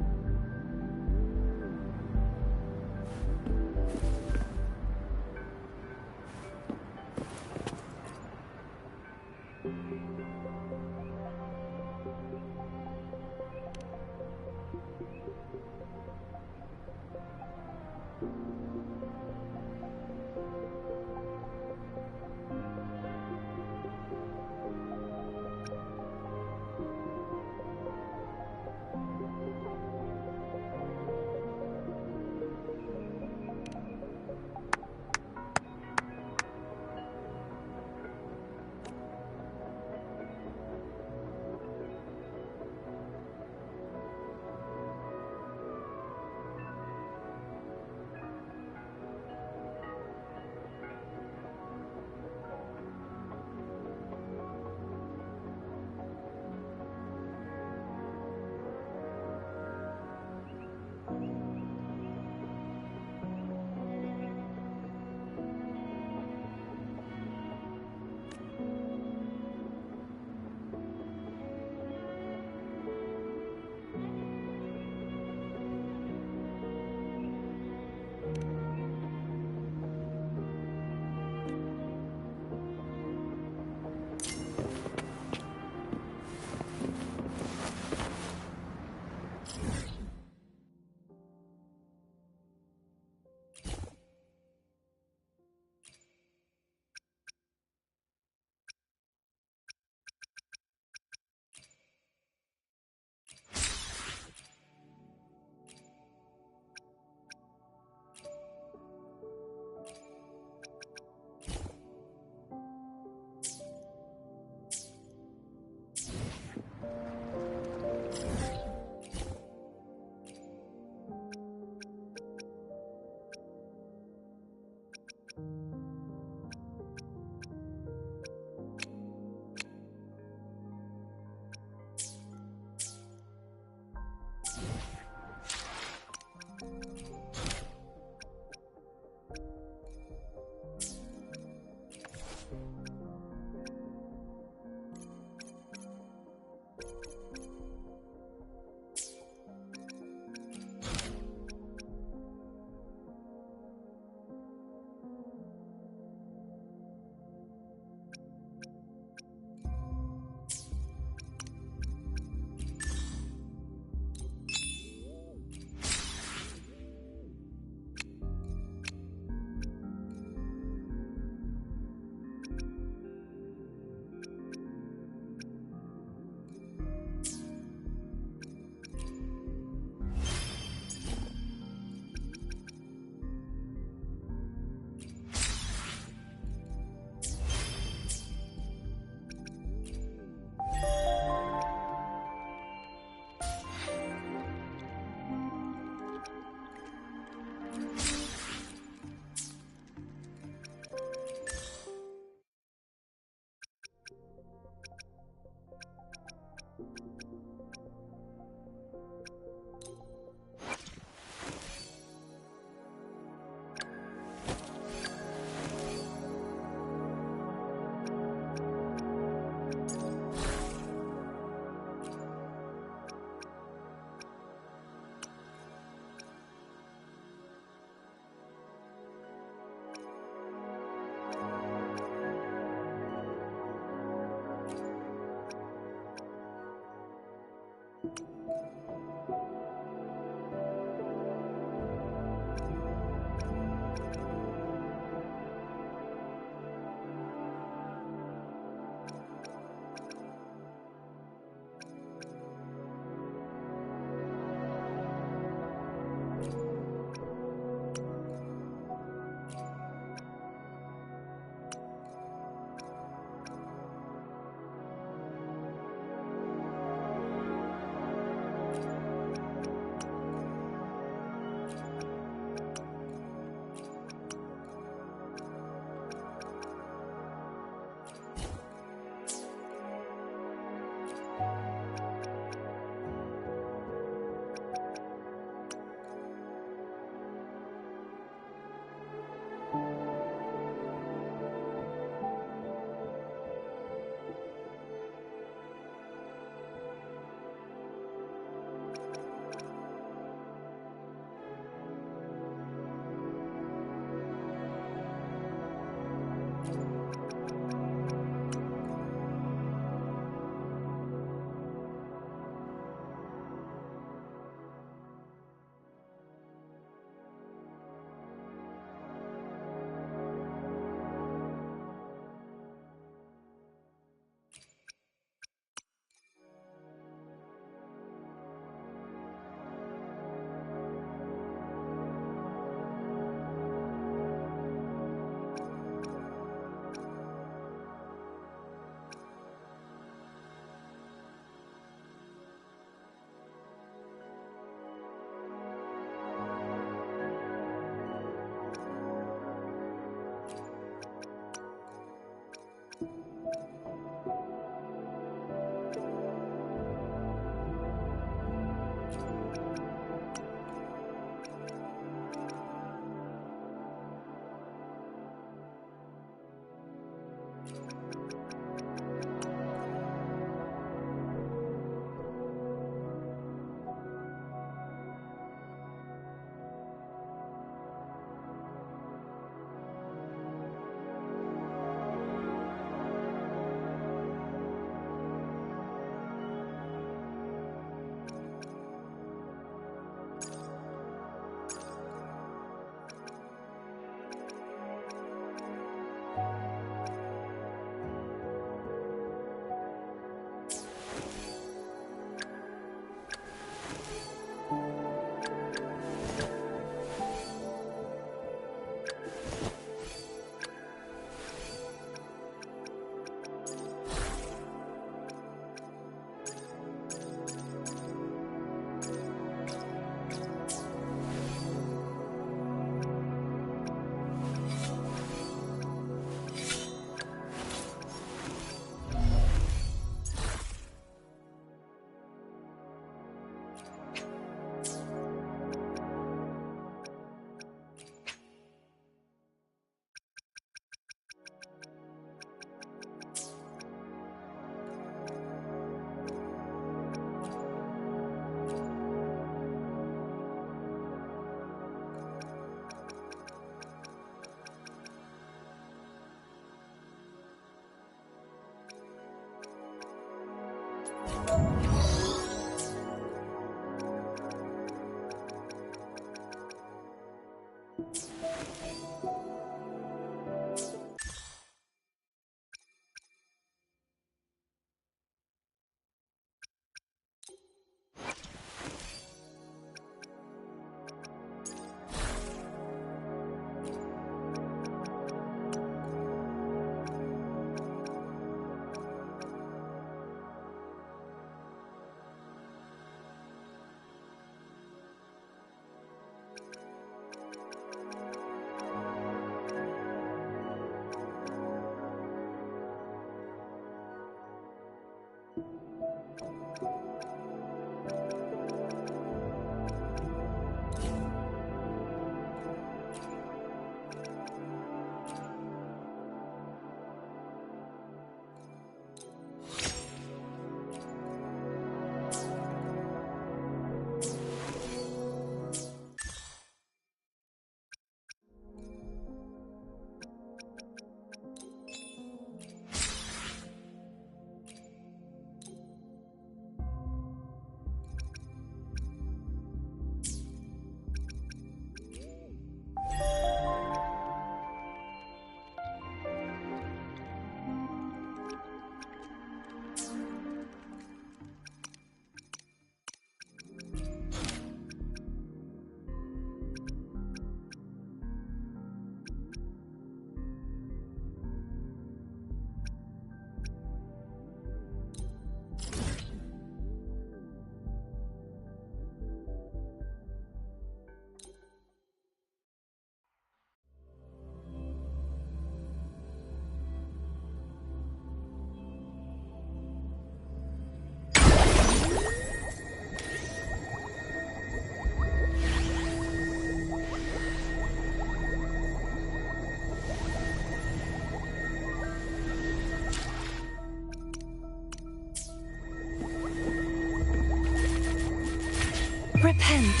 Repent,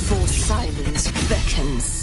for silence beckons.